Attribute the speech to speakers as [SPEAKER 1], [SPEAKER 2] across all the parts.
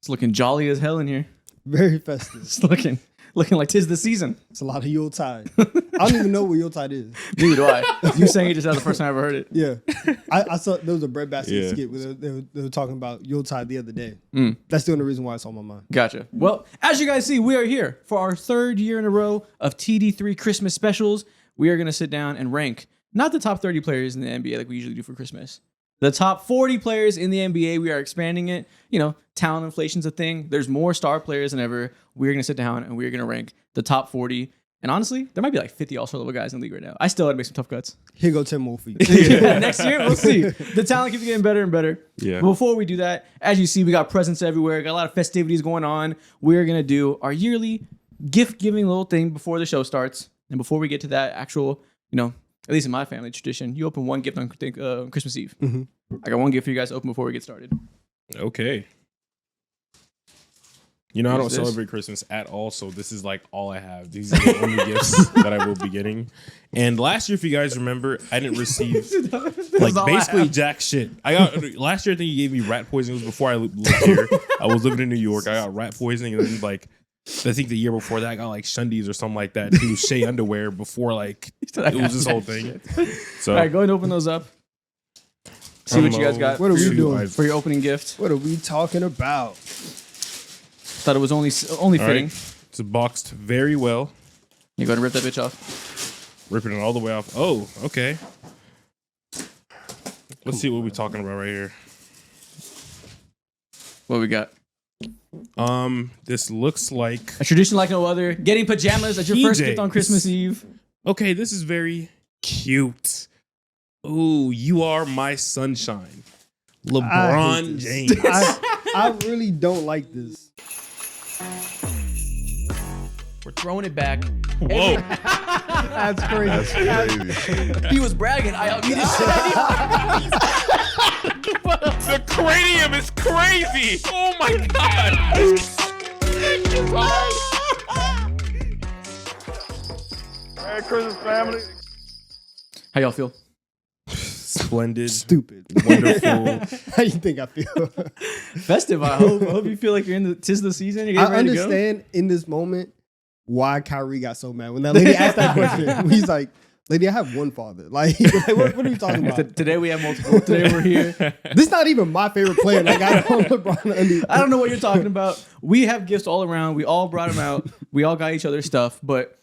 [SPEAKER 1] It's looking jolly as hell in here.
[SPEAKER 2] Very festive.
[SPEAKER 1] It's looking like 'tis the season.
[SPEAKER 2] It's a lot of Yuletide. I don't even know what Yuletide is.
[SPEAKER 1] Neither do I. You saying it just now the first time I ever heard it.
[SPEAKER 2] Yeah. I saw there was a bread basket
[SPEAKER 3] Yeah.
[SPEAKER 2] skit where they were talking about Yuletide the other day.
[SPEAKER 1] Mm.
[SPEAKER 2] That's the only reason why it's on my mind.
[SPEAKER 1] Gotcha. Well, as you guys see, we are here for our third year in a row of TD3 Christmas specials. We are going to sit down and rank not the top 30 players in the NBA like we usually do for Christmas. The top 40 players in the NBA. We are expanding it. You know, talent inflation's a thing. There's more star players than ever. We're going to sit down and we're going to rank the top 40. And honestly, there might be like 50 all-star level guys in the league right now. I still had to make some tough cuts.
[SPEAKER 2] Here go Tim Wolfe.
[SPEAKER 1] Next year, we'll see. The talent keeps getting better and better.
[SPEAKER 3] Yeah.
[SPEAKER 1] But before we do that, as you see, we got presents everywhere. Got a lot of festivities going on. We're going to do our yearly gift-giving little thing before the show starts. And before we get to that actual, you know, at least in my family tradition, you open one gift on Christmas Eve.
[SPEAKER 2] Mhm.
[SPEAKER 1] I got one gift for you guys to open before we get started.
[SPEAKER 3] Okay. You know, I don't
[SPEAKER 1] What's this?
[SPEAKER 3] celebrate Christmas at all, so this is like all I have. These are the only gifts that I will be getting. And last year, if you guys remember, I didn't receive like
[SPEAKER 1] all I
[SPEAKER 3] basically
[SPEAKER 1] have.
[SPEAKER 3] jack shit. I got last year. I think you gave me rat poisoning. It was before I lived here. I was living in New York. I got rat poisoning, and then like I think the year before that, I got like Shundies or something like that. Too Shea underwear before like it was this whole thing. So
[SPEAKER 1] All right, go ahead and open those up. See what you guys got
[SPEAKER 2] What are we doing?
[SPEAKER 1] for your opening gift.
[SPEAKER 2] What are we talking about?
[SPEAKER 1] Thought it was only
[SPEAKER 3] All
[SPEAKER 1] fitting.
[SPEAKER 3] right. It's boxed very well.
[SPEAKER 1] You go ahead and rip that bitch off.
[SPEAKER 3] Ripping it all the way off. Oh, okay. Let's see what we're talking about right here.
[SPEAKER 1] What we got?
[SPEAKER 3] This looks like
[SPEAKER 1] A tradition like no other. Getting pajamas as your first
[SPEAKER 3] PJs.
[SPEAKER 1] gift on Christmas Eve.
[SPEAKER 3] okay. This is very cute. Ooh, you are my sunshine,
[SPEAKER 2] I
[SPEAKER 3] LeBron
[SPEAKER 2] hate this.
[SPEAKER 3] James.
[SPEAKER 2] I really don't like this.
[SPEAKER 1] We're throwing it back.
[SPEAKER 3] Whoa,
[SPEAKER 2] That's crazy.
[SPEAKER 4] Crazy.
[SPEAKER 1] He was bragging. I need
[SPEAKER 3] the cranium is crazy. Oh my god.
[SPEAKER 4] Merry Christmas, family.
[SPEAKER 1] How y'all feel?
[SPEAKER 3] Splendid,
[SPEAKER 2] Stupid.
[SPEAKER 3] wonderful.
[SPEAKER 2] How you think I feel?
[SPEAKER 1] Festive. I hope you feel like you're in the 'tis the season. You're getting
[SPEAKER 2] I
[SPEAKER 1] ready to go.
[SPEAKER 2] understand in this moment why Kyrie got so mad when that lady asked that question. He's like, "Lady, I have one father." Like what are you talking about?
[SPEAKER 1] Today we have multiple. Today we're here.
[SPEAKER 2] This not even my favorite player. Like I don't LeBron under.
[SPEAKER 1] I don't know what you're talking about. We have gifts all around. We all brought them out. We all got each other stuff. But,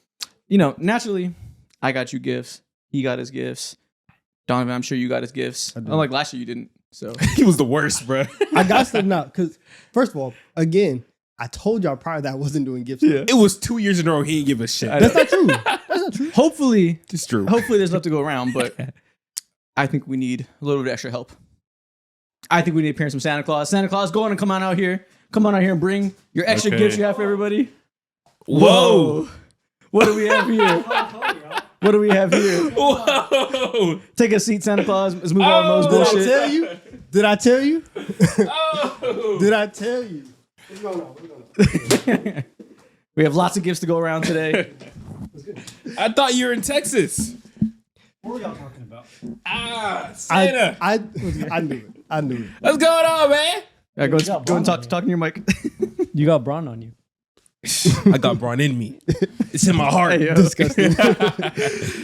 [SPEAKER 1] you know, naturally, I got you gifts. He got his gifts. Donovan, I'm sure you got his gifts.
[SPEAKER 2] I did.
[SPEAKER 1] Unlike last year, you didn't. So
[SPEAKER 3] He was the worst, bro.
[SPEAKER 2] I got to now because first of all, again, I told y'all prior that I wasn't doing gifts.
[SPEAKER 1] Yeah.
[SPEAKER 3] It was 2 years in a row. He didn't give a shit.
[SPEAKER 1] I
[SPEAKER 2] That's not true. That's not true.
[SPEAKER 1] hopefully
[SPEAKER 3] It's true.
[SPEAKER 1] there's enough to go around. But I think we need a little bit of extra help. I think we need to parent some Santa Claus. Santa Claus, go on and come on out here. Come on out here and bring your extra
[SPEAKER 3] Okay.
[SPEAKER 1] gifts you have for everybody.
[SPEAKER 3] Whoa.
[SPEAKER 1] What do we have here? What do we have here?
[SPEAKER 3] Whoa.
[SPEAKER 1] Take a seat, Santa Claus. Let's move on those
[SPEAKER 2] Did I
[SPEAKER 1] bullshit.
[SPEAKER 2] tell you? Did I tell you?
[SPEAKER 3] Oh.
[SPEAKER 2] Did I tell you? What's going on? What's going on?
[SPEAKER 1] We have lots of gifts to go around today.
[SPEAKER 3] I thought you were in Texas.
[SPEAKER 2] What were y'all talking about?
[SPEAKER 3] Ah, Santa.
[SPEAKER 2] I knew it. I knew it.
[SPEAKER 3] What's going on, man?
[SPEAKER 1] Yeah, go and talk in your mic.
[SPEAKER 5] You got Braun on you.
[SPEAKER 3] I got Braun in me. It's in my heart.
[SPEAKER 1] Hey, yo.
[SPEAKER 2] Disgusting.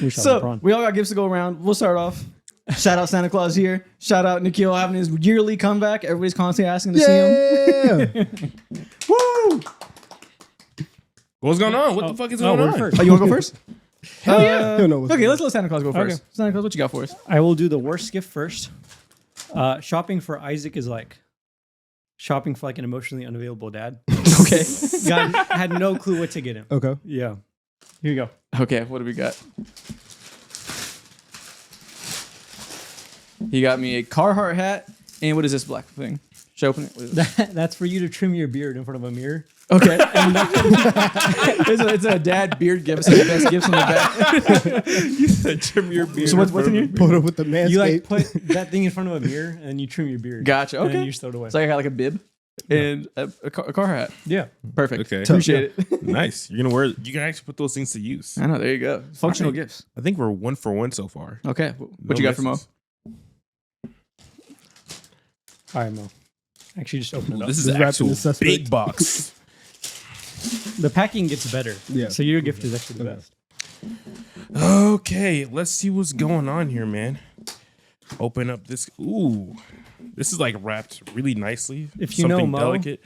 [SPEAKER 5] We shot
[SPEAKER 1] So
[SPEAKER 5] Braun.
[SPEAKER 1] we all got gifts to go around. We'll start off. Shout out Santa Claus here. Shout out Nikhil having his yearly comeback. Everybody's constantly asking to see him.
[SPEAKER 2] Yeah.
[SPEAKER 1] Woo!
[SPEAKER 3] What's going on? What the fuck is going
[SPEAKER 5] we're
[SPEAKER 3] on?
[SPEAKER 5] first.
[SPEAKER 1] Oh, you want to go first?
[SPEAKER 2] Hell yeah. He'll know what's
[SPEAKER 1] Okay,
[SPEAKER 2] going
[SPEAKER 1] let's let Santa Claus go first.
[SPEAKER 5] Okay.
[SPEAKER 1] Santa Claus, what you got for us?
[SPEAKER 5] I will do the worst gift first. Shopping for Isaac is like shopping for like an emotionally unavailable dad.
[SPEAKER 1] Okay.
[SPEAKER 5] Had no clue what to get him.
[SPEAKER 2] on. Okay.
[SPEAKER 5] Yeah. Here you go.
[SPEAKER 1] Okay, what do we got? He got me a Carhartt hat. And what is this black thing? Should I open it? What is it?
[SPEAKER 5] That's for you to trim your beard in front of a mirror.
[SPEAKER 1] Okay. it's a dad beard gift. It's like the best gifts in the back.
[SPEAKER 3] You said trim your beard.
[SPEAKER 1] So what's in here?
[SPEAKER 2] Put it with the manscape.
[SPEAKER 5] You like put that thing in front of a mirror and you trim your beard.
[SPEAKER 1] Gotcha.
[SPEAKER 5] And
[SPEAKER 1] Okay.
[SPEAKER 5] then you just throw it away.
[SPEAKER 1] So I got like a bib and a car hat.
[SPEAKER 5] Yeah.
[SPEAKER 1] Perfect.
[SPEAKER 3] Okay.
[SPEAKER 1] Appreciate it.
[SPEAKER 3] Nice. You're gonna wear. You can actually put those things to use.
[SPEAKER 1] I know. There you go. Functional
[SPEAKER 3] Alright.
[SPEAKER 1] gifts.
[SPEAKER 3] I think we're 1 for 1 so far.
[SPEAKER 1] Okay. What
[SPEAKER 3] No
[SPEAKER 1] you got for Mo?
[SPEAKER 3] misses.
[SPEAKER 5] All right, Mo. Actually, just open it up.
[SPEAKER 3] This is
[SPEAKER 2] This wrapped
[SPEAKER 3] actual
[SPEAKER 2] in the suspect.
[SPEAKER 3] big box.
[SPEAKER 5] The packing gets better.
[SPEAKER 2] Yeah.
[SPEAKER 5] So your gift is actually the best.
[SPEAKER 3] Okay, let's see what's going on here, man. Open up this. Ooh, this is like wrapped really nicely.
[SPEAKER 5] If you know
[SPEAKER 3] Something
[SPEAKER 5] Mo-
[SPEAKER 3] delicate.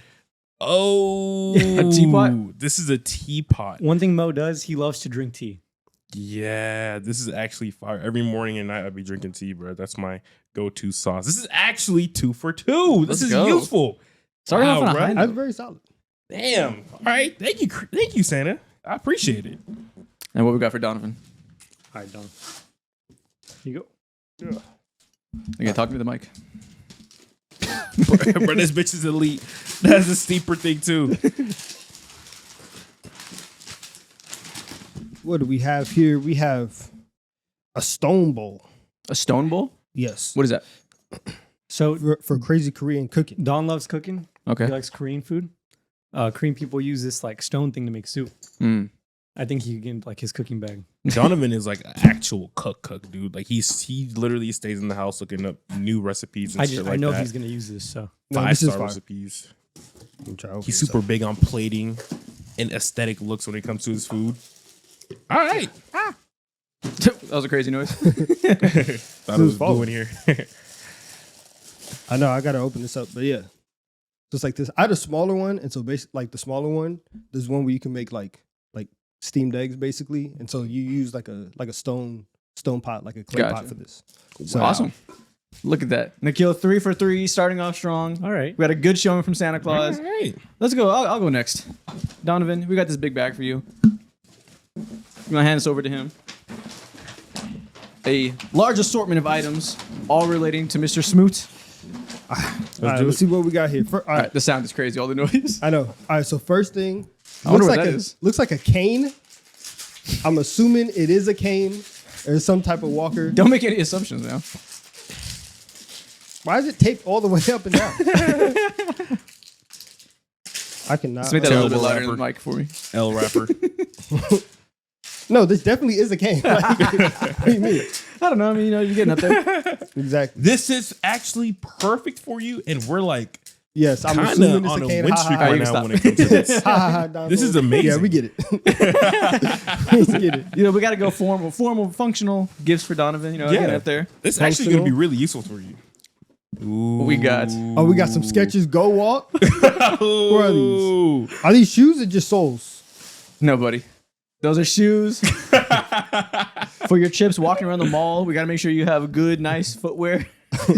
[SPEAKER 3] Oh,
[SPEAKER 1] A teapot?
[SPEAKER 3] This is a teapot.
[SPEAKER 5] One thing Mo does, he loves to drink tea.
[SPEAKER 3] Yeah, this is actually fire. Every morning and night I'll be drinking tea, bro. That's my go-to sauce. This is actually 2 for 2. This
[SPEAKER 1] Let's
[SPEAKER 3] is
[SPEAKER 1] go.
[SPEAKER 3] useful.
[SPEAKER 1] Starting
[SPEAKER 3] Wow,
[SPEAKER 1] off on a
[SPEAKER 3] bro.
[SPEAKER 1] high
[SPEAKER 2] That's
[SPEAKER 1] note.
[SPEAKER 2] very solid.
[SPEAKER 3] Damn. All right. Thank you, Santa. I appreciate it.
[SPEAKER 1] And what we got for Donovan?
[SPEAKER 5] All right, Don. Here you go.
[SPEAKER 1] Okay, talk to me the mic.
[SPEAKER 3] Bro, this bitch is elite. That's a steeper thing too.
[SPEAKER 2] What do we have here? We have a stone bowl.
[SPEAKER 1] A stone bowl?
[SPEAKER 2] Yes.
[SPEAKER 1] What is that?
[SPEAKER 5] So
[SPEAKER 2] For crazy Korean cooking.
[SPEAKER 5] Don loves cooking.
[SPEAKER 1] Okay.
[SPEAKER 5] He likes Korean food. Korean people use this like stone thing to make soup.
[SPEAKER 1] Mm.
[SPEAKER 5] I think he can get like his cooking bag.
[SPEAKER 3] Donovan is like an actual cook, dude. Like he literally stays in the house looking up new recipes and shit like
[SPEAKER 5] I know
[SPEAKER 3] that.
[SPEAKER 5] he's gonna use this. So
[SPEAKER 2] No, this is
[SPEAKER 3] 5-star
[SPEAKER 2] fire.
[SPEAKER 3] recipes.
[SPEAKER 2] Let me try to open
[SPEAKER 3] He's
[SPEAKER 2] this
[SPEAKER 3] super
[SPEAKER 2] up.
[SPEAKER 3] big on plating and aesthetic looks when it comes to his food. All right.
[SPEAKER 1] That was a crazy noise.
[SPEAKER 3] Thought it was
[SPEAKER 2] falling.
[SPEAKER 3] blue in here.
[SPEAKER 2] I know I gotta open this up, but yeah. Just like this. I had a smaller one, and so basically like the smaller one, there's one where you can make like steamed eggs basically. And so you use like a stone pot, like a clay
[SPEAKER 1] Gotcha.
[SPEAKER 2] pot for this. So
[SPEAKER 1] Awesome. Look at that. Nikhil, 3 for 3, starting off strong.
[SPEAKER 5] all right.
[SPEAKER 1] We had a good showing from Santa Claus.
[SPEAKER 3] All right.
[SPEAKER 1] Let's go. I'll go next. Donovan, we got this big bag for you. I'm gonna hand this over to him. A large assortment of items, all relating to Mr. Smoot.
[SPEAKER 2] all right, let's see what we got here. All
[SPEAKER 1] All
[SPEAKER 2] right.
[SPEAKER 1] right, the sound is crazy. All the noise.
[SPEAKER 2] I know. All right, so first thing,
[SPEAKER 1] I wonder
[SPEAKER 2] looks
[SPEAKER 1] what
[SPEAKER 2] like
[SPEAKER 1] that
[SPEAKER 2] a
[SPEAKER 1] is.
[SPEAKER 2] looks like a cane. I'm assuming it is a cane or some type of walker.
[SPEAKER 1] Don't make any assumptions now.
[SPEAKER 2] Why is it taped all the way up and down? I cannot.
[SPEAKER 1] Let's make that a little bit
[SPEAKER 3] Terrible
[SPEAKER 1] louder in the
[SPEAKER 3] rapper.
[SPEAKER 1] mic for me.
[SPEAKER 3] L rapper.
[SPEAKER 2] No, this definitely is a cane. Like, what do you mean?
[SPEAKER 1] I don't know. I mean, you're getting up there.
[SPEAKER 2] Exactly.
[SPEAKER 3] This is actually perfect for you, and we're like
[SPEAKER 2] Yes, I'm
[SPEAKER 3] kind
[SPEAKER 2] assuming
[SPEAKER 3] of
[SPEAKER 2] it's
[SPEAKER 3] on
[SPEAKER 2] a
[SPEAKER 3] a
[SPEAKER 2] cane.
[SPEAKER 3] win
[SPEAKER 2] Ha,
[SPEAKER 3] streak
[SPEAKER 2] ha, ha.
[SPEAKER 3] right
[SPEAKER 1] you
[SPEAKER 3] now
[SPEAKER 1] can
[SPEAKER 3] when it
[SPEAKER 1] stop.
[SPEAKER 3] comes to this.
[SPEAKER 2] Ha, ha, ha, Don
[SPEAKER 3] This is
[SPEAKER 2] Boy.
[SPEAKER 3] amazing.
[SPEAKER 2] Yeah, we get it. We get it.
[SPEAKER 1] You know, we got to go formal, functional gifts for Donovan. You know, getting up there.
[SPEAKER 3] This is actually going to be
[SPEAKER 2] Functional.
[SPEAKER 3] really useful for you. Ooh.
[SPEAKER 1] What we got?
[SPEAKER 2] Oh, we got some Skechers Go Walk.
[SPEAKER 3] What
[SPEAKER 2] are these? Are these shoes or just soles?
[SPEAKER 1] No, buddy. Those are shoes for your trips walking around the mall. We got to make sure you have good, nice footwear.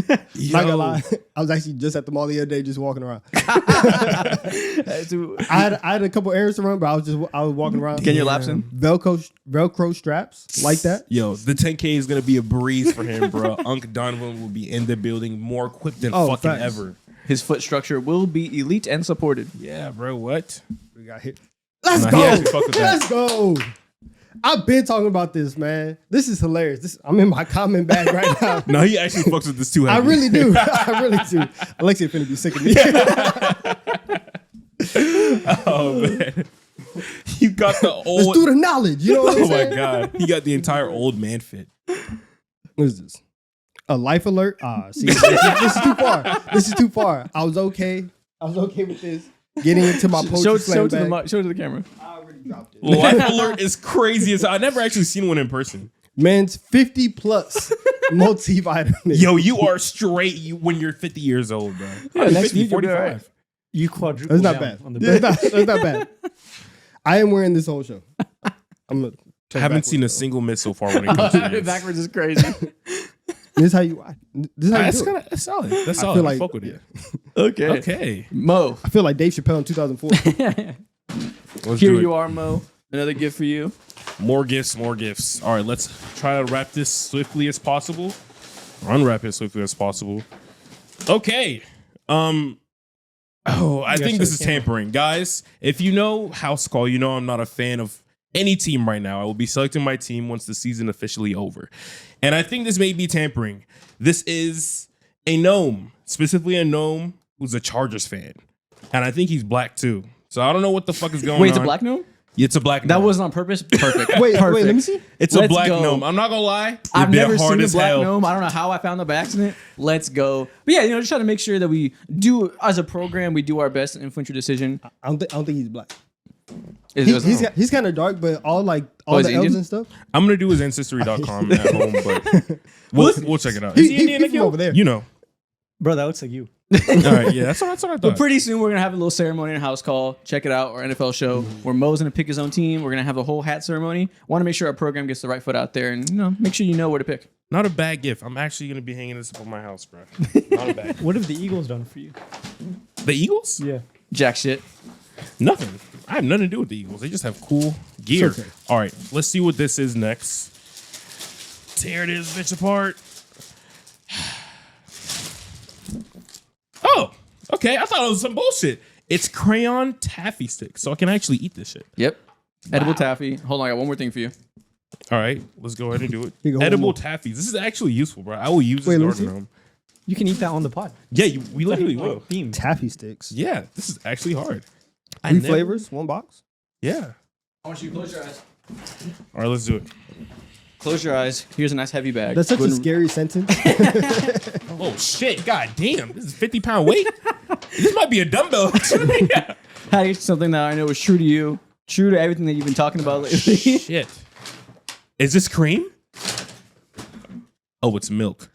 [SPEAKER 2] Not gonna lie, I was actually just at the mall the other day, just walking around.
[SPEAKER 1] So,
[SPEAKER 2] I had a couple errands to run, but I was walking around.
[SPEAKER 1] Getting your laps in?
[SPEAKER 2] Velcro straps like that.
[SPEAKER 3] Yo, the 10K is gonna be a breeze for him, bro. Unc Donovan will be in the building more equipped than
[SPEAKER 2] Oh,
[SPEAKER 3] fucking
[SPEAKER 2] facts.
[SPEAKER 3] ever.
[SPEAKER 1] his foot structure will be elite and supported.
[SPEAKER 3] Yeah, bro. What?
[SPEAKER 2] We got hit. Let's
[SPEAKER 3] Nah, he
[SPEAKER 2] go.
[SPEAKER 3] actually fuck with that.
[SPEAKER 2] Let's go. I've been talking about this, man. This is hilarious. I'm in my comment bag right now.
[SPEAKER 3] No, he actually fucks with this too.
[SPEAKER 2] I
[SPEAKER 3] heavy.
[SPEAKER 2] really do. I really do. Alexia finna be sick of me.
[SPEAKER 3] Oh man, you got the
[SPEAKER 2] Let's
[SPEAKER 3] old.
[SPEAKER 2] do the knowledge. You know what I'm
[SPEAKER 3] Oh my
[SPEAKER 2] saying?
[SPEAKER 3] god, he got the entire old man fit.
[SPEAKER 2] What is this? A life alert? See, this is too far. This is too far. I was okay with this. Getting into my poetry
[SPEAKER 1] Show
[SPEAKER 2] slam
[SPEAKER 1] to the
[SPEAKER 2] bag.
[SPEAKER 1] show to the camera.
[SPEAKER 2] I already dropped it.
[SPEAKER 3] Life alert is crazy as hell. I never actually seen one in person.
[SPEAKER 2] Man's 50 plus multivitamin.
[SPEAKER 3] Yo, you are straight when you're 50 years old, bro.
[SPEAKER 1] Yeah,
[SPEAKER 3] I'm
[SPEAKER 1] next
[SPEAKER 3] 50,
[SPEAKER 1] week you'll be
[SPEAKER 3] 45.
[SPEAKER 1] all right.
[SPEAKER 5] You quadruple
[SPEAKER 2] That's not
[SPEAKER 5] down
[SPEAKER 2] bad.
[SPEAKER 5] on the
[SPEAKER 2] That's not bad. I am wearing this whole show. I'm gonna
[SPEAKER 3] I haven't seen a single miss so far when it comes to this.
[SPEAKER 1] Backwards is crazy.
[SPEAKER 2] This is how you. This is how you
[SPEAKER 3] That's
[SPEAKER 2] do it.
[SPEAKER 3] kind of solid. That's
[SPEAKER 2] I
[SPEAKER 3] solid.
[SPEAKER 2] feel
[SPEAKER 3] I
[SPEAKER 2] like-
[SPEAKER 3] fuck with it.
[SPEAKER 1] Okay.
[SPEAKER 3] Okay,
[SPEAKER 1] Mo,
[SPEAKER 2] I feel like Dave Chappelle in 2004.
[SPEAKER 3] let's
[SPEAKER 1] here
[SPEAKER 3] do it.
[SPEAKER 1] you are, Mo. Another gift for you.
[SPEAKER 3] More gifts, more gifts. All right, let's try to wrap this swiftly as possible. Or unwrap it as swiftly as possible. Okay. I think this is tampering. Guys, if you know House Call, you know I'm not a fan of any team right now. I will be selecting my team once the season officially over. And I think this may be tampering. This is a gnome, specifically a gnome who's a Chargers fan. And I think he's black too. So I don't know what the fuck is going on.
[SPEAKER 1] Wait, it's a black gnome?
[SPEAKER 3] It's a black.
[SPEAKER 1] That
[SPEAKER 3] gnome.
[SPEAKER 1] wasn't on purpose. Perfect.
[SPEAKER 2] Wait,
[SPEAKER 1] Perfect.
[SPEAKER 2] let me see.
[SPEAKER 3] It's a
[SPEAKER 1] Let's
[SPEAKER 3] black
[SPEAKER 1] go.
[SPEAKER 3] gnome. I'm not gonna lie.
[SPEAKER 1] I've
[SPEAKER 3] It'd be
[SPEAKER 1] never
[SPEAKER 3] hard
[SPEAKER 1] seen a
[SPEAKER 3] as
[SPEAKER 1] black
[SPEAKER 3] hell.
[SPEAKER 1] gnome. I don't know how I found them by accident. Let's go. But yeah, just trying to make sure that we do as a program, we do our best to influence your decision.
[SPEAKER 2] I don't think he's black.
[SPEAKER 1] Is
[SPEAKER 2] He's kind of dark, but all
[SPEAKER 1] is
[SPEAKER 2] the
[SPEAKER 1] he
[SPEAKER 2] elves
[SPEAKER 1] Indian?
[SPEAKER 2] and stuff.
[SPEAKER 3] I'm gonna do his ancestry.com at home, but we'll check it out. Is he
[SPEAKER 2] He
[SPEAKER 3] Indian
[SPEAKER 2] from
[SPEAKER 3] like you?
[SPEAKER 2] over there.
[SPEAKER 3] You know.
[SPEAKER 5] Bro, that looks like you.
[SPEAKER 3] All right, yeah, that's what I
[SPEAKER 1] But
[SPEAKER 3] thought.
[SPEAKER 1] pretty soon we're gonna have a little ceremony and house call. Check it out, our NFL show where Mo's gonna pick his own team. We're gonna have a whole hat ceremony. Want to make sure our program gets the right foot out there, and make sure you know where to pick.
[SPEAKER 3] Not a bad gift. I'm actually gonna be hanging this up on my house, bro. Not a bad.
[SPEAKER 5] What have the Eagles done for you?
[SPEAKER 3] The Eagles?
[SPEAKER 5] Yeah.
[SPEAKER 1] Jack shit.
[SPEAKER 3] Nothing. I have nothing to do with the Eagles. They just have cool gear.
[SPEAKER 2] Okay.
[SPEAKER 3] All right, let's see what this is next. Tear this bitch apart. Oh, okay. I thought it was some bullshit. It's crayon taffy sticks, so I can actually eat this shit.
[SPEAKER 1] Yep. Edible taffy. Hold on, I got one more thing for you.
[SPEAKER 3] All right, let's go ahead and do it.
[SPEAKER 2] Here you go,
[SPEAKER 3] Edible
[SPEAKER 2] one
[SPEAKER 3] taffies. This is actually useful, bro. I will use
[SPEAKER 2] Wait,
[SPEAKER 3] this
[SPEAKER 2] let me
[SPEAKER 3] garden
[SPEAKER 2] see.
[SPEAKER 3] room.
[SPEAKER 5] You can eat that on the pod.
[SPEAKER 3] Yeah, we literally
[SPEAKER 5] Oh,
[SPEAKER 3] will.
[SPEAKER 5] theme.
[SPEAKER 2] Taffy sticks.
[SPEAKER 3] Yeah, this is actually hard.
[SPEAKER 2] Three flavors, one box.
[SPEAKER 3] Yeah.
[SPEAKER 1] I want you to close your eyes.
[SPEAKER 3] All right, let's do it.
[SPEAKER 1] Close your eyes. Here's a nice heavy bag.
[SPEAKER 2] That's such
[SPEAKER 1] Go
[SPEAKER 2] a
[SPEAKER 1] ahead and-
[SPEAKER 2] scary sentence.
[SPEAKER 3] Oh shit! God damn! This is 50-pound weight. This might be a dumbbell.
[SPEAKER 1] Patty, something that I know is true to you, true to everything that you've been talking about lately.
[SPEAKER 3] Shit. Is this cream? Oh, it's milk.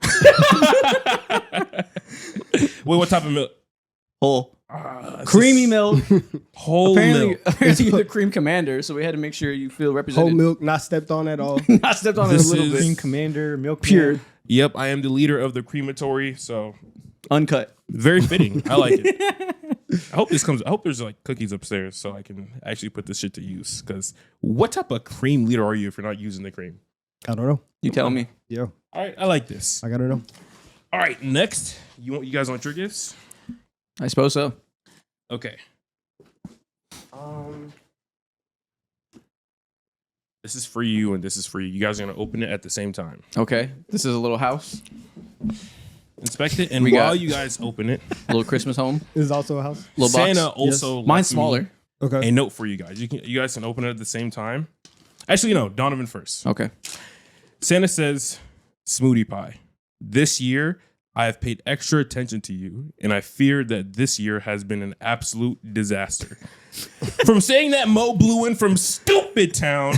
[SPEAKER 3] Wait, what type of milk?
[SPEAKER 1] Whole.
[SPEAKER 3] It's
[SPEAKER 1] Creamy
[SPEAKER 3] just
[SPEAKER 1] milk.
[SPEAKER 3] Whole
[SPEAKER 1] Apparently,
[SPEAKER 3] milk.
[SPEAKER 1] apparently you're the cream commander, so we had to make sure you feel
[SPEAKER 2] Whole
[SPEAKER 1] represented.
[SPEAKER 2] milk, not stepped on at all.
[SPEAKER 1] I stepped on it a
[SPEAKER 3] This
[SPEAKER 1] little
[SPEAKER 3] is-
[SPEAKER 1] bit.
[SPEAKER 5] Cream Commander, Milk
[SPEAKER 1] Pure,
[SPEAKER 5] Man.
[SPEAKER 3] Yep, I am the leader of the crematory, so
[SPEAKER 1] uncut.
[SPEAKER 3] very fitting. I like it. I hope this comes. I hope there's like cookies upstairs so I can actually put this shit to use. Because what type of cream leader are you if you're not using the cream?
[SPEAKER 2] I don't know.
[SPEAKER 1] You tell me.
[SPEAKER 2] Yeah,
[SPEAKER 3] All right, I like this.
[SPEAKER 2] I gotta know.
[SPEAKER 3] All right, next, you guys want your gifts?
[SPEAKER 1] I suppose so.
[SPEAKER 3] Okay. This is for you and this is for you. You guys are gonna open it at the same time.
[SPEAKER 1] Okay. This is a little house,
[SPEAKER 3] Inspect it, and
[SPEAKER 1] We
[SPEAKER 3] while
[SPEAKER 1] got-
[SPEAKER 3] you guys open it,
[SPEAKER 1] a little Christmas home,
[SPEAKER 2] This is also a house.
[SPEAKER 1] little
[SPEAKER 3] Santa
[SPEAKER 1] box.
[SPEAKER 3] also
[SPEAKER 1] Mine's
[SPEAKER 3] left me
[SPEAKER 1] smaller.
[SPEAKER 2] Okay.
[SPEAKER 3] a note for you guys. You guys can open it at the same time. Actually, no, Donovan first.
[SPEAKER 1] Okay.
[SPEAKER 3] Santa says, "Smoothie Pie, this year I have paid extra attention to you, and I fear that this year has been an absolute disaster. From saying that Mo blew in from stupid town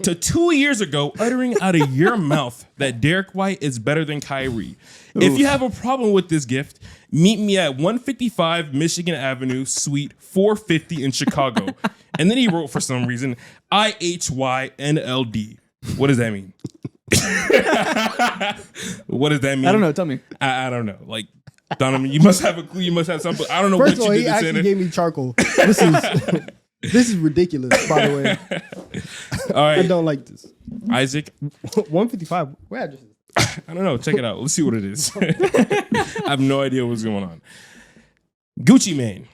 [SPEAKER 3] to 2 years ago uttering out of your mouth that Derek White is better than Kyrie. If you have a problem with this gift, meet me at 155 Michigan Avenue, Suite 450 in Chicago." And then he wrote for some reason, IHYNLD. What does that mean? What does that mean?
[SPEAKER 1] I don't know. Tell me.
[SPEAKER 3] I don't know. Like, Donovan, you must have a clue. You must have something. I don't know
[SPEAKER 2] First of
[SPEAKER 3] what
[SPEAKER 2] all,
[SPEAKER 3] you
[SPEAKER 2] he
[SPEAKER 3] did to
[SPEAKER 2] actually
[SPEAKER 3] Santa.
[SPEAKER 2] gave me charcoal. This is this is ridiculous. By the way,
[SPEAKER 3] All
[SPEAKER 2] I
[SPEAKER 3] right,
[SPEAKER 2] don't like this.
[SPEAKER 3] Isaac.
[SPEAKER 2] 155. Where address is it?
[SPEAKER 3] I don't know. Check it out. Let's see what it is. I have no idea what's going on. Gucci Mane,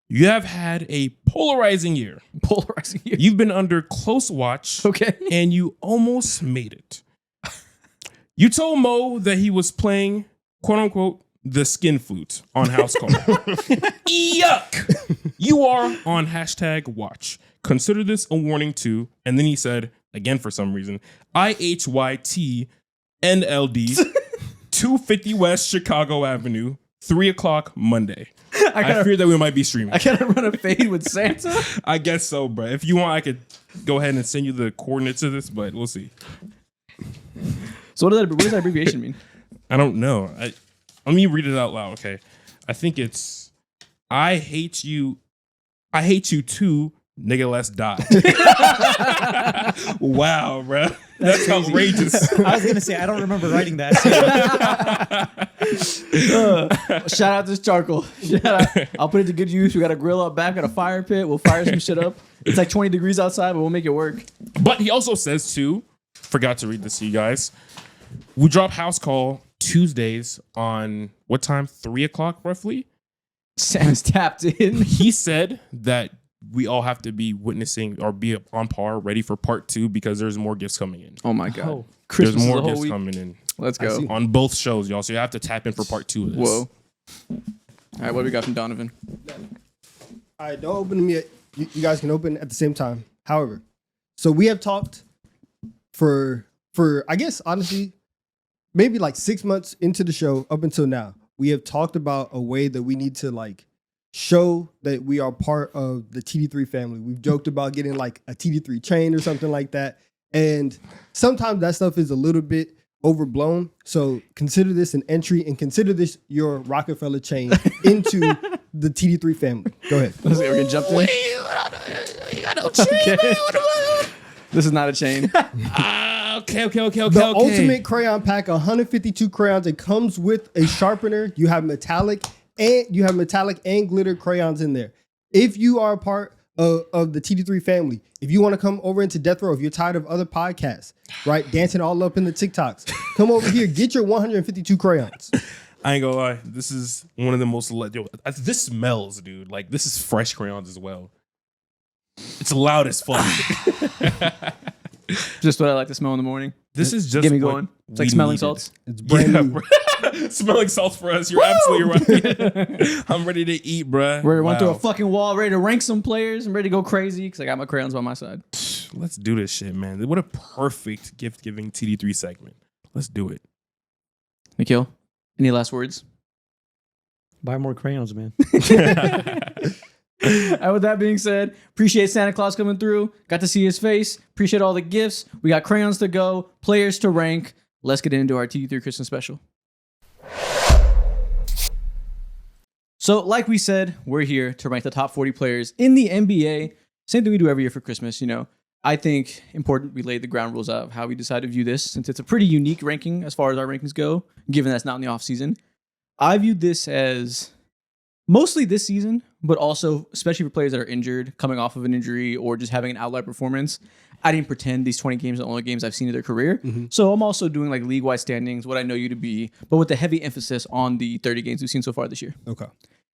[SPEAKER 3] you have had a polarizing year.
[SPEAKER 1] Polarizing you.
[SPEAKER 3] You've been under close watch.
[SPEAKER 1] Okay.
[SPEAKER 3] And you almost made it. You told Mo that he was playing, quote unquote, the skin flute on House Call. Yuck! You are on hashtag watch. Consider this a warning too. And then he said, again for some reason, IHYTNLD, 250 West Chicago Avenue, 3:00 Monday. I fear that we might be streaming.
[SPEAKER 1] I gotta run a fade with Santa.
[SPEAKER 3] I guess so, bro. If you want, I could go ahead and send you the coordinates of this, but we'll see.
[SPEAKER 1] So what does that abbreviation mean?
[SPEAKER 3] I don't know. Let me read it out loud, okay? I think it's I hate you too, nigga, let's die. Wow, bro. That's outrageous.
[SPEAKER 5] I was gonna say I don't remember writing that.
[SPEAKER 1] Shout out this charcoal. Shout out. I'll put it to good use. We got a grill out back, got a fire pit. We'll fire some shit up. It's like 20 degrees outside, but we'll make it work.
[SPEAKER 3] But he also says too, forgot to read this to you guys. We drop House Call Tuesdays on what time? 3:00 roughly.
[SPEAKER 1] Sam's tapped in.
[SPEAKER 3] He said that we all have to be witnessing or be on par, ready for part 2 because there's more gifts coming in.
[SPEAKER 1] Oh my god.
[SPEAKER 5] Oh.
[SPEAKER 1] Christmas
[SPEAKER 3] There's
[SPEAKER 1] is
[SPEAKER 3] more
[SPEAKER 1] a whole
[SPEAKER 3] gifts
[SPEAKER 1] week.
[SPEAKER 3] coming in
[SPEAKER 1] Let's
[SPEAKER 2] I
[SPEAKER 1] go.
[SPEAKER 2] see.
[SPEAKER 3] on both shows, y'all. So you have to tap in for part 2 of this.
[SPEAKER 1] Whoa. All right, what do we got from Donovan?
[SPEAKER 2] All right, don't open them yet. you guys can open at the same time. However, so we have talked for I guess honestly, maybe like 6 months into the show up until now, we have talked about a way that we need to like show that we are part of the TD3 family. We've joked about getting like a TD3 chain or something like that. And sometimes that stuff is a little bit overblown. So consider this an entry and consider this your Rockefeller chain into the TD3 family. Go ahead.
[SPEAKER 1] Let's see, we're gonna jump in. Okay. This is not a chain.
[SPEAKER 3] Okay.
[SPEAKER 2] The ultimate crayon pack, 152 crayons. It comes with a sharpener. You have metallic and glitter crayons in there. If you are a part of the TD3 family, if you want to come over into Death Row, if you're tired of other podcasts, right, dancing all up in the TikToks, come over here, get your 152 crayons.
[SPEAKER 3] I ain't gonna lie. This is one of the most. This smells, dude. Like this is fresh crayons as well. It's loud as fuck.
[SPEAKER 1] Just what I like to smell in the morning.
[SPEAKER 3] This is just
[SPEAKER 1] Get me
[SPEAKER 3] what
[SPEAKER 1] going. It's like
[SPEAKER 3] we
[SPEAKER 1] smelling
[SPEAKER 3] needed.
[SPEAKER 1] salts.
[SPEAKER 2] It's brand
[SPEAKER 3] Yeah,
[SPEAKER 2] new.
[SPEAKER 3] bro. Smelling salts for us. You're absolutely right. I'm ready to eat, bruh.
[SPEAKER 1] We're went through a
[SPEAKER 3] Wow.
[SPEAKER 1] fucking wall, ready to rank some players. I'm ready to go crazy because I got my crayons by my side.
[SPEAKER 3] Let's do this shit, man. What a perfect gift-giving TD3 segment. Let's do it.
[SPEAKER 1] Nikhil, any last words?
[SPEAKER 5] Buy more crayons, man.
[SPEAKER 1] And with that being said, appreciate Santa Claus coming through. Got to see his face. Appreciate all the gifts. We got crayons to go, players to rank. Let's get into our TD3 Christmas special. So, like we said, we're here to rank the top 40 players in the NBA. Same thing we do every year for Christmas, you know. I think important we laid the ground rules out of how we decide to view this, since it's a pretty unique ranking as far as our rankings go, given that's not in the offseason. I viewed this as mostly this season, but also especially for players that are injured, coming off of an injury, or just having an outlier performance. I didn't pretend these 20 games are the only games I've seen in their career. So I'm also doing like league-wide standings, what I know you to be, but with the heavy emphasis on the 30 games we've seen so far this year.
[SPEAKER 2] Okay.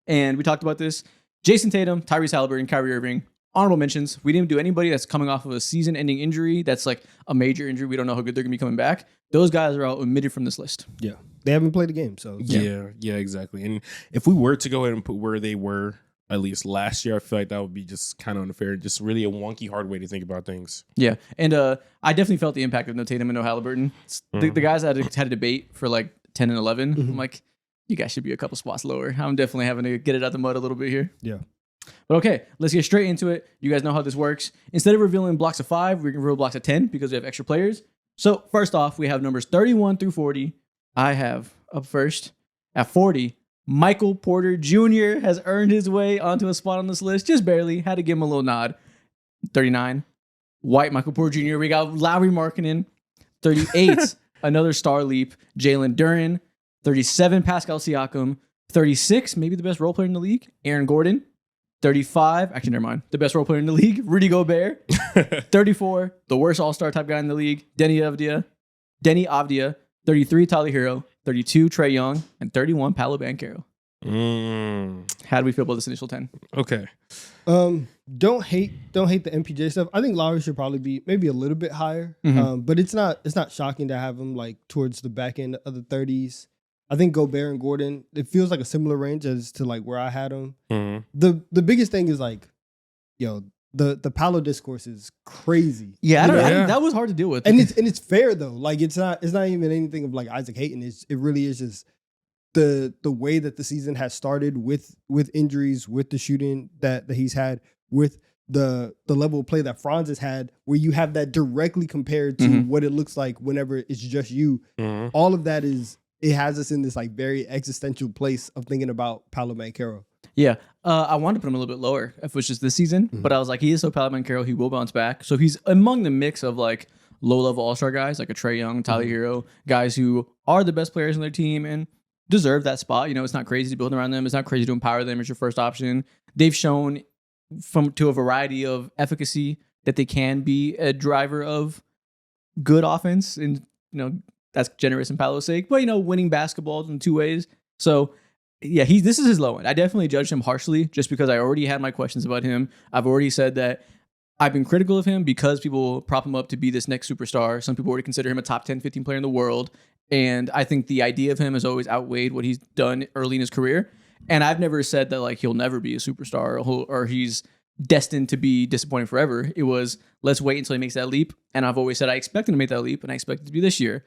[SPEAKER 1] And we talked about this. Jason Tatum, Tyrese Halliburton, Kyrie Irving. Honorable mentions. We didn't do anybody that's coming off of a season-ending injury. That's like a major injury. We don't know how good they're going to be coming back. Those guys are all omitted from this list.
[SPEAKER 2] Yeah. They haven't played the game, so
[SPEAKER 3] Yeah, exactly. And if we were to go ahead and put where they were, at least last year, I feel like that would be just kind of unfair. Just really a wonky, hard way to think about things.
[SPEAKER 1] Yeah. And I definitely felt the impact of no Tatum and no Halliburton. The guys that had a debate for like 10 and 11, I'm like, you guys should be a couple spots lower. I'm definitely having to get it out the mud a little bit here.
[SPEAKER 2] Yeah.
[SPEAKER 1] But okay, let's get straight into it. You guys know how this works. Instead of revealing blocks of 5, we're going to reveal blocks of 10 because we have extra players. So first off, we have numbers 31 through 40. I have up first at 40. Michael Porter Jr. has earned his way onto a spot on this list. Just barely. Had to give him a little nod. 39. White Michael Porter Jr. We got Lowry Markkinen. 38. Another star leap. Jalen Duren. 37. Pascal Siakam. 36. Maybe the best role player in the league. Aaron Gordon. 35. Actually, never mind. The best role player in the league. Rudy Gobert. 34. The worst all-star type guy in the league. Denny Avdia. 33. Tyler Hero. 32. Trae Young. And 31. Paolo Banchero. How do we feel about this initial 10?
[SPEAKER 3] Okay.
[SPEAKER 2] Don't hate the MPJ stuff. I think Lowry should probably be maybe a little bit higher. But it's not shocking to have him like towards the back end of the 30s. I think Gobert and Gordon, it feels like a similar range as to like where I had them. The biggest thing is like, the Paolo discourse is crazy.
[SPEAKER 1] Yeah,
[SPEAKER 3] Yeah.
[SPEAKER 1] that was hard to deal with.
[SPEAKER 2] And it's fair though. Like it's not even anything of like Isaac Hayton. It really is just the way that the season has started with injuries, with the shooting that he's had, with the level of play that Franz has had, where you have that directly compared to what it looks like whenever it's just you. All of that it has us in this like very existential place of thinking about Paolo Banchero.
[SPEAKER 1] Yeah, I wanted to put him a little bit lower if it was just this season, but I was like, he is so Paolo Banchero, he will bounce back. So he's among the mix of like low-level all-star guys, like a Trae Young, Tyler Hero, guys who are the best players on their team and deserve that spot. You know, it's not crazy to build around them. It's not crazy to empower them as your first option. They've shown to a variety of efficacy that they can be a driver of good offense, and that's generous in Paolo's sake, but winning basketballs in two ways. So yeah, this is his low end. I definitely judged him harshly just because I already had my questions about him. I've already said that I've been critical of him because people prop him up to be this next superstar. Some people already consider him a top 10, 15 player in the world. And I think the idea of him has always outweighed what he's done early in his career. And I've never said that like he'll never be a superstar or he's destined to be disappointing forever. It was, let's wait until he makes that leap. And I've always said I expect him to make that leap, and I expect it to be this year.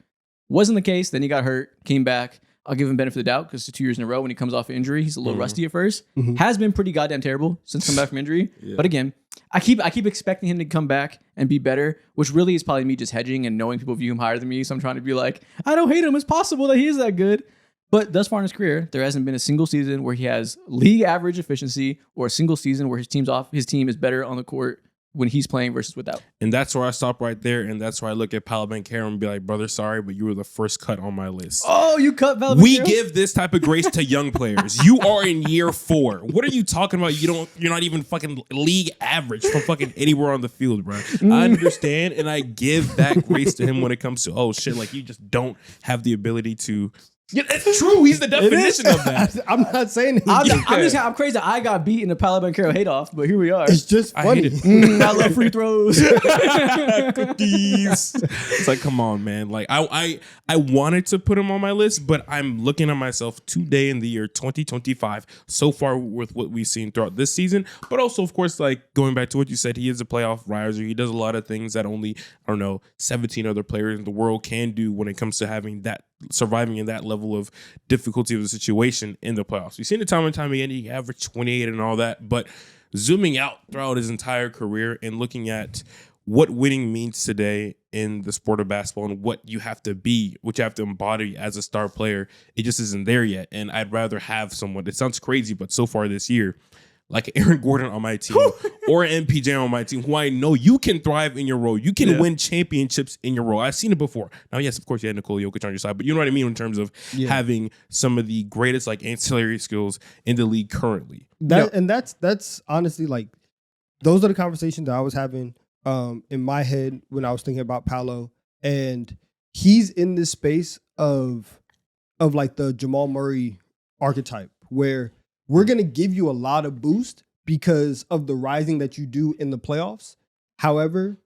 [SPEAKER 1] Wasn't the case. Then he got hurt, came back. I'll give him benefit of the doubt because it's 2 years in a row when he comes off injury. He's a little rusty at 1st. Has been pretty goddamn terrible since coming back from injury. But again, I keep expecting him to come back and be better, which really is probably me just hedging and knowing people view him higher than me. So I'm trying to be like, I don't hate him. It's possible that he is that good. But thus far in his career, there hasn't been a single season where he has league average efficiency or a single season where his team is better on the court when he's playing versus without.
[SPEAKER 3] And that's where I stop right there. And that's where I look at Paolo Banchero and be like, brother, sorry, but you were the first cut on my list.
[SPEAKER 1] Oh, you cut Paolo
[SPEAKER 3] We
[SPEAKER 1] Banchero?
[SPEAKER 3] give this type of grace to young players. You are in year 4. What are you talking about? You're not even fucking league average from fucking anywhere on the field, bro. I understand, and I give that grace to him when it comes to, oh shit, like you just don't have the ability to. Yeah, it's true. He's the definition of that.
[SPEAKER 2] I'm not saying
[SPEAKER 1] I'm crazy. I got beat in the Paolo Banchero hate off, but here we are.
[SPEAKER 2] it's just
[SPEAKER 3] I
[SPEAKER 2] funny.
[SPEAKER 3] hate it.
[SPEAKER 1] I love free throws.
[SPEAKER 3] Cookies. It's like, come on, man. Like I wanted to put him on my list, but I'm looking at myself today in the year 2025 so far with what we've seen throughout this season, but also of course, like going back to what you said, he is a playoff riser. He does a lot of things that only 17 other players in the world can do when it comes to having that surviving in that level of difficulty of the situation in the playoffs. We've seen it time and time again. He averaged 28 and all that, but zooming out throughout his entire career and looking at what winning means today in the sport of basketball and what you have to be, what you have to embody as a star player, it just isn't there yet. And I'd rather have someone, it sounds crazy, but so far this year, like Aaron Gordon on my team or MPJ on my team, who I know you can thrive in your role. You can win championships in your role. I've seen it before. Now, yes, of course, you had Nikola Jokic on your side, but you know what I mean in terms of having some of the greatest like ancillary skills in the league currently.
[SPEAKER 2] And that's honestly like those are the conversations that I was having in my head when I was thinking about Paolo, and he's in this space of like the Jamal Murray archetype where we're going to give you a lot of boost because of the rising that you do in the playoffs. However,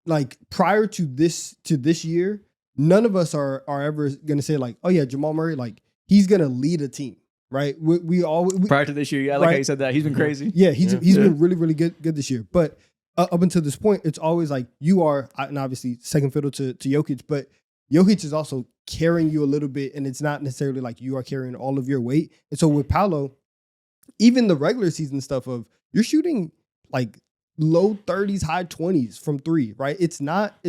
[SPEAKER 2] like prior to this year, none of us are ever going to say like, oh yeah, Jamal Murray, like he's going to lead a team, right? We
[SPEAKER 1] Prior to this year, yeah, I like how you said that. He's been crazy.
[SPEAKER 2] Yeah, he's been really, really good this year. But up until this point, it's always like you are, and obviously second fiddle to Jokic, but Jokic is also carrying you a little bit, and it's not necessarily like you are carrying all of your weight. And so with Paolo, even the regular season stuff of you're shooting like low 30s, high 20s from 3, right? It's not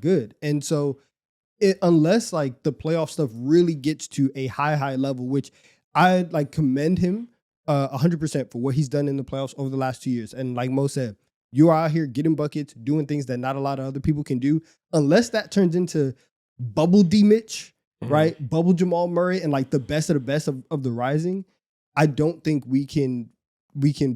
[SPEAKER 2] good. And so unless like the playoff stuff really gets to a high level, which I like commend him 100% for what he's done in the playoffs over the last 2 years. And like Mo said, you are out here getting buckets, doing things that not a lot of other people can do. Unless that turns into bubble D Mitch, right? Bubble Jamal Murray and like the best of the best of the rising. I don't think we can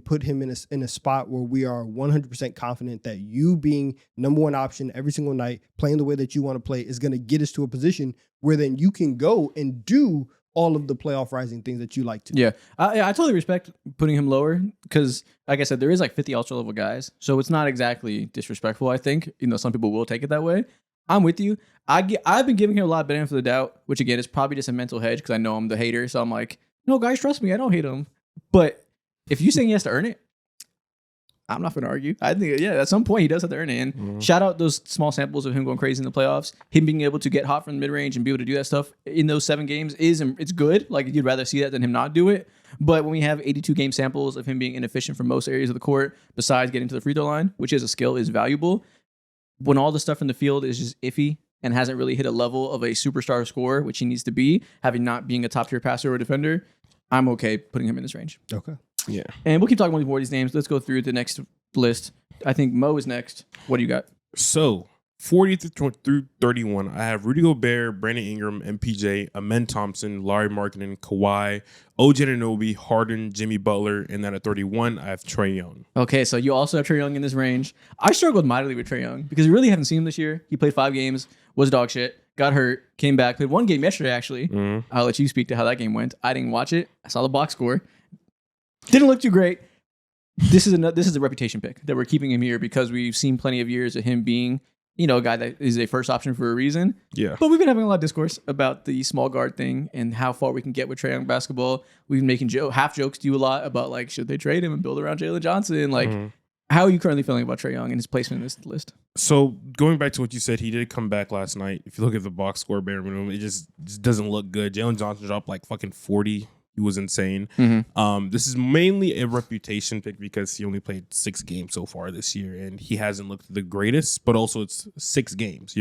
[SPEAKER 2] put him in a spot where we are 100% confident that you being number one option every single night, playing the way that you want to play is going to get us to a position where then you can go and do all of the playoff rising things that you like to do.
[SPEAKER 1] Yeah, I totally respect putting him lower because, like I said, there is like 50 ultra level guys, so it's not exactly disrespectful. I think some people will take it that way. I'm with you. I've been giving him a lot of benefit of the doubt, which again is probably just a mental hedge because I know I'm the hater. So I'm like, no, guys, trust me, I don't hate him. But if you're saying he has to earn it, I'm not going to argue. I think, at some point he does have to earn it. And shout out those small samples of him going crazy in the playoffs. Him being able to get hot from the mid-range and be able to do that stuff in those 7 games it's good. Like, you'd rather see that than him not do it. But when we have 82 game samples of him being inefficient from most areas of the court, besides getting to the free throw line, which is a skill, is valuable. When all the stuff in the field is just iffy and hasn't really hit a level of a superstar scorer, which he needs to be, having not being a top-tier passer or defender, I'm okay putting him in this range.
[SPEAKER 2] Okay.
[SPEAKER 3] Yeah.
[SPEAKER 1] And we'll keep talking about more of these names. Let's go through the next list. I think Mo is next. What do you got?
[SPEAKER 3] So 40 through 31, I have Rudy Gobert, Brandon Ingram, MPJ, Amen Thompson, Larry Markkinen, Kawhi, OG Anunoby, Harden, Jimmy Butler, and then at 31, I have Trae Young.
[SPEAKER 1] Okay, so you also have Trae Young in this range. I struggled mightily with Trae Young because we really haven't seen him this year. He played 5 games, was dog shit, got hurt, came back, played 1 game yesterday, actually. I'll let you speak to how that game went. I didn't watch it. I saw the box score. Didn't look too great. This is a reputation pick that we're keeping him here because we've seen plenty of years of him being a guy that is a first option for a reason.
[SPEAKER 3] Yeah.
[SPEAKER 1] But we've been having a lot of discourse about the small guard thing and how far we can get with Trae Young basketball. We've been making half jokes to you a lot about like, should they trade him and build around Jalen Johnson? Like, how are you currently feeling about Trae Young and his placement in this list?
[SPEAKER 3] So going back to what you said, he did come back last night. If you look at the box score bare minimum, it just doesn't look good. Jalen Johnson dropped like fucking 40. He was insane. This is mainly a reputation pick because he only played 6 games so far this year, and he hasn't looked the greatest. But also, it's 6 games,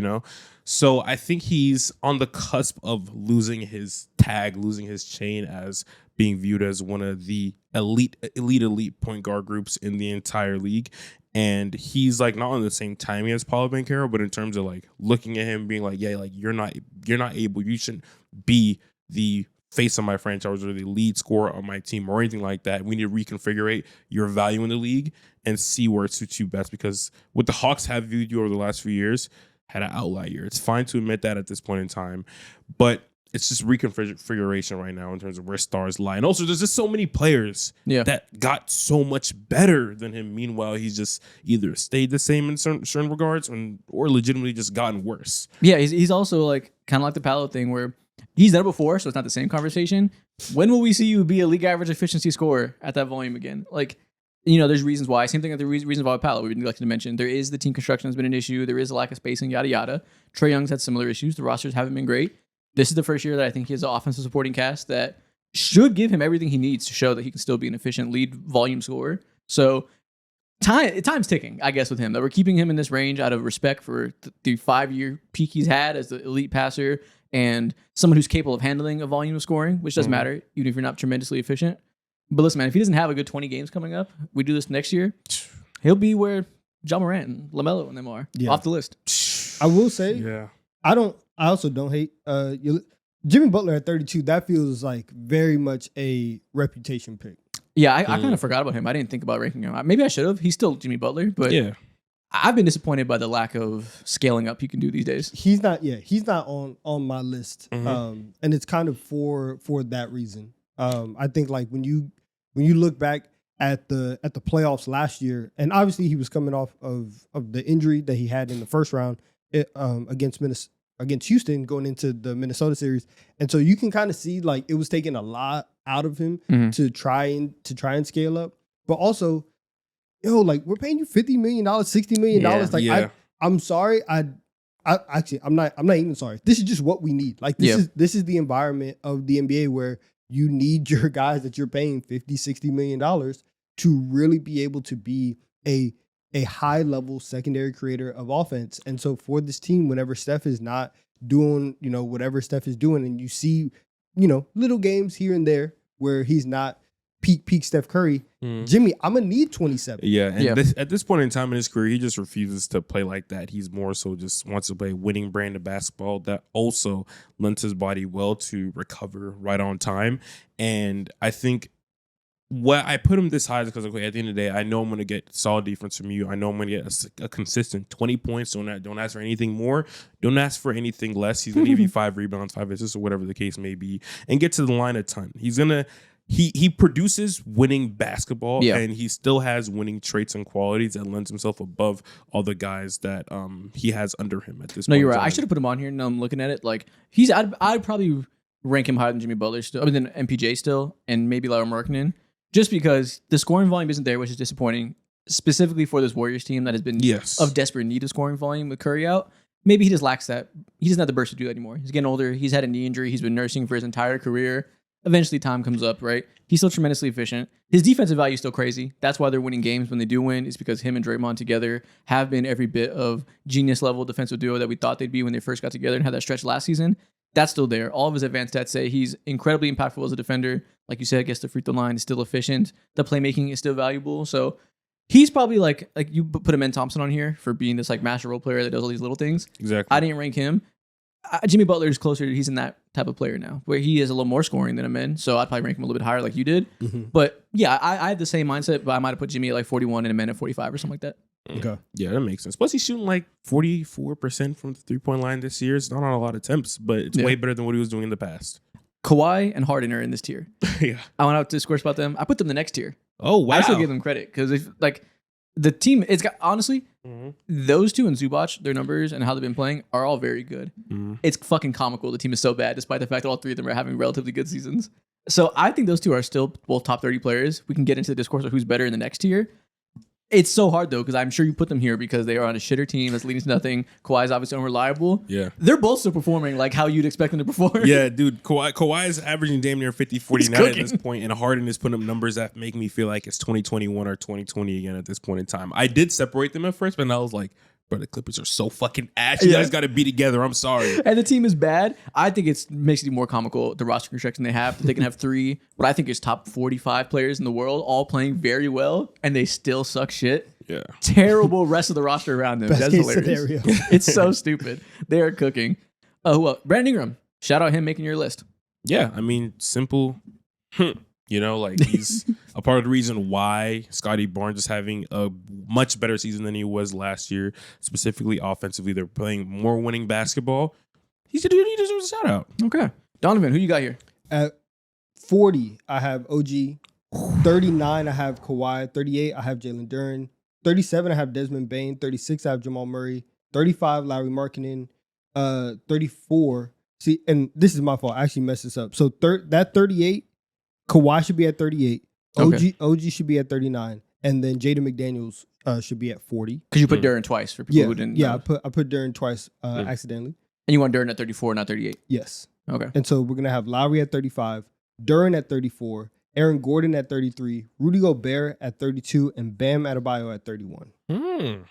[SPEAKER 3] So I think he's on the cusp of losing his tag, losing his chain as being viewed as one of the elite point guard groups in the entire league. And he's like not on the same timing as Paolo Banchero, but in terms of like looking at him being like, yeah, like you're not able, you shouldn't be the face of my franchise or the lead scorer on my team or anything like that. We need to reconfigure your value in the league and see where it suits you best, because what the Hawks have viewed you over the last few years had an outlier year. It's fine to admit that at this point in time, but it's just reconfiguration right now in terms of where stars lie. And also, there's just so many players that got so much better than him. Meanwhile, he's just either stayed the same in certain regards or legitimately just gotten worse.
[SPEAKER 1] Yeah, he's also like kind of like the Paolo thing where he's done it before, so it's not the same conversation. When will we see you be a league average efficiency scorer at that volume again? Like, there's reasons why. Same thing with the reasons why with Paolo. We neglected to mention there is the team construction has been an issue. There is a lack of spacing, yada yada. Trae Young's had similar issues. The rosters haven't been great. This is the first year that I think he has an offensive supporting cast that should give him everything he needs to show that he can still be an efficient lead volume scorer. So time's ticking, I guess, with him. That we're keeping him in this range out of respect for the 5-year peak he's had as the elite passer and someone who's capable of handling a volume of scoring, which doesn't matter, even if you're not tremendously efficient. But listen, man, if he doesn't have a good 20 games coming up, we do this next year, he'll be where John Morant and LaMelo and them are off the list.
[SPEAKER 2] I will say,
[SPEAKER 3] Yeah.
[SPEAKER 2] I also don't hate Jimmy Butler at 32. That feels like very much a reputation pick.
[SPEAKER 1] Yeah, I kind of forgot about him. I didn't think about ranking him. Maybe I should have. He's still Jimmy Butler, but
[SPEAKER 3] Yeah.
[SPEAKER 1] I've been disappointed by the lack of scaling up he can do these days.
[SPEAKER 2] He's not on my list. And it's kind of for that reason. I think like when you look back at the playoffs last year, and obviously he was coming off of the injury that he had in the first round against Houston going into the Minnesota series. And so you can kind of see like it was taking a lot out of him to try and scale up. But also, like we're paying you $50 million, $60 million. Like I'm sorry. I'm not even sorry. This is just what we need. Like this is the environment of the NBA where you need your guys that you're paying $50, $60 million to really be able to be a high level secondary creator of offense. And so for this team, whenever Steph is not doing, whatever Steph is doing, and you see, little games here and there where he's not peak Steph Curry, Jimmy, I'm gonna need 27.
[SPEAKER 3] Yeah, and at this point in time in his career, he just refuses to play like that. He's more so just wants to play winning brand of basketball that also lends his body well to recover right on time. And I think what I put him this high is because at the end of the day, I know I'm going to get solid defense from you. I know I'm going to get a consistent 20 points. Don't ask for anything more. Don't ask for anything less. He's going to give you 5 rebounds, 5 assists, or whatever the case may be, and get to the line a ton. He's going to he produces winning basketball, and he still has winning traits and qualities that lends himself above all the guys that he has under him at this point.
[SPEAKER 1] No, you're right. I should have put him on here. Now I'm looking at it. Like I'd probably rank him higher than Jimmy Butler still. I mean, than MPJ still, and maybe Lauri Markkanen. Just because the scoring volume isn't there, which is disappointing, specifically for this Warriors team that has been of desperate need of scoring volume with Curry out. Maybe he just lacks that. He doesn't have the burst to do that anymore. He's getting older. He's had a knee injury. He's been nursing for his entire career. Eventually, time comes up, right? He's still tremendously efficient. His defensive value is still crazy. That's why they're winning games when they do win. It's because him and Draymond together have been every bit of genius level defensive duo that we thought they'd be when they first got together and had that stretch last season. That's still there. All of his advanced stats say he's incredibly impactful as a defender. Like you said, gets the free throw line, is still efficient. The playmaking is still valuable. So he's probably like you put Amen Thompson on here for being this like master role player that does all these little things.
[SPEAKER 3] Exactly.
[SPEAKER 1] I didn't rank him. Jimmy Butler is closer. He's in that type of player now where he is a little more scoring than Amen. So I'd probably rank him a little bit higher like you did. But yeah, I had the same mindset, but I might have put Jimmy at like 41 and Amen at 45 or something like that.
[SPEAKER 2] Okay.
[SPEAKER 3] Yeah, that makes sense. Plus, he's shooting like 44% from the 3-point line this year. It's not on a lot of attempts, but it's way better than what he was doing in the past.
[SPEAKER 1] Kawhi and Harden are in this tier.
[SPEAKER 3] Yeah.
[SPEAKER 1] I went out to discourse about them. I put them in the next tier.
[SPEAKER 3] Oh, wow.
[SPEAKER 1] I still give them credit because the team, it's got, honestly,
[SPEAKER 3] Mhm.
[SPEAKER 1] those two and Zubac, their numbers and how they've been playing are all very good.
[SPEAKER 3] Mhm.
[SPEAKER 1] It's fucking comical. The team is so bad, despite the fact that all three of them are having relatively good seasons. So I think those two are still both top 30 players. We can get into the discourse of who's better in the next tier. It's so hard though, because I'm sure you put them here because they are on a shitter team that's leading to nothing. Kawhi's obviously unreliable.
[SPEAKER 3] Yeah.
[SPEAKER 1] They're both still performing like how you'd expect them to perform.
[SPEAKER 3] Yeah, dude. Kawhi is averaging damn near 50, 49 at
[SPEAKER 1] cooking.
[SPEAKER 3] this point, and Harden is putting up numbers that make me feel like it's 2021 or 2020 again at this point in time. I did separate them at first, but I was like, bro, the Clippers are so fucking ass. You
[SPEAKER 1] Yeah.
[SPEAKER 3] guys got to be together. I'm sorry.
[SPEAKER 1] And the team is bad. I think it makes it more comical, the roster construction they have. That they can have three, what I think is top 45 players in the world, all playing very well, and they still suck shit.
[SPEAKER 3] Yeah.
[SPEAKER 1] Terrible rest of the roster around them.
[SPEAKER 2] Best
[SPEAKER 1] That's
[SPEAKER 2] case
[SPEAKER 1] hilarious.
[SPEAKER 2] scenario.
[SPEAKER 1] It's so stupid. They are cooking. Oh, well, Brandon Ingram. Shout out him making your list.
[SPEAKER 3] Yeah, I mean, simple. You know, like he's a part of the reason why Scotty Barnes is having a much better season than he was last year, specifically offensively. They're playing more winning basketball. He deserves a shout out.
[SPEAKER 1] Okay. Donovan, who you got here?
[SPEAKER 2] At 40, I have OG. 39, I have Kawhi. 38, I have Jalen Duren. 37, I have Desmond Bain. 36, I have Jamal Murray. 35, Larry Markkinen. 34. See, and this is my fault. I actually messed this up. So that 38, Kawhi should be at 38.
[SPEAKER 1] Okay.
[SPEAKER 2] OG should be at 39. And then Jaden McDaniels should be at 40.
[SPEAKER 1] Because you put Duren twice for people
[SPEAKER 2] Yeah,
[SPEAKER 1] who didn't
[SPEAKER 2] yeah.
[SPEAKER 1] know.
[SPEAKER 2] I put Duren twice accidentally.
[SPEAKER 1] And you want Duren at 34, not 38.
[SPEAKER 2] Yes.
[SPEAKER 1] Okay.
[SPEAKER 2] And so we're gonna have Lowry at 35, Duren at 34, Aaron Gordon at 33, Rudy Gobert at 32, and Bam Adebayo at 31.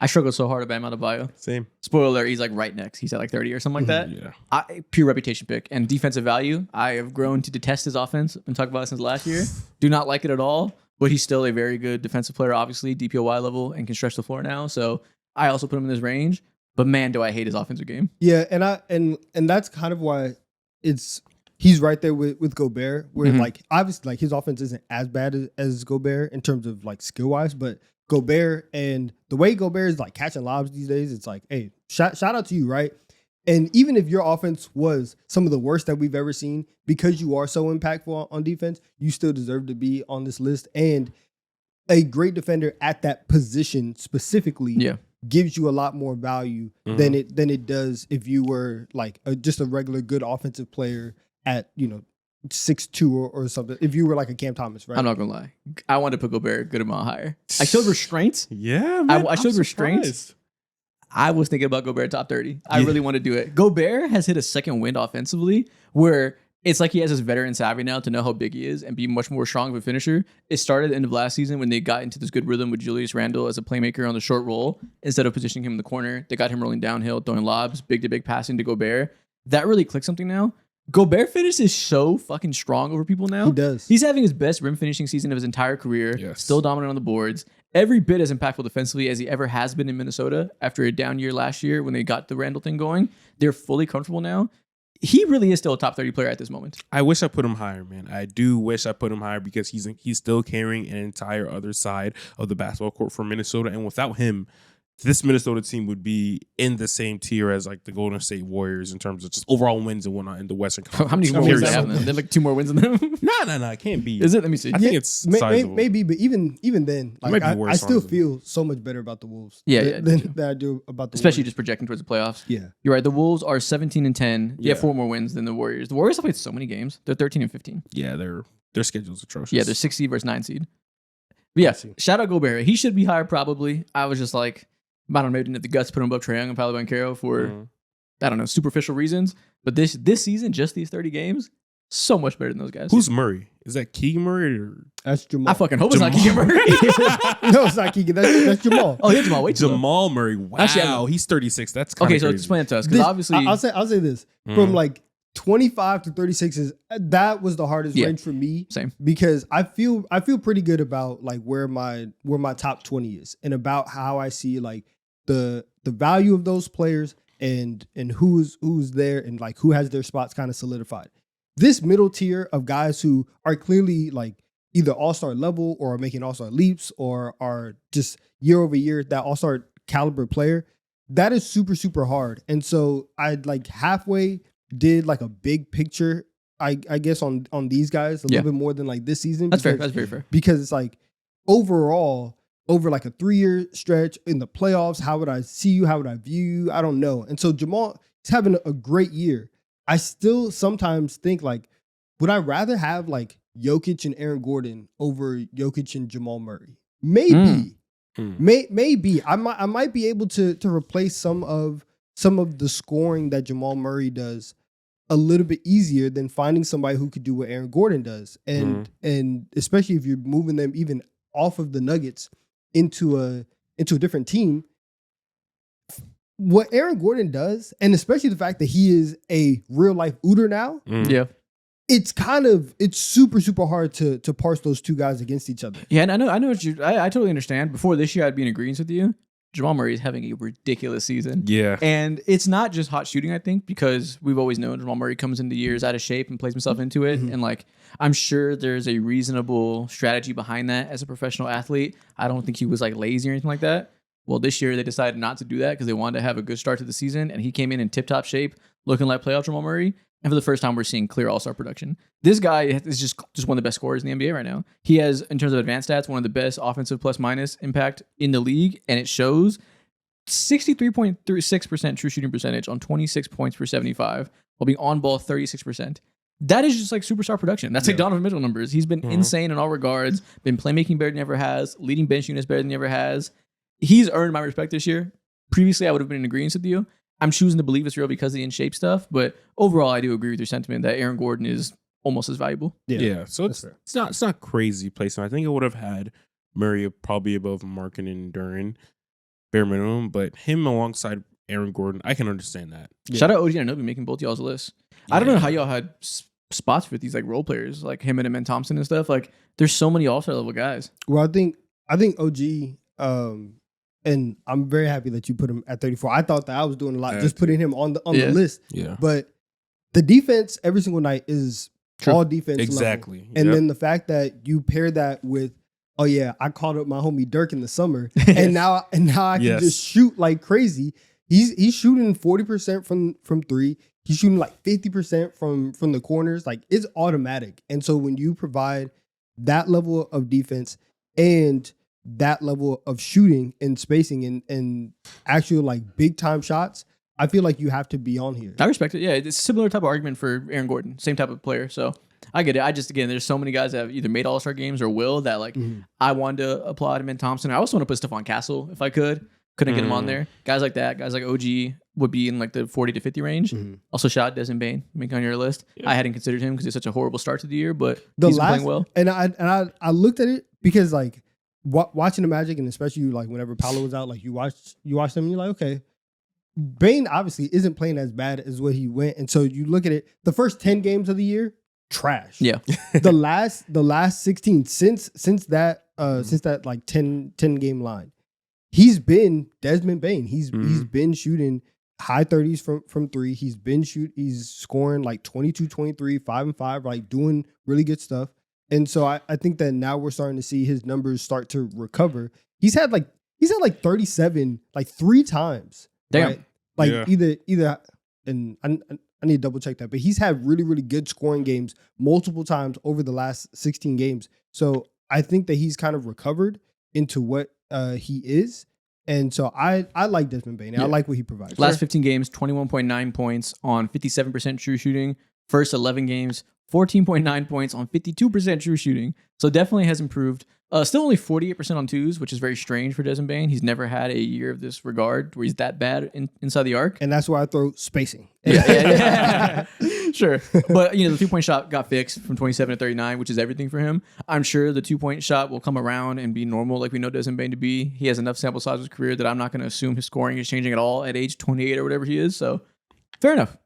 [SPEAKER 1] I struggled so hard at Bam Adebayo.
[SPEAKER 3] Same.
[SPEAKER 1] Spoiler alert, he's like right next. He's at like 30 or something like that.
[SPEAKER 3] Yeah.
[SPEAKER 1] Pure reputation pick. And defensive value, I have grown to detest his offense. I've been talking about it since last year. Do not like it at all. But he's still a very good defensive player, obviously, DPOY level, and can stretch the floor now. So I also put him in this range. But man, do I hate his offensive game.
[SPEAKER 2] Yeah, and that's kind of why he's right there with Gobert, where like obviously like his offense isn't as bad as Gobert in terms of like skill wise, but Gobert and the way Gobert is like catching lobs these days, it's like, hey, shout out to you, right? And even if your offense was some of the worst that we've ever seen, because you are so impactful on defense, you still deserve to be on this list. And a great defender at that position specifically gives you a lot more value than it does if you were like just a regular good offensive player at 6'2" or something. If you were like a Cam Thomas, right?
[SPEAKER 1] I'm not gonna lie. I wanted to put Gobert a good amount higher. I showed restraint.
[SPEAKER 3] Yeah, man.
[SPEAKER 1] I showed
[SPEAKER 3] I'm
[SPEAKER 1] restraint.
[SPEAKER 3] surprised.
[SPEAKER 1] I was thinking about Gobert top 30. I really want to do it. Gobert has hit a second wind offensively where it's like he has this veteran savvy now to know how big he is and be much more strong of a finisher. It started at the end of last season when they got into this good rhythm with Julius Randle as a playmaker on the short roll. Instead of positioning him in the corner, they got him rolling downhill, throwing lobs, big to big passing to Gobert. That really clicked something now. Gobert finish is so fucking strong over people now.
[SPEAKER 2] He does.
[SPEAKER 1] He's having his best rim finishing season of his entire career.
[SPEAKER 3] Yes.
[SPEAKER 1] Still dominant on the boards. Every bit as impactful defensively as he ever has been in Minnesota after a down year last year when they got the Randall thing going. They're fully comfortable now. He really is still a top 30 player at this moment.
[SPEAKER 3] I wish I put him higher, man. I do wish I put him higher because he's still carrying an entire other side of the basketball court for Minnesota. And without him, this Minnesota team would be in the same tier as like the Golden State Warriors in terms of just overall wins and whatnot in the Western Conference.
[SPEAKER 1] How many more wins do they have? They have like 2 more wins than them.
[SPEAKER 3] No, it can't be.
[SPEAKER 1] Is it? Let me see.
[SPEAKER 3] I think it's sizable.
[SPEAKER 2] Maybe, but even then, like
[SPEAKER 3] might be
[SPEAKER 2] I
[SPEAKER 3] worse,
[SPEAKER 2] still
[SPEAKER 3] honestly.
[SPEAKER 2] feel so much better about the Wolves.
[SPEAKER 1] Yeah,
[SPEAKER 2] than I do about the
[SPEAKER 1] Especially
[SPEAKER 2] Warriors.
[SPEAKER 1] just projecting towards the playoffs.
[SPEAKER 2] Yeah.
[SPEAKER 1] You're right. The Wolves are 17-10. They have
[SPEAKER 3] Yeah.
[SPEAKER 1] 4 more wins than the Warriors. The Warriors have played so many games. They're 13-15.
[SPEAKER 3] Yeah, their schedule's atrocious.
[SPEAKER 1] Yeah, they're 6 seed versus 9 seed. But yeah, shout out Gobert. He should be higher probably. I was just like, I don't know, maybe didn't have the guts to put him above Trae Young and Paolo Banchero for, I don't know, superficial reasons. But this season, just these 30 games, so much better than those guys.
[SPEAKER 3] Who's Murray? Is that Keegan Murray or
[SPEAKER 2] That's Jamal.
[SPEAKER 1] I fucking hope it's not Keegan Murray.
[SPEAKER 2] No, it's not Keegan. That's Jamal.
[SPEAKER 1] Oh, yeah, Jamal. Wait,
[SPEAKER 3] Jamal Murray? Wow,
[SPEAKER 1] Actually,
[SPEAKER 3] he's 36. That's kind
[SPEAKER 1] Okay,
[SPEAKER 3] of
[SPEAKER 1] so
[SPEAKER 3] crazy.
[SPEAKER 1] explain it to us because
[SPEAKER 2] This-
[SPEAKER 1] obviously,
[SPEAKER 2] I'll say this from like 25 to 36 is that was the hardest
[SPEAKER 1] Yeah.
[SPEAKER 2] range for me.
[SPEAKER 1] Same.
[SPEAKER 2] Because I feel pretty good about like where my top 20 is and about how I see like the value of those players and who's there and like who has their spots kind of solidified. This middle tier of guys who are clearly like either all-star level or are making all-star leaps or are just year over year that all-star caliber player, that is super, super hard. And so I like halfway did like a big picture, I guess, on these guys a little bit more than like this season.
[SPEAKER 1] that's fair.
[SPEAKER 2] because-
[SPEAKER 1] That's very fair.
[SPEAKER 2] because it's like overall, over like a 3-year stretch in the playoffs. How would I see you? How would I view you? I don't know. And so Jamal is having a great year. I still sometimes think like, would I rather have like Jokic and Aaron Gordon over Jokic and Jamal Murray? Maybe. Maybe. I might be able to replace some of the scoring that Jamal Murray does a little bit easier than finding somebody who could do what Aaron Gordon does. And especially if you're moving them even off of the Nuggets into a different team. What Aaron Gordon does, and especially the fact that he is a real life Ooter now,
[SPEAKER 1] Yeah.
[SPEAKER 2] it's super, super hard to parse those two guys against each other.
[SPEAKER 1] Yeah, and I know what I totally understand. Before this year, I'd be in agreement with you. Jamal Murray is having a ridiculous season.
[SPEAKER 3] Yeah.
[SPEAKER 1] And it's not just hot shooting, I think, because we've always known Jamal Murray comes into years out of shape and plays himself into it. And like, I'm sure there's a reasonable strategy behind that as a professional athlete. I don't think he was like lazy or anything like that. Well, this year they decided not to do that because they wanted to have a good start to the season. And he came in tip-top shape, looking like playoff Jamal Murray. And for the first time, we're seeing clear all-star production. This guy is just one of the best scorers in the NBA right now. He has, in terms of advanced stats, one of the best offensive plus-minus impact in the league. And it shows 63.36% true shooting percentage on 26 points per 75 while being on ball 36%. That is just like superstar production. That's like Donovan Mitchell numbers. He's been insane in all regards, been playmaking better than he ever has, leading bench units better than he ever has. He's earned my respect this year. Previously, I would have been in agreement with you. I'm choosing to believe it's real because of the in-shape stuff, but overall, I do agree with your sentiment that Aaron Gordon is almost as valuable.
[SPEAKER 3] Yeah. So
[SPEAKER 2] That's fair.
[SPEAKER 3] it's not crazy placement. I think I would have had Murray probably above Markin and Duran, bare minimum, but him alongside Aaron Gordon, I can understand that.
[SPEAKER 1] Shout out OG and Anobi making both y'all's lists. I don't know how y'all had spots for these like role players, like him and Amen Thompson and stuff. Like, there's so many all-star level guys.
[SPEAKER 2] Well, I think OG, and I'm very happy that you put him at 34. I thought that I was doing a lot just putting him on the list.
[SPEAKER 3] Yeah.
[SPEAKER 2] But the defense every single night is all defense level.
[SPEAKER 3] Exactly.
[SPEAKER 2] And then the fact that you pair that with, oh yeah, I called up my homie Dirk in the summer, and now I can just shoot like crazy. He's shooting 40% from three. He's shooting like 50% from the corners. Like, it's automatic. And so when you provide that level of defense and that level of shooting and spacing and actual like big time shots, I feel like you have to be on here.
[SPEAKER 1] I respect it. Yeah, it's a similar type of argument for Aaron Gordon. Same type of player. So I get it. I just, again, there's so many guys that have either made all-star games or will that like I wanted to applaud him in Thompson. I also want to put Stephon Castle if I could. Couldn't get him on there. Guys like that, guys like OG would be in like the 40 to 50 range. Also, shout out Desmond Bane, make on your list. I hadn't considered him because it's such a horrible start to the year, but he's been playing well.
[SPEAKER 2] And I looked at it because like watching the Magic, and especially like whenever Paolo was out, like you watch them and you're like, okay, Bane obviously isn't playing as bad as what he went. And so you look at it, the first 10 games of the year, trash.
[SPEAKER 1] Yeah.
[SPEAKER 2] the last 16 since that like 10 game line, he's been Desmond Bane. He's been shooting high 30s from three. He's scoring like 22, 23, 5 and 5, like doing really good stuff. And so I think that now we're starting to see his numbers start to recover. He's had like 37 like 3 times.
[SPEAKER 1] Damn.
[SPEAKER 2] Right? Like either and I need to double check that, but he's had really, really good scoring games multiple times over the last 16 games. So I think that he's kind of recovered into what he is. And so I like Desmond Bane. I like what he provides.
[SPEAKER 1] Last 15 games, 21.9 points on 57% true shooting. First 11 games, 14.9 points on 52% true shooting. So definitely has improved. Still only 48% on twos, which is very strange for Desmond Bane. He's never had a year of this regard where he's that bad inside the arc.
[SPEAKER 2] And that's why I throw spacing.
[SPEAKER 1] Yeah. Sure. But, the 3-point shot got fixed from 27 to 39, which is everything for him. I'm sure the 2-point shot will come around and be normal like we know Desmond Bane to be. He has enough sample size of his career that I'm not going to assume his scoring is changing at all at age 28 or whatever he is. So, fair enough.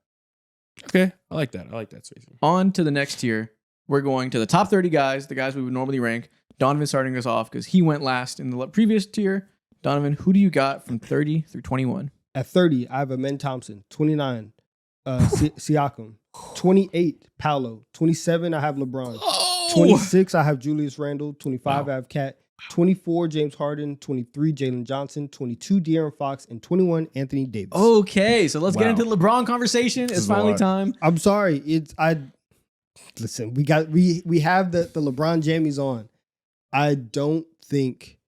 [SPEAKER 3] Okay. I like that spacing.
[SPEAKER 1] On to the next tier. We're going to the top 30 guys, the guys we would normally rank. Donovan starting us off because he went last in the previous tier. Donovan, who do you got from 30 through 21?
[SPEAKER 2] At 30, I have Amen Thompson. 29, Siakam. 28, Paolo. 27, I have LeBron. 26, I have Julius Randle. 25, I have Kat. 24, James Harden. 23, Jalen Johnson. 22, De'Aaron Fox. And 21, Anthony Davis.
[SPEAKER 1] Okay, so let's get into the LeBron conversation. It's finally time.
[SPEAKER 2] I'm sorry. Listen, we have the LeBron jammies on. I don't think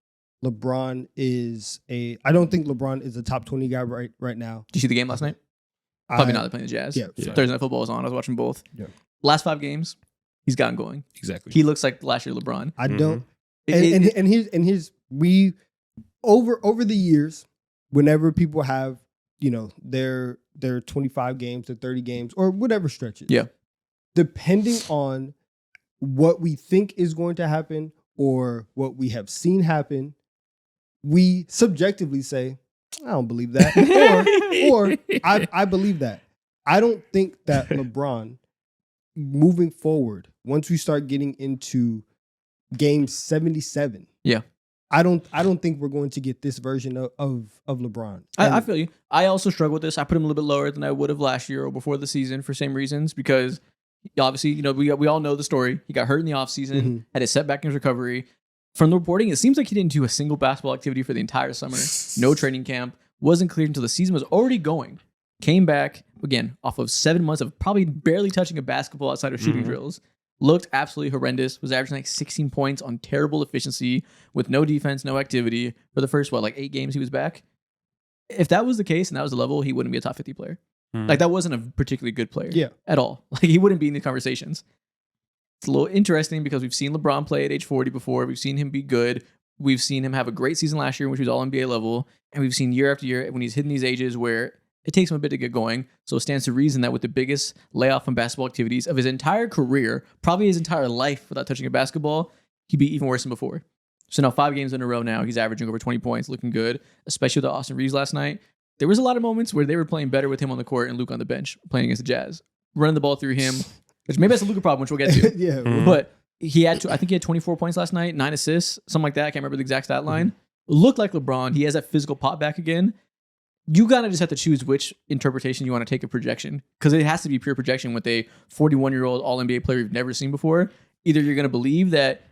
[SPEAKER 2] LeBron is I don't think LeBron is a top 20 guy right now.
[SPEAKER 1] Did you see the game last night? Probably not. They're playing the Jazz.
[SPEAKER 2] Yeah.
[SPEAKER 1] Thursday Night Football was on. I was watching both.
[SPEAKER 2] Yeah.
[SPEAKER 1] Last 5 games, he's gotten going.
[SPEAKER 3] Exactly.
[SPEAKER 1] He looks like last year LeBron.
[SPEAKER 2] I don't.
[SPEAKER 1] It-
[SPEAKER 2] And here's we over the years, whenever people have, you know, their 25 games, their 30 games, or whatever stretches.
[SPEAKER 1] Yeah.
[SPEAKER 2] Depending on what we think is going to happen or what we have seen happen, we subjectively say, I don't believe that. or I believe that. I don't think that LeBron, moving forward, once we start getting into game 77,
[SPEAKER 1] Yeah.
[SPEAKER 2] I don't think we're going to get this version of LeBron.
[SPEAKER 1] I feel you. I also struggle with this. I put him a little bit lower than I would have last year or before the season for same reasons, because obviously, you know, we all know the story. He got hurt in the offseason,
[SPEAKER 2] Mhm.
[SPEAKER 1] had a setback in his recovery. From the reporting, it seems like he didn't do a single basketball activity for the entire summer. No training camp. Wasn't cleared until the season was already going. Came back, again, off of 7 months of probably barely touching a basketball outside of shooting drills. Looked absolutely horrendous. Was averaging like 16 points on terrible efficiency with no defense, no activity for the first, 8 games he was back. If that was the case and that was the level, he wouldn't be a top 50 player. Like, that wasn't a particularly good player at all. Like, he wouldn't be in the conversations. It's a little interesting because we've seen LeBron play at age 40 before. We've seen him be good. We've seen him have a great season last year, which was all NBA level. And we've seen year after year when he's hitting these ages where it takes him a bit to get going. So it stands to reason that with the biggest layoff from basketball activities of his entire career, probably his entire life without touching a basketball, he'd be even worse than before. So now 5 games in a row now, he's averaging over 20 points, looking good, especially with Austin Reeves last night. There was a lot of moments where they were playing better with him on the court and Luke on the bench, playing against the Jazz. Running the ball through him, which maybe that's a Luka problem, which we'll get to.
[SPEAKER 2] yeah.
[SPEAKER 1] But he had, I think he had 24 points last night, 9 assists, something like that. I can't remember the exact stat line. Looked like LeBron. He has that physical pop back again. You gotta just have to choose which interpretation you want to take of projection, because it has to be pure projection with a 41-year-old All-NBA player you've never seen before. Either you're gonna believe that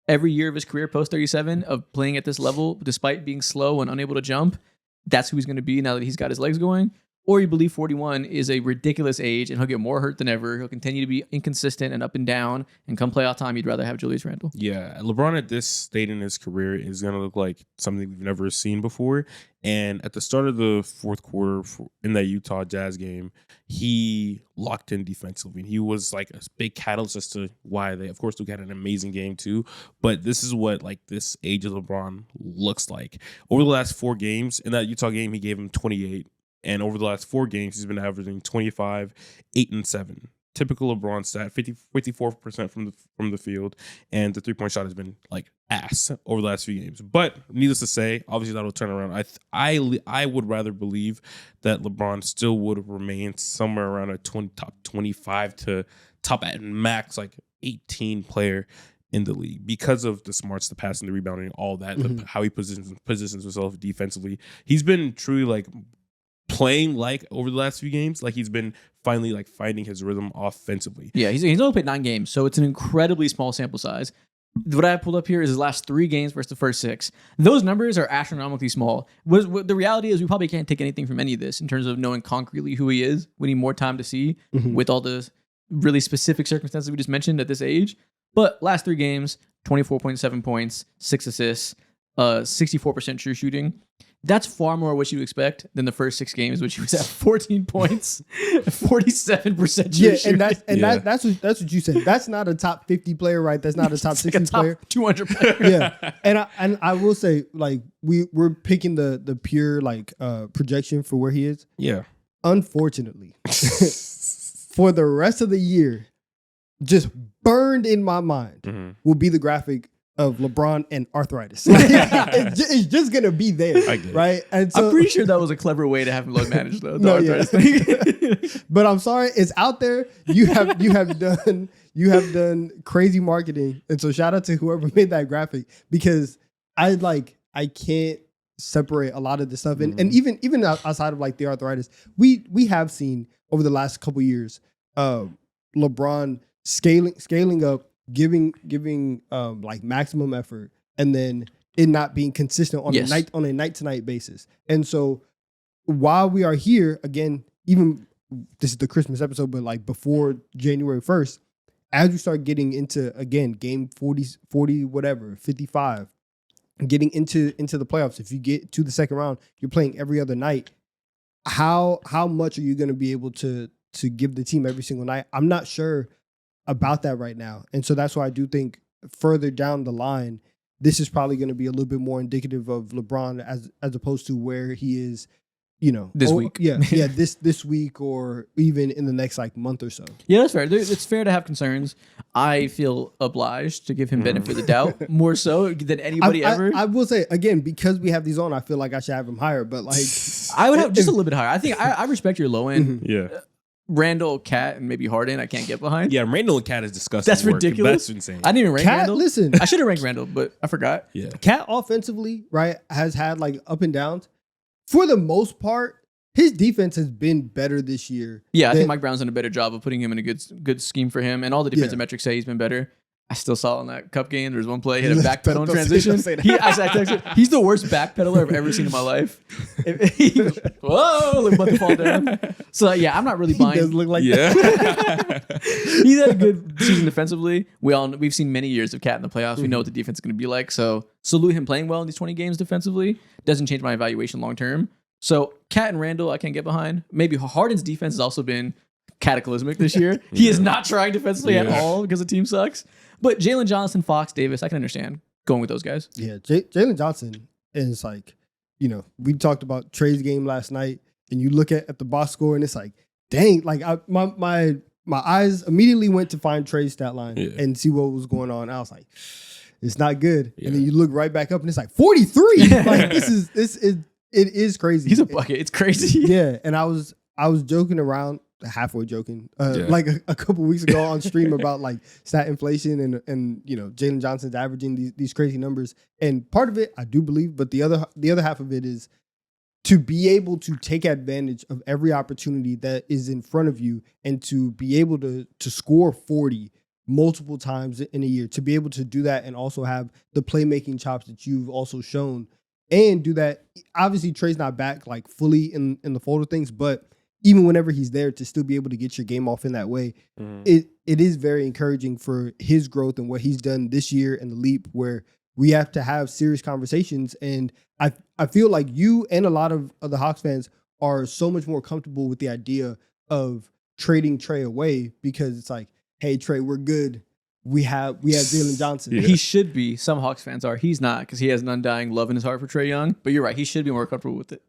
[SPEAKER 1] every year of his career post 37 of playing at this level, despite being slow and unable to jump, that's who he's gonna be now that he's got his legs going. Or you believe 41 is a ridiculous age and he'll get more hurt than ever. He'll continue to be inconsistent and up and down, and come playoff time, you'd rather have Julius Randle.
[SPEAKER 3] Yeah, LeBron at this state in his career is going to look like something we've never seen before. And at the start of the fourth quarter in that Utah Jazz game, he locked in defensively. And he was like a big catalyst as to why they, of course, Luke had an amazing game too. But this is what like this age of LeBron looks like. Over the last 4 games, in that Utah game, he gave him 28. And over the last 4 games, he's been averaging 25, 8, and 7. Typical LeBron stat, 54% from the field, and the 3-point shot has been like ass over the last few games. But needless to say, obviously that'll turn around. I would rather believe that LeBron still would remain somewhere around a top 25 to top at max like 18 player in the league because of the smarts, the passing, the rebounding, all that, how he positions himself defensively. He's been truly like playing like over the last few games, like he's been finally like finding his rhythm offensively.
[SPEAKER 1] Yeah, he's only played 9 games, so it's an incredibly small sample size. What I pulled up here is his last 3 games versus the first 6. Those numbers are astronomically small. The reality is we probably can't take anything from any of this in terms of knowing concretely who he is. We need more time to see with all the really specific circumstances we just mentioned at this age. But last 3 games, 24.7 points, 6 assists, 64% true shooting. That's far more what you expect than the first 6 games, which he was at 14 points, 47% true shooting.
[SPEAKER 2] That's what you said. That's not a top 50 player, right? That's not a top 60
[SPEAKER 1] like a top
[SPEAKER 2] player.
[SPEAKER 1] 200 player.
[SPEAKER 2] Yeah, and I will say, like we're picking the pure like projection for where he is.
[SPEAKER 3] Yeah.
[SPEAKER 2] Unfortunately, for the rest of the year, just burned in my mind will be the graphic of LeBron and arthritis. It's just gonna be there, right? And so,
[SPEAKER 1] I'm pretty sure that was a clever way to have him load managed, though.
[SPEAKER 2] No, yeah. But I'm sorry, it's out there. You have done crazy marketing, and so shout out to whoever made that graphic, because I can't separate a lot of this stuff, and even outside of like the arthritis, we have seen over the last couple years, LeBron scaling up, giving like maximum effort, and then it not being consistent on a night to night basis. And so while we are here again, even this is the Christmas episode, but like before January 1st, as we start getting into again game 40 whatever 55, getting into the playoffs, if you get to the second round, you're playing every other night. How much are you going to be able to give the team every single night? I'm not sure about that right now. And so that's why I do think further down the line, this is probably going to be a little bit more indicative of LeBron as opposed to where he is,
[SPEAKER 1] This week.
[SPEAKER 2] Yeah, this week or even in the next like month or so.
[SPEAKER 1] Yeah, that's fair. It's fair to have concerns. I feel obliged to give him benefit of the doubt more so than anybody ever.
[SPEAKER 2] I will say again, because we have these on, I feel like I should have him higher, but like
[SPEAKER 1] I would have just a little bit higher. I think I respect your low end.
[SPEAKER 3] Yeah.
[SPEAKER 1] Randall, Cat, and maybe Harden. I can't get behind.
[SPEAKER 3] Yeah, Randall and Cat is disgusting.
[SPEAKER 1] That's
[SPEAKER 3] work.
[SPEAKER 1] ridiculous.
[SPEAKER 3] That's insane.
[SPEAKER 1] I didn't even rank
[SPEAKER 2] Cat,
[SPEAKER 1] Randall.
[SPEAKER 2] listen.
[SPEAKER 1] I should have ranked Randall, but I forgot.
[SPEAKER 3] Yeah.
[SPEAKER 2] Cat offensively, right, has had like up and downs. For the most part, his defense has been better this year.
[SPEAKER 1] Yeah, I think Mike Brown's done a better job of putting him in a good scheme for him, and all the defensive
[SPEAKER 2] Yeah.
[SPEAKER 1] metrics say he's been better. I still saw in that cup game, there's one play, he hit a
[SPEAKER 2] Don't
[SPEAKER 1] backpedal in
[SPEAKER 2] say-
[SPEAKER 1] transition.
[SPEAKER 2] don't say that.
[SPEAKER 1] I texted, he's the worst backpedaler I've ever seen in my life. Whoa, like about to fall down. So yeah, I'm not really
[SPEAKER 2] He does
[SPEAKER 1] buying.
[SPEAKER 2] look like
[SPEAKER 3] Yeah.
[SPEAKER 1] He's had a good season defensively. We've seen many years of Cat in the playoffs. We know what the defense is going to be like. So salute him playing well in these 20 games defensively. Doesn't change my evaluation long term. So Cat and Randall, I can't get behind. Maybe Harden's defense has also been cataclysmic this year. He is not trying defensively at all because the team sucks. But Jalen Johnson, Fox, Davis, I can understand going with those guys.
[SPEAKER 2] Yeah, Jalen Johnson is like, we talked about Trey's game last night, and you look at the box score, and it's like, dang, like my eyes immediately went to find Trey's stat line and see what was going on. I was like, it's not good.
[SPEAKER 3] Yeah.
[SPEAKER 2] And then you look right back up, and it's like 43. Like it is crazy.
[SPEAKER 1] He's a bucket. It's crazy.
[SPEAKER 2] Yeah, and I was joking around, halfway joking, like a couple weeks ago on stream about like stat inflation and Jalen Johnson's averaging these crazy numbers, and part of it I do believe, but the other half of it is to be able to take advantage of every opportunity that is in front of you and to be able to score 40 multiple times in a year, to be able to do that and also have the playmaking chops that you've also shown and do that. Obviously Trey's not back like fully in the fold of things, but even whenever he's there, to still be able to get your game off in that way, it is very encouraging for his growth and what he's done this year in the leap, where we have to have serious conversations. And I feel like you and a lot of the Hawks fans are so much more comfortable with the idea of trading Trey away, because it's like, hey, Trey, we're good. We have Jalen Johnson.
[SPEAKER 3] Yeah.
[SPEAKER 1] He should be. Some Hawks fans are. He's not, because he has an undying love in his heart for Trae Young. But you're right. He should be more comfortable with it.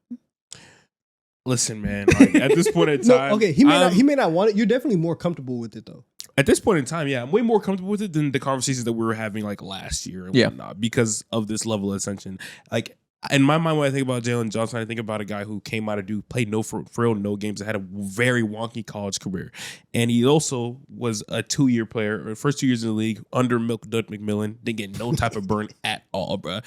[SPEAKER 3] Listen, man. Like, at this point in time,
[SPEAKER 2] No, okay, he may not want it. You're definitely more comfortable with it though.
[SPEAKER 3] At this point in time, yeah, I'm way more comfortable with it than the conversations that we were having like last year and whatnot, because of this level of ascension. Like, in my mind, when I think about Jalen Johnson, I think about a guy who came out of Duke, played for real no games, and had a very wonky college career. And he also was a 2-year player, or first 2 years in the league, under Doug McMillan. Didn't get no type of burn at all, bro.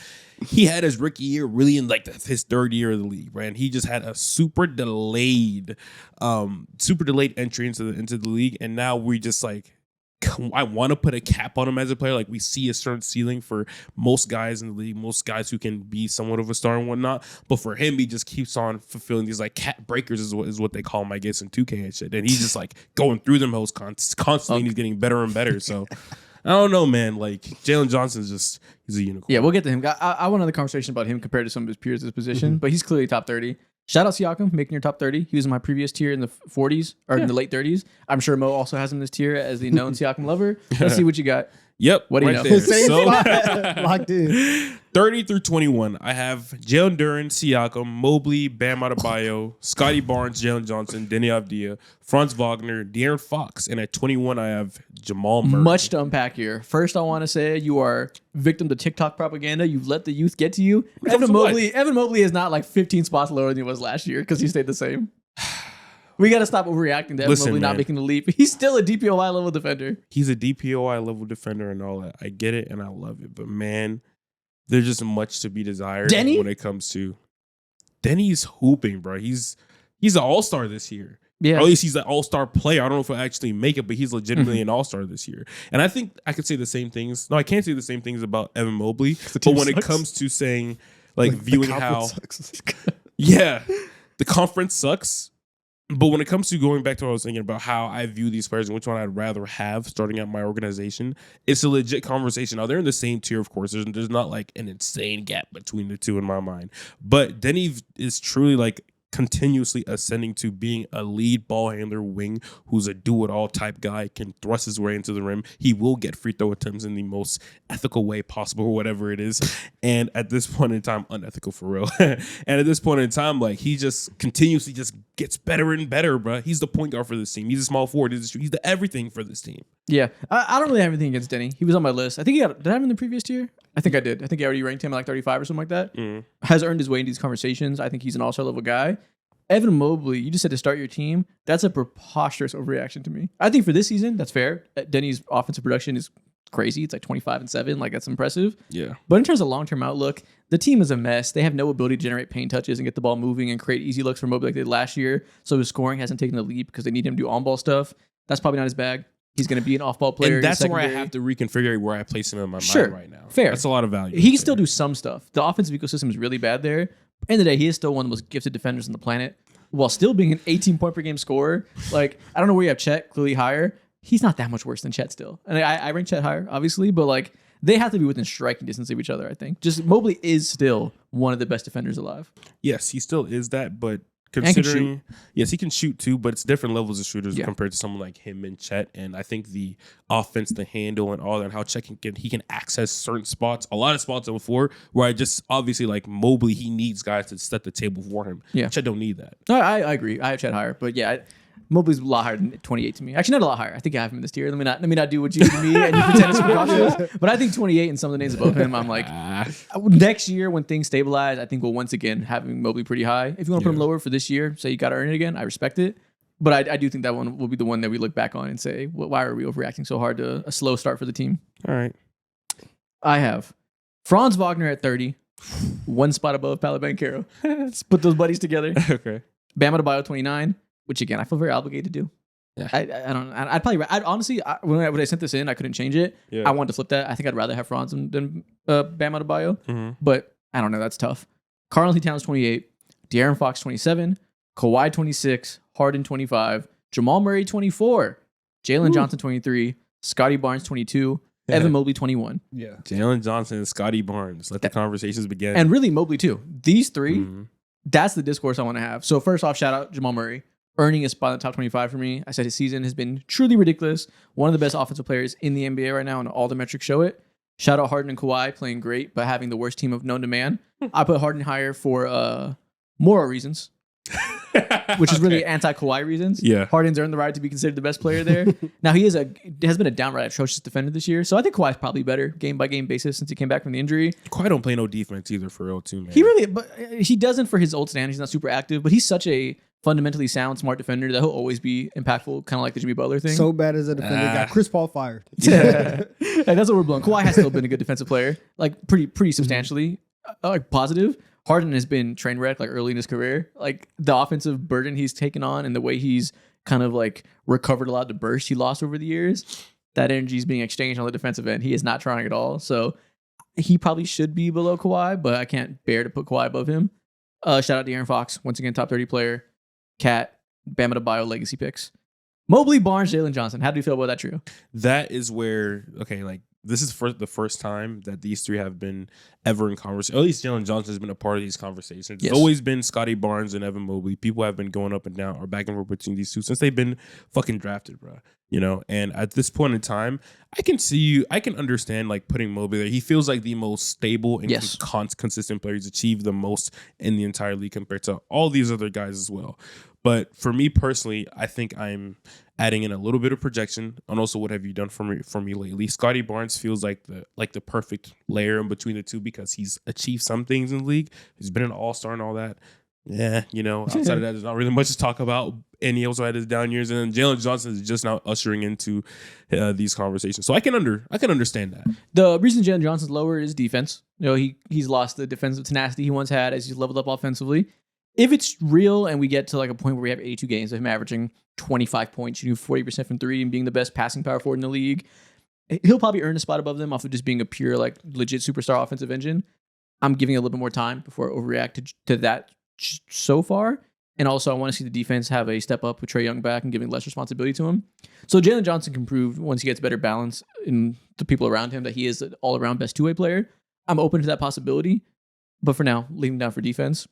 [SPEAKER 3] He had his rookie year really in like his 3rd year of the league, right? And he just had a super delayed entry into the league. And now we just like, I want to put a cap on him as a player. Like, we see a certain ceiling for most guys in the league, most guys who can be somewhat of a star and whatnot. But for him, he just keeps on fulfilling these like cat breakers is what they call him, I guess, in 2K and shit. And he's just like going through them hoes constantly, and he's getting better and better. So I don't know, man. Like, Jalen Johnson's he's a unicorn.
[SPEAKER 1] Yeah, we'll get to him. I want another conversation about him compared to some of his peers at his position, but he's clearly top 30. Shout out Siakam making your top 30. He was in my previous tier in the 40s or in the late 30s. I'm sure Mo also has him in this tier as the known Siakam lover. Let's see what you got.
[SPEAKER 3] Yep.
[SPEAKER 1] What do you know?
[SPEAKER 3] there.
[SPEAKER 2] Same
[SPEAKER 3] So,
[SPEAKER 2] spot. Locked in.
[SPEAKER 3] 30 through 21, I have Jalen Duren, Siakam, Mobley, Bam Adebayo, Scotty Barnes, Jalen Johnson, Denny Avdia, Franz Wagner, De'Aaron Fox. And at 21, I have Jamal Murray.
[SPEAKER 1] Much to unpack here. First, I want to say you are victim to TikTok propaganda. You've let the youth get to you. Evan Mobley is not like 15 spots lower than he was last year because he stayed the same. We got to stop overreacting to Evan Mobley not making the leap. He's still a DPOI level defender.
[SPEAKER 3] He's a DPOI level defender and all that. I get it and I love it. But man, there's just much to be desired
[SPEAKER 1] Denny?
[SPEAKER 3] when it comes to Denny's hooping, bro. He's an all-star this year.
[SPEAKER 1] Yeah.
[SPEAKER 3] Or at least he's an all-star player. I don't know if he'll actually make it, but he's legitimately an all-star this year. And I think I could say the same things. No, I can't say the same things about Evan Mobley. But when it comes to saying, like viewing how,
[SPEAKER 2] Sucks.
[SPEAKER 3] yeah, the conference sucks. But when it comes to going back to what I was thinking about how I view these players and which one I'd rather have starting at my organization, it's a legit conversation. Now, they're in the same tier, of course. There's not like an insane gap between the two in my mind. But Denny is truly like continuously ascending to being a lead ball handler wing who's a do-it-all type guy, can thrust his way into the rim. He will get free throw attempts in the most ethical way possible, or whatever it is. And at this point in time, unethical for real. And at this point in time, like, he just continuously just gets better and better, bro. He's the point guard for this team. He's a small forward. He's the everything for this team.
[SPEAKER 1] Yeah, I don't really have anything against Denny. He was on my list. I think did I have him in the previous tier? I think I did. I think I already ranked him at like 35 or something like that. Has earned his way into these conversations. I think he's an all-star level guy. Evan Mobley, you just said to start your team. That's a preposterous overreaction to me. I think for this season, that's fair. Denny's offensive production is crazy. It's like 25-7. Like, that's impressive.
[SPEAKER 3] Yeah.
[SPEAKER 1] But in terms of long-term outlook, the team is a mess. They have no ability to generate paint touches and get the ball moving and create easy looks for Mobley like they did last year. So his scoring hasn't taken the leap because they need him to do on-ball stuff. That's probably not his bag. He's going to be an off-ball player.
[SPEAKER 3] And that's
[SPEAKER 1] in
[SPEAKER 3] where I
[SPEAKER 1] secondary.
[SPEAKER 3] have to reconfigure where I place him in my
[SPEAKER 1] Sure.
[SPEAKER 3] mind right now.
[SPEAKER 1] Fair.
[SPEAKER 3] That's a lot of value.
[SPEAKER 1] He can still do some stuff. The offensive ecosystem is really bad there. At the end of the day, he is still one of the most gifted defenders on the planet while still being an 18-point per game scorer. Like, I don't know where you have Chet, clearly higher. He's not that much worse than Chet still. And I rank Chet higher, obviously, but like, they have to be within striking distance of each other, I think. Just Mobley is still one of the best defenders alive.
[SPEAKER 3] Yes, he still is that, but
[SPEAKER 1] can
[SPEAKER 3] considering, yes, he can shoot too, but it's different levels of shooters
[SPEAKER 1] Yeah.
[SPEAKER 3] compared to someone like him and Chet. And I think the offense, the handle, and all that, and how Chet he can access certain spots, a lot of spots before where I just obviously like Mobley, he needs guys to set the table for him.
[SPEAKER 1] Yeah.
[SPEAKER 3] Chet don't need that.
[SPEAKER 1] No, I agree. I have Chet higher, but yeah, Mobley's a lot higher than 28 to me. Actually, not a lot higher. I think I have him in this tier. Let me not do what you do to me and you pretend it's precautious. But I think 28 and some of the names above him, I'm like, next year when things stabilize, I think we'll once again having Mobley pretty high. If you want to put him lower for this year, say you got to earn it again, I respect it. But I do think that one will be the one that we look back on and say, well, why are we overreacting so hard to a slow start for the team?
[SPEAKER 3] All right.
[SPEAKER 1] I have Franz Wagner at 30, one spot above Paolo Banchero. Let's put those buddies together.
[SPEAKER 3] Okay.
[SPEAKER 1] Bam Adebayo 29, which again I feel very obligated to do.
[SPEAKER 3] Yeah.
[SPEAKER 1] I'd honestly when I sent this in, I couldn't change it.
[SPEAKER 3] Yeah.
[SPEAKER 1] I wanted to flip that. I think I'd rather have Franz than Bam Adebayo,
[SPEAKER 3] Mm-hmm.
[SPEAKER 1] but I don't know. That's tough. Karl Anthony Towns 28, De'Aaron Fox 27, Kawhi 26, Harden 25, Jamal Murray 24, Jalen Johnson 23, Scotty Barnes 22, Evan Mobley 21,
[SPEAKER 2] Yeah.
[SPEAKER 3] Jalen Johnson and Scotty Barnes. Let the conversations begin.
[SPEAKER 1] and really Mobley too. These three.
[SPEAKER 3] Mhm.
[SPEAKER 1] That's the discourse I want to have. So first off, shout out Jamal Murray, earning a spot in the top 25 for me. I said his season has been truly ridiculous. One of the best offensive players in the NBA right now, and all the metrics show it. Shout out Harden and Kawhi playing great, but having the worst team of known to man. I put Harden higher for moral reasons, which is really anti-Kawhi reasons.
[SPEAKER 3] Yeah.
[SPEAKER 1] Harden's earned the right to be considered the best player there. Now he has been a downright atrocious defender this year, so I think Kawhi's probably better game by game basis since he came back from the injury.
[SPEAKER 3] Kawhi don't play no defense either for real too, man.
[SPEAKER 1] He doesn't for his old standards. He's not super active, but he's such a fundamentally sound, smart defender that he'll always be impactful, kind of like the Jimmy Butler thing.
[SPEAKER 2] So bad as a defender, got Chris Paul fired.
[SPEAKER 1] Like, that's what we're blowing. Kawhi has still been a good defensive player, like pretty substantially, like positive. Harden has been train wreck like early in his career. Like the offensive burden he's taken on and the way he's kind of like recovered a lot of the burst he lost over the years. That energy is being exchanged on the defensive end. He is not trying at all. So he probably should be below Kawhi, but I can't bear to put Kawhi above him. Shout out to De'Aaron Fox, once again top 30 player. Cat, Bam Adebayo legacy picks. Mobley, Barnes, Jalen Johnson. How do you feel about that trio?
[SPEAKER 3] That is where, okay, like this is the first time that these three have been ever in conversation. At least Jalen Johnson has been a part of these conversations.
[SPEAKER 1] Yes.
[SPEAKER 3] It's always been Scotty Barnes and Evan Mobley. People have been going up and down or back and forth between these two since they've been fucking drafted, bro. You know, and at this point in time, I can understand like putting Mobley there. He feels like the most stable and
[SPEAKER 1] Yes.
[SPEAKER 3] consistent player. He's achieved the most in the entire league compared to all these other guys as well. But for me personally, I think I'm adding in a little bit of projection and also what have you done for me lately. Scotty Barnes feels like the perfect layer in between the two because he's achieved some things in the league. He's been an all-star and all that. Yeah, you know, outside of that, there's not really much to talk about. And he also had his down years. And then Jalen Johnson is just now ushering into these conversations. So I can understand that.
[SPEAKER 1] The reason Jalen Johnson's lower is defense. You know, he's lost the defensive tenacity he once had as he's leveled up offensively. If it's real and we get to like a point where we have 82 games of him averaging 25 points, shooting 40% from three and being the best passing power forward in the league, he'll probably earn a spot above them off of just being a pure, like legit superstar offensive engine. I'm giving it a little bit more time before I overreact to that so far. And also, I want to see the defense have a step up with Trae Young back and giving less responsibility to him. So Jalen Johnson can prove once he gets better balance in the people around him that he is an all-around best two-way player. I'm open to that possibility. But for now, leave him down for defense.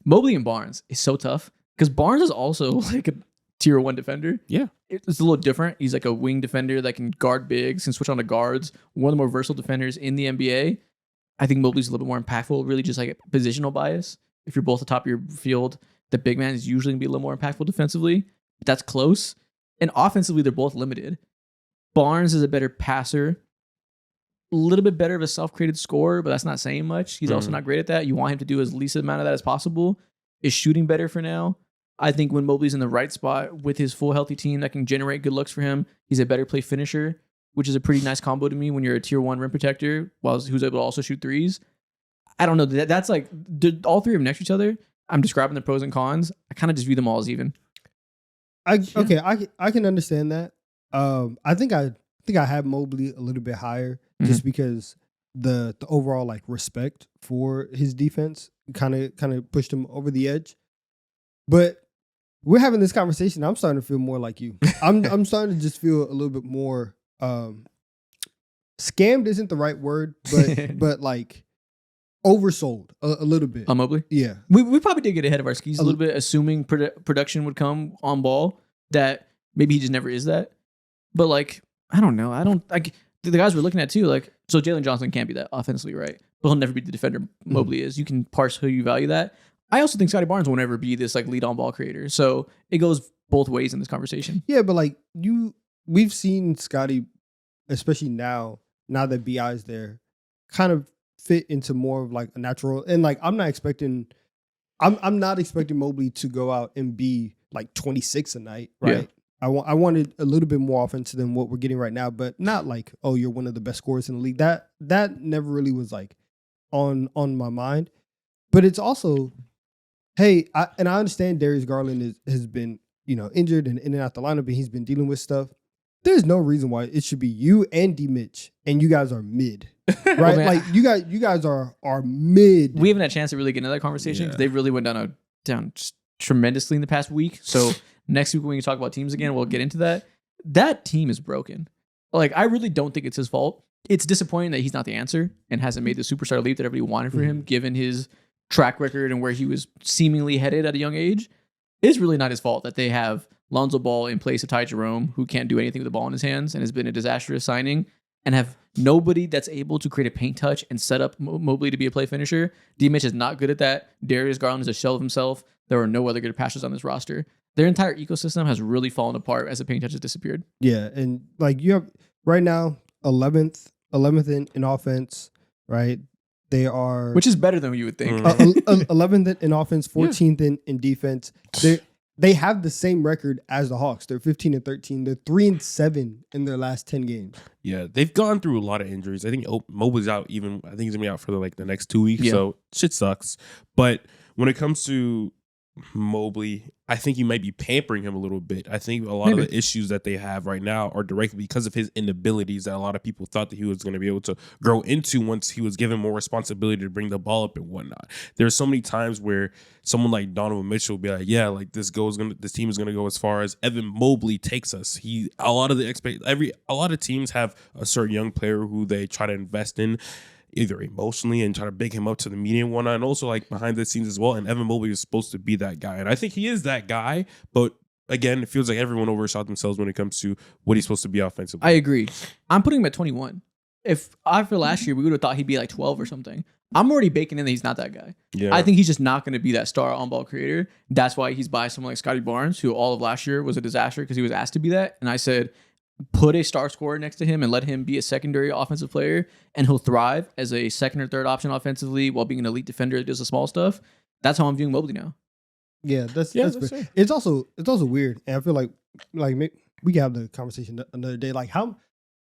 [SPEAKER 1] Mobley and Barnes is so tough because Barnes is also like a tier 1 defender.
[SPEAKER 3] Yeah.
[SPEAKER 1] It's a little different. He's like a wing defender that can guard bigs and switch on to guards. One of the more versatile defenders in the NBA. I think Mobley's a little bit more impactful, really just like a positional bias. If you're both at the top of your field, the big man is usually going to be a little more impactful defensively. But that's close. And offensively, they're both limited. Barnes is a better passer. A little bit better of a self-created scorer, but that's not saying much. He's also not great at that. You want him to do as least amount of that as possible. Is shooting better for now. I think when Mobley's in the right spot with his full healthy team that can generate good looks for him, he's a better play finisher, which is a pretty nice combo to me when you're a tier 1 rim protector who's able to also shoot threes. I don't know. That's like all three of them next to each other. I'm describing the pros and cons. I kind of just view them all as even.
[SPEAKER 2] I can understand that. I think I have Mobley a little bit higher just because the overall like respect for his defense kind of pushed him over the edge. But we're having this conversation. I'm starting to feel more like you. I'm starting to just feel a little bit more scammed isn't the right word, but like oversold a little bit.
[SPEAKER 1] Mobley?
[SPEAKER 2] Yeah.
[SPEAKER 1] We probably did get ahead of our skis a little bit, assuming production would come on ball, that maybe he just never is that. But like, I don't know. The guys we're looking at too, like, so Jalen Johnson can't be that offensively, right? But he'll never be the defender Mobley is. You can parse who you value that. I also think Scotty Barnes will never be this like lead on ball creator. So it goes both ways in this conversation.
[SPEAKER 2] Yeah, but like we've seen Scotty, especially now that BI is there, kind of fit into more of like a natural. And like I'm not expecting Mobley to go out and be like 26 a night, right?
[SPEAKER 1] Yeah.
[SPEAKER 2] I wanted a little bit more offense than what we're getting right now, but not like, oh, you're one of the best scorers in the league. That never really was like on my mind. But it's also, hey, I understand Darius Garland has been, injured and in and out the lineup, and he's been dealing with stuff. There's no reason why it should be you and D Mitch, and you guys are mid, right?
[SPEAKER 1] Well, man,
[SPEAKER 2] like you guys are mid.
[SPEAKER 1] We haven't had a chance to really get into that conversation because they really went down tremendously in the past week. So next week when we talk about teams again, we'll get into that. That team is broken. Like, I really don't think it's his fault. It's disappointing that he's not the answer and hasn't made the superstar leap that everybody wanted for him, given his track record and where he was seemingly headed at a young age. It's really not his fault that they have Lonzo Ball in place of Ty Jerome, who can't do anything with the ball in his hands and has been a disastrous signing, and have nobody that's able to create a paint touch and set up Mobley to be a play finisher. D. Mitch is not good at that. Darius Garland is a shell of himself. There are no other good passers on this roster. Their entire ecosystem has really fallen apart as the paint touch has disappeared.
[SPEAKER 2] Yeah, and like you have right now 11th in offense, right? They are,
[SPEAKER 1] which is better than you would think.
[SPEAKER 2] 11th in offense, 14th in defense. They have the same record as the Hawks. They're 15-13. They're 3-7 in their last 10 games.
[SPEAKER 3] Yeah, they've gone through a lot of injuries. I think Mobley's out. I think he's gonna be out for the next 2 weeks. Yeah. So shit sucks. But when it comes to Mobley, I think you might be pampering him a little bit. I think a lot of the issues that they have right now are directly because of his inabilities that a lot of people thought that he was going to be able to grow into once he was given more responsibility to bring the ball up and whatnot. There's so many times where someone like Donovan Mitchell will be like, yeah, like this team is gonna go as far as Evan Mobley takes us. A lot of teams have a certain young player who they try to invest in, either emotionally and try to big him up to the media and whatnot, and also like behind the scenes as well. And Evan Mobley is supposed to be that guy. And I think he is that guy, but again, it feels like everyone overshot themselves when it comes to what he's supposed to be offensively.
[SPEAKER 1] I agree. I'm putting him at 21. If after last year, we would have thought he'd be like 12 or something. I'm already baking in that he's not that guy.
[SPEAKER 3] Yeah.
[SPEAKER 1] I think he's just not going to be that star on-ball creator. That's why he's by someone like Scotty Barnes, who all of last year was a disaster because he was asked to be that. And I said, put a star scorer next to him and let him be a secondary offensive player, and he'll thrive as a second or third option offensively while being an elite defender that does the small stuff. That's how I'm viewing Mobley now.
[SPEAKER 2] Yeah, that's fair. It's also weird, and I feel like we can have the conversation another day. Like,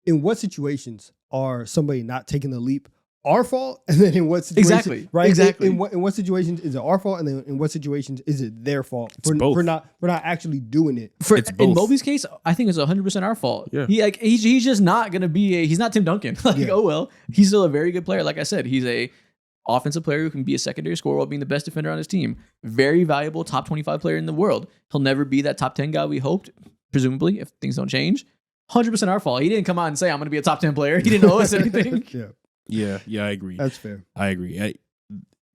[SPEAKER 2] in what situations are somebody not taking the leap our fault, and then in what situations, right?
[SPEAKER 1] Exactly.
[SPEAKER 2] In what situations is it our fault, and then in what situations is it their fault for not actually doing it?
[SPEAKER 1] In Mobley's case, I think it's 100% our fault.
[SPEAKER 3] Yeah.
[SPEAKER 1] He's just not gonna be he's not Tim Duncan. Oh well, he's still a very good player. Like I said, he's a offensive player who can be a secondary scorer while being the best defender on his team. Very valuable top 25 player in the world. He'll never be that top 10 guy we hoped, presumably, if things don't change. 100% our fault. He didn't come out and say, I'm going to be a top 10 player. He didn't owe us anything.
[SPEAKER 2] Yeah,
[SPEAKER 3] Yeah, I agree.
[SPEAKER 2] that's fair.
[SPEAKER 3] I agree.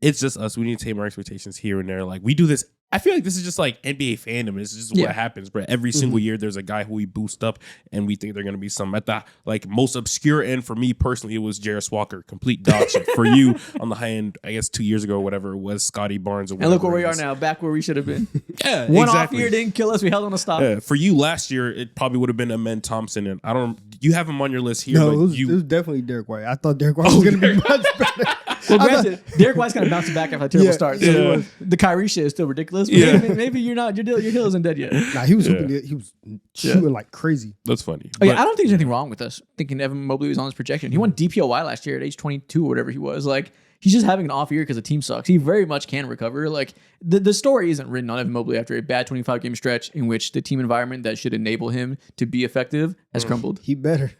[SPEAKER 3] It's just us. We need to tame our expectations here and there. Like we do this. I feel like this is just like NBA fandom. It's just what happens, bro. Every single year, there's a guy who we boost up, and we think they're going to be some. At the like most obscure end for me personally, it was Jarris Walker, complete dog shit. For you on the high end, I guess 2 years ago, or whatever, it was Scotty Barnes. Or
[SPEAKER 1] And look where we
[SPEAKER 3] it
[SPEAKER 1] are
[SPEAKER 3] is.
[SPEAKER 1] now, back where we should have been.
[SPEAKER 3] Yeah,
[SPEAKER 1] One
[SPEAKER 3] exactly.
[SPEAKER 1] off year didn't kill us. We held on a stop.
[SPEAKER 3] Yeah, for you last year, it probably would have been Amen Thompson, and I don't. You have him on your list here,
[SPEAKER 2] No,
[SPEAKER 3] but
[SPEAKER 2] it was
[SPEAKER 3] you.
[SPEAKER 2] definitely Derek White. I thought Derek White was going to be much better.
[SPEAKER 1] Well, granted, Derek White's kind of bouncing back after a terrible
[SPEAKER 2] Yeah,
[SPEAKER 1] start.
[SPEAKER 2] yeah,
[SPEAKER 1] So
[SPEAKER 2] it was.
[SPEAKER 1] the Kyrie shit is still ridiculous. But
[SPEAKER 3] Yeah.
[SPEAKER 1] maybe you're not. Your hill isn't dead yet.
[SPEAKER 2] Nah, he was hooping it. He was shooting like crazy.
[SPEAKER 3] That's funny.
[SPEAKER 1] Oh, yeah,
[SPEAKER 3] But-
[SPEAKER 1] I don't think there's anything wrong with us thinking Evan Mobley was on his projection. He won DPOY last year at age 22 or whatever he was. Like, he's just having an off year because the team sucks. He very much can recover. Like, the story isn't written on Evan Mobley after a bad 25 game stretch in which the team environment that should enable him to be effective has crumbled.
[SPEAKER 2] He better.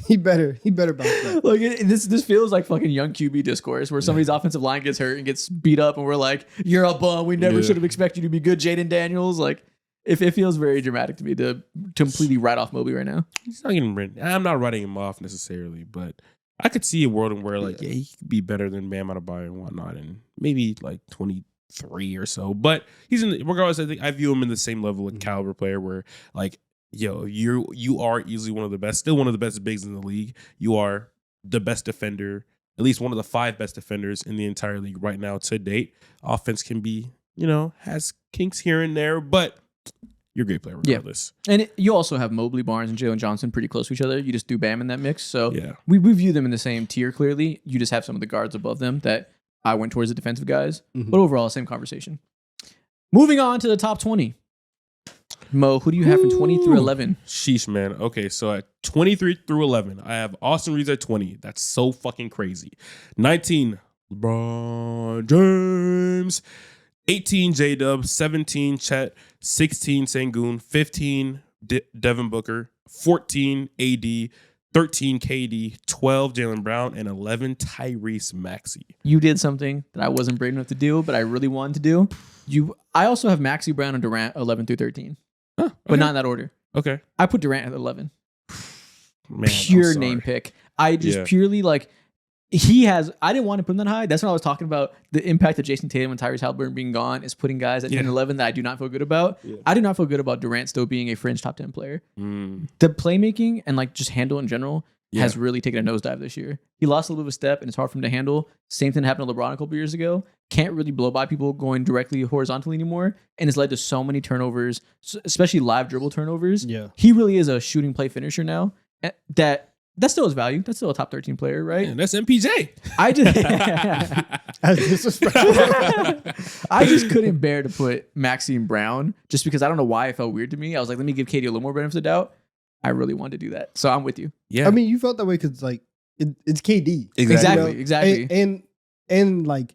[SPEAKER 2] he better bounce back.
[SPEAKER 1] Like, this feels like fucking young QB discourse where somebody's offensive line gets hurt and gets beat up, and we're like, "You're a bum. We never
[SPEAKER 3] Yeah.
[SPEAKER 1] should have expected you to be good, Jaden Daniels." Like, if it feels very dramatic to me to completely write off Mobley right now.
[SPEAKER 3] He's not getting written. I'm not writing him off necessarily, but I could see a world in where like he could be better than Bam Adebayo and whatnot, and maybe like 23 or so. But he's in regardless. I think I view him in the same level of caliber player where like you are easily one of the best, still one of the best bigs in the league. You are the best defender, at least one of the 5 best defenders in the entire league right now to date. Offense can be has kinks here and there, but you're a great player regardless.
[SPEAKER 1] And you also have Mobley, Barnes, and Jalen Johnson pretty close to each other. You just do Bam in that mix. So
[SPEAKER 3] Yeah.
[SPEAKER 1] we view them in the same tier, clearly. You just have some of the guards above them that I went towards the defensive guys.
[SPEAKER 2] Mhm.
[SPEAKER 1] But overall, same conversation. Moving on to the top 20. Mo, who do you have from 20 through 11?
[SPEAKER 3] Sheesh, man. Okay, so at 23 through 11, I have Austin Reeves at 20. That's so fucking crazy. 19, LeBron James. 18, J-Dub. 17, Chet. 16, Sengun. 15, Devin Booker. 14, AD. 13, KD. 12, Jaylen Brown. And 11, Tyrese Maxey.
[SPEAKER 1] You did something that I wasn't brave enough to do, but I really wanted to do. I also have Maxey, Brown, and Durant 11 through 13,
[SPEAKER 3] Huh,
[SPEAKER 1] but not in that order.
[SPEAKER 3] Okay.
[SPEAKER 1] I put Durant at 11.
[SPEAKER 3] Man, I'm
[SPEAKER 1] Pure
[SPEAKER 3] sorry.
[SPEAKER 1] name pick. I just
[SPEAKER 3] Yeah.
[SPEAKER 1] purely like I didn't want to put him that high. That's when I was talking about the impact of Jason Tatum and Tyrese Halliburton being gone is putting guys at 10 and 11 that I do not feel good about.
[SPEAKER 3] Yeah.
[SPEAKER 1] I do not feel good about Durant still being a fringe top 10 player.
[SPEAKER 3] Mm,
[SPEAKER 1] The playmaking and like just handle in general
[SPEAKER 3] Yeah.
[SPEAKER 1] has really taken a nosedive this year. He lost a little bit of a step and it's hard for him to handle. Same thing happened to LeBron a couple years ago. Can't really blow by people going directly horizontally anymore. And it's led to so many turnovers, especially live dribble turnovers.
[SPEAKER 2] Yeah.
[SPEAKER 1] He really is a shooting play finisher now. That's still his value. That's still a top 13 player, right?
[SPEAKER 3] man, that's MPJ.
[SPEAKER 1] I just
[SPEAKER 2] As disrespectful.
[SPEAKER 1] I just couldn't bear to put Maxey and Brown just because I don't know why it felt weird to me. I was like, let me give Katie a little more benefit of the doubt. I really wanted to do that. So I'm with you.
[SPEAKER 3] Yeah.
[SPEAKER 2] I mean, you felt that way because like it's KD.
[SPEAKER 1] Exactly.
[SPEAKER 2] You know?
[SPEAKER 1] Exactly.
[SPEAKER 2] And like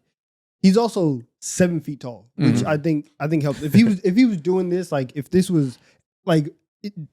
[SPEAKER 2] he's also 7 feet tall, which
[SPEAKER 1] Mhm.
[SPEAKER 2] I think helps. If he was doing this, like if this was like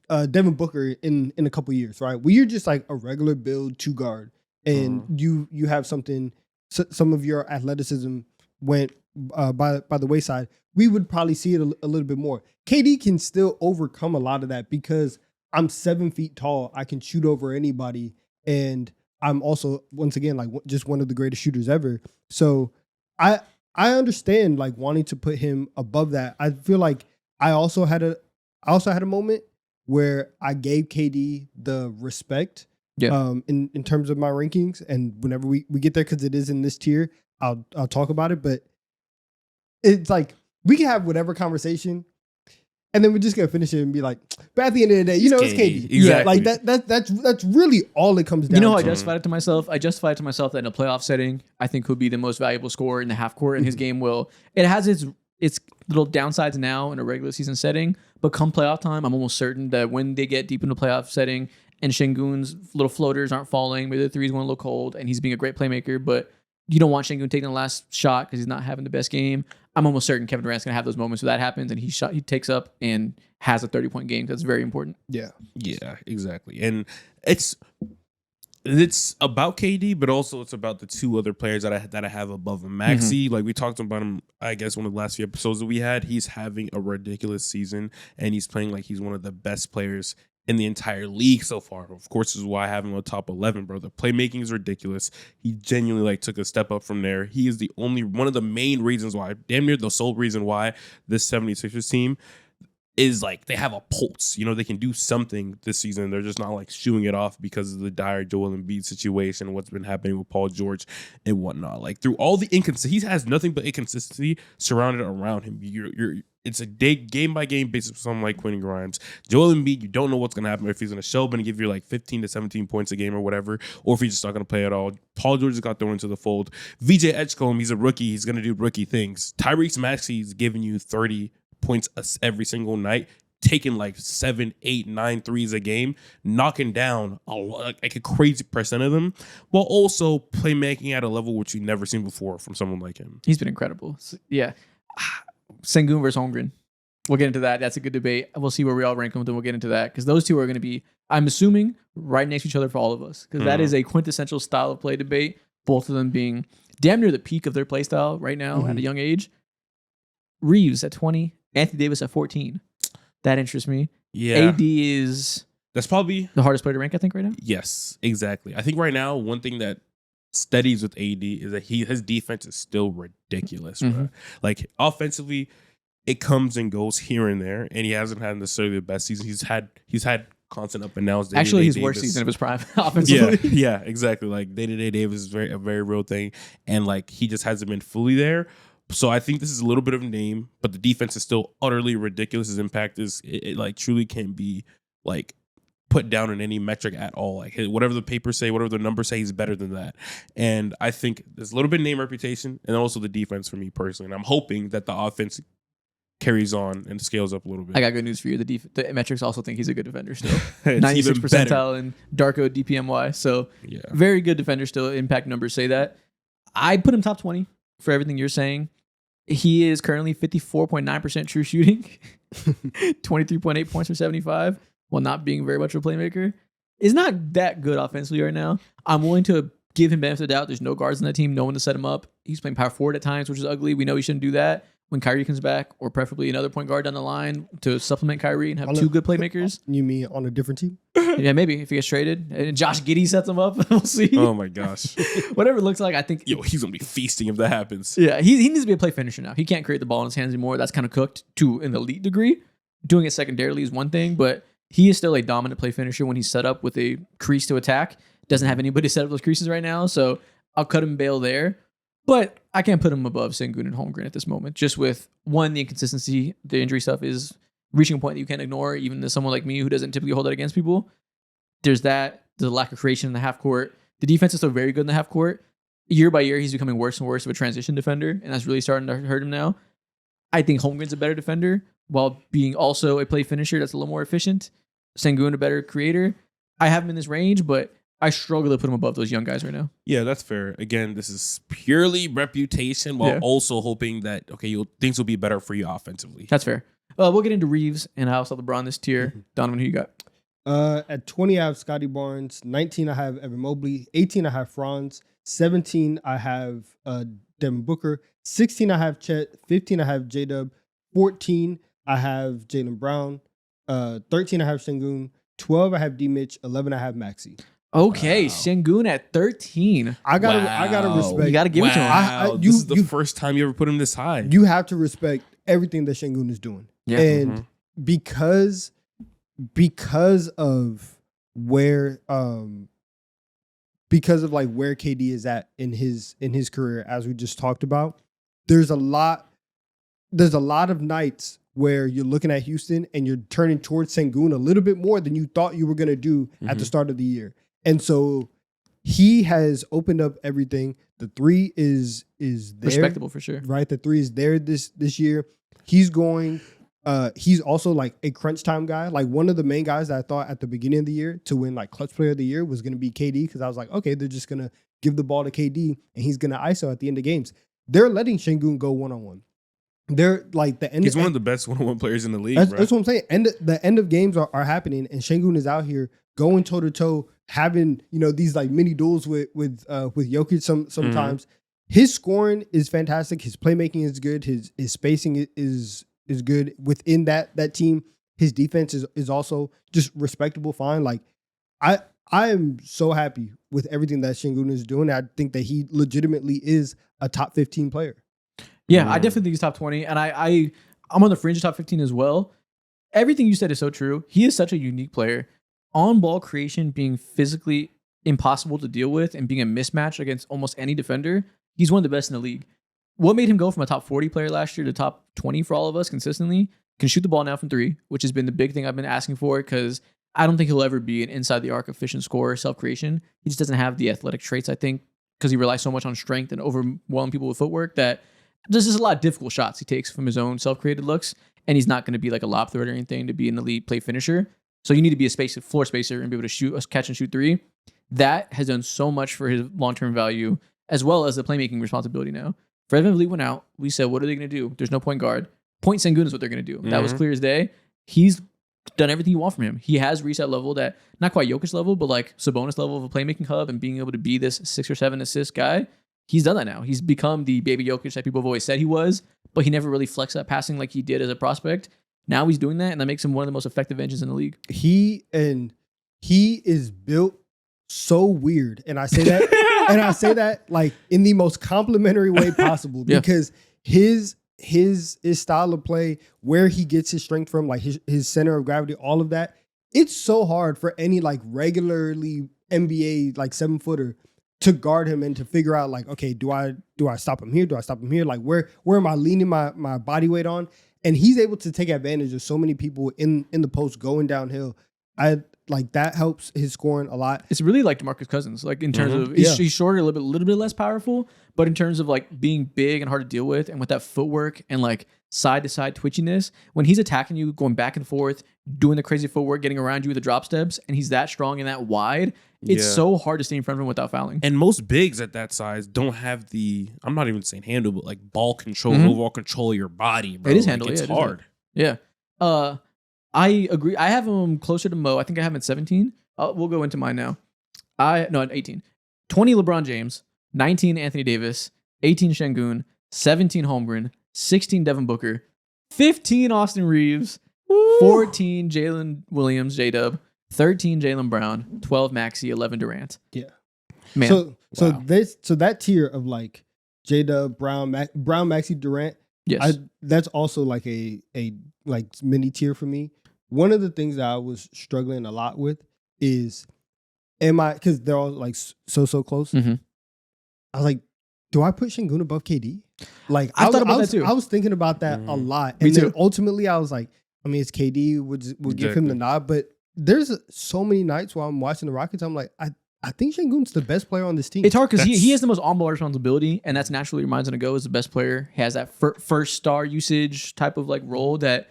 [SPEAKER 2] Devin Booker in a couple years, right? Where you're just like a regular build 2 guard, and you have something. Some of your athleticism went by the wayside. We would probably see it a little bit more. KD can still overcome a lot of that because I'm 7 feet tall. I can shoot over anybody, and I'm also once again like just one of the greatest shooters ever. So I understand like wanting to put him above that. I feel like I also had a moment where I gave KD the respect in terms of my rankings. And whenever we get there, because it is in this tier, I'll talk about it. But it's like we can have whatever conversation, and then we're just gonna finish it and be like, but at the end of the day, it's KD.
[SPEAKER 3] Exactly.
[SPEAKER 2] Yeah, like that's really all it comes down
[SPEAKER 1] You know how I
[SPEAKER 2] to.
[SPEAKER 1] justified it to myself? I justified it to myself that in a playoff setting, I think he'll be the most valuable scorer in the half court, and his game will. It has its little downsides now in a regular season setting, but come playoff time, I'm almost certain that when they get deep into playoff setting and Şengün's little floaters aren't falling, maybe the threes going to look cold, and he's being a great playmaker, but you don't want Şengün taking the last shot because he's not having the best game. I'm almost certain Kevin Durant's going to have those moments where that happens, and he takes up and has a 30-point game. That's very important.
[SPEAKER 2] Yeah.
[SPEAKER 3] Yeah, exactly. And it's It's about KD, but also it's about the two other players that I have above him. Maxey, like we talked about him, I guess one of the last few episodes that we had. He's having a ridiculous season, and he's playing like he's one of the best players in the entire league so far. Of course, this is why I have him on top 11, bro. The playmaking is ridiculous. He genuinely like took a step up from there. He is the only one of the main reasons why, damn near the sole reason why this 76ers team is like they have a pulse. You know, they can do something this season. They're just not like shooing it off because of the dire Joel Embiid situation, what's been happening with Paul George and whatnot. Like through all the inconsistency, he has nothing but inconsistency surrounded around him. It's a game by game basis for someone like Quentin Grimes. Joel Embiid, you don't know what's going to happen, if he's going to show up and give you like 15 to 17 points a game or whatever, or if he's just not going to play at all. Paul George just got thrown into the fold. VJ Edgecombe, he's a rookie. He's going to do rookie things. Tyrese Maxey's giving you 30 points every single night, taking like 7, 8, 9 threes a game, knocking down like a crazy percent of them, while also playmaking at a level which you've never seen before from someone like him.
[SPEAKER 1] He's been incredible. Yeah. Sengun versus Holmgren. We'll get into that. That's a good debate. We'll see where we all rank them, then we'll get into that. Because those two are going to be, I'm assuming, right next to each other for all of us. Because that is a quintessential style of play debate. Both of them being damn near the peak of their play style right now at a young age. Reeves at 20, Anthony Davis at 14. That interests me.
[SPEAKER 3] Yeah.
[SPEAKER 1] AD is
[SPEAKER 3] That's probably,
[SPEAKER 1] the hardest player to rank, I think, right now.
[SPEAKER 3] yes, exactly. I think right now, one thing that steadies with AD is that his defense is still ridiculous, bro. Like offensively, it comes and goes here and there, and he hasn't had necessarily the best season. He's had constant up and downs.
[SPEAKER 1] Actually, his
[SPEAKER 3] Day-to-day
[SPEAKER 1] worst
[SPEAKER 3] Davis.
[SPEAKER 1] season of his prime offensively.
[SPEAKER 3] Yeah, exactly. Like day-to-day Davis is a very real thing, and like he just hasn't been fully there. So I think this is a little bit of a name, but the defense is still utterly ridiculous. His impact is it like truly can't be like put down in any metric at all. Like whatever the papers say, whatever the numbers say, he's better than that. And I think there's a little bit of name reputation and also the defense for me personally. And I'm hoping that the offense carries on and scales up a little bit.
[SPEAKER 1] I got good news for you. The metrics also think he's a good defender still.
[SPEAKER 3] It's
[SPEAKER 1] 96
[SPEAKER 3] even better.
[SPEAKER 1] percentile in Darko DPMY. So
[SPEAKER 3] Yeah.
[SPEAKER 1] very good defender still. Impact numbers say that. I put him top 20 for everything you're saying. He is currently 54.9% true shooting, 23.8 points from 75, while not being very much of a playmaker. Is not that good offensively right now. I'm willing to give him benefit of the doubt. There's no guards in that team, no one to set him up. He's playing power forward at times, which is ugly. We know he shouldn't do that. When Kyrie comes back, or preferably another point guard down the line to supplement Kyrie and have two good playmakers.
[SPEAKER 2] You mean on a different team?
[SPEAKER 1] Yeah, maybe if he gets traded and Josh Giddey sets him up, we'll see.
[SPEAKER 3] Oh my gosh.
[SPEAKER 1] Whatever it looks like, I think.
[SPEAKER 3] Yo, he's gonna be feasting if that happens.
[SPEAKER 1] Yeah, he needs to be a play finisher now. He can't create the ball in his hands anymore. That's kind of cooked to an elite degree. Doing it secondarily is one thing, but he is still a dominant play finisher when he's set up with a crease to attack. Doesn't have anybody set up those creases right now, so I'll cut him bail there. But I can't put him above Sengun and Holmgren at this moment. Just with one, the inconsistency, the injury stuff is reaching a point that you can't ignore, even as someone like me who doesn't typically hold that against people. There's that, the lack of creation in the half court. The defense is still very good in the half court. Year by year, he's becoming worse and worse of a transition defender, and that's really starting to hurt him now. I think Holmgren's a better defender while being also a play finisher that's a little more efficient. Sengun a better creator. I have him in this range, but I struggle to put him above those young guys right now.
[SPEAKER 3] Yeah, that's fair. Again, this is purely reputation while also hoping that, okay, things will be better for you offensively.
[SPEAKER 1] That's fair. We'll get into Reeves, and I also have LeBron this tier. Donovan, who you got?
[SPEAKER 2] At 20, I have Scotty Barnes. 19, I have Evan Mobley. 18, I have Franz. 17, I have Devin Booker. 16, I have Chet. 15, I have J-Dub. 14, I have Jaylen Brown. 13, I have Sengun. 12, I have D-Mitch. 11, I have Maxey.
[SPEAKER 1] Okay, Sengun at 13.
[SPEAKER 2] I gotta respect.
[SPEAKER 1] You got to give it to him.
[SPEAKER 3] Wow. This is the first time you ever put him this high.
[SPEAKER 2] You have to respect everything that Sengun is doing.
[SPEAKER 1] Yeah.
[SPEAKER 2] And because of where because of like where KD is at in his career, as we just talked about, there's a lot of nights where you're looking at Houston and you're turning towards Sengun a little bit more than you thought you were gonna do at the start of the year. And so he has opened up everything. The three is there.
[SPEAKER 1] Respectable for sure.
[SPEAKER 2] Right? The three is there this year. He's also like a crunch time guy. Like one of the main guys that I thought at the beginning of the year to win like clutch player of the year was going to be KD, because I was like, okay, they're just going to give the ball to KD and he's going to ISO at the end of games. They're letting Sengun go one-on-one. They're like the end.
[SPEAKER 3] He's one of the best one-on-one players in the league.
[SPEAKER 2] That's what I'm saying. The end of games are happening, and Sengun is out here going toe-to-toe, having, these like mini duels with Jokic sometimes. His scoring is fantastic. His playmaking is good. His spacing is good within that team. His defense is also just respectable, fine. Like I am so happy with everything that Şengün is doing. I think that he legitimately is a top 15 player.
[SPEAKER 1] Yeah, I definitely think he's top 20, and I'm on the fringe of top 15 as well. Everything you said is so true. He is such a unique player. On-ball creation being physically impossible to deal with and being a mismatch against almost any defender, he's one of the best in the league. What made him go from a top 40 player last year to top 20 for all of us consistently? Can shoot the ball now from 3, which has been the big thing I've been asking for, because I don't think he'll ever be an inside the arc efficient scorer, self-creation. He just doesn't have the athletic traits, I think, because he relies so much on strength and overwhelming people with footwork that there's just a lot of difficult shots he takes from his own self-created looks, and he's not going to be like a lob threat or anything to be an elite play finisher. So you need to be a floor spacer and be able to catch and shoot 3. That has done so much for his long-term value, as well as the playmaking responsibility now. Fred VanVleet went out. We said, what are they going to do? There's no point guard. Point Şengün is what they're going to do. That was clear as day. He's done everything you want from him. He has reached that level that, not quite Jokic level, but like Sabonis level of a playmaking hub and being able to be this 6 or 7 assist guy. He's done that now. He's become the baby Jokic that people have always said he was, but he never really flexed that passing like he did as a prospect. Now he's doing that, and that makes him one of the most effective engines in the league.
[SPEAKER 2] He is built so weird, and I say that like in the most complimentary way possible, because his style of play, where he gets his strength from, like his center of gravity, all of that, it's so hard for any like regularly NBA like 7-footer to guard him and to figure out like, okay, do I stop him here? Do I stop him here? Like where am I leaning my body weight on? And he's able to take advantage of so many people in the post going downhill. Like that helps his scoring a lot.
[SPEAKER 1] It's really like DeMarcus Cousins, like in terms of he's shorter, a little bit less powerful, but in terms of like being big and hard to deal with, and with that footwork and like side to side twitchiness, when he's attacking you, going back and forth, doing the crazy footwork, getting around you with the drop steps, and he's that strong and that wide, it's so hard to stay in front of him without fouling.
[SPEAKER 3] And most bigs at that size don't have I'm not even saying handle, but like ball control, overall control of your body, bro.
[SPEAKER 1] It is handle.
[SPEAKER 3] It's hard.
[SPEAKER 1] Yeah. I agree. I have him closer to Mo. I think I have him at 17. We'll go into mine now. At 18. 20 LeBron James, 19 Anthony Davis, 18 Şengün, 17 Holmgren, 16 Devin Booker, 15 Austin Reeves, 14 Jalen Williams, J-Dub, 13 Jaylen Brown, 12 Maxey, 11 Durant.
[SPEAKER 2] Yeah.
[SPEAKER 1] Man.
[SPEAKER 2] So that tier of like J-Dub, Brown, Maxey, Durant,
[SPEAKER 1] Yes.
[SPEAKER 2] That's also like a like mini tier for me. One of the things that I was struggling a lot with is, because they're all like so close.
[SPEAKER 1] Mm-hmm.
[SPEAKER 2] I was like, do I put Şengün above KD? Like
[SPEAKER 1] I thought about that too.
[SPEAKER 2] I was thinking about that a lot.
[SPEAKER 1] Me
[SPEAKER 2] And then
[SPEAKER 1] too.
[SPEAKER 2] ultimately I was like, I mean, it's KD would give him the nod, but there's so many nights while I'm watching the Rockets, I'm like, I think Şengün's the best player on this team.
[SPEAKER 1] It's hard because he has the most on-ball responsibility, and that's naturally reminds him to go as the best player. He has that first star usage type of like role that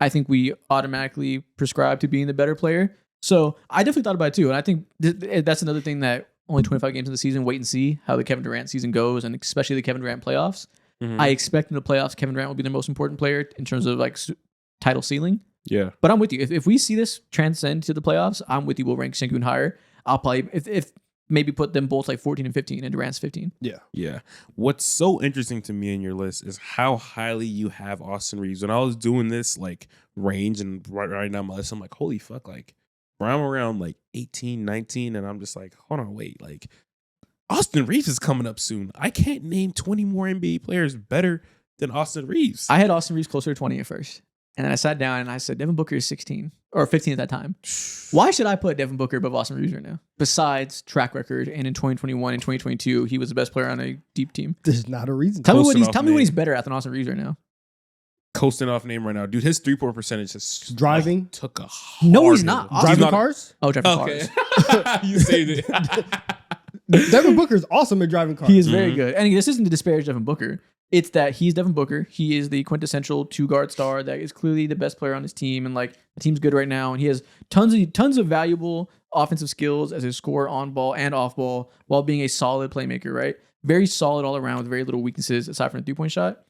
[SPEAKER 1] I think we automatically prescribe to being the better player. So I definitely thought about it too, and I think that's another thing that only 25 games in the season, wait and see how the Kevin Durant season goes, and especially the Kevin Durant playoffs. I expect in the playoffs, Kevin Durant will be the most important player in terms of like title ceiling.
[SPEAKER 3] Yeah.
[SPEAKER 1] But I'm with you. If we see this transcend to the playoffs, I'm with you. We'll rank Şengün higher. I'll probably, if maybe put them both like 14 and 15 and Durant's 15.
[SPEAKER 3] Yeah. What's so interesting to me in your list is how highly you have Austin Reeves. When I was doing this like range and right now my list, I'm like, holy fuck, like I'm around like 18, 19, and I'm just like, hold on, wait, like Austin Reeves is coming up soon. I can't name 20 more NBA players better than Austin Reeves.
[SPEAKER 1] I had Austin Reeves closer to 20 at first. And then I sat down and I said, Devin Booker is 16 or 15 at that time. Why should I put Devin Booker above Austin Reeves right now? Besides track record, and in 2021 and 2022, he was the best player on a deep team.
[SPEAKER 2] There's not a reason.
[SPEAKER 1] Tell me
[SPEAKER 3] Coasting
[SPEAKER 1] what
[SPEAKER 3] off
[SPEAKER 1] he's better at than Austin Reeves right now.
[SPEAKER 3] Coasting off name right now. Dude, his 3-point percentage is
[SPEAKER 2] Driving?
[SPEAKER 3] took a
[SPEAKER 1] No,
[SPEAKER 3] hard
[SPEAKER 1] he's
[SPEAKER 3] hit.
[SPEAKER 1] not.
[SPEAKER 2] Driving
[SPEAKER 3] not-
[SPEAKER 2] cars?
[SPEAKER 1] Oh, driving
[SPEAKER 3] Okay.
[SPEAKER 1] cars.
[SPEAKER 3] You saved it.
[SPEAKER 2] Devin Booker's awesome at driving cars.
[SPEAKER 1] He is very good. And this isn't to disparage Devin Booker. It's that he's Devin Booker. He is the quintessential 2-guard star that is clearly the best player on his team. And like the team's good right now. And he has tons of valuable offensive skills as a scorer on ball and off ball while being a solid playmaker, right? Very solid all around with very little weaknesses aside from the 3-point shot.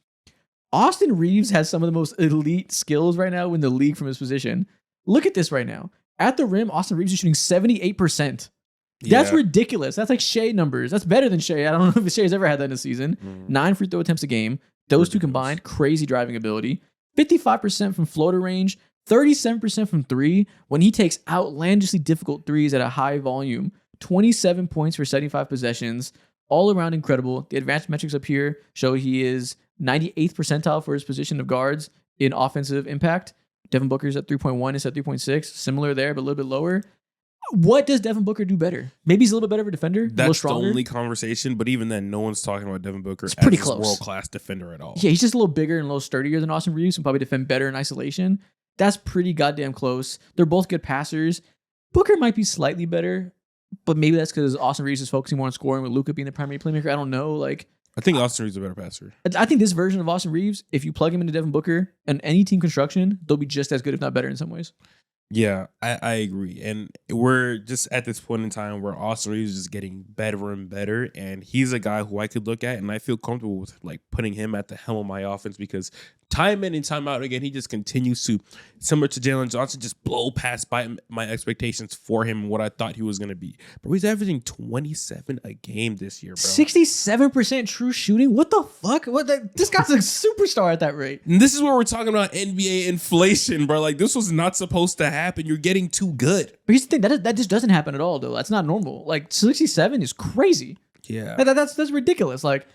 [SPEAKER 1] Austin Reeves has some of the most elite skills right now in the league from his position. Look at this right now. At the rim, Austin Reeves is shooting 78%. That's
[SPEAKER 3] Yeah.
[SPEAKER 1] ridiculous. That's like Shea numbers. That's better than Shea. I don't know if Shea's ever had that in a season. 9 free throw attempts a game. Those two
[SPEAKER 3] Ridiculous.
[SPEAKER 1] combined, crazy driving ability. 55% from floater range, 37% from three. When he takes outlandishly difficult threes at a high volume, 27 points for 75 possessions. All around incredible. The advanced metrics up here show he is 98th percentile for his position of guards in offensive impact. Devin Booker's at 3.1, is at 3.6. Similar there, but a little bit lower. What does Devin Booker do better? Maybe he's a little bit better of a defender, a little
[SPEAKER 3] That's the
[SPEAKER 1] stronger.
[SPEAKER 3] only conversation, but even then, no one's talking about Devin Booker
[SPEAKER 1] It's pretty
[SPEAKER 3] as
[SPEAKER 1] close.
[SPEAKER 3] a world-class defender at all.
[SPEAKER 1] Yeah, he's just a little bigger and a little sturdier than Austin Reeves and probably defend better in isolation. That's pretty goddamn close. They're both good passers. Booker might be slightly better, but maybe that's because Austin Reeves is focusing more on scoring with Luka being the primary playmaker. I don't know. Like,
[SPEAKER 3] I think Austin Reeves is a better passer.
[SPEAKER 1] I think this version of Austin Reeves, if you plug him into Devin Booker and any team construction, they'll be just as good, if not better in some ways.
[SPEAKER 3] Yeah, I agree. And we're just at this point in time where Austin Reeves is just getting better and better. And he's a guy who I could look at and I feel comfortable with like putting him at the helm of my offense because time in and time out again, he just continues to, similar to Jalen Johnson, just blow past by my expectations for him and what I thought he was going to be. But he's averaging 27 a game this year, bro.
[SPEAKER 1] 67% true shooting? What the fuck? This guy's a superstar at that rate.
[SPEAKER 3] And this is where we're talking about NBA inflation, bro. Like, this was not supposed to happen. You're getting too good.
[SPEAKER 1] But here's the thing, that just doesn't happen at all, though. That's not normal. Like, 67 is crazy.
[SPEAKER 3] Yeah.
[SPEAKER 1] That's ridiculous. Like,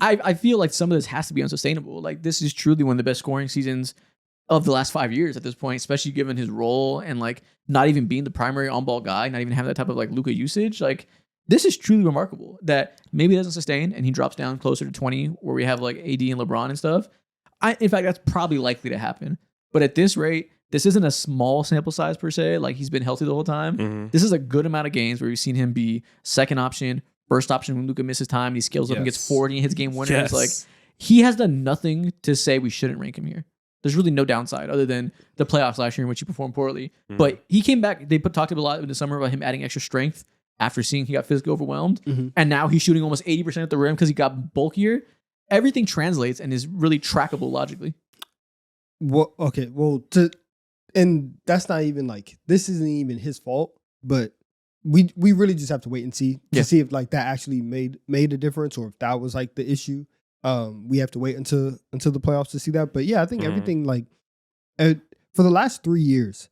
[SPEAKER 1] I feel like some of this has to be unsustainable. Like, this is truly one of the best scoring seasons of the last 5 years at this point, especially given his role and like not even being the primary on-ball guy, not even having that type of like Luka usage. Like, this is truly remarkable that maybe it doesn't sustain and he drops down closer to 20 where we have like AD and LeBron and stuff. In fact, that's probably likely to happen. But at this rate, this isn't a small sample size per se. Like, he's been healthy the whole time.
[SPEAKER 3] Mm-hmm.
[SPEAKER 1] This is a good amount of games where we've seen him be second option, first option when Luka misses time. He scales up and gets 40 and hits game winners.
[SPEAKER 3] Yes.
[SPEAKER 1] Like, he has done nothing to say we shouldn't rank him here. There's really no downside other than the playoffs last year in which he performed poorly.
[SPEAKER 3] Mhm.
[SPEAKER 1] But he came back. They talked a lot in the summer about him adding extra strength after seeing he got physically overwhelmed.
[SPEAKER 2] Mhm.
[SPEAKER 1] And now he's shooting almost 80% at the rim because he got bulkier. Everything translates and is really trackable logically.
[SPEAKER 2] Well, okay, and that's not even like, this isn't even his fault, but we really just have to wait and see
[SPEAKER 1] Yeah.
[SPEAKER 2] to see if like that actually made a difference or if that was like the issue. We have to wait until the playoffs to see that. But yeah, I think
[SPEAKER 3] Mhm.
[SPEAKER 2] everything like for the last 3 years,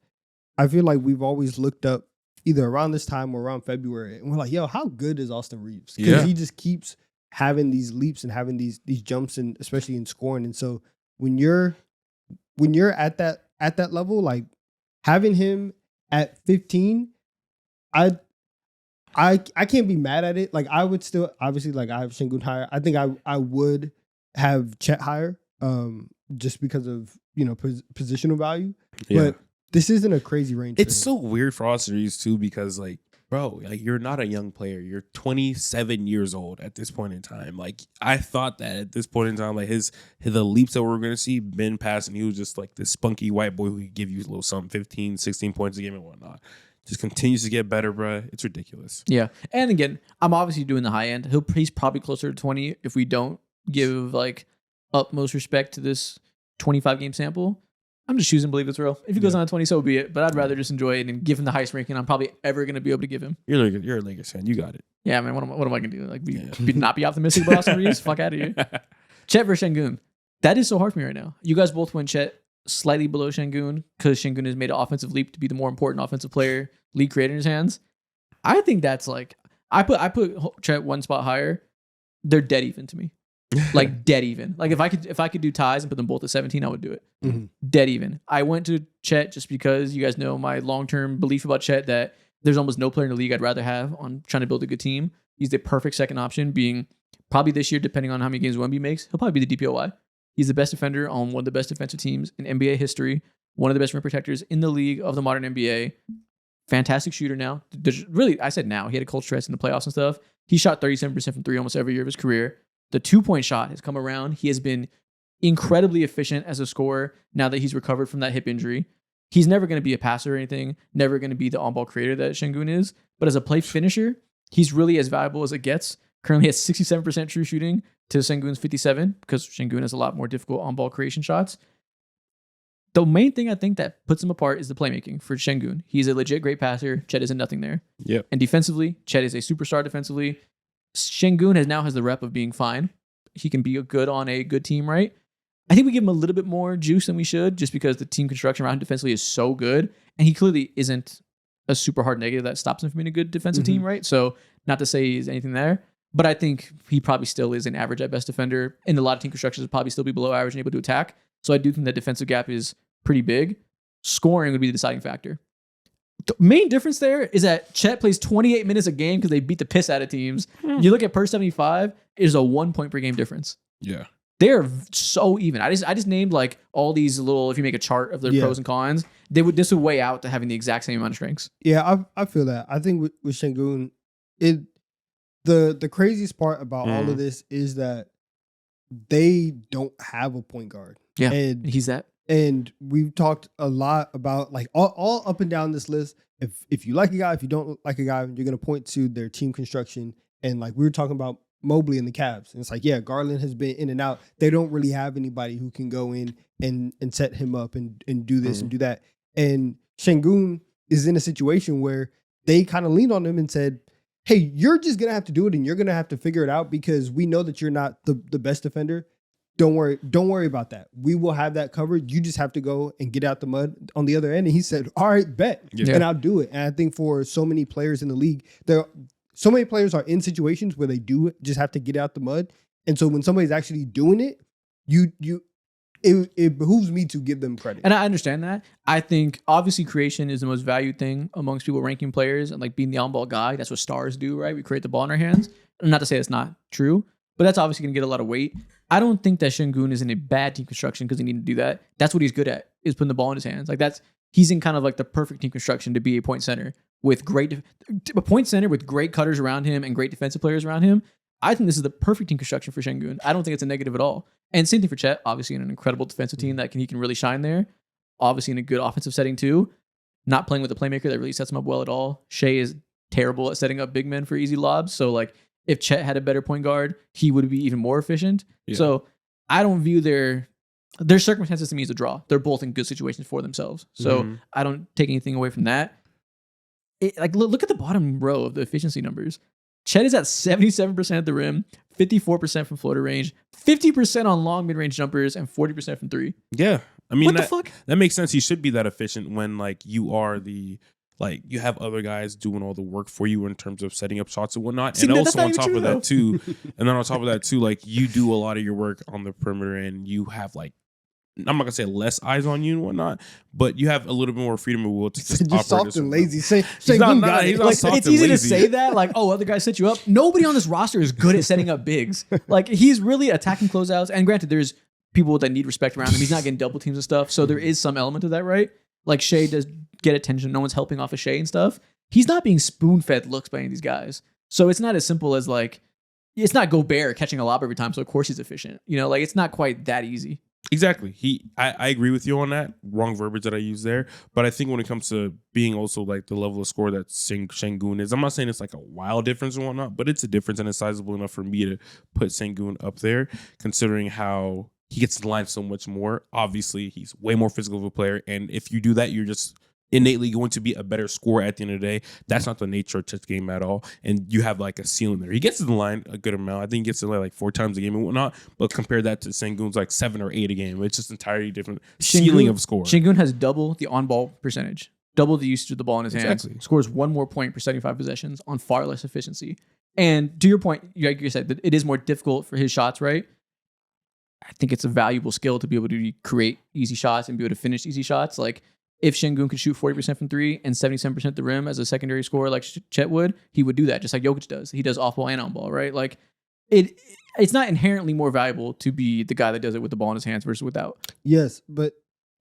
[SPEAKER 2] I feel like we've always looked up either around this time or around February, and we're like, yo, how good is Austin Reeves? Because
[SPEAKER 3] Yeah.
[SPEAKER 2] he just keeps having these leaps and having these jumps, and especially in scoring. And so when you're at that level, like having him at 15, I can't be mad at it. Like, I would still, obviously, like, I have Şengün higher. I think I would have Chet higher, just because of, you know, positional value.
[SPEAKER 3] Yeah.
[SPEAKER 2] But this isn't a crazy range.
[SPEAKER 3] It's
[SPEAKER 2] for him.
[SPEAKER 3] so weird for Austin Reeves too because like, bro, like you're not a young player. You're 27 years old at this point in time. Like I thought that at this point in time, like the leaps that we're gonna see been past, and he was just like this spunky white boy who could give you a little something, 15, 16 points a game and whatnot. Just continues to get better, bro. It's ridiculous.
[SPEAKER 1] Yeah. And again, I'm obviously doing the high end. He's probably closer to 20 if we don't give like utmost respect to this 25 game sample. I'm just choosing to believe it's real. If he goes on a 20, so be it. But I'd rather just enjoy it and give him the highest ranking I'm probably ever going to be able to give him.
[SPEAKER 3] You're a Lakers fan. You got it.
[SPEAKER 1] Yeah, man. What am I going to do? Like, not be optimistic about Austin Reeves? Fuck out of here. Chet versus Şengün. That is so hard for me right now. You guys both went Chet slightly below Şengün because Şengün has made an offensive leap to be the more important offensive player, league creator in his hands. I think that's like, I put Chet one spot higher. They're dead even to me. Like dead even. Like if I could do ties and put them both at 17, I would do it.
[SPEAKER 2] Mhm.
[SPEAKER 1] Dead even. I went to Chet just because you guys know my long-term belief about Chet that there's almost no player in the league I'd rather have on trying to build a good team. He's the perfect second option, being probably this year, depending on how many games Wemby makes, he'll probably be the DPOY. He's the best defender on one of the best defensive teams in NBA history, one of the best rim protectors in the league of the modern NBA. Fantastic shooter now. Really, I said now. He had a cold stretch in the playoffs and stuff. He shot 37% from three almost every year of his career. The 2-point shot has come around. He has been incredibly efficient as a scorer now that he's recovered from that hip injury. He's never going to be a passer or anything, never going to be the on-ball creator that Şengün is. But as a play finisher, he's really as valuable as it gets. Currently has 67% true shooting to Şengün's 57 because Şengün has a lot more difficult on-ball creation shots. The main thing I think that puts him apart is the playmaking for Şengün. He's a legit great passer. Chet isn't nothing there.
[SPEAKER 3] Yep.
[SPEAKER 1] And defensively, Chet is a superstar defensively. Şengün now has the rep of being fine. He can be good on a good team, right? I think we give him a little bit more juice than we should just because the team construction around him defensively is so good. And he clearly isn't a super hard negative that stops him from being a good defensive team, right? So not to say he's anything there, but I think he probably still is an average at best defender. In a lot of team constructions, would probably still be below average and able to attack. So I do think that defensive gap is pretty big. Scoring would be the deciding factor. The main difference there is that Chet plays 28 minutes a game because they beat the piss out of teams. You look at per 75, it is a 1 point per game difference.
[SPEAKER 3] Yeah.
[SPEAKER 1] They're so even. I just named like all these little. If you make a chart of the pros and cons, this would weigh out to having the exact same amount of strengths.
[SPEAKER 2] Yeah, I feel that. I think with Şengün, the craziest part about all of this is that they don't have a point guard.
[SPEAKER 1] Yeah,
[SPEAKER 2] and
[SPEAKER 1] he's that.
[SPEAKER 2] And we've talked a lot about like all up and down this list. If you like a guy, if you don't like a guy, you're gonna point to their team construction. And like we were talking about Mobley and the Cavs. And it's like, yeah, Garland has been in and out. They don't really have anybody who can go in and set him up and do this and do that. And Şengün is in a situation where they kind of leaned on him and said, hey, you're just going to have to do it and you're going to have to figure it out because we know that you're not the best defender. Don't worry about that. We will have that covered. You just have to go and get out the mud on the other end. And he said, all right, bet.
[SPEAKER 3] Yeah.
[SPEAKER 2] And I'll do it. And I think for so many players in the league, so many players are in situations where they do just have to get out the mud. And so when somebody's actually doing it, it behooves me to give them credit.
[SPEAKER 1] And I understand that. I think obviously creation is the most valued thing amongst people ranking players and like being the on-ball guy. That's what stars do, right? We create the ball in our hands. Not to say it's not true, but that's obviously going to get a lot of weight. I don't think that Şengün is in a bad team construction because he needed to do that. That's what he's good at, is putting the ball in his hands. Like he's in kind of like the perfect team construction to be a point center with great cutters around him and great defensive players around him. I think this is the perfect team construction for Şengün. I don't think it's a negative at all. And same thing for Chet, obviously in an incredible defensive team that he can really shine there. Obviously in a good offensive setting too. Not playing with a playmaker that really sets him up well at all. Shea is terrible at setting up big men for easy lobs. So like if Chet had a better point guard, he would be even more efficient. Yeah. So I don't view their circumstances to me as a draw. They're both in good situations for themselves. So I don't take anything away from that. Look at the bottom row of the efficiency numbers. Chet is at 77% at the rim, 54% from floater range, 50% on long mid-range jumpers, and 40% from three.
[SPEAKER 3] Yeah. I mean,
[SPEAKER 1] what the fuck?
[SPEAKER 3] That makes sense. He should be that efficient when like you are you have other guys doing all the work for you in terms of setting up shots and whatnot.
[SPEAKER 1] See,
[SPEAKER 3] and also on
[SPEAKER 1] top
[SPEAKER 3] of that too, like you do a lot of your work on the perimeter and you have like, I'm not gonna say less eyes on you and whatnot, but you have a little bit more freedom of will to just
[SPEAKER 2] you're soft and lazy.
[SPEAKER 3] He's not
[SPEAKER 1] it's easy to say that, like, oh, other guys set you up. Nobody on this roster is good at setting up bigs. Like, he's really attacking closeouts. And granted, there's people that need respect around him. He's not getting double teams and stuff, so there is some element of that, right? Like, Shea does get attention. No one's helping off of Shea and stuff. He's not being spoon-fed looks by any of these guys. So it's not as simple as like, it's not Gobert catching a lob every time. So of course he's efficient. You know, like it's not quite that easy.
[SPEAKER 3] Exactly. I agree with you on that. Wrong verbiage that I use there. But I think when it comes to being also like the level of score that Şengün is, I'm not saying it's like a wild difference and whatnot, but it's a difference and it's sizable enough for me to put Şengün up there, considering how he gets to the line so much more. Obviously, he's way more physical of a player. And if you do that, you're just innately going to be a better scorer at the end of the day. That's not the nature of Chet's game at all. And you have like a ceiling there. He gets to the line a good amount. I think he gets to the line like 4 times a game and whatnot. But compare that to Şengün's like 7 or 8 a game. It's just entirely different ceiling of score.
[SPEAKER 1] Şengün has double the on-ball percentage, double the usage of the ball in his hands. Scores 1 more point per 75 possessions on far less efficiency. And to your point, like you said, that it is more difficult for his shots, right? I think it's a valuable skill to be able to create easy shots and be able to finish easy shots. Like, if Şengün could shoot 40% from 3 and 77% at the rim as a secondary scorer like Chet would, he would do that just like Jokic does. He does off-ball and on-ball, right? Like, it's not inherently more valuable to be the guy that does it with the ball in his hands versus without.
[SPEAKER 2] Yes, but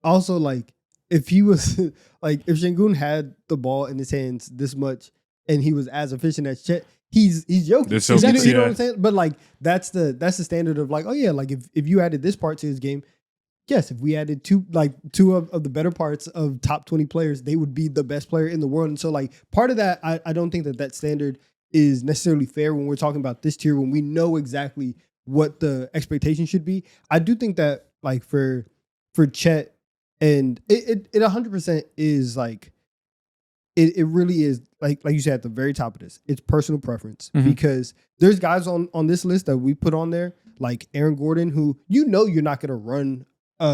[SPEAKER 2] also, like, if he was, like, if Şengün had the ball in his hands this much and he was as efficient as Chet, he's Jokic. You know what I'm saying? But, like, that's the standard of, like, oh, yeah, like, if you added this part to his game, yes, if we added two of the better parts of top 20 players, they would be the best player in the world. And so, like, part of that, I don't think that standard is necessarily fair when we're talking about this tier, when we know exactly what the expectation should be. I do think that, like, for Chet And it 100% is like it really is like you said at the very top of this. It's personal preference because there's guys on this list that we put on there like Aaron Gordon, who you're not going to run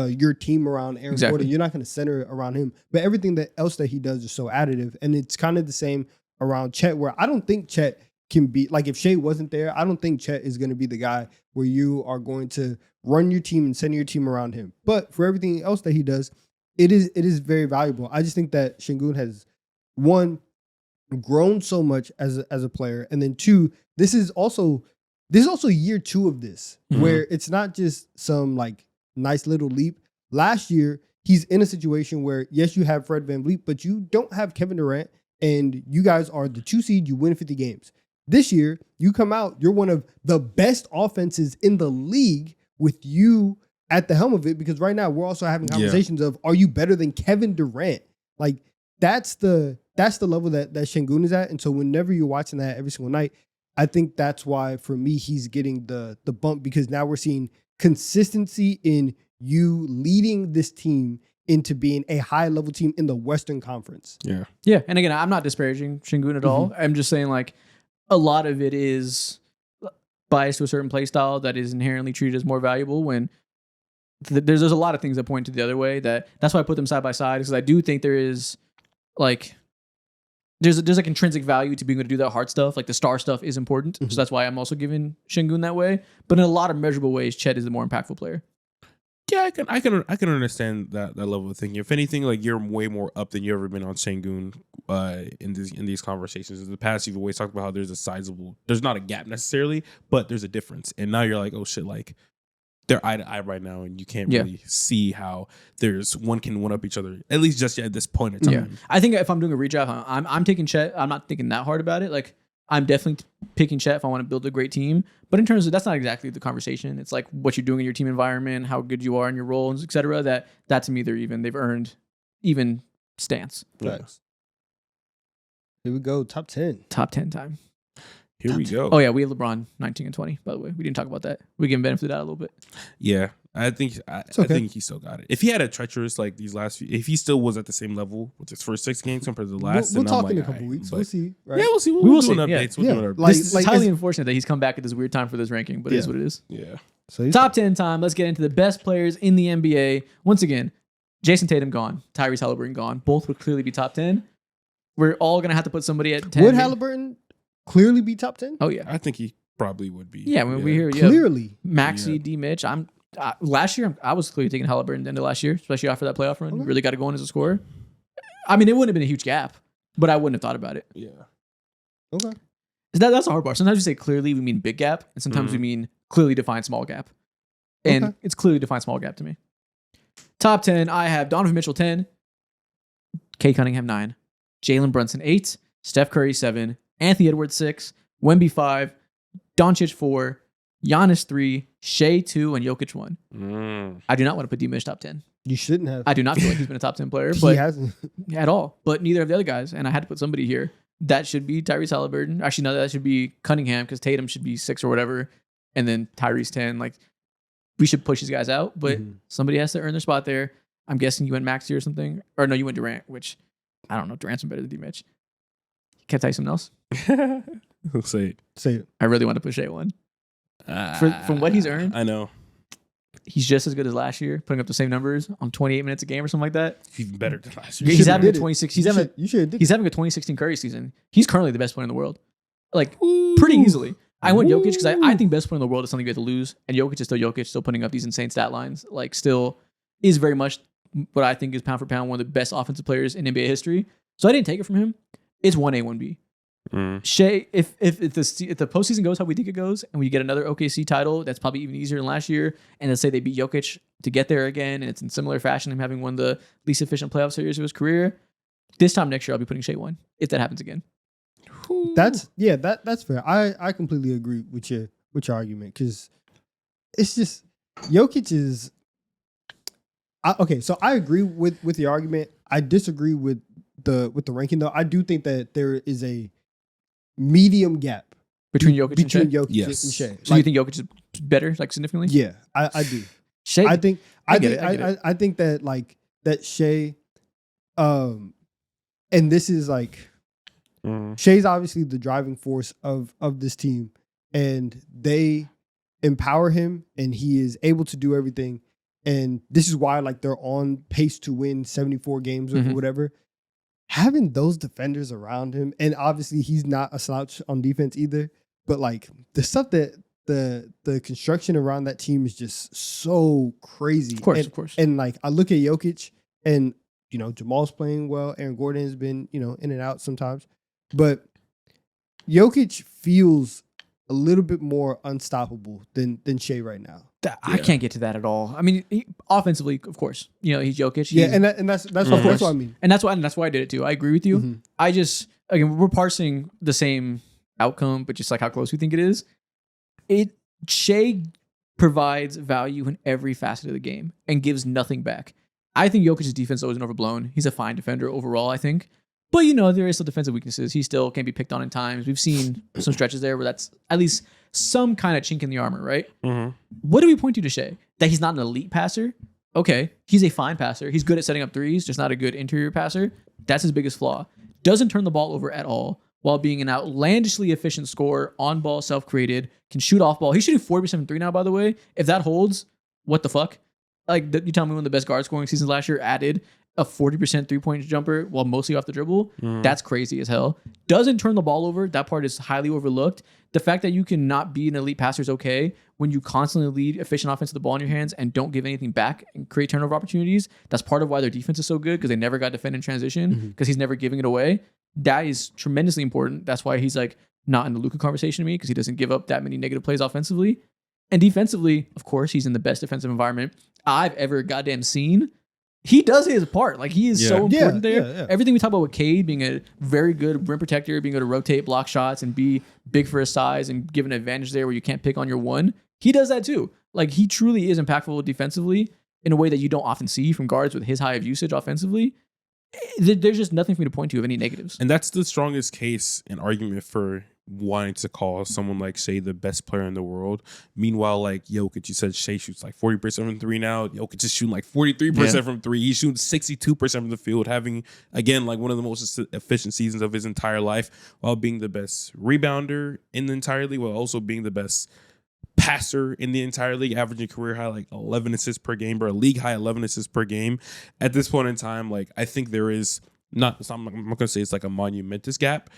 [SPEAKER 2] your team around Aaron Gordon. You're not going to center around him. But everything else that he does is so additive. And it's kind of the same around Chet, where I don't think Chet can be, like if Shea wasn't there, I don't think Chet is going to be the guy where you are going to run your team and center your team around him. But for everything else that he does, it is very valuable. I just think that Şengün has, one, grown so much as a player. And then two, this is also year 2 of this, where it's not just some like nice little leap. Last year, he's in a situation where, yes, you have Fred VanVleet, but you don't have Kevin Durant, and you guys are the 2 seed, you win 50 games. This year, you come out, you're one of the best offenses in the league with you at the helm of it, because right now we're also having conversations of, are you better than Kevin Durant? Like, that's the level that Şengün is at. And so whenever you're watching that every single night, I think that's why, for me, he's getting the bump, because now we're seeing consistency in you leading this team into being a high-level team in the Western Conference.
[SPEAKER 3] Yeah.
[SPEAKER 1] Yeah, and again, I'm not disparaging Şengün at all. I'm just saying, like, a lot of it is biased to a certain play style that is inherently treated as more valuable, when there's a lot of things that point to the other way. That's why I put them side by side, because I do think there is, like, there's like intrinsic value to being able to do that hard stuff. Like the star stuff is important. So that's why I'm also giving Şengün that way. But in a lot of measurable ways, Chet is the more impactful player.
[SPEAKER 3] Yeah, I can understand that level of thinking. If anything, like you're way more up than you've ever been on Şengün in these conversations. In the past, you've always talked about how there's not a gap necessarily, but there's a difference. And now you're like, oh shit, like they're eye to eye right now, and you can't really see how there's one can one up each other, at least just at this point in time.
[SPEAKER 1] Yeah. I think if I'm doing a redraft, I'm taking Chet. I'm not thinking that hard about it. Like, I'm definitely picking Chet if I want to build a great team. But in terms of, that's not exactly the conversation. It's like what you're doing in your team environment, how good you are in your roles, et cetera. That to me, they've earned even stance.
[SPEAKER 2] Facts. Here we go. Top 10.
[SPEAKER 1] Top 10 time.
[SPEAKER 3] Here we go.
[SPEAKER 1] Oh yeah, we have LeBron 19 and 20. By the way, we didn't talk about that. We give him benefit of that a little bit.
[SPEAKER 3] Yeah, I think I think he still got it. If he had a treacherous like these last few, if he still was at the same level with his first 6 games compared to the last,
[SPEAKER 2] We'll
[SPEAKER 3] then
[SPEAKER 2] talk
[SPEAKER 3] I'm
[SPEAKER 2] in
[SPEAKER 3] like,
[SPEAKER 2] a couple
[SPEAKER 3] all right,
[SPEAKER 2] weeks.
[SPEAKER 3] but-
[SPEAKER 2] We'll see. Right?
[SPEAKER 3] Yeah, we'll see.
[SPEAKER 1] We
[SPEAKER 3] We'll
[SPEAKER 1] will
[SPEAKER 3] do
[SPEAKER 1] see,
[SPEAKER 3] an
[SPEAKER 1] yeah.
[SPEAKER 3] updates. We'll
[SPEAKER 2] Yeah.
[SPEAKER 3] do an
[SPEAKER 2] Like-
[SPEAKER 1] This is highly unfortunate that he's come back at this weird time for this ranking, but it is what it is.
[SPEAKER 3] yeah.
[SPEAKER 2] So he's
[SPEAKER 1] Top 10 time. Let's get into the best players in the NBA. Once again, Jason Tatum gone. Tyrese Halliburton gone. Both would clearly be top 10. We're all going to have to put somebody at 10.
[SPEAKER 2] Would Halliburton clearly be top 10?
[SPEAKER 1] Oh, yeah.
[SPEAKER 3] I think he probably would be.
[SPEAKER 1] Yeah, when we hear
[SPEAKER 2] Clearly.
[SPEAKER 1] Maxey,
[SPEAKER 3] Yeah.
[SPEAKER 1] D. Mitch. Last year, I was clearly taking Halliburton at the end of last year, especially after that playoff run.
[SPEAKER 2] Okay.
[SPEAKER 1] Really got to go in as a scorer. I mean, it wouldn't have been a huge gap, but I wouldn't have thought about it.
[SPEAKER 3] Yeah.
[SPEAKER 2] Okay.
[SPEAKER 1] That's the hard part. Sometimes we say clearly, we mean big gap, and sometimes we mean clearly defined small gap. And
[SPEAKER 2] Okay.
[SPEAKER 1] it's clearly defined small gap to me. Top 10, I have Donovan Mitchell 10, Kay Cunningham 9, Jalen Brunson 8, Steph Curry 7, Anthony Edwards 6, Wemby 5, Doncic 4, Giannis 3, Shea 2, and Jokic 1. I do not want to put D-Mitch top 10.
[SPEAKER 2] You shouldn't have.
[SPEAKER 1] I do not feel like he's been a top 10 player,
[SPEAKER 2] He
[SPEAKER 1] but
[SPEAKER 2] hasn't.
[SPEAKER 1] at all. But neither of the other guys, and I had to put somebody here. That should be Tyrese Halliburton. Actually, no, that should be Cunningham, because Tatum should be 6 or whatever, and then Tyrese 10. Like, we should push these guys out, but somebody has to earn their spot there. I'm guessing you went Maxey or something. Or no, you went Durant, which I don't know. Durant's been better than D-Mitch. Can I tell you something else?
[SPEAKER 3] We'll say it.
[SPEAKER 2] Say it.
[SPEAKER 1] I really want to push Shea 1. From what he's earned,
[SPEAKER 3] I know.
[SPEAKER 1] he's just as good as last year, putting up the same numbers on 28 minutes a game or something like that.
[SPEAKER 3] He's even better than last year.
[SPEAKER 1] He's
[SPEAKER 2] should've
[SPEAKER 1] having a
[SPEAKER 2] did it.
[SPEAKER 1] 26.
[SPEAKER 2] You should have did
[SPEAKER 1] He's having a 2016 Curry season. He's currently the best player in the world, like pretty easily. I went Jokic because I think best player in the world is something you have to lose, and Jokic is still Jokic, still putting up these insane stat lines. Like, still is very much what I think is pound for pound one of the best offensive players in NBA history. So I didn't take it from him. It's 1A, 1B. Shea, if the postseason goes how we think it goes, and we get another OKC title, that's probably even easier than last year. And let's say they beat Jokic to get there again, and it's in similar fashion, him having won the least efficient playoff series of his career. This time next year, I'll be putting Shea 1 if that happens again.
[SPEAKER 2] That's fair. I completely agree with your argument, because it's just Jokic is okay. So I agree with the argument. I disagree with the ranking though. I do think that there is a medium gap
[SPEAKER 1] Between Jokic and Shea?
[SPEAKER 2] Jokic
[SPEAKER 3] Yes.
[SPEAKER 2] and Shea.
[SPEAKER 1] So you think Jokic is better, like significantly?
[SPEAKER 2] Yeah, I do.
[SPEAKER 1] Shea,
[SPEAKER 2] I think
[SPEAKER 1] I get it.
[SPEAKER 2] I think that like that Shea, and this is like
[SPEAKER 3] Mhm.
[SPEAKER 2] Shea's obviously the driving force of this team, and they empower him, and he is able to do everything. And this is why like they're on pace to win 74 games or
[SPEAKER 1] Mhm.
[SPEAKER 2] whatever. Having those defenders around him, and obviously he's not a slouch on defense either, but like the stuff that the construction around that team is just so crazy.
[SPEAKER 1] Of course,
[SPEAKER 2] and,
[SPEAKER 1] of course.
[SPEAKER 2] And like I look at Jokic, and you know Jamal's playing well. Aaron Gordon has been in and out sometimes, but Jokic feels a little bit more unstoppable than Shea right now.
[SPEAKER 1] I can't get to that at all. I mean, offensively, of course, he's Jokic.
[SPEAKER 2] Yeah,
[SPEAKER 1] He's-
[SPEAKER 2] and that's
[SPEAKER 1] course.
[SPEAKER 2] what I mean.
[SPEAKER 1] and that's why I did it too. I agree with you.
[SPEAKER 2] Mhm.
[SPEAKER 1] I just again we're parsing the same outcome, but just like how close we think it is. Shea provides value in every facet of the game and gives nothing back. I think Jokic's defense though isn't overblown. He's a fine defender overall, I think. But there is still defensive weaknesses. He still can be picked on in times. We've seen some stretches there where that's at least some kind of chink in the armor, right?
[SPEAKER 3] Mhm.
[SPEAKER 1] What do we point to Shea? That he's not an elite passer? Okay. He's a fine passer. He's good at setting up threes, just not a good interior passer. That's his biggest flaw. Doesn't turn the ball over at all while being an outlandishly efficient scorer, on ball, self-created, can shoot off ball. He's shooting 40% from three now, by the way. If that holds, what the fuck? Like, you tell me one of the best guard scoring seasons last year added a 40% three-point jumper while mostly off the dribble. That's crazy as hell. Doesn't turn the ball over. That part is highly overlooked. The fact that you can not be an elite passer is okay when you constantly lead efficient offense with the ball in your hands and don't give anything back and create turnover opportunities. That's part of why their defense is so good, because they never got defended in transition, because he's never giving it away. That is tremendously important. That's why he's like not in the Luka conversation to me, because he doesn't give up that many negative plays offensively. And defensively, of course, he's in the best defensive environment I've ever goddamn seen. He does his part. Like, he is so important there.
[SPEAKER 2] Yeah.
[SPEAKER 1] Everything we talk about with Cade being a very good rim protector, being able to rotate, block shots, and be big for his size and give an advantage there where you can't pick on your one. He does that too. Like, he truly is impactful defensively in a way that you don't often see from guards with his high of usage offensively. There's just nothing for me to point to of any negatives.
[SPEAKER 3] And that's the strongest case and argument for wanting to call someone like Shea the best player in the world. Meanwhile, like Jokic, you said Shea shoots like 40% from three now. Jokic is shooting like 43% from three. He's shooting 62% from the field, having, again, like one of the most efficient seasons of his entire life, while being the best rebounder in the entire league, while also being the best passer in the entire league, averaging career high like 11 assists per game, or a league high 11 assists per game. At this point in time, like, I think there is I'm not going to say it's like a monumentous gap,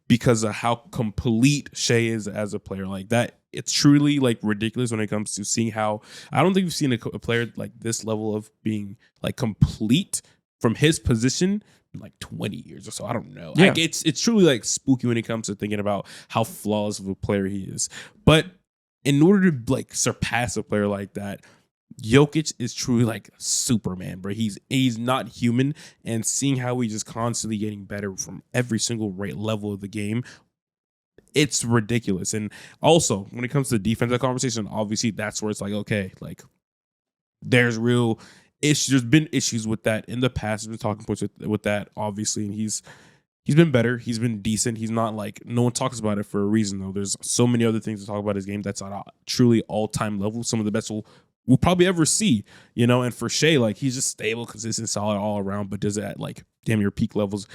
[SPEAKER 3] because of how complete Shea is as a player. Like that, it's truly like ridiculous when it comes to seeing how, I don't think we've seen a player like this level of being like complete from his position in like 20 years or so. I don't know.
[SPEAKER 1] Yeah.
[SPEAKER 3] Like it's truly like spooky when it comes to thinking about how flawless of a player he is. But in order to like surpass a player like that, Jokic is truly like Superman, bro. He's not human, and seeing how he's just constantly getting better from every single level of the game, it's ridiculous. And also, when it comes to the defensive conversation, obviously that's where it's like, okay, like there's real issues. There's been issues with that in the past. There's been talking points with that, obviously, and he's been better. He's been decent. He's not like, no one talks about it for a reason though. There's so many other things to talk about his game that's on a truly all-time level. Some of the best we'll probably ever see, and for Shea, like, he's just stable, consistent, solid all around, but does it at like damn near peak levels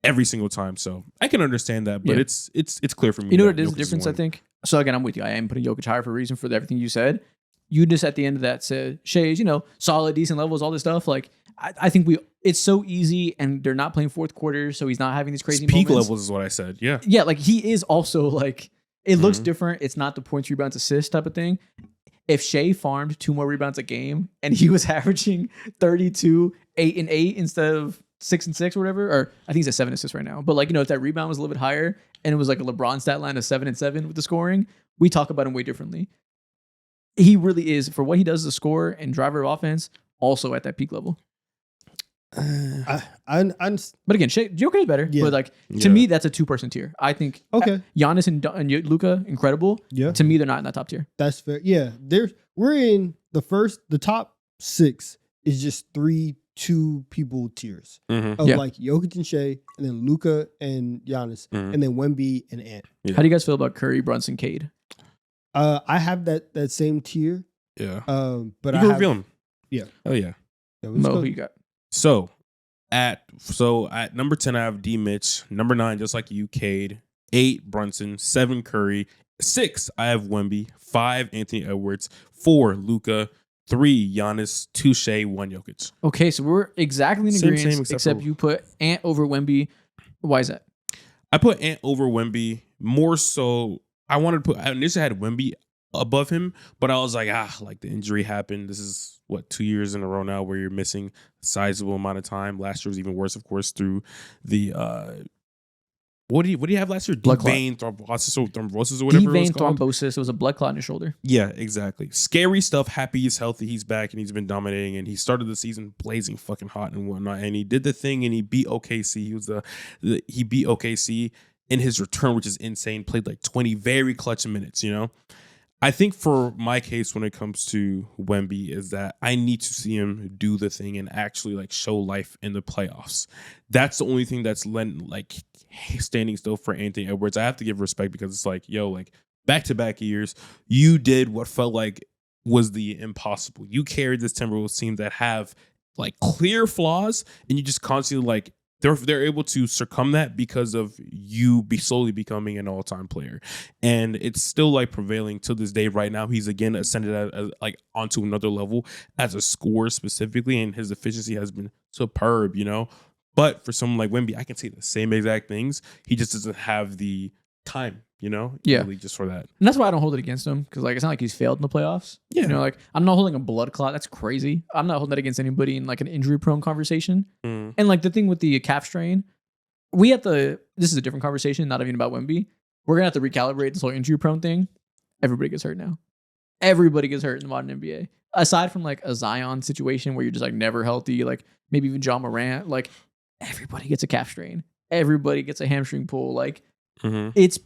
[SPEAKER 3] every single time. So I can understand that, but
[SPEAKER 1] Yeah.
[SPEAKER 3] it's clear for me.
[SPEAKER 1] You know
[SPEAKER 3] that
[SPEAKER 1] what is the
[SPEAKER 3] Jokic
[SPEAKER 1] difference, I
[SPEAKER 3] winning.
[SPEAKER 1] think? So again, I'm with you. I am putting Jokic higher for a reason, for everything you said. You just at the end of that said Shea's, solid, decent levels, all this stuff. Like, I think it's so easy, and they're not playing fourth quarter, so he's not having these crazy
[SPEAKER 3] His peak
[SPEAKER 1] moments.
[SPEAKER 3] levels is what I said. Yeah.
[SPEAKER 1] Yeah, like he is also like, it looks
[SPEAKER 3] Mhm.
[SPEAKER 1] different. It's not the points, rebounds, assists type of thing. If Shea farmed 2 more rebounds a game and he was averaging 32, 8 and 8 instead of 6 and 6 or whatever, or I think he's at 7 assists right now. But like, if that rebound was a little bit higher and it was like a LeBron stat line of 7 and 7 with the scoring, we talk about him way differently. He really is, for what he does as a scorer and driver of offense, also at that peak level.
[SPEAKER 2] I
[SPEAKER 1] But again, Jokic is better.
[SPEAKER 2] Yeah.
[SPEAKER 1] But like,
[SPEAKER 3] Yeah.
[SPEAKER 1] to me, that's a 2-person tier. I think
[SPEAKER 2] okay.
[SPEAKER 1] Giannis and Luka, incredible.
[SPEAKER 2] Yeah,
[SPEAKER 1] To me, they're not in that top tier.
[SPEAKER 2] that's fair. Yeah, we're in the top 6 is just 3-2 people tiers
[SPEAKER 3] Mhm.
[SPEAKER 2] of
[SPEAKER 1] Yeah.
[SPEAKER 2] like Jokic and Shea, and then Luka and Giannis,
[SPEAKER 3] Mhm.
[SPEAKER 2] and then Wemby and Ant.
[SPEAKER 3] Yeah.
[SPEAKER 1] How do you guys feel about Curry, Brunson, Cade?
[SPEAKER 2] I have that same tier,
[SPEAKER 3] Yeah.
[SPEAKER 2] but
[SPEAKER 3] You
[SPEAKER 2] I
[SPEAKER 3] can
[SPEAKER 2] have,
[SPEAKER 3] reveal him.
[SPEAKER 2] Yeah.
[SPEAKER 3] Oh yeah.
[SPEAKER 2] Yeah, let's
[SPEAKER 1] Mo,
[SPEAKER 2] go.
[SPEAKER 1] who you got?
[SPEAKER 3] So at number 10, I have D Mitch. Number 9, just like you, Cade. 8, Brunson. 7, Curry. 6, I have Wemby. 5, Anthony Edwards. 4, Luka. 3, Giannis. 2, Shea. 1, Jokic.
[SPEAKER 1] Okay, so we're exactly in
[SPEAKER 3] Same,
[SPEAKER 1] agreement, except
[SPEAKER 3] for-
[SPEAKER 1] you put Ant over Wemby. Why is that?
[SPEAKER 3] I put Ant over Wemby more so. I initially had Wemby above him, but I was like, like the injury happened. This is what 2 years in a row now where you're missing a sizable amount of time. Last year was even worse, of course, through the what do you have last year?
[SPEAKER 1] Blood
[SPEAKER 3] Deep
[SPEAKER 1] clot.
[SPEAKER 3] vein thrombosis or whatever
[SPEAKER 1] Deep
[SPEAKER 3] it was
[SPEAKER 1] vein
[SPEAKER 3] called.
[SPEAKER 1] thrombosis. It was a blood clot in his shoulder.
[SPEAKER 3] Yeah, exactly. Scary stuff. Happy he's healthy. He's back and he's been dominating. And he started the season blazing fucking hot and whatnot. And he did the thing and he beat OKC. He was he beat OKC in his return, which is insane. Played like 20 very clutch minutes. You know, I think for my case when it comes to Wemby is that I need to see him do the thing and actually like show life in the playoffs. That's the only thing that's standing still for Anthony Edwards. I have to give respect because it's like, yo, like back-to-back years, you did what felt like was the impossible. You carried this Timberwolves team that have like clear flaws, and you just constantly like they're able to circum that because of you slowly becoming an all-time player. And it's still like prevailing to this day. Right now, he's again ascended as like onto another level as a scorer specifically, and his efficiency has been superb, you know. But for someone like Wemby, I can say the same exact things. He just doesn't have the time, you know,
[SPEAKER 1] Yeah.
[SPEAKER 3] really just for that.
[SPEAKER 1] And that's why I don't hold it against him, because like it's not like he's failed in the playoffs.
[SPEAKER 3] Yeah.
[SPEAKER 1] You know, like I'm not holding a blood clot. That's crazy. I'm not holding that against anybody in like an injury-prone conversation.
[SPEAKER 3] Mm.
[SPEAKER 1] And like the thing with the calf strain, this is a different conversation, not even about Wemby. We're gonna have to recalibrate this whole injury-prone thing. Everybody gets hurt now. Everybody gets hurt in the modern NBA. Aside from like a Zion situation where you're just like never healthy, like maybe even John Morant, like everybody gets a calf strain. Everybody gets a hamstring pull. Like
[SPEAKER 3] Mm-hmm.
[SPEAKER 1] it's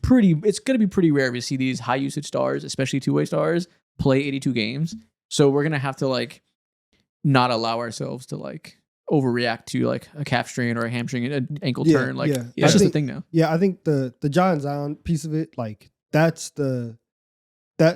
[SPEAKER 1] going to be pretty rare to see these high usage stars, especially two-way stars, play 82 games. So we're going to have to like not allow ourselves to like overreact to like a calf strain or a hamstring, an ankle turn. Like
[SPEAKER 2] yeah.
[SPEAKER 1] that's
[SPEAKER 2] I
[SPEAKER 1] just
[SPEAKER 2] think-
[SPEAKER 1] the thing now.
[SPEAKER 2] Yeah, I think the John Zion piece of it, like that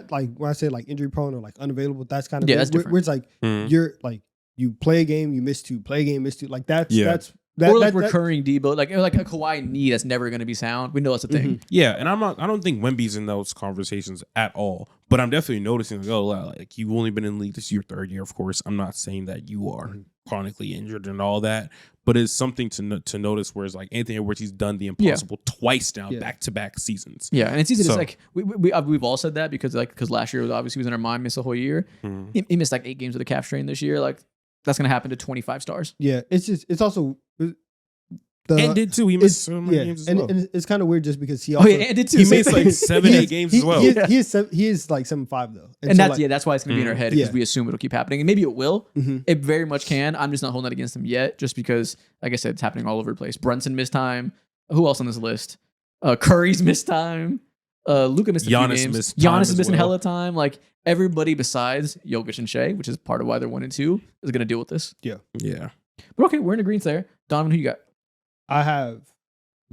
[SPEAKER 2] like when I say like injury prone or like unavailable, that's kind of
[SPEAKER 1] Yeah,
[SPEAKER 2] it.
[SPEAKER 1] that's different.
[SPEAKER 2] Where it's like
[SPEAKER 3] Mhm.
[SPEAKER 2] you're like you play a game, you miss 2, play a game, miss 2. Like that's
[SPEAKER 3] Yeah.
[SPEAKER 1] Or like recurring Debo, like a Kawhi knee that's never going to be sound. We know that's a thing.
[SPEAKER 3] Yeah, and I don't think Wemby's in those conversations at all. But I'm definitely noticing like, oh, like you've only been in the league, this is your 3rd year, of course. I'm not saying that you are chronically injured and all that, but it's something to notice. Whereas like Anthony Edwards, he's done the impossible twice now,
[SPEAKER 2] Yeah.
[SPEAKER 3] back-to-back seasons.
[SPEAKER 1] Yeah, and it's easy to
[SPEAKER 3] So-
[SPEAKER 1] like we've all said that because last year was obviously was in our mind, missed the whole year.
[SPEAKER 3] Mhm.
[SPEAKER 1] He missed like 8 games with a calf strain this year. Like that's going to happen to 25 stars.
[SPEAKER 2] Yeah, it's also the
[SPEAKER 3] And did too. He
[SPEAKER 2] it's,
[SPEAKER 3] missed so many
[SPEAKER 2] yeah,
[SPEAKER 3] games as
[SPEAKER 2] and,
[SPEAKER 3] well.
[SPEAKER 2] and it's kind of weird just because he
[SPEAKER 1] Oh
[SPEAKER 2] also
[SPEAKER 1] yeah, and did too.
[SPEAKER 3] He
[SPEAKER 1] So-
[SPEAKER 3] missed like 7, 8 games as well.
[SPEAKER 2] He is like 7-5 though,
[SPEAKER 1] and
[SPEAKER 2] so,
[SPEAKER 1] that's
[SPEAKER 2] like,
[SPEAKER 1] that's why it's gonna be in our head because
[SPEAKER 2] Yeah.
[SPEAKER 1] we assume it'll keep happening, and maybe it will.
[SPEAKER 2] Mhm.
[SPEAKER 1] It very much can. I'm just not holding that against him yet, just because, like I said, it's happening all over the place. Brunson missed time. Who else on this list? Curry's missed time. Luka missed a few
[SPEAKER 3] Giannis
[SPEAKER 1] games.
[SPEAKER 3] missed time
[SPEAKER 1] Giannis
[SPEAKER 3] as
[SPEAKER 1] is missing
[SPEAKER 3] well.
[SPEAKER 1] hella time. Like everybody besides Jokic and Shea, which is part of why they're 1 and 2, is gonna deal with this.
[SPEAKER 3] Yeah.
[SPEAKER 1] But okay, we're in agreement there. Donovan, who you got?
[SPEAKER 2] I have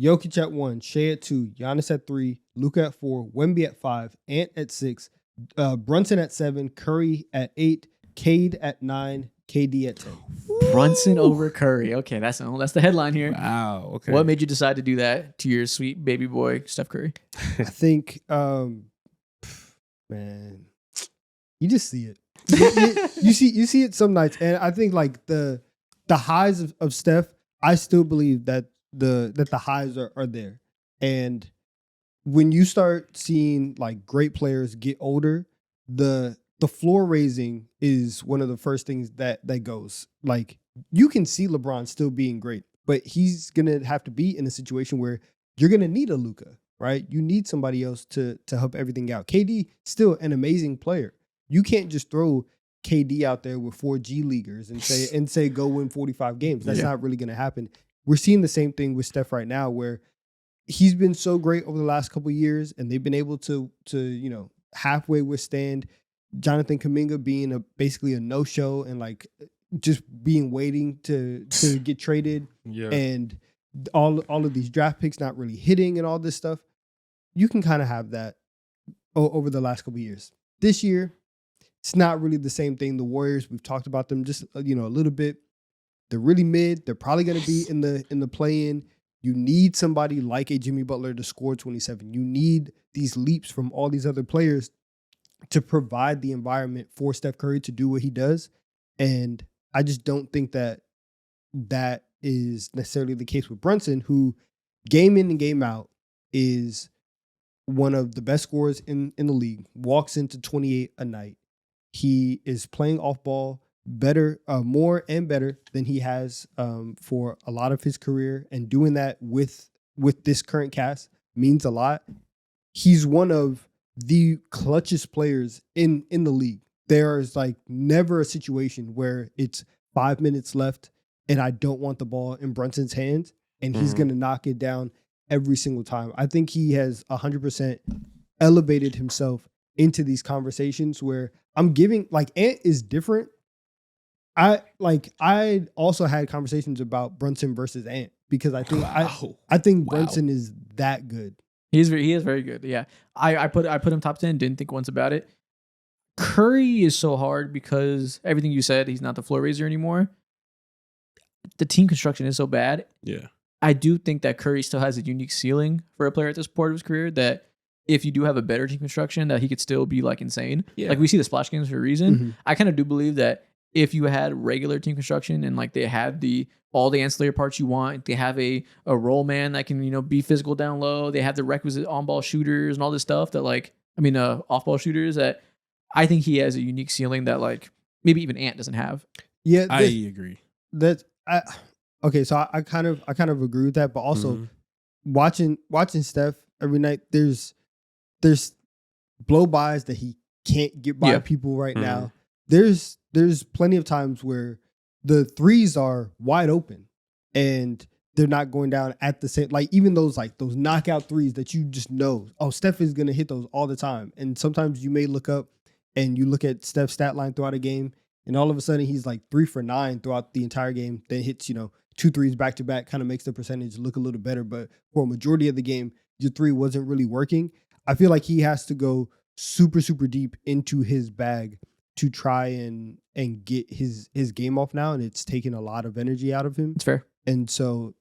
[SPEAKER 2] Jokic at 1, Shea at 2, Giannis at 3, Luka at 4, Wemby at 5, Ant at 6, Brunson at 7, Curry at 8, Cade at 9, KD at 10.
[SPEAKER 1] Brunson over Curry. Okay, that's the headline here.
[SPEAKER 3] Wow. Okay.
[SPEAKER 1] What made you decide to do that to your sweet baby boy, Steph Curry?
[SPEAKER 2] I think, man, you just see it. You see it some nights, and I think like the highs of Steph, I still believe that the highs are there, and when you start seeing like great players get older, the floor raising is one of the first things that goes. Like you can see LeBron still being great, but he's gonna have to be in a situation where you're gonna need a Luka, right? You need somebody else to help everything out. KD still an amazing player. You can't just throw KD out there with 4 G leaguers and say go win 45 games. That's not really gonna happen. We're seeing the same thing with Steph right now, where he's been so great over the last couple of years, and they've been able to halfway withstand Jonathan Kuminga being basically a no-show and like just being waiting to get traded,
[SPEAKER 3] Yeah.
[SPEAKER 2] and all of these draft picks not really hitting and all this stuff. You can kind of have that over the last couple of years. This year, it's not really the same thing. The Warriors, we've talked about them just a little bit. They're really mid. They're probably going to be in the play-in. You need somebody like a Jimmy Butler to score 27. You need these leaps from all these other players to provide the environment for Steph Curry to do what he does. And I just don't think that is necessarily the case with Brunson, who game in and game out is one of the best scorers in the league, walks into 28 a night. He is playing off ball better, more and better than he has for a lot of his career. And doing that with this current cast means a lot. He's one of the clutchest players in the league. There is like never a situation where it's 5 minutes left and I don't want the ball in Brunson's hands and he's going to knock it down every single time. I think he has 100% elevated himself into these conversations where I'm giving, like, Ant is different. I also had conversations about Brunson versus Ant because I think I think Brunson is that good.
[SPEAKER 1] He is very good. Yeah. I put him top 10, didn't think once about it. Curry is so hard because everything you said, he's not the floor raiser anymore. The team construction is so bad.
[SPEAKER 3] Yeah.
[SPEAKER 1] I do think that Curry still has a unique ceiling for a player at this part of his career that if you do have a better team construction, that he could still be like insane.
[SPEAKER 3] Yeah.
[SPEAKER 1] Like we see the splash games for a reason.
[SPEAKER 2] Mhm.
[SPEAKER 1] I kind of do believe that if you had regular team construction and like they had all the ancillary parts you want, they have a roll man that can, be physical down low. They have the requisite on-ball shooters and all this stuff that off-ball shooters that I think he has a unique ceiling that like maybe even Ant doesn't have.
[SPEAKER 2] Yeah,
[SPEAKER 3] I agree.
[SPEAKER 2] Okay, so I kind of agree with that, but also watching Steph every night, there's blow bys that he can't get by people right now. There's plenty of times where the threes are wide open and they're not going down at the same, like even those knockout threes that you just know, oh, Steph is gonna hit those all the time. And sometimes you may look up and you look at Steph's stat line throughout a game, and all of a sudden he's like 3 for 9 throughout the entire game. Then hits 2 threes back to back, kind of makes the percentage look a little better. But for a majority of the game, your three wasn't really working. I feel like he has to go super, super deep into his bag to try and get his game off now, and it's taken a lot of energy out of him.
[SPEAKER 1] It's fair.
[SPEAKER 2] And so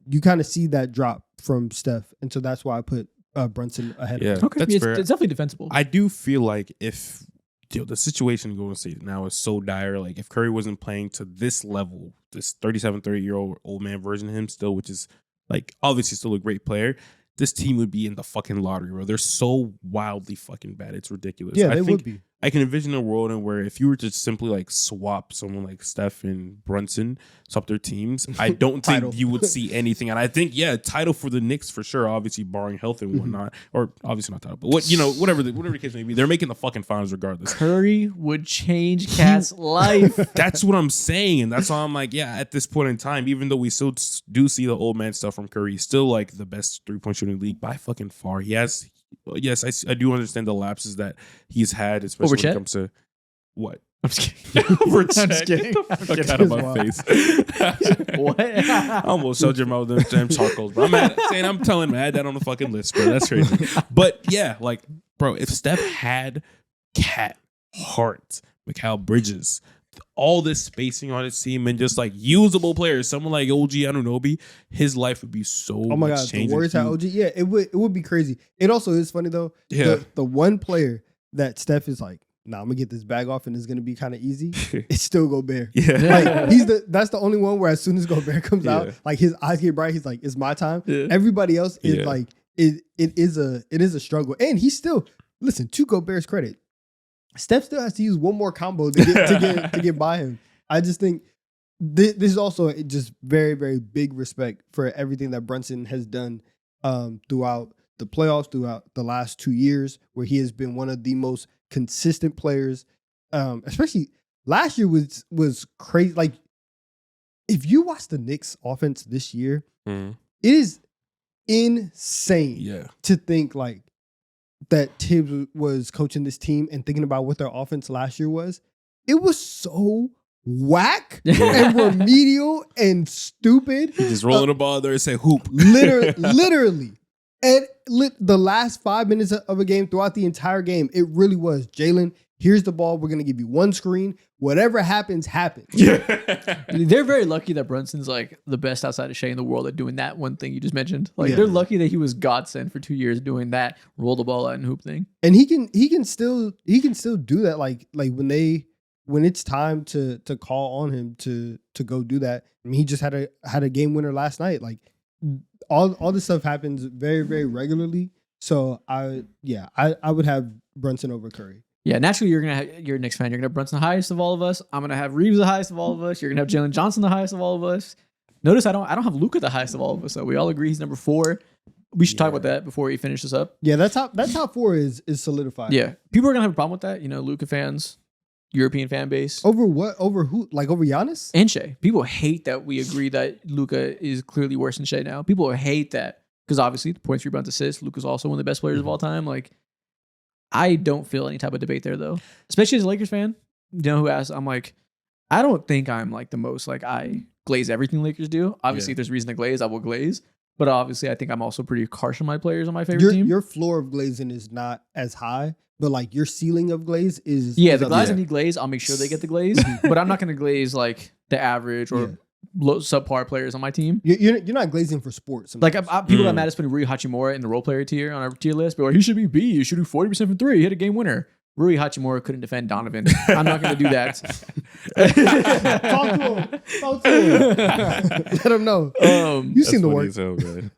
[SPEAKER 2] you kind of see that drop from Steph, and so that's why I put Brunson ahead of him.
[SPEAKER 1] Okay,
[SPEAKER 3] That's
[SPEAKER 1] it's
[SPEAKER 3] fair.
[SPEAKER 1] definitely defensible.
[SPEAKER 3] I do feel like if the situation in Golden State now is so dire, like if Curry wasn't playing to this level, this 37, 30-year-old old man version of him still, which is like obviously still a great player, this team would be in the fucking lottery, bro. They're so wildly fucking bad. It's ridiculous.
[SPEAKER 2] Yeah,
[SPEAKER 3] I
[SPEAKER 2] they
[SPEAKER 3] think
[SPEAKER 2] would be.
[SPEAKER 3] I can envision a world in where if you were to simply like swap someone like Steph and Brunson, swap their teams, I don't
[SPEAKER 2] Title.
[SPEAKER 3] think you would see anything. And I think, title for the Knicks for sure, obviously barring health and whatnot, or obviously not title, but whatever the case may be, they're making the fucking finals regardless.
[SPEAKER 1] Curry would change Cat's life.
[SPEAKER 3] That's what I'm saying, and that's why I'm like, at this point in time, even though we still do see the old man stuff from Curry, he's still like the best 3-point shooting in the league by fucking far. He has, yes, I do understand the lapses that he's had, especially when it comes to what.
[SPEAKER 1] I'm just kidding.
[SPEAKER 3] Over
[SPEAKER 1] I'm just kidding.
[SPEAKER 3] Fuck out of my face.
[SPEAKER 1] What?
[SPEAKER 3] I almost showed your mouth with them charcoals, bro. I'm telling him, add that on the fucking list, bro. That's crazy. But bro, if Steph had Cat, Hart, Mikal Bridges, all this spacing on his team and just like usable players, someone like OG Anunoby, his life would be so
[SPEAKER 2] Oh my God, the Warriors had OG. Yeah, it would be crazy. It also is funny though.
[SPEAKER 3] Yeah.
[SPEAKER 2] The one player that Steph is like, I'm gonna get this bag off and it's gonna be kind of easy. It's still Gobert.
[SPEAKER 3] Yeah.
[SPEAKER 2] Like that's the only one where as soon as Gobert comes
[SPEAKER 3] Yeah.
[SPEAKER 2] out, like his eyes get bright. He's like, it's my time.
[SPEAKER 3] Yeah.
[SPEAKER 2] Everybody else is
[SPEAKER 3] Yeah.
[SPEAKER 2] like, it is a struggle. And he's still, listen, to Gobert's credit, Steph still has to use one more combo to get by him. I just think this is also just very, very big respect for everything that Brunson has done throughout the playoffs, throughout the last 2 years, where he has been one of the most consistent players. Especially last year was crazy. Like, if you watch the Knicks offense this year, it is insane
[SPEAKER 3] Yeah.
[SPEAKER 2] to think like that Tibbs was coaching this team and thinking about what their offense last year was. It was so whack and remedial and stupid.
[SPEAKER 3] Just rolling the ball there and say hoop.
[SPEAKER 2] Literally. And the last 5 minutes of a game, throughout the entire game, it really was Jalen Here's the ball. We're gonna give you one screen. Whatever happens, happens.
[SPEAKER 1] They're very lucky that Brunson's like the best outside of Shea in the world at doing that one thing you just mentioned. Like
[SPEAKER 2] Yeah.
[SPEAKER 1] they're lucky that he was godsend for 2 years doing that roll the ball out and hoop thing.
[SPEAKER 2] And he can still do that. Like when it's time to call on him to go do that. I mean, he just had a game winner last night. Like all this stuff happens very, very regularly. So I would have Brunson over Curry.
[SPEAKER 1] Yeah, naturally you're a Knicks fan. You're gonna have Brunson the highest of all of us. I'm gonna have Reeves the highest of all of us. You're gonna have Jalen Johnson the highest of all of us. Notice I don't have Luka the highest of all of us. So we all agree he's number 4. We should talk about that before we finish this up.
[SPEAKER 2] Yeah, that top 4 is solidified.
[SPEAKER 1] Yeah, people are gonna have a problem with that. You know, Luka fans, European fan base.
[SPEAKER 2] Over what? Over who? Like over Giannis?
[SPEAKER 1] And Shea. People hate that we agree that Luka is clearly worse than Shea now. People hate that because obviously the points, rebounds, assists. Luka's also one of the best players of all time. Like, I don't feel any type of debate there though. Especially as a Lakers fan, you know who asked? I'm like, I don't think I'm like the most like I glaze everything Lakers do. Obviously, if there's reason to glaze, I will glaze. But obviously, I think I'm also pretty harsh on my players on my favorite team.
[SPEAKER 2] Your floor of glazing is not as high, but like your ceiling of glaze is.
[SPEAKER 1] Yeah,
[SPEAKER 2] is
[SPEAKER 1] the
[SPEAKER 2] up
[SPEAKER 1] guys
[SPEAKER 2] there.
[SPEAKER 1] that need glaze, I'll make sure they get the glaze. But I'm not going to glaze like the average or low subpar players on my team.
[SPEAKER 2] You're not glazing for sports.
[SPEAKER 1] Like people got mad at putting Rui Hachimura in the role player tier on our tier list, but like, he should be B. He's shooting 40% from 3. He hit a game winner. Rui Hachimura couldn't defend Donovan. I'm not going to do that.
[SPEAKER 2] Talk to him. Let him know. You seen the work.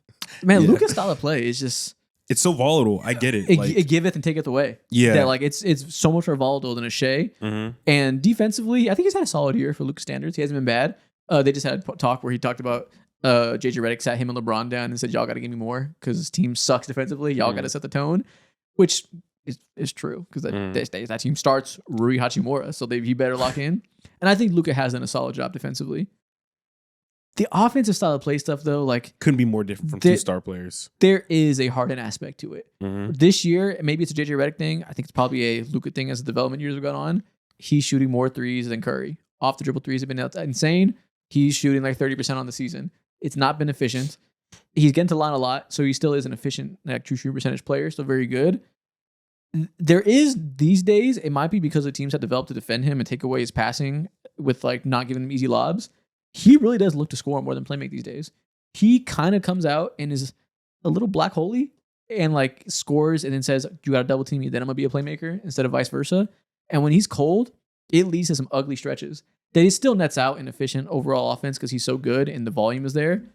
[SPEAKER 1] Man, Luka's style of play is just
[SPEAKER 3] It's so volatile. I get it.
[SPEAKER 1] it giveth and taketh away.
[SPEAKER 3] Yeah.
[SPEAKER 1] That like it's so much more volatile than a Shea.
[SPEAKER 3] Mhm.
[SPEAKER 1] And defensively, I think he's had a solid year for Luka standards. He hasn't been bad. They just had a talk where he talked about JJ Redick sat him and LeBron down and said, y'all got to give me more because his team sucks defensively. Y'all got to set the tone, which is true because that team starts Rui Hachimura, so he better lock in. And I think Luka has done a solid job defensively. The offensive style of play stuff, though, like
[SPEAKER 3] Couldn't be more different from 2 star players.
[SPEAKER 1] there is a Harden aspect to it.
[SPEAKER 3] Mhm.
[SPEAKER 1] This year, maybe it's a JJ Redick thing. I think it's probably a Luka thing as the development years have gone on. He's shooting more threes than Curry. Off the dribble threes have been insane. He's shooting like 30% on the season. It's not been efficient. He's getting to the line a lot, so he still is an efficient like, true shooting percentage player, still very good. There is these days, it might be because the teams have developed to defend him and take away his passing with like not giving him easy lobs. He really does look to score more than play make these days. He kind of comes out and is a little black holy and like scores and then says, you got to double team me, then I'm going to be a playmaker instead of vice versa. And when he's cold, it leads to some ugly stretches. That he still nets out an efficient overall offense because he's so good and the volume is there.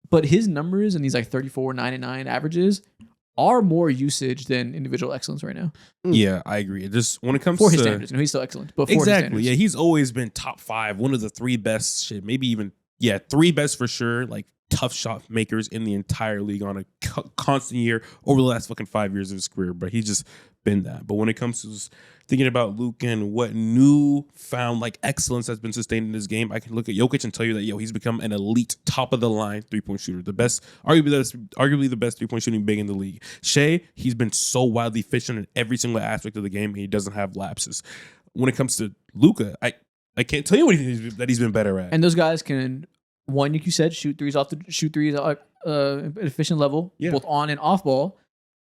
[SPEAKER 1] But his numbers and these like 34, 9 and 9 averages are more usage than individual excellence right now.
[SPEAKER 3] Yeah, I agree. It just when it comes
[SPEAKER 1] For
[SPEAKER 3] to
[SPEAKER 1] his standards. You know, he's still excellent. But for his
[SPEAKER 3] exactly,
[SPEAKER 1] standards.
[SPEAKER 3] yeah, he's always been top 5, one of the 3 best. Shit, maybe even 3 best for sure. Like tough shot makers in the entire league on a constant year over the last fucking 5 years of his career. But he's just been that. But when it comes to thinking about Luka and what new found like excellence has been sustained in this game, I can look at Jokic and tell you that he's become an elite, top of the line 3-point shooter, the best, arguably the best 3-point shooting big in the league. Shea, he's been so wildly efficient in every single aspect of the game, and he doesn't have lapses. When it comes to Luka, I can't tell you what that he's been better at.
[SPEAKER 1] And those guys can, one, like you said, shoot threes at an efficient level,
[SPEAKER 3] Yeah.
[SPEAKER 1] both on and off ball.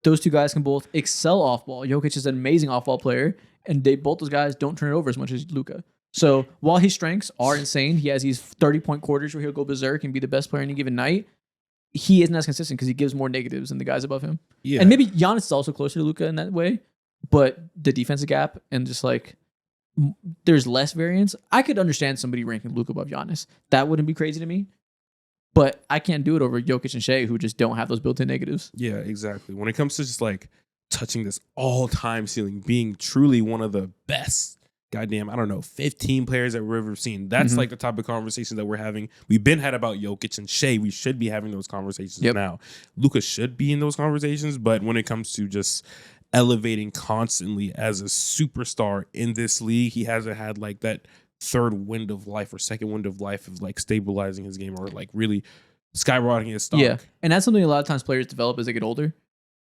[SPEAKER 1] Those 2 guys can both excel off ball. Jokic is an amazing off ball player, and both those guys don't turn it over as much as Luka. So while his strengths are insane, he has these 30-point quarters where he'll go berserk and be the best player in a given night. He isn't as consistent because he gives more negatives than the guys above him.
[SPEAKER 3] Yeah.
[SPEAKER 1] And maybe Giannis is also closer to Luka in that way, but the defensive gap and just like there's less variance. I could understand somebody ranking Luka above Giannis. That wouldn't be crazy to me. But I can't do it over Jokic and Shea, who just don't have those built-in negatives.
[SPEAKER 3] Yeah, exactly. When it comes to just like touching this all-time ceiling, being truly one of the best, goddamn, I don't know, 15 players that we've ever seen. That's like the type of conversation that we're having. We've been had about Jokic and Shea. We should be having those conversations now. Luka should be in those conversations, but when it comes to just elevating constantly as a superstar in this league, he hasn't had like that third wind of life or second wind of life of like stabilizing his game or like really skyrocketing his stock.
[SPEAKER 1] Yeah. And that's something a lot of times players develop as they get older.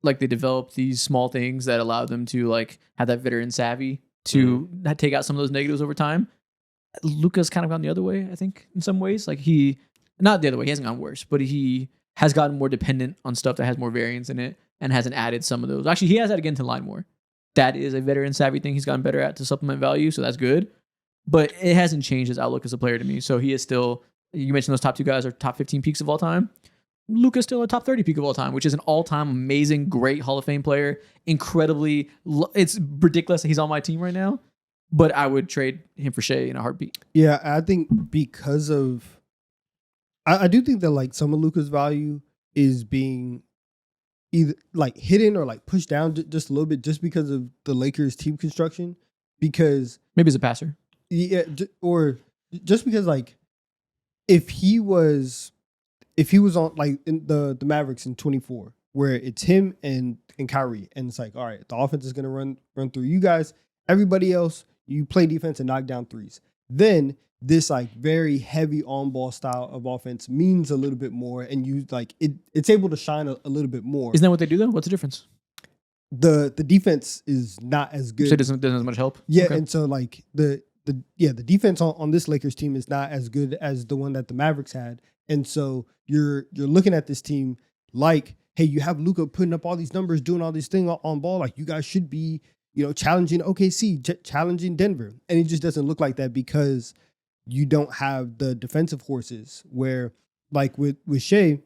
[SPEAKER 1] Like they develop these small things that allow them to like have that veteran savvy to take out some of those negatives over time. Luka's kind of gone the other way, I think, in some ways. Like not the other way, he hasn't gone worse, but he has gotten more dependent on stuff that has more variance in it and hasn't added some of those. Actually, he has that again to line more. that is a veteran savvy thing he's gotten better at to supplement value. So that's good. But it hasn't changed his outlook as a player to me. So he is still, you mentioned those top two guys are top 15 peaks of all time. Luka's still a top 30 peak of all time, which is an all-time amazing, great Hall of Fame player. Incredibly, it's ridiculous that he's on my team right now, but I would trade him for Shea in a heartbeat.
[SPEAKER 2] Yeah, I think because of, I do think that like some of Luka's value is being either like hidden or like pushed down just a little bit, just because of the Lakers team construction. Because
[SPEAKER 1] Maybe as a passer.
[SPEAKER 2] yeah, or just because like if he was on like in the Mavericks in 24, where it's him and Kyrie, and it's like, all right, the offense is gonna run through you guys. Everybody else, you play defense and knock down threes. Then this like very heavy on ball style of offense means a little bit more, and you like it's able to shine a little bit more.
[SPEAKER 1] Isn't that what they do though? What's the difference?
[SPEAKER 2] The defense is not as good.
[SPEAKER 1] So it doesn't as much help?
[SPEAKER 2] Yeah,
[SPEAKER 1] Okay.
[SPEAKER 2] and so like the defense on this Lakers team is not as good as the one that the Mavericks had, and so you're looking at this team like, hey, you have Luka putting up all these numbers, doing all these things on ball, like you guys should be, challenging OKC, challenging Denver, and it just doesn't look like that because you don't have the defensive horses. Where like with Shea,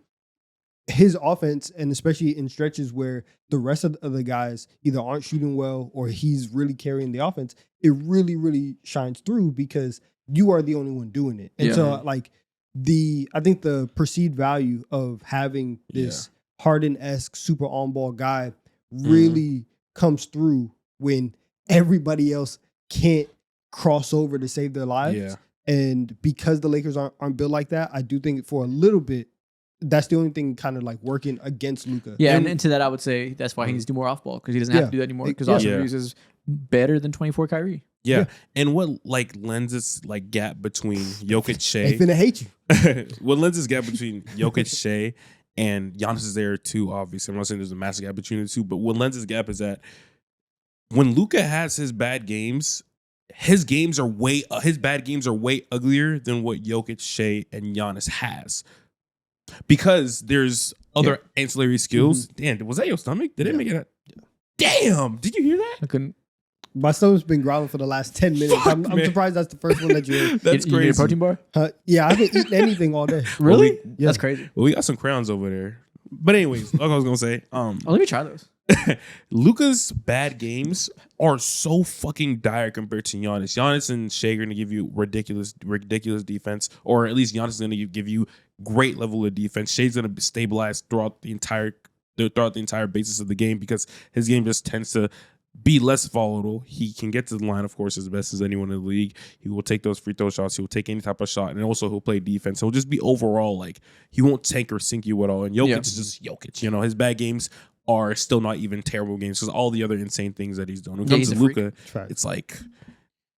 [SPEAKER 2] his offense, and especially in stretches where the rest of the guys either aren't shooting well or he's really carrying the offense, it really, really shines through because you are the only one doing it. And so like I think the perceived value of having this Harden-esque super on-ball guy really comes through when everybody else can't cross over to save their lives.
[SPEAKER 3] Yeah.
[SPEAKER 2] And because the Lakers aren't built like that, I do think for a little bit, that's the only thing kind of like working against Luka.
[SPEAKER 1] Yeah, and to that I would say that's why he needs to do more off ball because he doesn't have to do that anymore because Austin Reeves is better than 24 Kyrie.
[SPEAKER 3] Yeah. And what like lenses like gap between Jokic,
[SPEAKER 2] They
[SPEAKER 3] Shea,
[SPEAKER 2] finna hate you.
[SPEAKER 3] what lenses gap between Jokic, Shea, and Giannis is there too, obviously. I'm not saying there's a massive gap between the two, but what lenses gap is that when Luka has his bad games, his bad games are way uglier than what Jokic, Shea, and Giannis has. Because there's other ancillary skills. Damn, was that your stomach? Did it make it? Damn, did you hear that?
[SPEAKER 1] I couldn't.
[SPEAKER 2] My stomach's been growling for the last 10 minutes.
[SPEAKER 3] Fuck,
[SPEAKER 2] I'm
[SPEAKER 3] man.
[SPEAKER 2] surprised that's the first one that you ate.
[SPEAKER 3] That's
[SPEAKER 1] You need a
[SPEAKER 3] crazy.
[SPEAKER 1] protein bar?
[SPEAKER 2] Yeah, I haven't eaten anything all day.
[SPEAKER 1] Really?
[SPEAKER 2] Yeah.
[SPEAKER 1] That's crazy.
[SPEAKER 3] Well, we got some crowns over there. But anyways, like I was gonna say,
[SPEAKER 1] Oh, let me try those.
[SPEAKER 3] Luka's bad games are so fucking dire compared to Giannis. Giannis and Shea are going to give you ridiculous defense, or at least Giannis is going to give you great level of defense. Shea's going to stabilize throughout the entire basis of the game because his game just tends to be less volatile. He can get to the line, of course, as best as anyone in the league. He will take those free throw shots. He will take any type of shot, and also he'll play defense. He'll just be overall like he won't tank or sink you at all. And Jokic is just Jokic. His bad games are still not even terrible games because all the other insane things that he's done. When it comes
[SPEAKER 1] he's
[SPEAKER 3] to
[SPEAKER 1] a freak.
[SPEAKER 3] Luka, it's like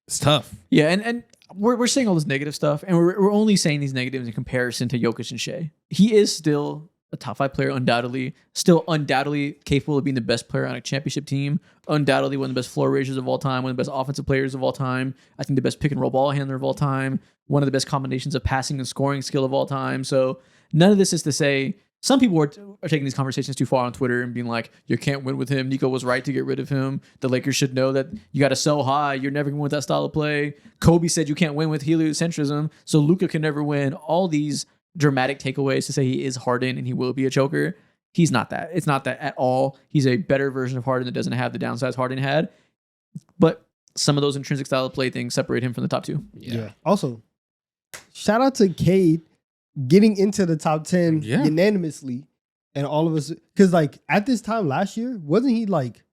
[SPEAKER 3] it's tough.
[SPEAKER 1] Yeah, and we're saying all this negative stuff, and we're only saying these negatives in comparison to Jokic and Shea. He is still a top 5 player, undoubtedly. Still undoubtedly capable of being the best player on a championship team. Undoubtedly one of the best floor raisers of all time. One of the best offensive players of all time. I think the best pick and roll ball handler of all time. One of the best combinations of passing and scoring skill of all time. So none of this is to say. Some people are taking these conversations too far on Twitter and being like, you can't win with him. Nico was right to get rid of him. The Lakers should know that you got to sell high. You're never going to win with that style of play. Kobe said you can't win with heliocentrism, so Luka can never win. All these dramatic takeaways to say he is Harden and he will be a choker. He's not that. It's not that at all. He's a better version of Harden that doesn't have the downsides Harden had. But some of those intrinsic style of play things separate him from the top 2.
[SPEAKER 2] Yeah. Also, shout out to Cade getting into the top 10 unanimously, and all of us, because like at this time last year, wasn't he like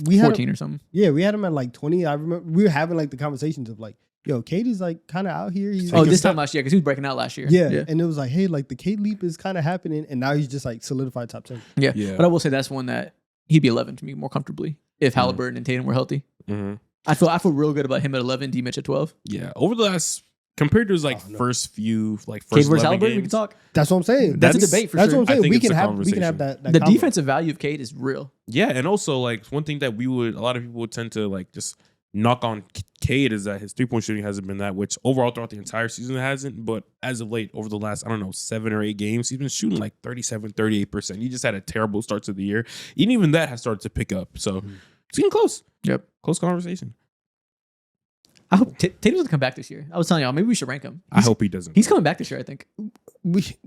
[SPEAKER 2] we had
[SPEAKER 1] 14 or something?
[SPEAKER 2] Yeah, we had him at like 20. I remember we were having like the conversations of like, yo, Cade is like kind of out here. He's
[SPEAKER 1] This time last year because he was breaking out last year.
[SPEAKER 2] yeah, and it was like, hey, like the Cade leap is kind of happening, and now he's just like solidified top 10.
[SPEAKER 1] Yeah.
[SPEAKER 3] Yeah.
[SPEAKER 1] But I will say that's one that he'd be 11 to me more comfortably if Halliburton and Tatum were healthy.
[SPEAKER 3] Mm-hmm.
[SPEAKER 1] I feel real good about him at 11, D Mitch at 12.
[SPEAKER 3] Yeah, over the last compared to his first few
[SPEAKER 1] Cade
[SPEAKER 3] first
[SPEAKER 1] versus
[SPEAKER 3] 11
[SPEAKER 1] Halliburton,
[SPEAKER 3] games,
[SPEAKER 1] we can talk.
[SPEAKER 2] That's what I'm saying.
[SPEAKER 1] That's a debate for
[SPEAKER 2] That's
[SPEAKER 1] sure.
[SPEAKER 2] what
[SPEAKER 3] I
[SPEAKER 2] I'm saying.
[SPEAKER 3] think
[SPEAKER 2] We
[SPEAKER 3] it's
[SPEAKER 2] can
[SPEAKER 3] a
[SPEAKER 2] have
[SPEAKER 3] conversation.
[SPEAKER 2] that
[SPEAKER 1] The
[SPEAKER 2] combo.
[SPEAKER 1] defensive value of Cade is real.
[SPEAKER 3] Yeah, and also like one thing that a lot of people would tend to like just knock on Cade is that his 3-point shooting hasn't been that, which overall throughout the entire season it hasn't. But as of late, over the last, 7 or 8 games, he's been shooting like 37, 38%. He just had a terrible start to the year. And even that has started to pick up. So It's getting close.
[SPEAKER 1] Yep.
[SPEAKER 3] Close conversation.
[SPEAKER 1] I hope Tatum's gonna come back this year. I was telling y'all, maybe we should rank him.
[SPEAKER 3] I hope he doesn't.
[SPEAKER 1] He's coming back this year, I think.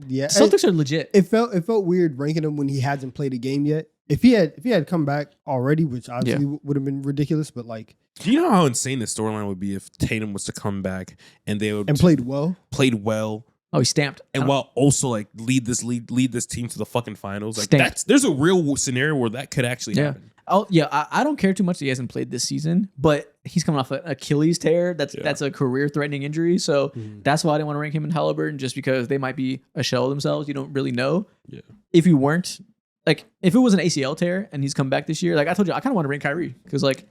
[SPEAKER 2] Yeah,
[SPEAKER 1] Celtics are legit.
[SPEAKER 2] it felt weird ranking him when he hasn't played a game yet. If he had come back already, which obviously would have been ridiculous, but like,
[SPEAKER 3] Do you know how insane the storyline would be if Tatum was to come back and they would
[SPEAKER 2] played well?
[SPEAKER 3] played well
[SPEAKER 1] Oh, he's stamped.
[SPEAKER 3] and while also like lead this team to the fucking finals? Like
[SPEAKER 1] Stamped.
[SPEAKER 3] there's a real scenario where that could actually happen.
[SPEAKER 1] Oh yeah, I don't care too much that he hasn't played this season, but he's coming off an Achilles tear. That's a career-threatening injury, so that's why I didn't want to rank him and Halliburton, just because they might be a shell of themselves. You don't really know.
[SPEAKER 3] Yeah.
[SPEAKER 1] If you weren't, like, if it was an ACL tear and he's come back this year, like I told you, I kind of want to rank Kyrie because like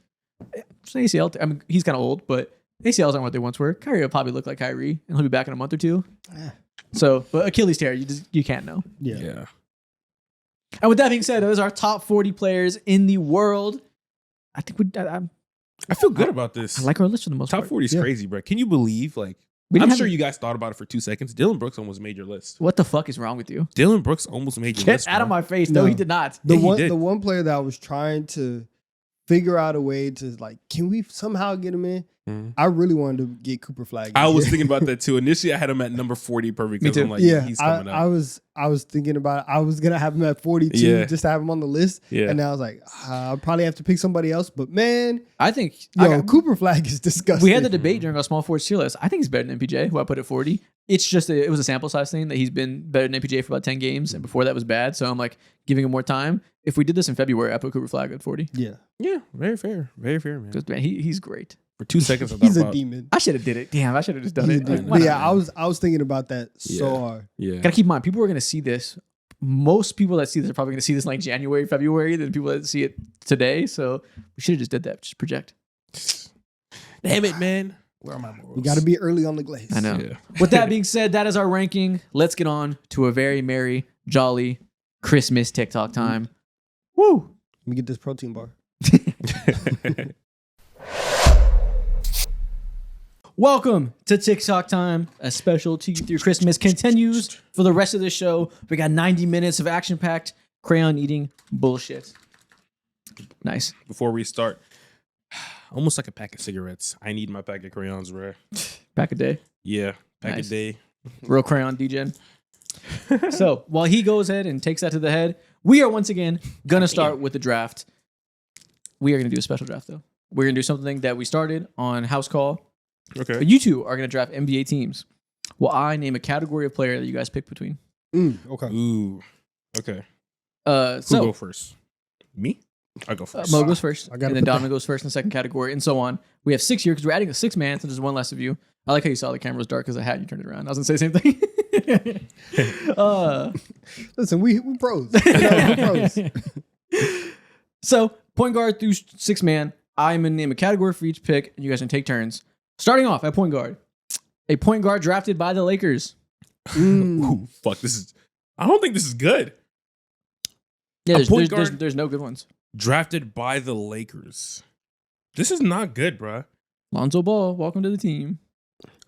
[SPEAKER 1] it's an ACL. I mean, he's kind of old, but ACLs aren't what they once were. Kyrie will probably look like Kyrie, and he'll be back in a month or two. So, but Achilles tear, you can't know.
[SPEAKER 3] Yeah.
[SPEAKER 1] And with that being said, those are our top 40 players in the world. I think
[SPEAKER 3] I feel good about this.
[SPEAKER 1] I like our list for the most
[SPEAKER 3] Top
[SPEAKER 1] part.
[SPEAKER 3] 40 is
[SPEAKER 2] Yeah.
[SPEAKER 3] crazy, bro. Can you believe? Like,
[SPEAKER 1] We didn't
[SPEAKER 3] I'm
[SPEAKER 1] have
[SPEAKER 3] sure
[SPEAKER 1] a-
[SPEAKER 3] you guys thought about it for 2 seconds. Dylan Brooks almost made your list.
[SPEAKER 1] What the fuck is wrong with you?
[SPEAKER 3] Dylan Brooks almost made your
[SPEAKER 1] Get
[SPEAKER 3] list.
[SPEAKER 1] out of
[SPEAKER 3] bro.
[SPEAKER 1] my face. No,
[SPEAKER 2] No.
[SPEAKER 1] he did not.
[SPEAKER 2] The
[SPEAKER 3] Yeah, he
[SPEAKER 2] one
[SPEAKER 3] did.
[SPEAKER 2] the one player that I was trying to figure out a way to like, can we somehow get him in?
[SPEAKER 3] Mhm.
[SPEAKER 2] I really wanted to get Cooper Flag.
[SPEAKER 3] I was thinking about that too. Initially, I had him at number 40 perfect.
[SPEAKER 1] Me
[SPEAKER 3] Because
[SPEAKER 1] too.
[SPEAKER 3] I'm like,
[SPEAKER 2] yeah,
[SPEAKER 3] he's coming
[SPEAKER 2] I
[SPEAKER 3] up.
[SPEAKER 2] was thinking about it. I was gonna have him at 42
[SPEAKER 3] Yeah.
[SPEAKER 2] just to have him on the list.
[SPEAKER 3] Yeah.
[SPEAKER 2] And I was like, I'll probably have to pick somebody else. But man,
[SPEAKER 1] I think
[SPEAKER 2] Cooper Flag is disgusting.
[SPEAKER 1] we had the debate during our small forward tier list. I think he's better than MPJ, who I put at 40. It's just it was a sample size thing that he's been better than MPJ for about 10 games, and before that was bad. So I'm like giving him more time. If we did this in February, I put Cooper Flag at 40
[SPEAKER 2] Yeah,
[SPEAKER 3] Yeah, very fair. Very fair, man.
[SPEAKER 1] because man, he's great.
[SPEAKER 3] For 2 seconds, I thought
[SPEAKER 2] he's a
[SPEAKER 3] about
[SPEAKER 2] demon.
[SPEAKER 1] I should have did it. Damn, I should have just done
[SPEAKER 2] He's a
[SPEAKER 1] it.
[SPEAKER 2] demon.
[SPEAKER 1] Why
[SPEAKER 2] But
[SPEAKER 1] not?
[SPEAKER 2] yeah, I was thinking about that so
[SPEAKER 3] Yeah.
[SPEAKER 2] hard.
[SPEAKER 3] Yeah.
[SPEAKER 1] Gotta keep in mind, people are gonna see this. Most people that see this are probably gonna see this in like January, February, than people that see it today. So we should have just did that. Just project.
[SPEAKER 3] Damn it, man. Where are my morals?
[SPEAKER 2] You got to be early on the glaze.
[SPEAKER 1] I know.
[SPEAKER 3] Yeah.
[SPEAKER 1] With that being said, that is our ranking. Let's get on to a very merry, jolly Christmas TikTok time. Woo!
[SPEAKER 2] Let me get this protein bar.
[SPEAKER 1] Welcome to TikTok time. A special TD3 Christmas continues for the rest of the show. We got 90 minutes of action-packed crayon eating bullshit. Nice.
[SPEAKER 3] Before we start, almost like a pack of cigarettes. I need my pack of crayons, bro.
[SPEAKER 1] Back a day.
[SPEAKER 3] Yeah, pack
[SPEAKER 1] Nice.
[SPEAKER 3] a day.
[SPEAKER 1] Real crayon degen. So while he goes ahead and takes that to the head, we are once again gonna start with the draft. We are gonna do a special draft though. We're gonna do something that we started on House Call.
[SPEAKER 3] Okay.
[SPEAKER 1] But you two are gonna draft NBA teams. Well, I name a category of player that you guys pick between.
[SPEAKER 2] Okay.
[SPEAKER 3] Ooh. Okay.
[SPEAKER 1] So
[SPEAKER 3] Who go first? Me? I go first.
[SPEAKER 1] Mo goes first,
[SPEAKER 2] I gotta
[SPEAKER 1] and then
[SPEAKER 2] put
[SPEAKER 1] Donovan goes first in the second category, and so on. We have 6 here because we're adding a 6 man, so there's one less of you. I like how you saw the camera was dark because I had you turned it around. I was gonna say the same thing.
[SPEAKER 2] Listen, we pros. We're pros.
[SPEAKER 1] So point guard through 6 man. I'm gonna name a category for each pick, and you guys can take turns. Starting off at point guard, a point guard drafted by the Lakers.
[SPEAKER 3] Ooh, fuck. This is. I don't think this is good.
[SPEAKER 1] Yeah,
[SPEAKER 3] A point guard-
[SPEAKER 1] there's no good ones.
[SPEAKER 3] Drafted by the Lakers. This is not good, bro.
[SPEAKER 1] Lonzo Ball, welcome to the team.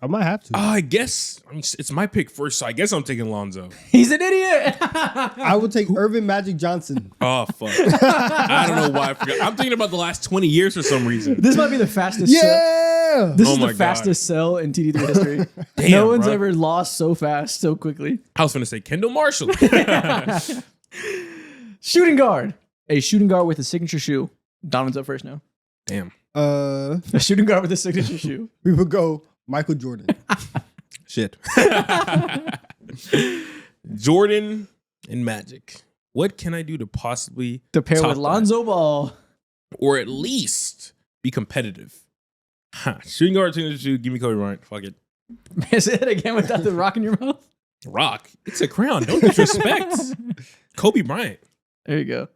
[SPEAKER 2] I might have to.
[SPEAKER 3] I guess it's my pick first, so I guess I'm taking Lonzo.
[SPEAKER 1] He's an idiot.
[SPEAKER 2] I would take Irvin Magic Johnson.
[SPEAKER 3] Oh fuck! I don't know why I forgot. I'm thinking about the last 20 years for some reason.
[SPEAKER 1] This might be the fastest.
[SPEAKER 2] Yeah.
[SPEAKER 1] This
[SPEAKER 3] Oh
[SPEAKER 1] is
[SPEAKER 3] my
[SPEAKER 1] the
[SPEAKER 3] God.
[SPEAKER 1] fastest sell in TD3 history.
[SPEAKER 3] Damn,
[SPEAKER 1] no one's
[SPEAKER 3] bro.
[SPEAKER 1] ever lost so fast, so quickly.
[SPEAKER 3] I was gonna say Kendall Marshall.
[SPEAKER 1] Shooting guard. A shooting guard with a signature shoe. Donovan's up first now.
[SPEAKER 3] Damn.
[SPEAKER 1] A shooting guard with a signature shoe.
[SPEAKER 2] We would go Michael Jordan.
[SPEAKER 3] Shit. Jordan and Magic. What can I do to possibly
[SPEAKER 1] To pair
[SPEAKER 3] top
[SPEAKER 1] with
[SPEAKER 3] that?
[SPEAKER 1] Lonzo Ball.
[SPEAKER 3] or at least be competitive? Huh. Shooting guard, signature shoe. Give me Kobe Bryant. Fuck it.
[SPEAKER 1] Say it again without the rock in your mouth.
[SPEAKER 3] Rock. It's a crown. Don't disrespect. Kobe Bryant.
[SPEAKER 1] There you go.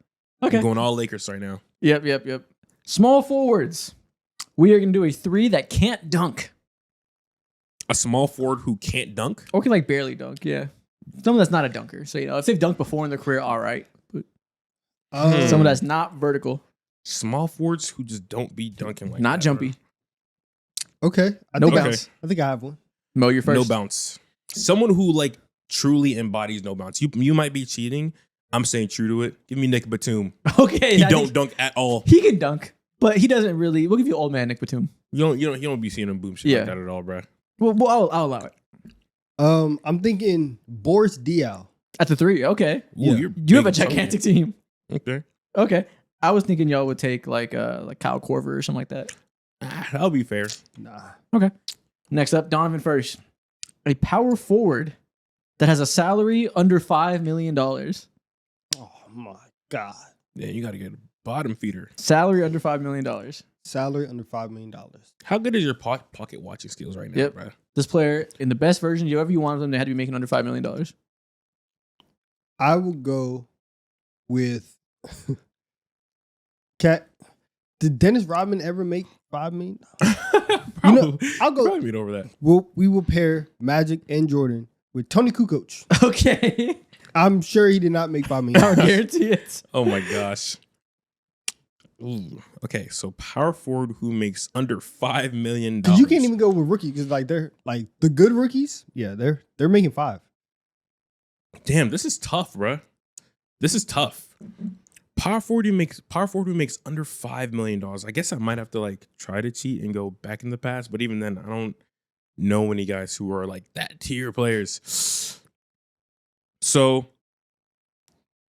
[SPEAKER 1] Okay.
[SPEAKER 3] I'm going all Lakers right now.
[SPEAKER 1] Yep. Small forwards. We are going to do a 3 that can't dunk.
[SPEAKER 3] A small forward who can't dunk.
[SPEAKER 1] Or can like barely dunk, yeah. Someone that's not a dunker. So, if they've dunked before in their career, all right. But someone that's not vertical,
[SPEAKER 3] Small forwards who just don't be dunking like
[SPEAKER 1] not
[SPEAKER 3] that,
[SPEAKER 1] jumpy.
[SPEAKER 2] Okay.
[SPEAKER 1] No
[SPEAKER 2] think-
[SPEAKER 1] bounce.
[SPEAKER 2] I think I have one.
[SPEAKER 1] Mo, you're
[SPEAKER 3] bro.
[SPEAKER 1] first.
[SPEAKER 3] No bounce. Someone who like truly embodies no bounce. You might be cheating. I'm saying true to it. Give me Nick Batum.
[SPEAKER 1] Okay.
[SPEAKER 3] He
[SPEAKER 1] I
[SPEAKER 3] don't
[SPEAKER 1] think
[SPEAKER 3] dunk at all.
[SPEAKER 1] He can dunk. But he doesn't really. We'll give you old man Nick Batum.
[SPEAKER 3] You don't be seeing him boom shit
[SPEAKER 1] Yeah.
[SPEAKER 3] like that at all, bro.
[SPEAKER 1] Well, I'll allow it.
[SPEAKER 2] I'm thinking Boris Diaw.
[SPEAKER 1] At the 3, okay.
[SPEAKER 2] Yeah.
[SPEAKER 3] You're
[SPEAKER 1] You have a
[SPEAKER 3] big chunky.
[SPEAKER 1] gigantic team.
[SPEAKER 3] Okay.
[SPEAKER 1] Okay. I was thinking y'all would take like Kyle Korver or something like that.
[SPEAKER 3] That'll be fair.
[SPEAKER 2] Nah.
[SPEAKER 1] Okay. Next up, Donovan First. A power forward that has a salary under $5 million.
[SPEAKER 2] Oh my God.
[SPEAKER 3] Yeah, you got to get a bottom feeder.
[SPEAKER 1] Salary under $5 million.
[SPEAKER 2] Salary under $5 million.
[SPEAKER 3] How good is your pocket watching skills right now,
[SPEAKER 1] Yep.
[SPEAKER 3] bro?
[SPEAKER 1] This player, in the best version, however you wanted them, they had to be making under $5 million.
[SPEAKER 2] I will go with Cat. Did Dennis Rodman ever make $5 million?
[SPEAKER 3] Probably,
[SPEAKER 2] I'll go.
[SPEAKER 3] probably meet over that.
[SPEAKER 2] We will pair Magic and Jordan with Tony Kukoc.
[SPEAKER 1] Okay.
[SPEAKER 2] I'm sure he did not make $5
[SPEAKER 1] I'll
[SPEAKER 2] million.
[SPEAKER 1] guarantee it.
[SPEAKER 3] Oh my gosh. Ooh. Okay, so power forward who makes under $5 million.
[SPEAKER 2] Because you can't even go with rookie because like they're like the good rookies. Yeah, they're making 5.
[SPEAKER 3] Damn, this is tough, bro. This is tough. Power forward who makes under $5 million. I guess I might have to like try to cheat and go back in the past, but even then, I don't know any guys who are like that tier players. So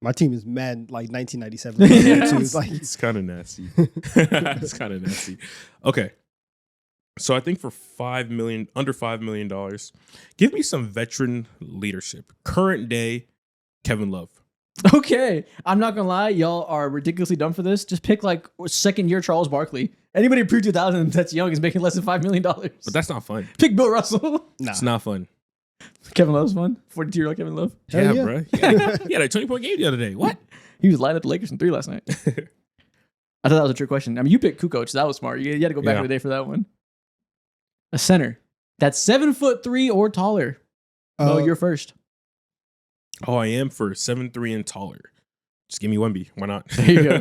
[SPEAKER 2] My team is mad like 1997. So it's like
[SPEAKER 3] it's kind of nasty. It's kind of nasty. Okay. So I think for under $5 million, give me some veteran leadership. Current day Kevin Love.
[SPEAKER 1] Okay. I'm not going to lie. Y'all are ridiculously dumb for this. Just pick like second year Charles Barkley. Anybody pre-2000 that's young is making less than $5 million.
[SPEAKER 3] But that's not fun.
[SPEAKER 1] Pick Bill Russell.
[SPEAKER 2] nah.
[SPEAKER 3] It's not fun.
[SPEAKER 1] Kevin Love's fun. 42-year-old Kevin Love.
[SPEAKER 2] Hell
[SPEAKER 3] Yeah,
[SPEAKER 2] yeah.
[SPEAKER 3] bro. He had a 20-point game the other day. What?
[SPEAKER 1] He was lining up the Lakers in 3 last night. I thought that was a trick question. I mean, you picked Kukoc. So that was smart. You had to go back
[SPEAKER 3] Yeah.
[SPEAKER 1] in the day for that one. A center that's 7'3" or taller. Oh, you're first.
[SPEAKER 3] Oh, I am for 7'3" and taller. Just give me Wemby. Why not?
[SPEAKER 1] There you go.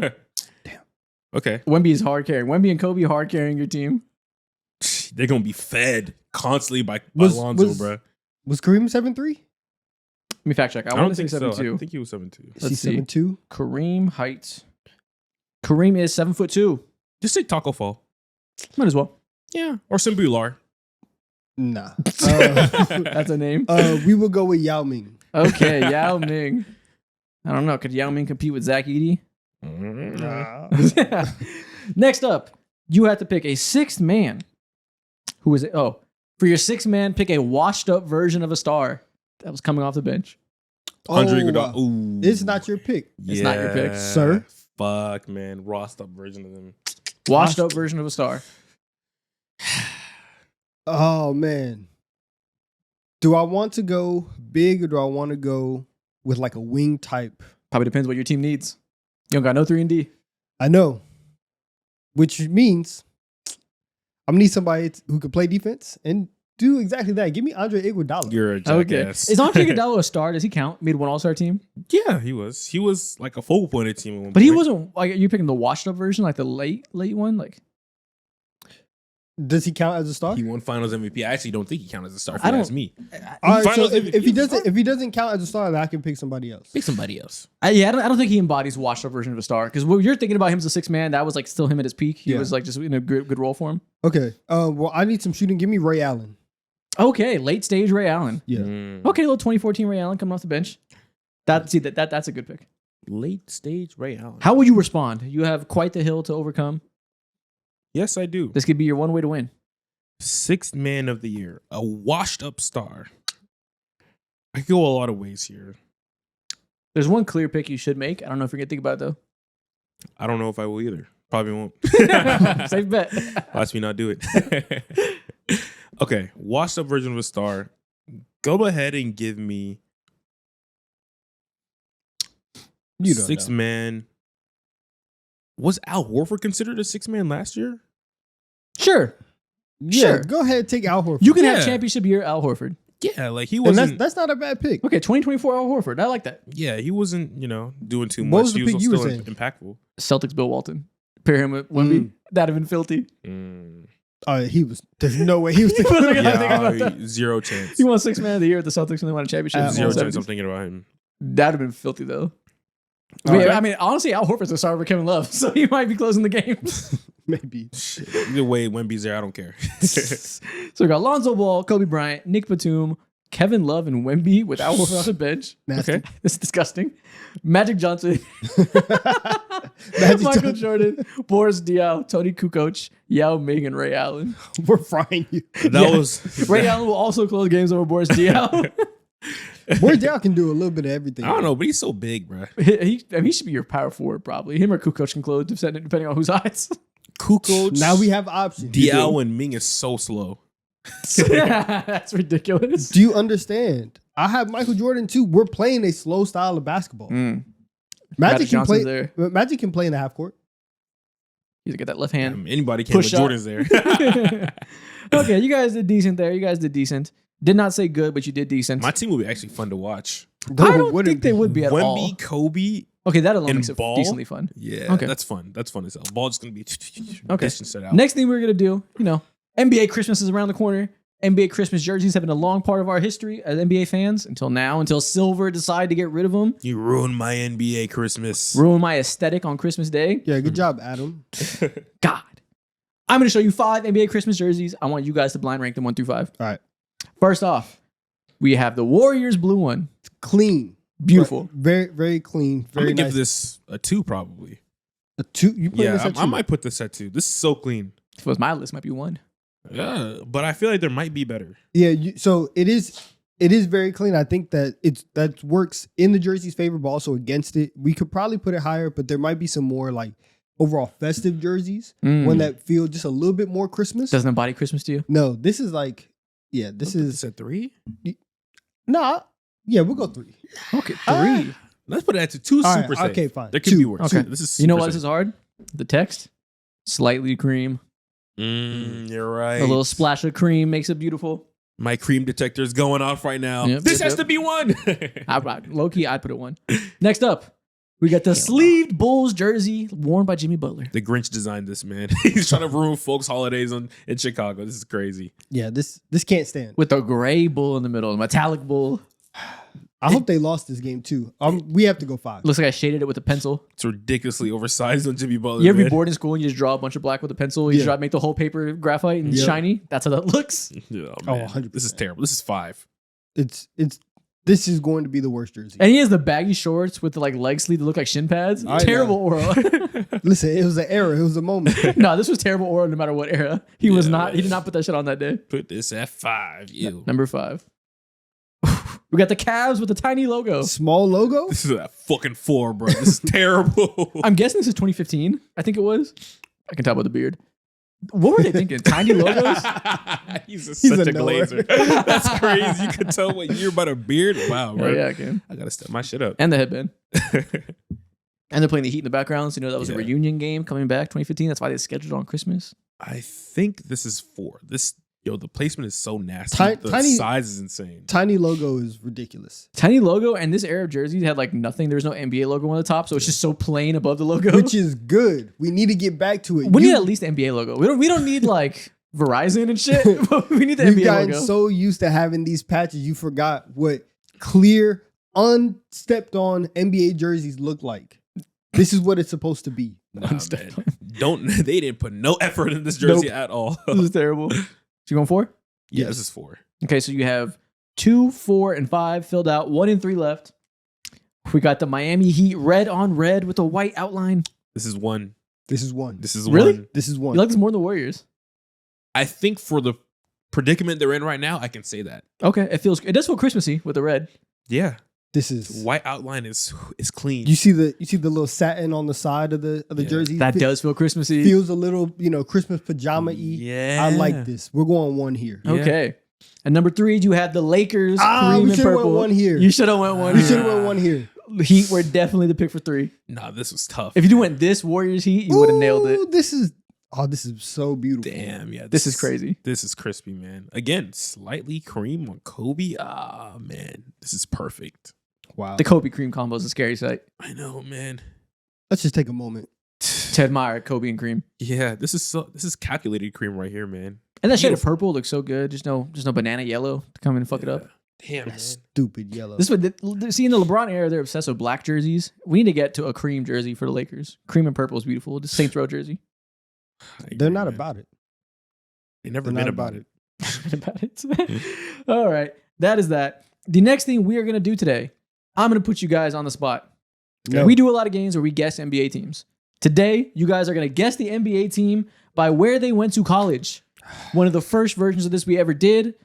[SPEAKER 2] Damn.
[SPEAKER 3] Okay.
[SPEAKER 1] Wemby is hard carrying. Wemby and Kobe hard carrying your team.
[SPEAKER 3] They're going to be fed constantly by
[SPEAKER 2] Was-
[SPEAKER 3] Lonzo,
[SPEAKER 2] was-
[SPEAKER 3] bro.
[SPEAKER 2] Was Kareem 7'3"?
[SPEAKER 1] Let me fact check. I,
[SPEAKER 3] I
[SPEAKER 1] want
[SPEAKER 3] don't
[SPEAKER 1] to say
[SPEAKER 3] think so.
[SPEAKER 1] 7'2".
[SPEAKER 3] I think he was 7'2".
[SPEAKER 2] Is he
[SPEAKER 1] Let's see.
[SPEAKER 2] 7'2"?
[SPEAKER 1] Kareem height. Kareem is 7'2".
[SPEAKER 3] Just say Taco Fall.
[SPEAKER 1] Might as well.
[SPEAKER 3] Yeah. Or Simbular.
[SPEAKER 2] Nah.
[SPEAKER 1] That's a name.
[SPEAKER 2] We will go with Yao Ming.
[SPEAKER 1] Okay, Yao Ming. I don't know. Could Yao Ming compete with Zach Edey?
[SPEAKER 2] Nah.
[SPEAKER 1] Next up, you have to pick a 6th man. Who is it? Oh, for your 6th man, pick a washed up version of a star that was coming off the bench.
[SPEAKER 3] Andre
[SPEAKER 2] Oh,
[SPEAKER 3] Iguodala.
[SPEAKER 2] wow.
[SPEAKER 3] Ooh.
[SPEAKER 2] It's not your pick.
[SPEAKER 1] It's not your pick.
[SPEAKER 2] Sir?
[SPEAKER 3] Fuck, man. Rossed up version of them.
[SPEAKER 1] Washed up version of a star.
[SPEAKER 2] Oh man. Do I want to go big or do I want to go with like a wing type?
[SPEAKER 1] Probably depends what your team needs. You don't got no 3 and D.
[SPEAKER 2] I know. Which means I'm gonna need somebody who can play defense and do exactly that. Give me Andre Iguodala.
[SPEAKER 3] You're a
[SPEAKER 1] Okay.
[SPEAKER 3] jackass.
[SPEAKER 1] Is Andre Iguodala a star? Does he count? Made one All-Star team?
[SPEAKER 3] Yeah, he was. He was like a focal point of the team at one
[SPEAKER 1] But he
[SPEAKER 3] point.
[SPEAKER 1] wasn't like you picking the washed up version, like the late one? Like
[SPEAKER 2] Does he count as a star?
[SPEAKER 3] He won Finals MVP. I actually don't think he counted as a star. If
[SPEAKER 1] I
[SPEAKER 3] you
[SPEAKER 1] don't-
[SPEAKER 3] ask me.
[SPEAKER 2] All right, so
[SPEAKER 3] Finals
[SPEAKER 2] if
[SPEAKER 3] MVP
[SPEAKER 2] he
[SPEAKER 3] was
[SPEAKER 2] doesn't if he doesn't count as a star, then I can pick somebody else.
[SPEAKER 3] Pick somebody else.
[SPEAKER 1] I don't think he embodies washed up version of a star. Because what you're thinking about him as a 6th man, that was like still him at his peak. He
[SPEAKER 2] Yeah.
[SPEAKER 1] was like just in a good role for him.
[SPEAKER 2] Okay. Well, I need some shooting. Give me Ray Allen.
[SPEAKER 1] Okay, late stage Ray Allen.
[SPEAKER 2] Yeah.
[SPEAKER 1] Okay, little 2014 Ray Allen coming off the bench. That's a good pick.
[SPEAKER 3] Late stage Ray Allen.
[SPEAKER 1] How would you respond? You have quite the hill to overcome.
[SPEAKER 3] Yes, I do.
[SPEAKER 1] This could be your one way to win.
[SPEAKER 3] 6th man of the year. A washed up star. I could go a lot of ways here.
[SPEAKER 1] There's one clear pick you should make. I don't know if you're gonna think about it
[SPEAKER 3] I don't know if I will either. Probably won't.
[SPEAKER 1] though. Safe bet.
[SPEAKER 3] Watch me not do it. Okay, washed up version of a star. Go ahead and give me
[SPEAKER 2] You don't
[SPEAKER 3] 6th
[SPEAKER 2] know.
[SPEAKER 3] man. Was Al Horford considered a 6th man last year?
[SPEAKER 1] Sure.
[SPEAKER 2] Yeah,
[SPEAKER 1] Sure.
[SPEAKER 2] go ahead and take Al Horford.
[SPEAKER 1] You can have
[SPEAKER 3] Yeah.
[SPEAKER 1] championship year Al Horford.
[SPEAKER 3] Yeah, like he
[SPEAKER 2] and
[SPEAKER 3] wasn't.
[SPEAKER 2] that's not a bad pick.
[SPEAKER 1] Okay, 2024 Al Horford. I like that.
[SPEAKER 3] Yeah, he wasn't. doing too
[SPEAKER 2] What
[SPEAKER 3] much.
[SPEAKER 2] was the
[SPEAKER 3] He was
[SPEAKER 2] pick you were
[SPEAKER 3] still
[SPEAKER 2] saying?
[SPEAKER 3] impactful.
[SPEAKER 1] Celtics Bill Walton. Pair him with Wemby. That'd have been filthy.
[SPEAKER 2] He was. There's no way he was.
[SPEAKER 1] He wasn't gonna think
[SPEAKER 3] Yeah,
[SPEAKER 1] about that.
[SPEAKER 3] zero chance.
[SPEAKER 1] He won 6th man of the year at the Celtics when they won a championship. in the
[SPEAKER 3] Zero
[SPEAKER 1] 70s.
[SPEAKER 3] chance. I'm thinking about him.
[SPEAKER 1] That'd have been filthy though.
[SPEAKER 2] Okay.
[SPEAKER 1] I mean, honestly, Al Horford's a star for Kevin Love, so he might be closing the game.
[SPEAKER 2] Maybe.
[SPEAKER 3] Shit. Either way, Wemby's there. I don't care.
[SPEAKER 1] So we got Lonzo Ball, Kobe Bryant, Nick Batum, Kevin Love, and Wemby without Horford on the bench.
[SPEAKER 2] Nasty.
[SPEAKER 3] Okay.
[SPEAKER 1] This is disgusting. Magic Johnson,
[SPEAKER 2] Magic
[SPEAKER 1] Michael
[SPEAKER 2] Johnson.
[SPEAKER 1] Jordan, Boris Diaw, Tony Kukoc, Yao Ming, and Ray Allen.
[SPEAKER 2] We're frying you.
[SPEAKER 3] That was.
[SPEAKER 1] Ray Allen will also close games over Boris Diaw.
[SPEAKER 2] Boy Dow can do a little bit of everything.
[SPEAKER 3] I don't know, but he's so big, bro.
[SPEAKER 1] he should be your power forward, probably. Him or Kukoc can close, depending on whose eyes.
[SPEAKER 3] Kukoc.
[SPEAKER 2] Now we have options.
[SPEAKER 3] Diao and Ming is so slow.
[SPEAKER 1] That's ridiculous.
[SPEAKER 2] Do you understand? I have Michael Jordan too. We're playing a slow style of basketball.
[SPEAKER 1] Magic
[SPEAKER 2] Magic can
[SPEAKER 1] Johnson's
[SPEAKER 2] play.
[SPEAKER 1] there.
[SPEAKER 2] Magic can play in the half court.
[SPEAKER 1] He's got that left hand.
[SPEAKER 3] Anybody can,
[SPEAKER 1] Push
[SPEAKER 3] but
[SPEAKER 1] up.
[SPEAKER 3] Jordan's there.
[SPEAKER 1] Okay, you guys did decent there. You guys did decent. Did not say good, but you did decent.
[SPEAKER 3] My team will be actually fun to watch.
[SPEAKER 1] I don't
[SPEAKER 2] Wouldn't
[SPEAKER 1] think they would be at all.
[SPEAKER 3] Wemby, Kobe,
[SPEAKER 1] Okay, that alone
[SPEAKER 3] and
[SPEAKER 1] makes it
[SPEAKER 3] Ball?
[SPEAKER 1] decently fun.
[SPEAKER 3] yeah,
[SPEAKER 1] Okay.
[SPEAKER 3] that's fun. That's fun as hell. Ball just gonna be
[SPEAKER 1] Okay.
[SPEAKER 3] distance set out.
[SPEAKER 1] Next thing we're gonna do, NBA Christmas is around the corner. NBA Christmas jerseys have been a long part of our history as NBA fans until Silver decided to get rid of them.
[SPEAKER 3] You ruined my NBA Christmas.
[SPEAKER 1] Ruin my aesthetic on Christmas Day.
[SPEAKER 2] Yeah, good job, Adam.
[SPEAKER 1] God. I'm gonna show you 5 NBA Christmas jerseys. I want you guys to blind rank them 1 through 5.
[SPEAKER 2] All right,
[SPEAKER 1] First off, we have the Warriors blue one.
[SPEAKER 2] clean,
[SPEAKER 1] Beautiful.
[SPEAKER 2] very, very clean,
[SPEAKER 3] I'm
[SPEAKER 2] very
[SPEAKER 3] gonna
[SPEAKER 2] nice.
[SPEAKER 3] give this a 2 probably.
[SPEAKER 2] a 2. You put this
[SPEAKER 3] Yeah,
[SPEAKER 2] at
[SPEAKER 3] I
[SPEAKER 2] 2.
[SPEAKER 3] might put this at 2. This is so clean.
[SPEAKER 1] If it was my list, it might be 1.
[SPEAKER 3] Yeah, but I feel like there might be better.
[SPEAKER 2] Yeah, so it is very clean. I think that that works in the jersey's favor, but also against it. We could probably put it higher, but there might be some more like overall festive jerseys, one that feel just a little bit more Christmas.
[SPEAKER 1] Doesn't embody Christmas to you?
[SPEAKER 2] No, this is like, yeah, this
[SPEAKER 3] Put
[SPEAKER 2] is
[SPEAKER 3] this at 3.
[SPEAKER 2] nah. Yeah, we'll go 3.
[SPEAKER 1] Okay, 3.
[SPEAKER 3] Let's put it at 2.
[SPEAKER 2] All right,
[SPEAKER 3] Super safe.
[SPEAKER 2] okay, fine.
[SPEAKER 3] There could
[SPEAKER 2] 2.
[SPEAKER 3] be worse.
[SPEAKER 1] Okay.
[SPEAKER 3] This is
[SPEAKER 1] You know
[SPEAKER 3] super
[SPEAKER 1] why this is hard? The text. Slightly cream.
[SPEAKER 3] You're right.
[SPEAKER 1] A little splash of cream makes it beautiful.
[SPEAKER 3] My cream detector is going off right now.
[SPEAKER 1] Yep,
[SPEAKER 3] This
[SPEAKER 1] yep,
[SPEAKER 3] has
[SPEAKER 1] yep.
[SPEAKER 3] to be 1.
[SPEAKER 1] Low key, I'd put it 1. Next up, we got the sleeved Bulls jersey worn by Jimmy Butler.
[SPEAKER 3] The Grinch designed this, man. He's trying to ruin folks' holidays in Chicago. This is crazy.
[SPEAKER 2] Yeah, this can't stand.
[SPEAKER 1] With the gray bull in the middle, the metallic bull.
[SPEAKER 2] I hope they lost this game too. We have to go 5.
[SPEAKER 1] Looks like I shaded it with a pencil.
[SPEAKER 3] It's ridiculously oversized on Jimmy Butler.
[SPEAKER 1] You ever be
[SPEAKER 3] man.
[SPEAKER 1] bored in school and you just draw a bunch of black with a pencil? You
[SPEAKER 2] Yeah.
[SPEAKER 1] just make the whole paper graphite and
[SPEAKER 2] Yeah.
[SPEAKER 1] shiny? That's how that looks.
[SPEAKER 3] Yeah,
[SPEAKER 2] Oh,
[SPEAKER 3] man.
[SPEAKER 2] 100%.
[SPEAKER 3] This is terrible. This is 5.
[SPEAKER 2] This is going to be the worst jersey.
[SPEAKER 1] And he has the baggy shorts with the leg sleeve that look like shin pads.
[SPEAKER 2] I
[SPEAKER 1] Terrible
[SPEAKER 2] know.
[SPEAKER 1] aura.
[SPEAKER 2] Listen, it was an era. It was a moment.
[SPEAKER 1] No, this was terrible aura no matter what era. He was
[SPEAKER 3] Yeah,
[SPEAKER 1] not.
[SPEAKER 3] man.
[SPEAKER 1] He did not put that shit on that day.
[SPEAKER 3] Put this at 5. Ew.
[SPEAKER 1] Number 5. We got the Cavs with the tiny logo.
[SPEAKER 2] Small logo.
[SPEAKER 3] This is at fucking 4, bro. This is terrible.
[SPEAKER 1] I'm guessing this is 2015. I think it was. I can tell by the beard. What were they thinking? Tiny logos?
[SPEAKER 3] He's
[SPEAKER 2] He's
[SPEAKER 3] such
[SPEAKER 2] a
[SPEAKER 3] a
[SPEAKER 2] knower.
[SPEAKER 3] glazer. That's crazy. You could tell what year by the beard. Wow, bro.
[SPEAKER 1] Oh, yeah, I can.
[SPEAKER 3] I gotta step my shit up.
[SPEAKER 1] And the headband. And they're playing the Heat in the background. So, that was a
[SPEAKER 3] Yeah.
[SPEAKER 1] reunion game coming back 2015. That's why they scheduled it on Christmas.
[SPEAKER 3] I think this is 4. The placement is so nasty. The
[SPEAKER 2] Tiny-
[SPEAKER 3] size is insane.
[SPEAKER 2] Tiny logo is ridiculous.
[SPEAKER 1] Tiny logo, and this era of jerseys had nothing. There was no NBA logo on the top, so it's just so plain above the logo.
[SPEAKER 2] Which is good. We need to get back to it.
[SPEAKER 1] we need at least the NBA logo. We don't need Verizon and shit. We need the
[SPEAKER 2] You've
[SPEAKER 1] NBA
[SPEAKER 2] gotten
[SPEAKER 1] logo.
[SPEAKER 2] so used to having these patches, you forgot what clear, unstepped on NBA jerseys look like. This is what it's supposed to be.
[SPEAKER 3] Nah,
[SPEAKER 1] Unstepped
[SPEAKER 3] man. They didn't put no effort in this jersey at all.
[SPEAKER 1] This is terrible. So you going 4?
[SPEAKER 3] Yeah, this is 4.
[SPEAKER 1] Okay, so you have 2, 4, and 5 filled out. 1 and 3 left. We got the Miami Heat red on red with a white outline.
[SPEAKER 3] This is 1.
[SPEAKER 2] This is 1.
[SPEAKER 3] This is
[SPEAKER 1] Really?
[SPEAKER 3] 1.
[SPEAKER 2] This is 1.
[SPEAKER 1] You like this more than the Warriors?
[SPEAKER 3] I think for the predicament they're in right now, I can say that.
[SPEAKER 1] Okay, it does feel Christmassy with the red.
[SPEAKER 3] Yeah.
[SPEAKER 2] This is
[SPEAKER 3] White outline is clean.
[SPEAKER 2] You see the little satin on the side of the
[SPEAKER 3] Yeah.
[SPEAKER 2] jersey.
[SPEAKER 1] That does feel Christmassy.
[SPEAKER 2] feels a little Christmas pajama-y.
[SPEAKER 3] Yeah.
[SPEAKER 2] I like this. We're going 1 here.
[SPEAKER 3] Yeah.
[SPEAKER 1] Okay. And number 3, you have the Lakers
[SPEAKER 2] Ah,
[SPEAKER 1] cream
[SPEAKER 2] we
[SPEAKER 1] and
[SPEAKER 2] should've went
[SPEAKER 1] purple.
[SPEAKER 2] 1 here.
[SPEAKER 1] You should have went 1
[SPEAKER 2] We
[SPEAKER 1] here.
[SPEAKER 2] should have went 1 here.
[SPEAKER 1] Heat were definitely the pick for 3.
[SPEAKER 3] Nah, this was tough.
[SPEAKER 1] If you went this Warriors Heat, you would have nailed it.
[SPEAKER 2] Ooh, this is so beautiful.
[SPEAKER 3] Damn, yeah.
[SPEAKER 1] This is crazy.
[SPEAKER 3] This is crispy, man. Again, slightly cream on Kobe. Ah, man. This is perfect.
[SPEAKER 2] Wow.
[SPEAKER 1] The Kobe cream combo is a scary sight.
[SPEAKER 3] I know, man.
[SPEAKER 2] Let's just take a moment.
[SPEAKER 1] To admire Kobe and cream.
[SPEAKER 3] Yeah, this is calculated cream right here, man.
[SPEAKER 1] And that shade of
[SPEAKER 3] Beautiful.
[SPEAKER 1] purple looks so good. Just no banana yellow to come in and fuck it up.
[SPEAKER 3] Damn, man.
[SPEAKER 2] That's stupid yellow.
[SPEAKER 1] This would see in the LeBron era, they're obsessed with black jerseys. We need to get to a cream jersey for the Lakers. Cream and purple is beautiful. The Saints Row jersey.
[SPEAKER 2] They're not about it.
[SPEAKER 3] They never
[SPEAKER 2] They're
[SPEAKER 3] been
[SPEAKER 2] not
[SPEAKER 3] about it.
[SPEAKER 1] about it. All right. That is that. The next thing we are going to do today, I'm going to put you guys on the spot.
[SPEAKER 2] No.
[SPEAKER 1] We do a lot of games where we guess NBA teams. Today, you guys are going to guess the NBA team by where they went to college. One of the first versions of this we ever did,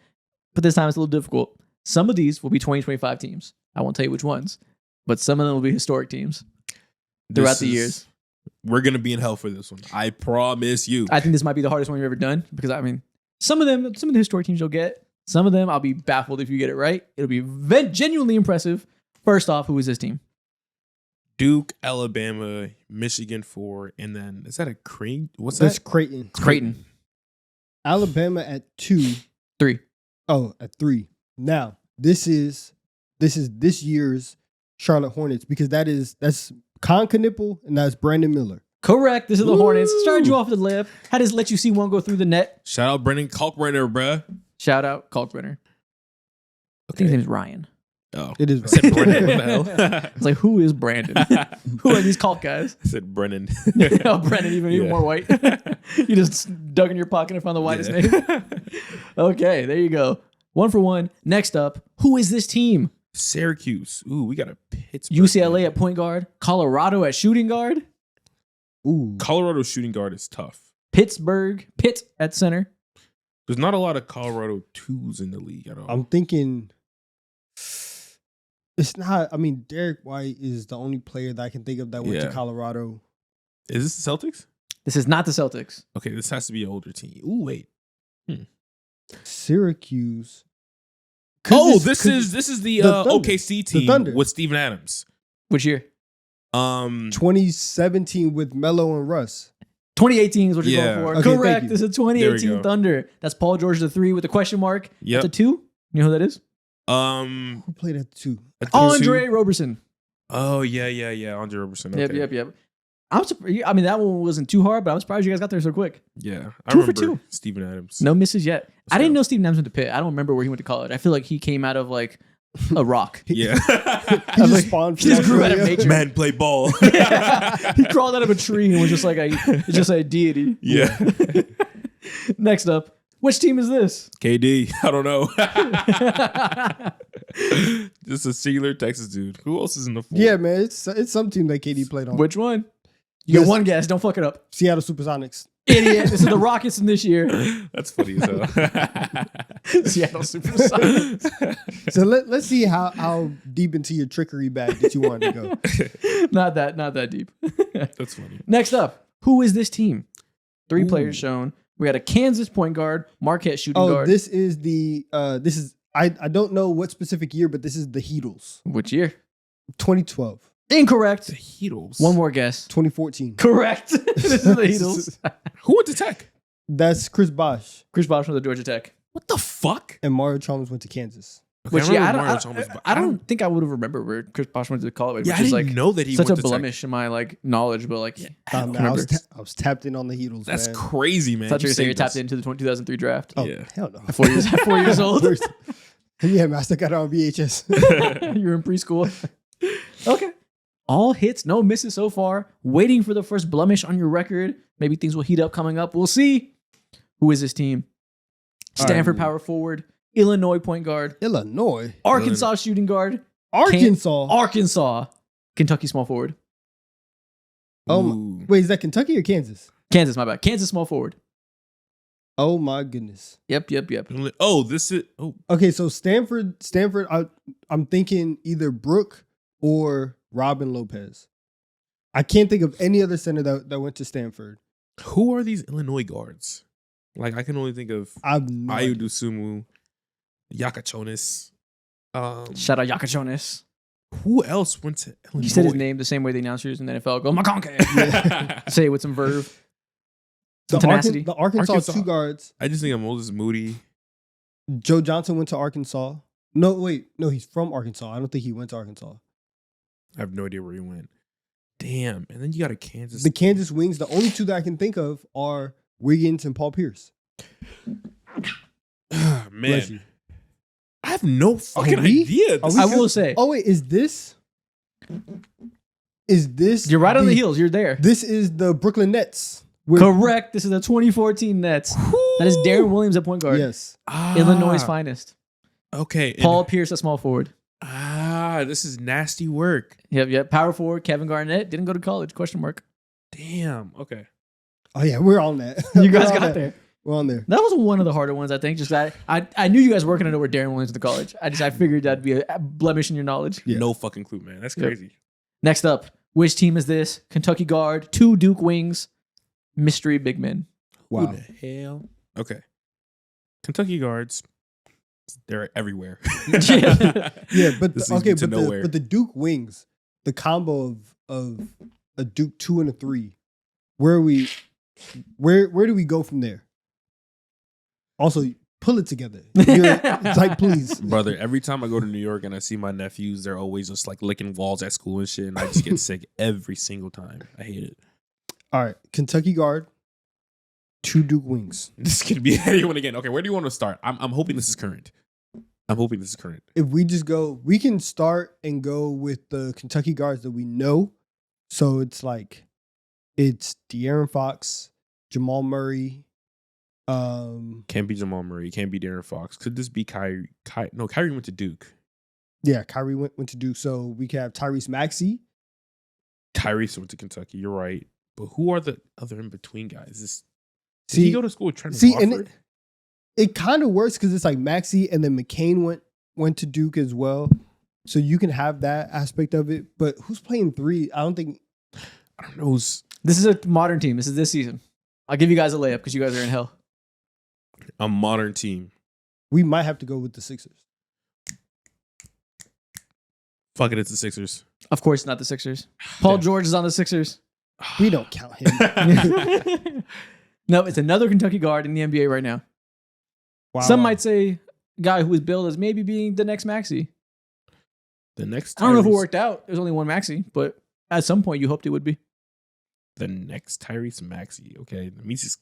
[SPEAKER 1] but this time it's a little difficult. Some of these will be 2025 teams. I won't tell you which ones, but some of them will be historic teams throughout the years.
[SPEAKER 3] We're gonna be in hell for this one. I promise you.
[SPEAKER 1] I think this might be the hardest one we've ever done because some of the historic teams you'll get. Some of them I'll be baffled if you get it right. It'll be genuinely impressive. First off, who is this team?
[SPEAKER 3] Duke, Alabama, Michigan 4, and then is that a Cream? What's
[SPEAKER 2] That's
[SPEAKER 3] that?
[SPEAKER 2] Creighton.
[SPEAKER 1] Creighton.
[SPEAKER 2] Alabama at 2.
[SPEAKER 1] 3.
[SPEAKER 2] Oh, at 3. Now, this is this year's Charlotte Hornets because that's Con Knipple and that's Brandon Miller.
[SPEAKER 1] Correct. This is the Hornets.
[SPEAKER 3] Woo!
[SPEAKER 1] Started you off with the lip. Had to let you see one go through the net.
[SPEAKER 3] Shout out Brendan Kalkbrenner, bruh.
[SPEAKER 1] Shout out Kalkbrenner. I think his name is Ryan.
[SPEAKER 3] Oh,
[SPEAKER 2] It is
[SPEAKER 3] I said Brendan. What the hell?
[SPEAKER 1] It's like, who is Brandon? Who are these Kalk guys?
[SPEAKER 3] I said Brennan.
[SPEAKER 1] Oh, Brandon, even
[SPEAKER 3] Yeah.
[SPEAKER 1] more white. You just dug in your pocket and found the whitest name. Okay, there you go. 1 for 1. Next up, who is this team?
[SPEAKER 3] Syracuse. Ooh, we got a Pittsburgh.
[SPEAKER 1] UCLA at point guard. Colorado at shooting guard.
[SPEAKER 2] Ooh.
[SPEAKER 3] Colorado shooting guard is tough.
[SPEAKER 1] Pitt at center.
[SPEAKER 3] There's not a lot of Colorado 2s in the league at all.
[SPEAKER 2] I'm thinking it's not. I mean, Derek White is the only player that I can think of that went to
[SPEAKER 3] Yeah.
[SPEAKER 2] Colorado.
[SPEAKER 3] Is this the Celtics?
[SPEAKER 1] This is not the Celtics.
[SPEAKER 3] Okay, this has to be an older team. Ooh, wait.
[SPEAKER 2] Syracuse.
[SPEAKER 3] This is the
[SPEAKER 2] Thunder.
[SPEAKER 3] OKC team
[SPEAKER 2] Thunder.
[SPEAKER 3] with Steven Adams.
[SPEAKER 1] Which year?
[SPEAKER 2] 2017 with Melo and Russ.
[SPEAKER 1] 2018 is what you're
[SPEAKER 3] Yeah.
[SPEAKER 1] going for.
[SPEAKER 2] Okay, thank
[SPEAKER 1] Correct.
[SPEAKER 2] you.
[SPEAKER 1] This is
[SPEAKER 3] There we
[SPEAKER 1] 2018
[SPEAKER 3] go.
[SPEAKER 1] Thunder. That's Paul George the 3 with a question mark.
[SPEAKER 3] Yep.
[SPEAKER 1] At the 2? You know who that is?
[SPEAKER 2] Who played at the 2?
[SPEAKER 3] at the
[SPEAKER 1] Andre
[SPEAKER 3] two-
[SPEAKER 1] Roberson.
[SPEAKER 3] Oh yeah. Andre Roberson. Okay.
[SPEAKER 1] Yep. I'm surprised. I mean, that one wasn't too hard, but I'm surprised you guys got there so quick.
[SPEAKER 3] Yeah,
[SPEAKER 1] 2 for 2.
[SPEAKER 3] Steven Adams.
[SPEAKER 1] No misses yet. I
[SPEAKER 3] go.
[SPEAKER 1] didn't know Steven Adams went to Pitt. I don't remember where he went to college. I feel like he came out of like a rock.
[SPEAKER 3] Yeah.
[SPEAKER 2] He just spawned.
[SPEAKER 1] He just grew out of
[SPEAKER 2] Australia.
[SPEAKER 1] nature.
[SPEAKER 3] Man, play ball.
[SPEAKER 1] He crawled out of a tree and was just like a deity.
[SPEAKER 3] Yeah.
[SPEAKER 1] Next up, which team is this?
[SPEAKER 3] KD. I don't know. Just a singular Texas dude. Who else is in the 4?
[SPEAKER 2] Yeah, man, it's some team that KD played on.
[SPEAKER 1] Which one? You
[SPEAKER 2] Yes.
[SPEAKER 1] got one guess. Don't fuck it up.
[SPEAKER 2] Seattle Supersonics.
[SPEAKER 1] Idiot. This is the Rockets in this year.
[SPEAKER 3] That's funny as hell.
[SPEAKER 1] Seattle Supersonics.
[SPEAKER 2] So let's see how deep into your trickery bag that you wanted to go.
[SPEAKER 1] Not that deep.
[SPEAKER 3] That's funny.
[SPEAKER 1] Next up, who is this team? 3 players shown. We got a Kansas point guard, Marquette shooting guard.
[SPEAKER 2] This is I don't know what specific year, but this is the Heatles.
[SPEAKER 1] Which year?
[SPEAKER 2] 2012,
[SPEAKER 1] Incorrect.
[SPEAKER 3] The Heatles.
[SPEAKER 1] One more guess.
[SPEAKER 2] 2014.
[SPEAKER 1] Correct. This is the Heatles.
[SPEAKER 3] Who went to Tech?
[SPEAKER 2] That's Chris Bosh
[SPEAKER 1] Chris Bosh from the Georgia Tech.
[SPEAKER 3] What the fuck?
[SPEAKER 2] and Mario Chalmers went to Kansas.
[SPEAKER 3] Okay,
[SPEAKER 1] Which, yeah,
[SPEAKER 3] remember Mario Chalmers, but
[SPEAKER 1] I don't think I would have remembered where Chris Bosh went to college.
[SPEAKER 3] Yeah,
[SPEAKER 1] which
[SPEAKER 3] I
[SPEAKER 1] is
[SPEAKER 3] didn't
[SPEAKER 1] like
[SPEAKER 3] know that he
[SPEAKER 1] such
[SPEAKER 3] went
[SPEAKER 1] a
[SPEAKER 3] to Tech.
[SPEAKER 1] blemish in my like knowledge, but like
[SPEAKER 2] Man,
[SPEAKER 1] remember.
[SPEAKER 2] I was tapped in on the Heatles.
[SPEAKER 3] That's
[SPEAKER 2] man.
[SPEAKER 3] crazy, man.
[SPEAKER 1] I thought you were saying you're
[SPEAKER 3] saved
[SPEAKER 1] tapped
[SPEAKER 3] us.
[SPEAKER 1] into the 2003 draft.
[SPEAKER 2] Oh
[SPEAKER 3] Yeah.
[SPEAKER 2] hell no.
[SPEAKER 1] 4 years old.
[SPEAKER 2] Yeah, man, I still got it on VHS.
[SPEAKER 1] You're in preschool. Okay. All hits, no misses so far. Waiting for the first blemish on your record. Maybe things will heat up coming up. We'll see. Who is this team?
[SPEAKER 2] All
[SPEAKER 1] Stanford
[SPEAKER 2] right.
[SPEAKER 1] power forward, Illinois point guard,
[SPEAKER 2] Illinois,
[SPEAKER 1] Arkansas shooting guard,
[SPEAKER 2] Arkansas.
[SPEAKER 1] Kentucky small forward.
[SPEAKER 3] Ooh.
[SPEAKER 2] Wait, is that Kentucky or Kansas?
[SPEAKER 1] Kansas, my bad. Kansas small forward.
[SPEAKER 2] Oh my goodness.
[SPEAKER 1] Yep.
[SPEAKER 3] Oh, this is. Oh,
[SPEAKER 2] Okay, so Stanford. I'm thinking either Brooke or Robin Lopez. I can't think of any other center that went to Stanford.
[SPEAKER 3] who are these Illinois guards? Like, I can only think of
[SPEAKER 2] I've no
[SPEAKER 3] Ayu
[SPEAKER 2] idea.
[SPEAKER 3] Dosunmu, Yakachonis.
[SPEAKER 1] Shout out Yakachonis.
[SPEAKER 3] Who else went to Illinois?
[SPEAKER 1] He said his name the same way the announcers in the NFL go, McConkey. Say it with some verve. Some tenacity.
[SPEAKER 2] The Arkansas
[SPEAKER 3] Arkansas.
[SPEAKER 2] two guards.
[SPEAKER 3] I just think of Moses Moody.
[SPEAKER 2] Joe Johnson went to Arkansas. No, wait. No, he's from Arkansas. I don't think he went to Arkansas.
[SPEAKER 3] I have no idea where he went. Damn. And then you got a Kansas.
[SPEAKER 2] The Kansas Wings, the only two that I can think of are Wiggins and Paul Pierce. Bless you.
[SPEAKER 3] Man. I have no fucking
[SPEAKER 2] Are we-
[SPEAKER 3] idea.
[SPEAKER 2] are
[SPEAKER 3] This
[SPEAKER 2] we
[SPEAKER 1] I
[SPEAKER 3] is-
[SPEAKER 1] will say,
[SPEAKER 2] Oh, wait. Is this?
[SPEAKER 1] you're right on the heels. You're there.
[SPEAKER 2] This is the Brooklyn Nets.
[SPEAKER 1] Correct. This is the 2014 Nets. That is Darren Williams at point guard.
[SPEAKER 2] Yes.
[SPEAKER 1] Illinois' finest.
[SPEAKER 3] Okay.
[SPEAKER 1] Paul Pierce at small forward.
[SPEAKER 3] This is nasty work.
[SPEAKER 1] Yep. Power forward, Kevin Garnett. Didn't go to college, question mark.
[SPEAKER 3] Damn. Okay.
[SPEAKER 2] Oh yeah, we're on that.
[SPEAKER 1] You guys
[SPEAKER 2] We're on
[SPEAKER 1] got
[SPEAKER 2] that.
[SPEAKER 1] there.
[SPEAKER 2] We're on there.
[SPEAKER 1] That was one of the harder ones, I think. Just that I knew you guys were going to know where Darren Williams went to college. I figured that'd be a blemish in your knowledge.
[SPEAKER 2] Yeah.
[SPEAKER 3] No fucking clue, man. That's
[SPEAKER 1] Yep.
[SPEAKER 3] crazy.
[SPEAKER 1] Next up, which team is this? Kentucky guard, 2 Duke wings, mystery big men.
[SPEAKER 2] Wow.
[SPEAKER 3] Who the hell? Okay. Kentucky guards. They're everywhere.
[SPEAKER 2] Yeah, but
[SPEAKER 3] This
[SPEAKER 2] the,
[SPEAKER 3] leads
[SPEAKER 2] okay,
[SPEAKER 3] me to nowhere.
[SPEAKER 2] but the Duke wings, the combo of a Duke 2 and a 3. Where do we go from there? Also, pull it together. It's like, please.
[SPEAKER 3] Brother, every time I go to New York and I see my nephews, they're always just like licking walls at school and shit. And I just get sick every single time. I hate it.
[SPEAKER 2] All right, Kentucky guard, 2 Duke wings.
[SPEAKER 3] This could be anyone again. Okay, where do you want to start? I'm hoping this is current.
[SPEAKER 2] If we just go, we can start and go with the Kentucky guards that we know. So it's De'Aaron Fox, Jamal Murray.
[SPEAKER 3] Can't be Jamal Murray. Can't be Darren Fox. Could this be Kyrie? No, Kyrie went to Duke.
[SPEAKER 2] Yeah, Kyrie went to Duke. So we can have Tyrese Maxey.
[SPEAKER 3] Kyrie went to Kentucky. You're right. But who are the other in between guys? Did
[SPEAKER 2] See,
[SPEAKER 3] he go to school with Trent
[SPEAKER 2] and
[SPEAKER 3] Wofford?
[SPEAKER 2] it kind of works because it's like Maxey and then McCain went to Duke as well. So you can have that aspect of it. But who's playing 3? I don't know who's.
[SPEAKER 1] This is a modern team. This is this season. I'll give you guys a layup because you guys are in hell.
[SPEAKER 3] A modern team.
[SPEAKER 2] We might have to go with the Sixers.
[SPEAKER 3] Fuck it, it's the Sixers.
[SPEAKER 1] Of course, not the Sixers. Paul
[SPEAKER 3] Damn.
[SPEAKER 1] George is on the Sixers.
[SPEAKER 2] We don't count him.
[SPEAKER 1] No, it's another Kentucky guard in the NBA right now.
[SPEAKER 2] Wow.
[SPEAKER 1] Some might say guy who was billed as maybe being the next Maxey.
[SPEAKER 3] The next
[SPEAKER 1] I don't know if it
[SPEAKER 3] Tyrese-
[SPEAKER 1] worked out. There's only one Maxey, but at some point you hoped it would be.
[SPEAKER 3] The next Tyrese Maxey. Okay. That means he's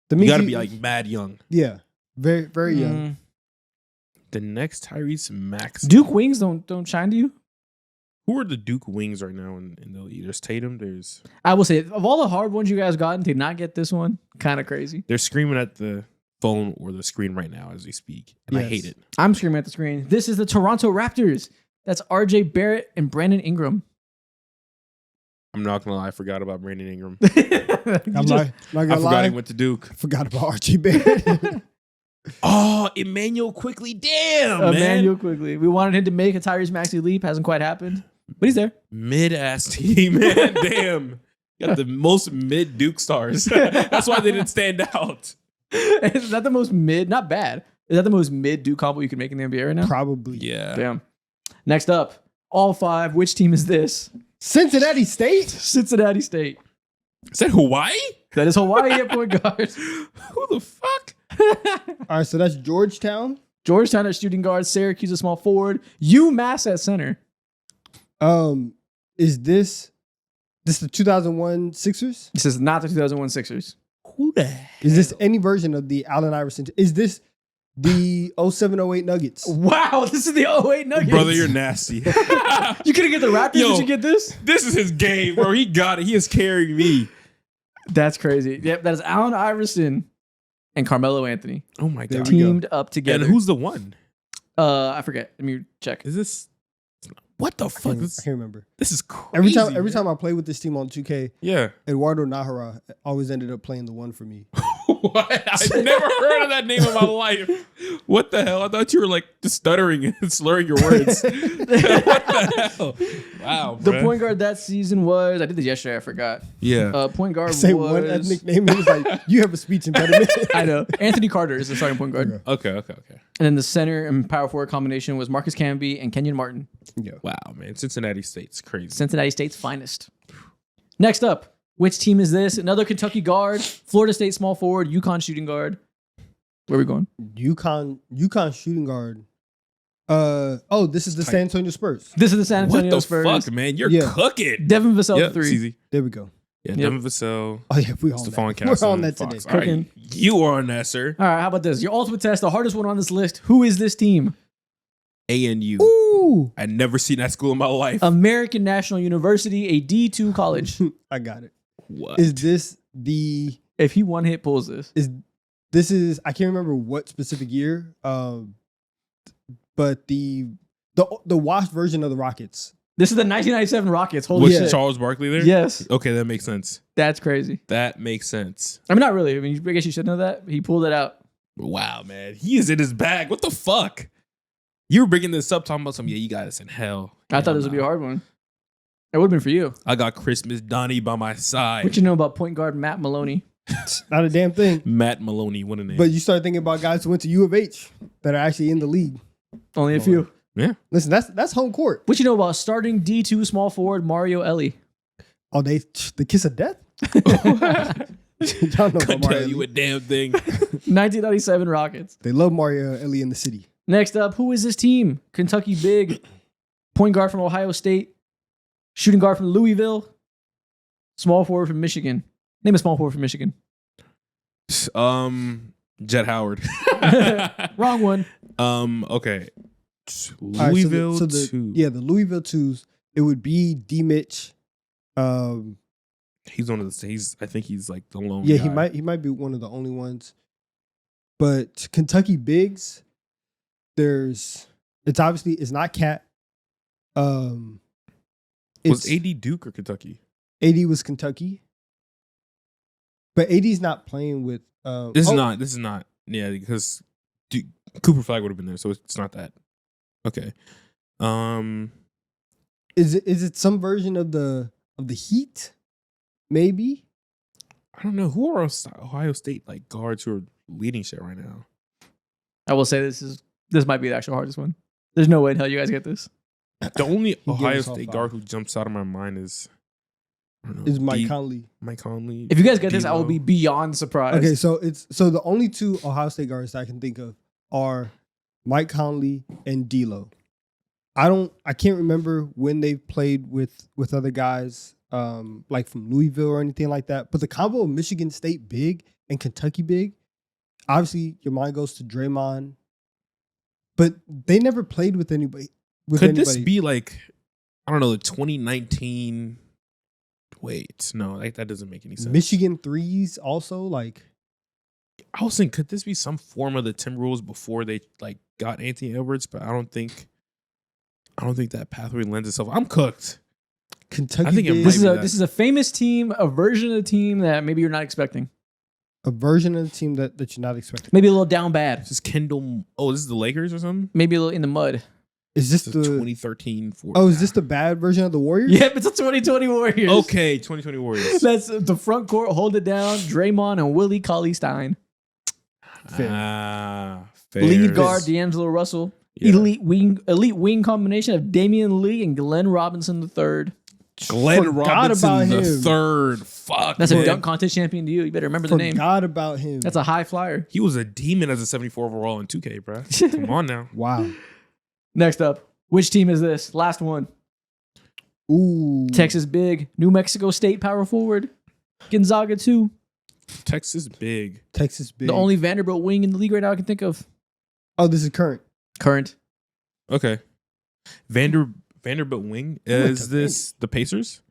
[SPEAKER 2] The
[SPEAKER 3] you gotta
[SPEAKER 2] Maxey-
[SPEAKER 3] be like mad young.
[SPEAKER 2] Yeah, very very young.
[SPEAKER 1] Mm.
[SPEAKER 3] The next Tyrese Maxey.
[SPEAKER 1] Duke wings don't shine to you.
[SPEAKER 3] Who are the Duke wings right now in the league? There's Tatum. There's
[SPEAKER 1] I will say, of all the hard ones you guys gotten, to not get this one, kind of crazy.
[SPEAKER 3] they're screaming at the phone or the screen right now as we speak, and I
[SPEAKER 2] Yes.
[SPEAKER 3] hate it.
[SPEAKER 1] I'm screaming at the screen. This is the Toronto Raptors. That's RJ Barrett and Brandon Ingram.
[SPEAKER 3] I'm not gonna lie, I forgot about Brandon Ingram.
[SPEAKER 1] You
[SPEAKER 2] I'm
[SPEAKER 1] just-
[SPEAKER 2] not
[SPEAKER 3] I
[SPEAKER 2] gonna
[SPEAKER 3] forgot
[SPEAKER 2] lie.
[SPEAKER 3] he went to Duke.
[SPEAKER 2] Forgot about Archie Barrett.
[SPEAKER 3] Oh, Emmanuel Quickly. Damn, man.
[SPEAKER 1] Emmanuel quickly. We wanted him to make a Tyrese Maxey leap. Hasn't quite happened, but he's there.
[SPEAKER 3] Mid-ass team, man. Damn. Got the most mid Duke stars. That's why they didn't stand out.
[SPEAKER 1] Is that the most mid? Not bad. Is that the most mid Duke combo you can make in the NBA right now?
[SPEAKER 2] Probably.
[SPEAKER 3] Yeah.
[SPEAKER 1] Damn. Next up, all 5. Which team is this?
[SPEAKER 2] Cincinnati State.
[SPEAKER 1] Cincinnati State.
[SPEAKER 3] Is that Hawaii?
[SPEAKER 1] That is Hawaii at point guard.
[SPEAKER 3] Who the fuck?
[SPEAKER 2] All right, so that's Georgetown.
[SPEAKER 1] Georgetown at shooting guard. Syracuse at small forward. UMass at center.
[SPEAKER 2] Is this the 2001 Sixers?
[SPEAKER 1] This is not the 2001 Sixers.
[SPEAKER 3] Who the hell?
[SPEAKER 2] Is this any version of the Allen Iverson? Is this the 07-08 Nuggets?
[SPEAKER 1] Wow, this is the 08 Nuggets.
[SPEAKER 3] Brother, you're nasty.
[SPEAKER 1] You couldn't get the Raptors.
[SPEAKER 3] Yo.
[SPEAKER 1] Did you get this?
[SPEAKER 3] This is his game, bro. He got it. He is carrying me.
[SPEAKER 1] That's crazy. Yep, that is Allen Iverson and Carmelo Anthony
[SPEAKER 3] Oh my
[SPEAKER 2] There
[SPEAKER 3] god.
[SPEAKER 2] we go.
[SPEAKER 1] teamed up together.
[SPEAKER 3] And who's the one?
[SPEAKER 1] I forget. Let me check.
[SPEAKER 3] Is this? What the
[SPEAKER 2] I
[SPEAKER 3] fuck?
[SPEAKER 2] can't
[SPEAKER 3] This,
[SPEAKER 2] remember.
[SPEAKER 3] this is crazy.
[SPEAKER 2] Every time I play with this team on 2K,
[SPEAKER 3] Yeah.
[SPEAKER 2] Eduardo Nahara always ended up playing the 1 for me.
[SPEAKER 3] What? I've never heard of that name in my life. What the hell? I thought you were like just stuttering and slurring your words. What the hell? Wow.
[SPEAKER 1] The
[SPEAKER 3] bruh.
[SPEAKER 1] point guard that season was, I did this yesterday, I forgot.
[SPEAKER 3] Yeah.
[SPEAKER 1] Point guard
[SPEAKER 2] Say
[SPEAKER 1] was,
[SPEAKER 2] one ethnic name, it was like, you have a speech impediment.
[SPEAKER 1] I know. Anthony Carter is the starting point guard.
[SPEAKER 3] Okay.
[SPEAKER 1] And then the center and power forward combination was Marcus Camby and Kenyon Martin.
[SPEAKER 3] Wow, man. Cincinnati State's crazy.
[SPEAKER 1] Cincinnati State's finest. Next up, which team is this? Another Kentucky guard, Florida State small forward, UConn shooting guard. Where are we going?
[SPEAKER 2] UConn shooting guard. This is the San Antonio Spurs.
[SPEAKER 1] This is the San Antonio
[SPEAKER 3] What the
[SPEAKER 1] Spurs.
[SPEAKER 3] fuck, man? You're
[SPEAKER 2] Yeah.
[SPEAKER 3] cooking.
[SPEAKER 1] Devin Vassell
[SPEAKER 3] Yep,
[SPEAKER 1] 3.
[SPEAKER 3] CZ.
[SPEAKER 2] There we go.
[SPEAKER 3] Yeah,
[SPEAKER 1] Yep.
[SPEAKER 3] Devin Vassell,
[SPEAKER 2] Oh yeah, we're on
[SPEAKER 3] Stephon
[SPEAKER 2] that.
[SPEAKER 3] Castle,
[SPEAKER 2] We're on that
[SPEAKER 3] Fox.
[SPEAKER 2] today.
[SPEAKER 3] All right,
[SPEAKER 1] Cooking.
[SPEAKER 3] you are on that, sir.
[SPEAKER 1] All right, how about this? Your ultimate test, the hardest one on this list. Who is this team?
[SPEAKER 3] ANU.
[SPEAKER 2] Ooh,
[SPEAKER 3] I'd never seen that school in my life.
[SPEAKER 1] American National University, a D2 college.
[SPEAKER 2] I got it.
[SPEAKER 3] What?
[SPEAKER 2] Is this
[SPEAKER 1] If he one hit pulls this,
[SPEAKER 2] this is I can't remember what specific year, but the washed version of the Rockets.
[SPEAKER 1] this is the 1997 Rockets. Holy
[SPEAKER 3] Was
[SPEAKER 1] shit!
[SPEAKER 3] Charles Barkley there?
[SPEAKER 1] Yes,
[SPEAKER 3] Okay, that makes sense.
[SPEAKER 1] that's crazy.
[SPEAKER 3] That makes sense.
[SPEAKER 1] I mean, not really. I mean, I guess you should know that. He pulled it out.
[SPEAKER 3] Wow, man. He is in his bag. What the fuck? You were bringing this up talking about some, yeah, you got us in hell.
[SPEAKER 1] I thought this would be a hard one. It would have been for you.
[SPEAKER 3] I got Christmas Donnie by my side.
[SPEAKER 1] What you know about point guard Matt Maloney?
[SPEAKER 2] Not a damn thing.
[SPEAKER 3] Matt Maloney, what a name.
[SPEAKER 2] But you start thinking about guys who went to U of H that are actually in the league.
[SPEAKER 1] Only a few.
[SPEAKER 3] yeah.
[SPEAKER 2] Listen, that's home court.
[SPEAKER 1] What you know about starting D2 small forward Mario Ellie?
[SPEAKER 2] Oh, the kiss of death. Y'all know
[SPEAKER 3] Couldn't
[SPEAKER 2] about Mario.
[SPEAKER 3] tell you a damn thing.
[SPEAKER 1] 1997 Rockets.
[SPEAKER 2] They love Mario Ellie in the city.
[SPEAKER 1] Next up, who is this team? Kentucky big, point guard from Ohio State, shooting guard from Louisville, small forward from Michigan. Name a small forward from Michigan.
[SPEAKER 3] Jet Howard.
[SPEAKER 1] Wrong one.
[SPEAKER 3] Okay.
[SPEAKER 2] All right,
[SPEAKER 3] Louisville
[SPEAKER 2] so the
[SPEAKER 3] 2.
[SPEAKER 2] the Louisville 2s, it would be D Mitch.
[SPEAKER 3] He's one of the. I think he's like the lone.
[SPEAKER 2] Yeah,
[SPEAKER 3] guy.
[SPEAKER 2] he might be one of the only ones. But Kentucky bigs, it's not Cat.
[SPEAKER 3] Was
[SPEAKER 2] It's
[SPEAKER 3] AD Duke or Kentucky?
[SPEAKER 2] AD was Kentucky, but AD's not playing with.
[SPEAKER 3] This is not. Yeah, because Cooper Flag would have been there, so it's not that. Okay.
[SPEAKER 2] Is it some version of the Heat? Maybe.
[SPEAKER 3] I don't know who are Ohio State like guards who are leading shit right now.
[SPEAKER 1] I will say this might be the actual hardest one. There's no way in hell you guys get this.
[SPEAKER 3] The only
[SPEAKER 2] gave
[SPEAKER 3] Ohio
[SPEAKER 2] us all
[SPEAKER 3] State
[SPEAKER 2] five.
[SPEAKER 3] guard who jumps out of my mind is I don't know,
[SPEAKER 2] Is Mike Conley.
[SPEAKER 3] Mike Conley.
[SPEAKER 1] If you guys get this, I will
[SPEAKER 3] D'Lo.
[SPEAKER 1] be beyond surprised.
[SPEAKER 2] Okay, so the only two Ohio State guards that I can think of are Mike Conley and D'Lo. I can't remember when they played with other guys, like from Louisville or anything like that. But the combo of Michigan State big and Kentucky big, obviously your mind goes to Draymond. But they never played with anybody.
[SPEAKER 3] Could this be like I don't know the 2019? Wait, no, that doesn't make any sense.
[SPEAKER 2] Michigan threes also like?
[SPEAKER 3] I was thinking, could this be some form of the Timberwolves before they like got Anthony Edwards? But I don't think that pathway lends itself. I'm cooked.
[SPEAKER 2] Kentucky
[SPEAKER 3] I think it
[SPEAKER 2] big,
[SPEAKER 3] might be
[SPEAKER 1] This is a famous team, a version of the team that maybe you're not expecting.
[SPEAKER 2] a version of the team that you're not expecting.
[SPEAKER 1] Maybe a little down bad.
[SPEAKER 3] This is Kendall. Oh, this is the Lakers or something.
[SPEAKER 1] Maybe a little in the mud.
[SPEAKER 2] Is this
[SPEAKER 3] This is
[SPEAKER 2] the
[SPEAKER 3] 2013.
[SPEAKER 2] is this the bad version of the Warriors?
[SPEAKER 1] Yep, it's a 2020 Warriors.
[SPEAKER 3] Okay, 2020 Warriors.
[SPEAKER 1] That's the front court. Hold it down. Draymond and Willie Cauley-Stein.
[SPEAKER 2] Fair.
[SPEAKER 3] Fair.
[SPEAKER 1] Lead guard D'Angelo Russell.
[SPEAKER 3] Yeah.
[SPEAKER 1] Elite wing combination of Damian Lee and Glenn Robinson III.
[SPEAKER 3] Glenn
[SPEAKER 2] Forgot
[SPEAKER 3] Robinson
[SPEAKER 2] about
[SPEAKER 3] the
[SPEAKER 2] him.
[SPEAKER 3] third. Fuck.
[SPEAKER 1] That's
[SPEAKER 3] man.
[SPEAKER 1] a dunk contest champion to you. You better remember the name.
[SPEAKER 2] Forgot about him.
[SPEAKER 1] That's a high flyer.
[SPEAKER 3] He was a demon as a 74 overall in 2K, bro. Come on now.
[SPEAKER 2] wow.
[SPEAKER 1] Next up, which team is this? Last one.
[SPEAKER 2] Ooh.
[SPEAKER 1] Texas big. New Mexico State power forward. Gonzaga 2.
[SPEAKER 3] Texas big.
[SPEAKER 2] Texas big.
[SPEAKER 1] The only Vanderbilt wing in the league right now I can think of.
[SPEAKER 2] Oh, this is current.
[SPEAKER 1] Current.
[SPEAKER 3] Okay. Vanderbilt wing.
[SPEAKER 2] went
[SPEAKER 3] Is
[SPEAKER 2] to
[SPEAKER 3] this the Pacers?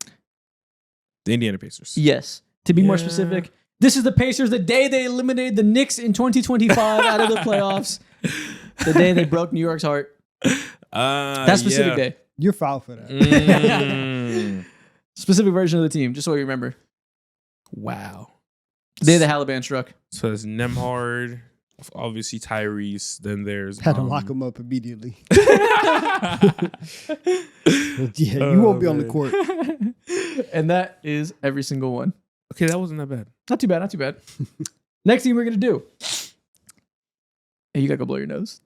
[SPEAKER 3] The Indiana Pacers.
[SPEAKER 1] Yes. To be more
[SPEAKER 3] Yeah.
[SPEAKER 1] specific, this is the Pacers the day they eliminated the Knicks in 2025 out of the playoffs. The day they broke New York's heart. That specific
[SPEAKER 3] yeah.
[SPEAKER 1] day.
[SPEAKER 2] You're foul for that.
[SPEAKER 3] Mm.
[SPEAKER 1] Specific version of the team, just so you remember.
[SPEAKER 3] Wow.
[SPEAKER 1] The day the Haliban struck.
[SPEAKER 3] So there's Nemhard, obviously Tyrese. Then there's
[SPEAKER 2] Had to lock him up immediately. Yeah, you won't be on the court.
[SPEAKER 1] And that is every single one.
[SPEAKER 3] Okay, that wasn't that bad.
[SPEAKER 1] Not too bad, not too bad. Next thing we're going to do. Hey, you got to go blow your nose.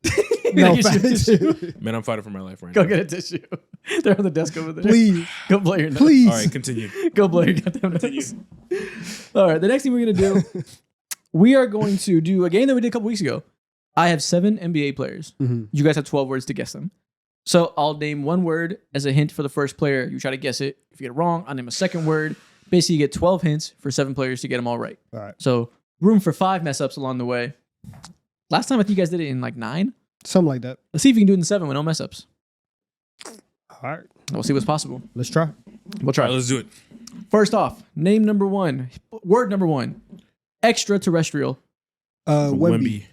[SPEAKER 2] No,
[SPEAKER 1] You should
[SPEAKER 2] facts.
[SPEAKER 1] tissue.
[SPEAKER 3] Man, I'm fighting for my life right
[SPEAKER 1] Go
[SPEAKER 3] now.
[SPEAKER 1] get a tissue. They're on the desk over there.
[SPEAKER 2] Please,
[SPEAKER 1] Go blow your nose.
[SPEAKER 2] please.
[SPEAKER 3] All right, continue.
[SPEAKER 1] Go blow your goddamn nose. All right, the next thing we're going to do, we are going to do a game that we did a couple weeks ago. I have 7 NBA players.
[SPEAKER 2] Mhm.
[SPEAKER 1] You guys have 12 words to guess them. So I'll name one word as a hint for the first player. You try to guess it. If you get it wrong, I'll name a second word. Basically, you get 12 hints for 7 players to get them all right.
[SPEAKER 2] All right.
[SPEAKER 1] So room for 5 mess ups along the way. Last time I think you guys did it in like 9.
[SPEAKER 2] Something like that.
[SPEAKER 1] Let's see if you can do it in 7 with no mess ups.
[SPEAKER 2] All right,
[SPEAKER 1] We'll see what's possible.
[SPEAKER 2] let's try.
[SPEAKER 1] We'll
[SPEAKER 3] All
[SPEAKER 1] try.
[SPEAKER 3] right, let's do it.
[SPEAKER 1] First off, name number one. Word number one. Extraterrestrial.
[SPEAKER 2] Wemby.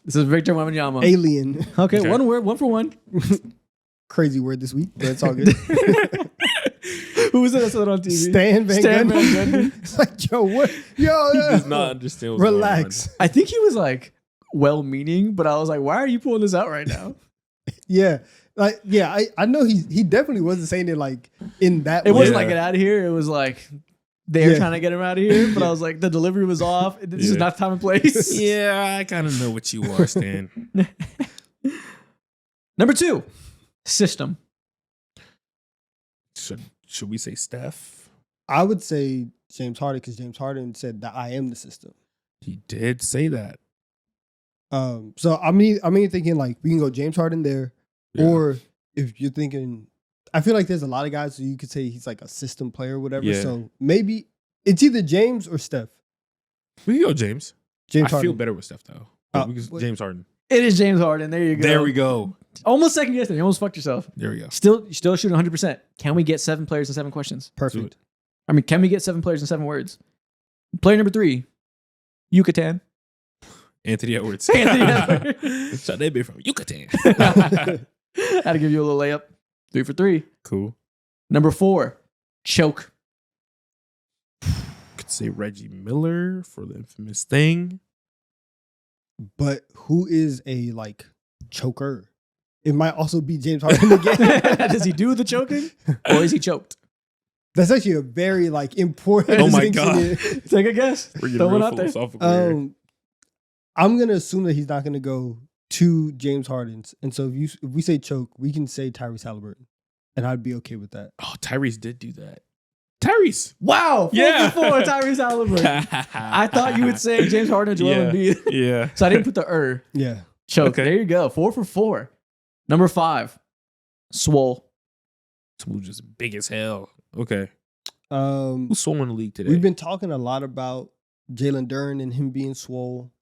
[SPEAKER 1] This is Victor Wembanyama.
[SPEAKER 2] Alien.
[SPEAKER 1] Okay,
[SPEAKER 3] Okay.
[SPEAKER 1] one word, one for one.
[SPEAKER 2] Crazy word this week, but it's all good.
[SPEAKER 1] Who was it that said it on TV?
[SPEAKER 2] Stan Van
[SPEAKER 1] Stan
[SPEAKER 2] Gundy.
[SPEAKER 1] Van Gundy.
[SPEAKER 2] It's like, yo, what? Yo,
[SPEAKER 3] He
[SPEAKER 2] yeah.
[SPEAKER 3] does not understand what's going on.
[SPEAKER 2] Relax.
[SPEAKER 1] I think he was like well-meaning, but I was like, why are you pulling this out right now?
[SPEAKER 2] Yeah. Like, yeah, I know he definitely wasn't saying it like in that
[SPEAKER 1] It
[SPEAKER 2] way.
[SPEAKER 1] wasn't
[SPEAKER 3] Yeah.
[SPEAKER 1] like get out of here. It was like they're
[SPEAKER 2] Yeah.
[SPEAKER 1] trying to get him out of here, but I was like, the delivery was off. This is
[SPEAKER 3] Yeah.
[SPEAKER 1] not time and place.
[SPEAKER 3] Yeah, I kind of know what you are, Stan.
[SPEAKER 1] Number two, system.
[SPEAKER 3] Should we say Steph?
[SPEAKER 2] I would say James Harden because James Harden said that I am the system.
[SPEAKER 3] He did say that.
[SPEAKER 2] So I mean thinking like we can go James Harden there,
[SPEAKER 3] Yeah.
[SPEAKER 2] or if you're thinking, I feel like there's a lot of guys who you could say he's like a system player or whatever.
[SPEAKER 3] Yeah.
[SPEAKER 2] So maybe it's either James or Steph.
[SPEAKER 3] We can go James.
[SPEAKER 2] James
[SPEAKER 3] I
[SPEAKER 2] Harden.
[SPEAKER 3] feel better with Steph though. Because
[SPEAKER 2] what-
[SPEAKER 3] James Harden.
[SPEAKER 1] It is James Harden. There you go.
[SPEAKER 3] There we go.
[SPEAKER 1] Almost second guessing. You almost fucked yourself.
[SPEAKER 3] There we go.
[SPEAKER 1] Still shooting 100%. Can we get 7 players and 7 questions?
[SPEAKER 2] Perfect.
[SPEAKER 1] I mean, can we get 7 players and 7 words? Player number 3, Yucatan.
[SPEAKER 3] Anthony Edwards.
[SPEAKER 1] Anthony Edwards.
[SPEAKER 3] Shot that bit from Yucatan.
[SPEAKER 1] Had to give you a little layup. 3 for 3.
[SPEAKER 3] Cool.
[SPEAKER 1] Number 4, choke.
[SPEAKER 3] Could say Reggie Miller for the infamous thing.
[SPEAKER 2] But who is a like choker? It might also be James Harden again.
[SPEAKER 1] Does he do the choking, or is he choked?
[SPEAKER 2] That's actually a very like important.
[SPEAKER 3] Oh my
[SPEAKER 2] distinction
[SPEAKER 3] God.
[SPEAKER 2] here.
[SPEAKER 1] Take a guess.
[SPEAKER 3] We're getting
[SPEAKER 1] Throw one
[SPEAKER 3] real
[SPEAKER 1] out there.
[SPEAKER 3] philosophical here.
[SPEAKER 2] I'm gonna assume that he's not gonna go to James Harden's, and so if we say choke, we can say Tyrese Halliburton, and I'd be okay with that.
[SPEAKER 3] Oh, Tyrese did do that. Tyrese.
[SPEAKER 1] Wow. 4
[SPEAKER 3] Yeah.
[SPEAKER 1] for 4, Tyrese Halliburton. I thought you would say James Harden or Joel
[SPEAKER 3] Yeah.
[SPEAKER 1] Embiid.
[SPEAKER 3] Yeah.
[SPEAKER 1] So I didn't put the
[SPEAKER 2] Yeah.
[SPEAKER 1] choke.
[SPEAKER 3] Okay.
[SPEAKER 1] There you go. 4 for 4. Number 5, Swole.
[SPEAKER 3] Who's just big as hell. Okay.
[SPEAKER 2] We've
[SPEAKER 3] Who's swollen in the league today?
[SPEAKER 2] been talking a lot about Jalen Duren and him being swole.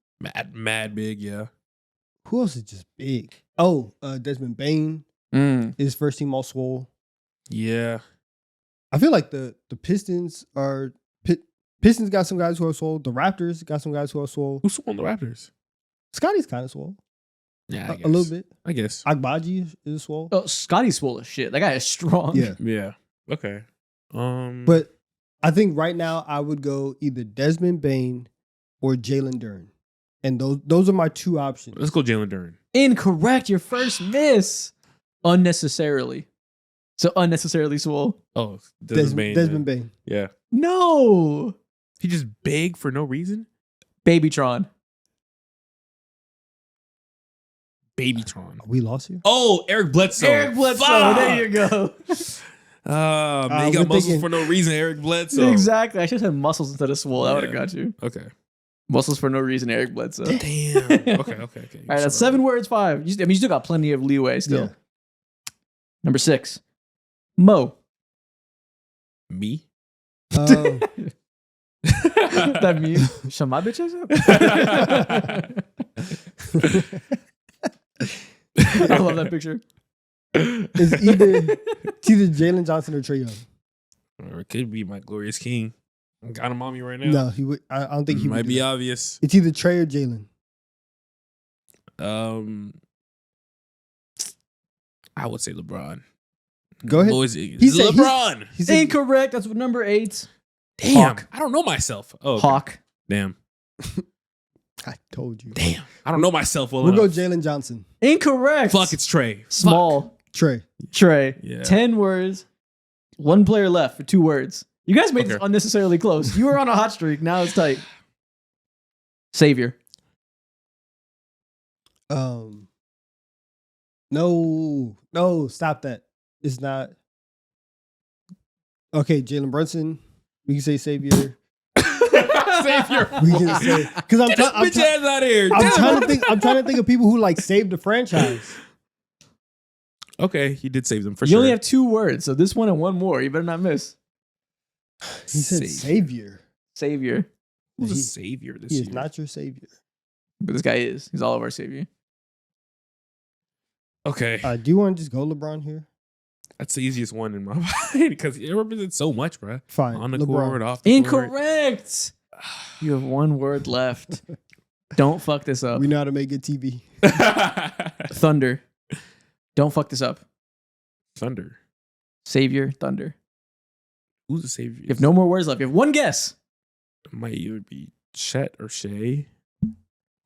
[SPEAKER 3] mad big, yeah.
[SPEAKER 2] Who else is just big? Oh, Desmond Bain is first team all swole.
[SPEAKER 3] Yeah.
[SPEAKER 2] I feel like the Pistons are Pistons got some guys who are swole. The Raptors got some guys who are swole.
[SPEAKER 3] Who's swollen the Raptors?
[SPEAKER 2] Scotty's kind of swole.
[SPEAKER 3] Yeah,
[SPEAKER 2] A little bit.
[SPEAKER 3] I guess.
[SPEAKER 2] Agbaji is swole.
[SPEAKER 1] Oh, Scotty's swole as shit. That guy is strong.
[SPEAKER 2] Yeah.
[SPEAKER 3] Yeah. Okay.
[SPEAKER 2] But I think right now I would go either Desmond Bain or Jalen Duren. And those are my 2 options.
[SPEAKER 3] let's go Jalen Duren.
[SPEAKER 1] Incorrect. Your first miss. Unnecessarily. So unnecessarily swole.
[SPEAKER 3] Oh, Desmond Bain.
[SPEAKER 2] Desmond Bain.
[SPEAKER 3] Yeah.
[SPEAKER 1] No.
[SPEAKER 3] He just big for no reason.
[SPEAKER 1] Babytron.
[SPEAKER 3] Babytron.
[SPEAKER 2] We lost here?
[SPEAKER 3] Oh, Eric Bledsoe.
[SPEAKER 1] Eric Bledsoe.
[SPEAKER 3] Fuck!
[SPEAKER 1] There you go.
[SPEAKER 3] Man, he got
[SPEAKER 2] we're
[SPEAKER 3] muscles
[SPEAKER 2] thinking-
[SPEAKER 3] for no reason. Eric Bledsoe.
[SPEAKER 1] Exactly. I should have said muscles instead of swole. That would have
[SPEAKER 3] Yeah.
[SPEAKER 1] got you.
[SPEAKER 3] Okay.
[SPEAKER 1] Muscles for no reason, Eric Bledsoe. All
[SPEAKER 3] Damn. Okay. Okay.
[SPEAKER 1] right, that's 7 words, 5. You still got plenty of leeway still.
[SPEAKER 2] Yeah.
[SPEAKER 1] Number 6, Mo.
[SPEAKER 3] Me.
[SPEAKER 1] That means shut my bitch ass up. I love that picture.
[SPEAKER 2] It's either Jalen Johnson or Trae Young.
[SPEAKER 3] Or it could be my glorious king. I got him on me right now.
[SPEAKER 2] No, he would. I don't think he
[SPEAKER 3] might
[SPEAKER 2] would.
[SPEAKER 3] be
[SPEAKER 2] Do that.
[SPEAKER 3] obvious.
[SPEAKER 2] It's either Trae or Jalen.
[SPEAKER 3] I would say LeBron.
[SPEAKER 2] Go ahead.
[SPEAKER 3] Boys,
[SPEAKER 2] He said-
[SPEAKER 3] LeBron.
[SPEAKER 2] He said,
[SPEAKER 1] Incorrect. That's what number 8.
[SPEAKER 3] Damn.
[SPEAKER 1] Hawk.
[SPEAKER 3] I don't know myself. Oh, okay.
[SPEAKER 1] Hawk.
[SPEAKER 3] Damn.
[SPEAKER 2] I told you.
[SPEAKER 3] Damn. I don't know myself well
[SPEAKER 2] We'll go
[SPEAKER 3] enough.
[SPEAKER 2] Jalen Johnson.
[SPEAKER 1] Incorrect.
[SPEAKER 3] Fuck, it's Trey.
[SPEAKER 1] Small.
[SPEAKER 2] Trey.
[SPEAKER 1] Trey.
[SPEAKER 3] Yeah.
[SPEAKER 1] 10 words. 1 player left for 2 words. You guys made this
[SPEAKER 3] Okay.
[SPEAKER 1] unnecessarily close. You were on a hot streak. Now it's tight. Savior.
[SPEAKER 2] No, stop that. It's not. Okay, Jalen Brunson. We can say Savior.
[SPEAKER 3] Savior.
[SPEAKER 2] We can say because I'm,
[SPEAKER 3] Get this
[SPEAKER 2] try- I'm,
[SPEAKER 3] bitch
[SPEAKER 2] try-
[SPEAKER 3] ass out of here.
[SPEAKER 2] I'm
[SPEAKER 3] Damn.
[SPEAKER 2] trying to think. I'm trying to think of people who like saved the franchise.
[SPEAKER 3] Okay, he did save them for
[SPEAKER 1] You
[SPEAKER 3] sure.
[SPEAKER 1] only have 2 words, so this one and 1 more. You better not miss.
[SPEAKER 2] He said Savior.
[SPEAKER 1] Savior.
[SPEAKER 3] Who's a
[SPEAKER 2] He-
[SPEAKER 3] savior this
[SPEAKER 2] He
[SPEAKER 3] year?
[SPEAKER 2] is not your savior.
[SPEAKER 1] But this guy is. He's all of our savior.
[SPEAKER 3] Okay.
[SPEAKER 2] Do you want to just go LeBron here?
[SPEAKER 3] That's the easiest one in my mind because it represents so much, bro.
[SPEAKER 2] Fine.
[SPEAKER 3] On the
[SPEAKER 2] LeBron.
[SPEAKER 3] court, off the court.
[SPEAKER 1] Incorrect. You have one word left. Don't fuck this up.
[SPEAKER 2] We know how to make good TV.
[SPEAKER 1] Thunder. Don't fuck this up.
[SPEAKER 3] Thunder.
[SPEAKER 1] Savior, Thunder.
[SPEAKER 3] Who's the savior?
[SPEAKER 1] You have no more words left. You have one guess.
[SPEAKER 3] It might either be Chet or Shea.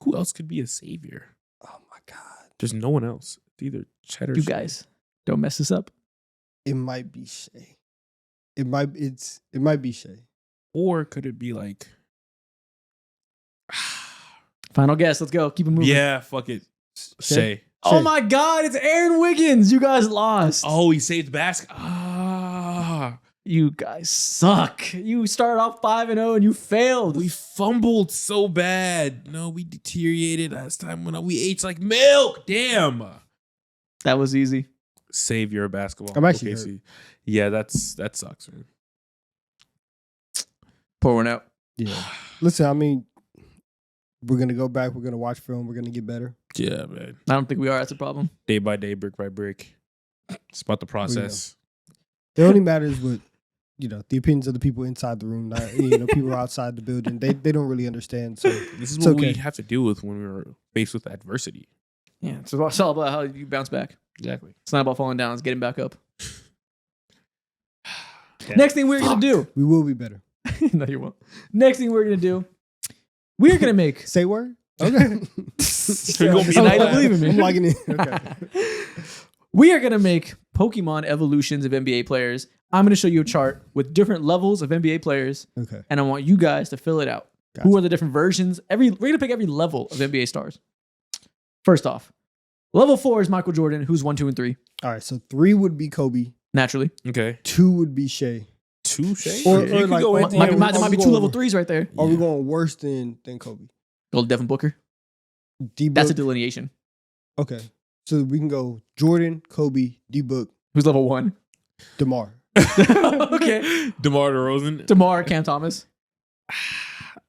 [SPEAKER 3] Who else could be a savior?
[SPEAKER 2] Oh my God.
[SPEAKER 3] There's no one else. It's either Chet or
[SPEAKER 1] You
[SPEAKER 3] Shea.
[SPEAKER 1] guys, don't mess this up.
[SPEAKER 2] It might be Shea. It might be Shea.
[SPEAKER 3] Or could it be like
[SPEAKER 1] Final guess. Let's go. Keep it moving.
[SPEAKER 3] yeah, fuck it. Shea.
[SPEAKER 1] Oh
[SPEAKER 2] Shea.
[SPEAKER 1] my God, it's Aaron Wiggins. You guys lost.
[SPEAKER 3] Oh, he saved basket. Ah.
[SPEAKER 1] You guys suck. You started off 5-0 and you failed.
[SPEAKER 3] We fumbled so bad. No, we deteriorated last time when we ate like milk. Damn.
[SPEAKER 1] That was easy.
[SPEAKER 3] Savior of basketball.
[SPEAKER 2] I'm actually
[SPEAKER 3] OKC. Yeah, that sucks, man.
[SPEAKER 1] Pour one out.
[SPEAKER 2] Yeah. Listen, I mean, we're gonna go back. We're gonna watch film. We're gonna get better.
[SPEAKER 3] Yeah, man.
[SPEAKER 1] I don't think we are. That's a problem.
[SPEAKER 3] Day by day, brick by brick. It's about the process.
[SPEAKER 2] It only matters what the opinions of the people inside the room. Not people outside the building. They don't really understand. So
[SPEAKER 3] This is
[SPEAKER 2] It's
[SPEAKER 3] what
[SPEAKER 2] okay.
[SPEAKER 3] we have to deal with when we're faced with adversity.
[SPEAKER 1] Yeah, it's all about how you bounce back.
[SPEAKER 3] Exactly.
[SPEAKER 1] It's not about falling down. It's getting back up.
[SPEAKER 2] Yeah.
[SPEAKER 1] Next thing we're going to do.
[SPEAKER 2] we will be better.
[SPEAKER 1] No, you won't. Next thing we're going to do. We're going to make.
[SPEAKER 2] Say word. Okay.
[SPEAKER 3] gonna be
[SPEAKER 1] Now you don't
[SPEAKER 3] like-
[SPEAKER 1] believe in me.
[SPEAKER 2] I'm logging in. Okay.
[SPEAKER 1] We are going to make Pokemon evolutions of NBA players. I'm going to show you a chart with different levels of NBA players,
[SPEAKER 2] Okay.
[SPEAKER 1] and I want you guys to fill it out.
[SPEAKER 2] Gotcha.
[SPEAKER 1] Who are the different versions? We're going to pick every level of NBA stars. First off, level 4 is Michael Jordan, who's 1, 2, and 3,
[SPEAKER 2] All right. So 3 would be Kobe.
[SPEAKER 1] naturally.
[SPEAKER 3] Okay.
[SPEAKER 2] 2 would be Shea.
[SPEAKER 3] 2 Shea?
[SPEAKER 2] Or-
[SPEAKER 3] You
[SPEAKER 2] or
[SPEAKER 3] could
[SPEAKER 2] like-
[SPEAKER 3] go
[SPEAKER 2] or-
[SPEAKER 3] into
[SPEAKER 2] might
[SPEAKER 1] There
[SPEAKER 2] be-
[SPEAKER 1] might be
[SPEAKER 2] go
[SPEAKER 1] 2 level
[SPEAKER 2] over.
[SPEAKER 1] 3s right there.
[SPEAKER 2] Are we
[SPEAKER 3] Yeah.
[SPEAKER 2] going worse than Kobe?
[SPEAKER 1] Go Devin Booker.
[SPEAKER 2] D-Book.
[SPEAKER 1] That's a delineation.
[SPEAKER 2] Okay. So we can go Jordan, Kobe, D-Book,
[SPEAKER 1] Who's level 1?
[SPEAKER 2] DeMar.
[SPEAKER 1] Okay.
[SPEAKER 3] DeMar DeRozan.
[SPEAKER 1] DeMar, Cam Thomas.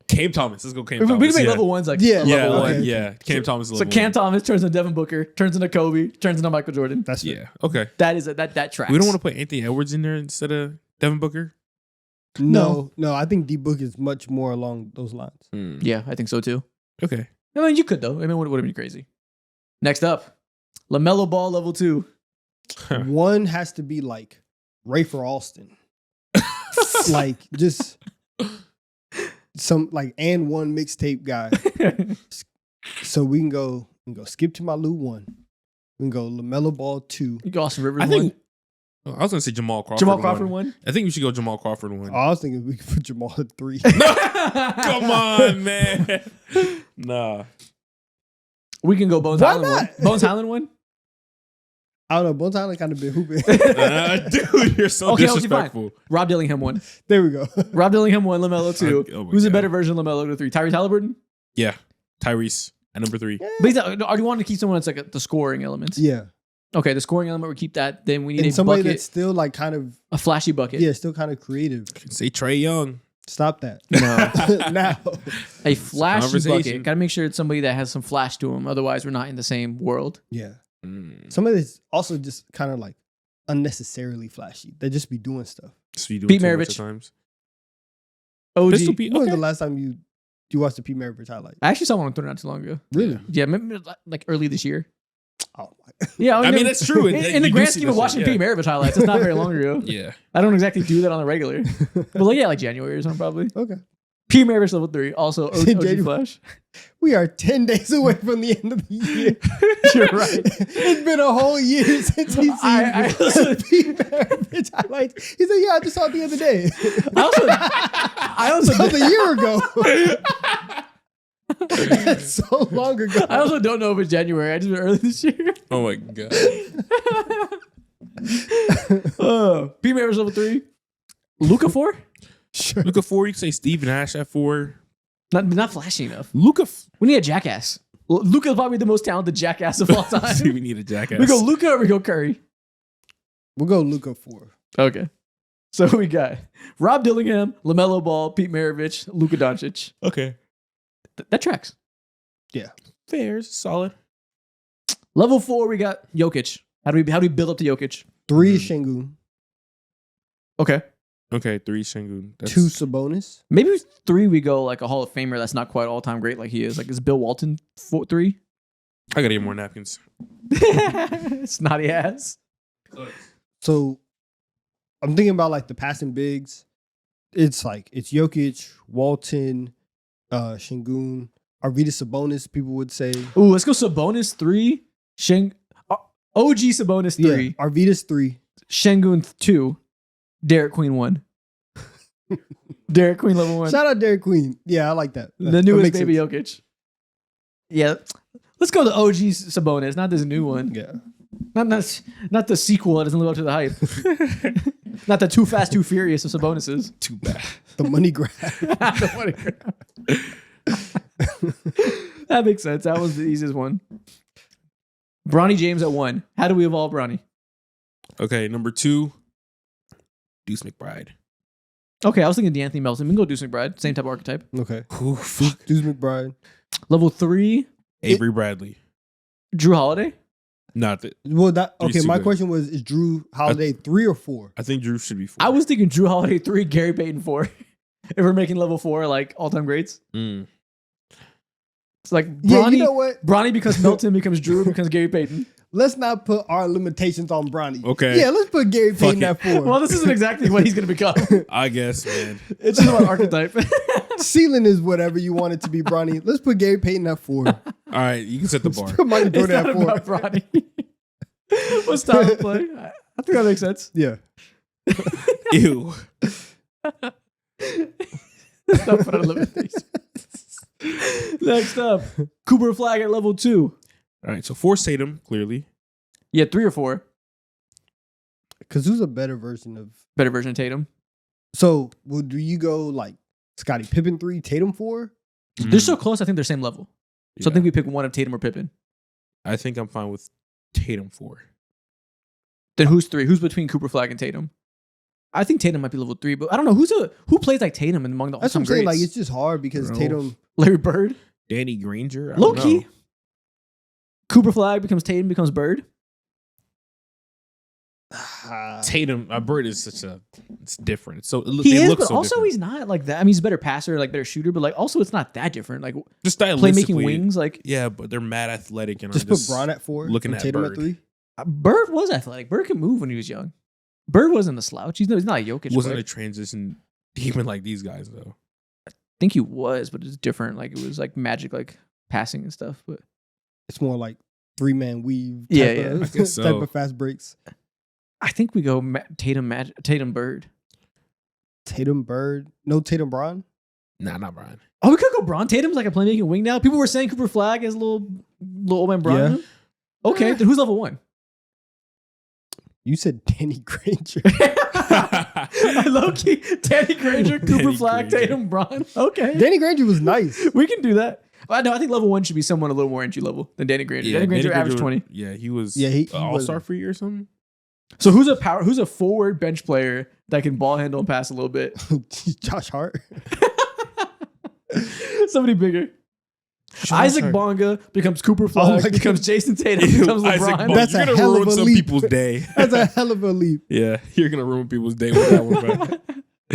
[SPEAKER 3] Came Thomas. Let's go Cam
[SPEAKER 1] We
[SPEAKER 3] Thomas.
[SPEAKER 1] can make
[SPEAKER 3] yeah.
[SPEAKER 1] level 1s like
[SPEAKER 2] Yeah.
[SPEAKER 3] Yeah,
[SPEAKER 1] level
[SPEAKER 3] like,
[SPEAKER 1] one.
[SPEAKER 3] yeah. Cam Thomas is
[SPEAKER 1] So
[SPEAKER 3] level
[SPEAKER 1] Cam
[SPEAKER 3] one.
[SPEAKER 1] Thomas turns into Devin Booker, turns into Kobe, turns into Michael Jordan.
[SPEAKER 2] That's
[SPEAKER 3] Yeah. Okay.
[SPEAKER 1] That is that tracks.
[SPEAKER 3] We don't want to put Anthony Edwards in there instead of Devin Booker.
[SPEAKER 2] No. I think D-Book is much more along those lines.
[SPEAKER 1] Yeah, I think so too.
[SPEAKER 3] Okay.
[SPEAKER 1] I mean, you could though. I mean, it would have been crazy. Next up, LaMelo Ball level 2.
[SPEAKER 2] One has to be like Rafer Alston. Like just some like and one mixtape guy. So we can go Skip to My Lou 1. We can go LaMelo Ball 2.
[SPEAKER 1] You go Austin Rivers
[SPEAKER 3] I
[SPEAKER 1] 1.
[SPEAKER 3] think I was gonna say Jamal Crawford.
[SPEAKER 1] Jamal Crawford 1.
[SPEAKER 3] I think we should go Jamal Crawford 1.
[SPEAKER 2] I was thinking we could put Jamal at 3.
[SPEAKER 3] Come on, man. Nah.
[SPEAKER 1] We can go Bones
[SPEAKER 2] Why
[SPEAKER 1] Highland 1.
[SPEAKER 2] not?
[SPEAKER 1] Bones Highland 1.
[SPEAKER 2] I don't know. Bones Island kind of been hooping.
[SPEAKER 3] Dude, you're so
[SPEAKER 1] Okay,
[SPEAKER 3] disrespectful.
[SPEAKER 1] Rob Dillingham 1.
[SPEAKER 2] There we go.
[SPEAKER 1] Rob Dillingham 1. LaMelo 2.
[SPEAKER 3] Oh my
[SPEAKER 1] Who's a
[SPEAKER 3] God.
[SPEAKER 1] better version of LaMelo to 3? Tyrese Halliburton.
[SPEAKER 3] Yeah. Tyrese at number 3.
[SPEAKER 1] But he's not, are you wanting to keep someone that's like the scoring elements?
[SPEAKER 2] Yeah.
[SPEAKER 1] Okay, the scoring element, we keep that. Then we need
[SPEAKER 2] And
[SPEAKER 1] a
[SPEAKER 2] somebody
[SPEAKER 1] bucket,
[SPEAKER 2] that's still like kind of,
[SPEAKER 1] a flashy bucket.
[SPEAKER 2] yeah, still kind of creative.
[SPEAKER 3] Say Trey Young.
[SPEAKER 2] Stop that.
[SPEAKER 1] No.
[SPEAKER 2] Now.
[SPEAKER 1] A flashy
[SPEAKER 3] Conversation.
[SPEAKER 1] bucket. Got to make sure it's somebody that has some flash to him. Otherwise, we're not in the same world.
[SPEAKER 2] Yeah.
[SPEAKER 3] Mm.
[SPEAKER 2] Somebody that's also just kind of like unnecessarily flashy. They just be doing stuff.
[SPEAKER 3] So you do
[SPEAKER 1] Pete
[SPEAKER 3] it too much
[SPEAKER 1] Maravich.
[SPEAKER 3] at times.
[SPEAKER 1] OG.
[SPEAKER 3] Pistol Pete.
[SPEAKER 2] When was
[SPEAKER 3] Okay.
[SPEAKER 2] the last time you watched the Pete Maravich highlight?
[SPEAKER 1] I actually saw one on Twitter not too long ago.
[SPEAKER 2] Really?
[SPEAKER 1] Yeah, maybe like early this year.
[SPEAKER 2] Oh my.
[SPEAKER 1] Yeah,
[SPEAKER 3] I mean, that's true.
[SPEAKER 1] In the
[SPEAKER 3] You
[SPEAKER 1] grand
[SPEAKER 3] do see
[SPEAKER 1] scheme of
[SPEAKER 3] that
[SPEAKER 1] watching
[SPEAKER 3] shit, yeah.
[SPEAKER 1] Pete Maravich highlights, it's not very long ago.
[SPEAKER 3] Yeah.
[SPEAKER 1] I don't exactly do that on the regular. But like, yeah, like January or something probably.
[SPEAKER 2] Okay.
[SPEAKER 1] Pete Maravich level 3. Also, OG
[SPEAKER 2] January.
[SPEAKER 1] Flash.
[SPEAKER 2] We are 10 days away from the end of the year.
[SPEAKER 1] You're right.
[SPEAKER 2] It's been a whole year since he's seen
[SPEAKER 1] I
[SPEAKER 2] Pete Maravich highlights. He said, yeah, I just saw it the other day.
[SPEAKER 1] I also
[SPEAKER 2] That was a year ago. That's so long ago.
[SPEAKER 1] I also don't know if it's January. I just went early this year.
[SPEAKER 3] Oh my God.
[SPEAKER 1] Pete Maravich level 3. Luca 4?
[SPEAKER 2] Sure.
[SPEAKER 3] Luka 4. You can say Steve Nash at 4.
[SPEAKER 1] Not flashy enough.
[SPEAKER 3] Luka.
[SPEAKER 1] We need a jackass. Luca's probably the most talented jackass of all time.
[SPEAKER 3] See, we need a jackass.
[SPEAKER 1] We go Luca or we go Curry.
[SPEAKER 2] We'll go Luka 4.
[SPEAKER 1] Okay. So we got Rob Dillingham, LaMelo Ball, Pete Maravich, Luka Doncic.
[SPEAKER 3] Okay.
[SPEAKER 1] That tracks.
[SPEAKER 3] Fair's solid.
[SPEAKER 1] Level 4, we got Jokic. How do we build up to Jokic?
[SPEAKER 2] 3 is Şengün.
[SPEAKER 1] Okay.
[SPEAKER 3] Okay, 3 Şengün. That's
[SPEAKER 2] 2 Sabonis.
[SPEAKER 1] Maybe 3 we go like a Hall of Famer that's not quite all time great like he is. Like is Bill Walton 3?
[SPEAKER 3] I gotta get more napkins.
[SPEAKER 1] Snotty ass.
[SPEAKER 2] So I'm thinking about like the passing bigs. It's Jokic, Walton, Şengün, Arvydas Sabonis, people would say.
[SPEAKER 1] Ooh, let's go Sabonis 3. OG Sabonis 3.
[SPEAKER 2] Yeah, Arvydas 3.
[SPEAKER 1] Şengün 2. Derek Queen 1. Derek Queen level 1.
[SPEAKER 2] Shout out Derek Queen. Yeah, I like that.
[SPEAKER 1] The
[SPEAKER 2] That
[SPEAKER 1] newest
[SPEAKER 2] makes
[SPEAKER 1] baby
[SPEAKER 2] sense.
[SPEAKER 1] Jokic. Yeah. Let's go to OG Sabonis, not this new one.
[SPEAKER 2] Yeah.
[SPEAKER 1] Not the sequel that doesn't live up to the hype. Not the Too Fast, Too Furious of Sabonis's.
[SPEAKER 3] Too bad.
[SPEAKER 2] The money grab.
[SPEAKER 1] The money grab. That makes sense. That was the easiest one. Bronny James at 1. How do we evolve Bronny?
[SPEAKER 3] Okay, number 2, Deuce McBride.
[SPEAKER 1] Okay, I was thinking D'Anthony Melton. We can go Deuce McBride. Same type of archetype.
[SPEAKER 2] Okay.
[SPEAKER 3] Ooh, fuck.
[SPEAKER 2] Deuce McBride.
[SPEAKER 1] Level 3,
[SPEAKER 3] Avery Bradley.
[SPEAKER 1] Drew Holiday.
[SPEAKER 3] Not that.
[SPEAKER 2] Well, that
[SPEAKER 3] Three's
[SPEAKER 2] okay.
[SPEAKER 3] too
[SPEAKER 2] My
[SPEAKER 3] good.
[SPEAKER 2] question was: is Drew Holiday 3 or 4?
[SPEAKER 3] I think Drew should be 4.
[SPEAKER 1] I was thinking Drew Holiday 3, Gary Payton 4. If we're making level 4 like all-time greats.
[SPEAKER 3] Mm.
[SPEAKER 1] It's like
[SPEAKER 2] Yeah,
[SPEAKER 1] Bronny,
[SPEAKER 2] you know what?
[SPEAKER 1] Bronny becomes Melton, becomes Drew, becomes Gary Payton.
[SPEAKER 2] Let's not put our limitations on Bronny.
[SPEAKER 3] Okay.
[SPEAKER 2] Yeah, let's put Gary
[SPEAKER 3] Fuck
[SPEAKER 2] Payton
[SPEAKER 3] it.
[SPEAKER 2] at 4.
[SPEAKER 1] Well, this isn't exactly what he's going to become.
[SPEAKER 3] I guess, man.
[SPEAKER 1] It's just about archetype.
[SPEAKER 2] Ceiling is whatever you want it to be, Bronny. Let's put Gary Payton at 4.
[SPEAKER 3] All right, you can set the bar.
[SPEAKER 2] Put Michael
[SPEAKER 1] It's
[SPEAKER 2] Jordan
[SPEAKER 1] not
[SPEAKER 2] at 4.
[SPEAKER 1] about Bronny. What style of play? I think that makes sense.
[SPEAKER 2] Yeah.
[SPEAKER 3] Ew.
[SPEAKER 1] Let's not put our limitations. Next up, Cooper Flag at level 2.
[SPEAKER 3] All right, so 4 Tatum, clearly.
[SPEAKER 1] Yeah, 3 or 4.
[SPEAKER 2] Because who's a better version of.
[SPEAKER 1] Better version of Tatum.
[SPEAKER 2] So, do you go like Scottie Pippen 3, Tatum 4?
[SPEAKER 1] They're so close, I think they're same level. So I
[SPEAKER 3] Yeah.
[SPEAKER 1] think we pick one of Tatum or Pippen.
[SPEAKER 3] I think I'm fine with Tatum 4.
[SPEAKER 1] Then who's 3? Who's between Cooper Flag and Tatum? I think Tatum might be level 3, but I don't know. Who plays like Tatum among the
[SPEAKER 2] That's what
[SPEAKER 1] all-time
[SPEAKER 2] I'm saying.
[SPEAKER 1] greats?
[SPEAKER 2] Like, it's just hard because
[SPEAKER 3] Bro.
[SPEAKER 2] Tatum.
[SPEAKER 1] Larry Bird?
[SPEAKER 3] Danny Granger? I
[SPEAKER 1] Low
[SPEAKER 3] don't
[SPEAKER 1] key.
[SPEAKER 3] know.
[SPEAKER 1] Cooper Flag becomes Tatum, becomes Bird.
[SPEAKER 3] Tatum, Bird is it's different. So
[SPEAKER 1] He
[SPEAKER 3] they
[SPEAKER 1] is,
[SPEAKER 3] look
[SPEAKER 1] but
[SPEAKER 3] so
[SPEAKER 1] also
[SPEAKER 3] different.
[SPEAKER 1] he's not like that. I mean, he's a better passer, like better shooter, but like also it's not that different. Like
[SPEAKER 3] just
[SPEAKER 1] playmaking
[SPEAKER 3] stylistically.
[SPEAKER 1] wings, like
[SPEAKER 3] Yeah, but they're mad athletic and
[SPEAKER 2] just
[SPEAKER 3] are
[SPEAKER 2] put
[SPEAKER 3] just
[SPEAKER 2] Bron at 4.
[SPEAKER 3] looking
[SPEAKER 2] and
[SPEAKER 3] at
[SPEAKER 2] Tatum
[SPEAKER 3] Bird.
[SPEAKER 2] at 3.
[SPEAKER 1] Bird was athletic. Bird could move when he was young. Bird wasn't a slouch. He's not like Jokic.
[SPEAKER 3] wasn't
[SPEAKER 1] quick.
[SPEAKER 3] a transition even like these guys though.
[SPEAKER 1] I think he was, but it's different. Like it was like magic, like passing and stuff. But
[SPEAKER 2] It's more like 3-man weave.
[SPEAKER 1] Yeah,
[SPEAKER 2] Type
[SPEAKER 1] yeah.
[SPEAKER 2] Of,
[SPEAKER 3] I guess so.
[SPEAKER 2] type of fast breaks.
[SPEAKER 1] I think we go Tatum Bird.
[SPEAKER 2] Tatum Bird. No Tatum Bron.
[SPEAKER 3] Nah, not Brian.
[SPEAKER 1] Oh, we could go Bron. Tatum's like a playmaking wing now. People were saying Cooper Flag is a little old man Bron.
[SPEAKER 2] Yeah.
[SPEAKER 1] Okay, then who's level 1?
[SPEAKER 2] You said Danny Granger.
[SPEAKER 1] Low key, Danny Granger, Cooper
[SPEAKER 3] Danny
[SPEAKER 1] Flag,
[SPEAKER 3] Granger.
[SPEAKER 1] Tatum, Bron. Okay,
[SPEAKER 2] Danny Granger was nice.
[SPEAKER 1] we can do that. I know. I think level 1 should be someone a little more entry level than Danny Granger. Danny Granger averaged 20.
[SPEAKER 3] Yeah, he was
[SPEAKER 2] Yeah, he
[SPEAKER 3] all-star
[SPEAKER 2] was-
[SPEAKER 3] for you or something.
[SPEAKER 1] So who's a forward bench player that can ball handle and pass a little bit?
[SPEAKER 2] Josh Hart.
[SPEAKER 1] Somebody bigger. Isaac
[SPEAKER 3] Hart.
[SPEAKER 1] Bonga becomes Cooper
[SPEAKER 2] Oh
[SPEAKER 1] Flag,
[SPEAKER 2] my
[SPEAKER 1] becomes
[SPEAKER 2] God.
[SPEAKER 1] Jason Tatum,
[SPEAKER 3] Ew,
[SPEAKER 1] becomes
[SPEAKER 3] Isaac
[SPEAKER 1] LeBron.
[SPEAKER 3] Bonga.
[SPEAKER 2] That's
[SPEAKER 3] You're
[SPEAKER 2] a
[SPEAKER 3] gonna
[SPEAKER 2] hell of
[SPEAKER 3] ruin
[SPEAKER 2] a
[SPEAKER 3] some
[SPEAKER 2] leap.
[SPEAKER 3] people's day.
[SPEAKER 2] That's a hell of a leap.
[SPEAKER 3] Yeah, you're gonna ruin people's day with that one,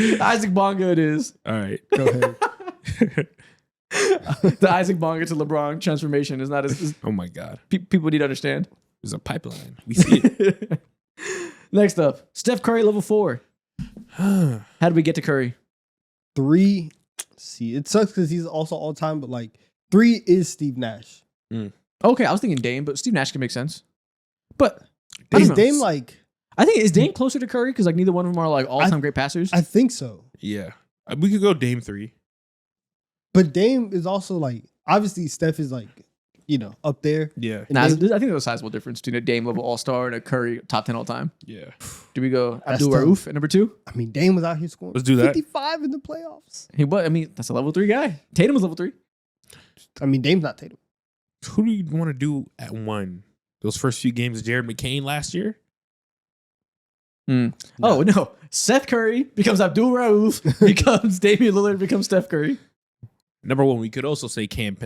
[SPEAKER 3] bro.
[SPEAKER 1] Isaac Bonga it is.
[SPEAKER 3] All right.
[SPEAKER 2] Go ahead.
[SPEAKER 1] The Isaac Bonga to LeBron transformation is not as
[SPEAKER 3] Oh my God,
[SPEAKER 1] people need to understand.
[SPEAKER 3] there's a pipeline. We see it.
[SPEAKER 1] Next up, Steph Curry level 4. How did we get to Curry?
[SPEAKER 2] 3. See, it sucks because he's also all time, but like 3 is Steve Nash.
[SPEAKER 1] Okay, I was thinking Dame, but Steve Nash can make sense. But I
[SPEAKER 2] Is
[SPEAKER 1] don't know.
[SPEAKER 2] Dame like?
[SPEAKER 1] I think is Dame closer to Curry because like neither one of them are like all-time great passers.
[SPEAKER 2] I think so.
[SPEAKER 3] Yeah, we could go Dame 3.
[SPEAKER 2] But Dame is also like, obviously Steph is like, up there.
[SPEAKER 3] Yeah,
[SPEAKER 2] And
[SPEAKER 1] Nah,
[SPEAKER 2] Dame-
[SPEAKER 1] I think there's a sizable difference between a Dame level all-star and a Curry top 10 all-time.
[SPEAKER 3] yeah.
[SPEAKER 1] Do we go
[SPEAKER 2] That's
[SPEAKER 1] Abdul Rauf at number 2?
[SPEAKER 2] I mean, Dame was out here scoring.
[SPEAKER 3] Let's do that.
[SPEAKER 2] 55 in the playoffs.
[SPEAKER 1] He was. I mean, that's a level 3 guy. Tatum was level 3.
[SPEAKER 2] I mean, Dame's not Tatum.
[SPEAKER 3] Who do you want to do at 1? Those first few games of Jared McCain last year?
[SPEAKER 1] Oh no, Seth Curry becomes Abdul Rauf, becomes Damian Lillard, becomes Steph Curry.
[SPEAKER 3] Number 1, we could also say Cam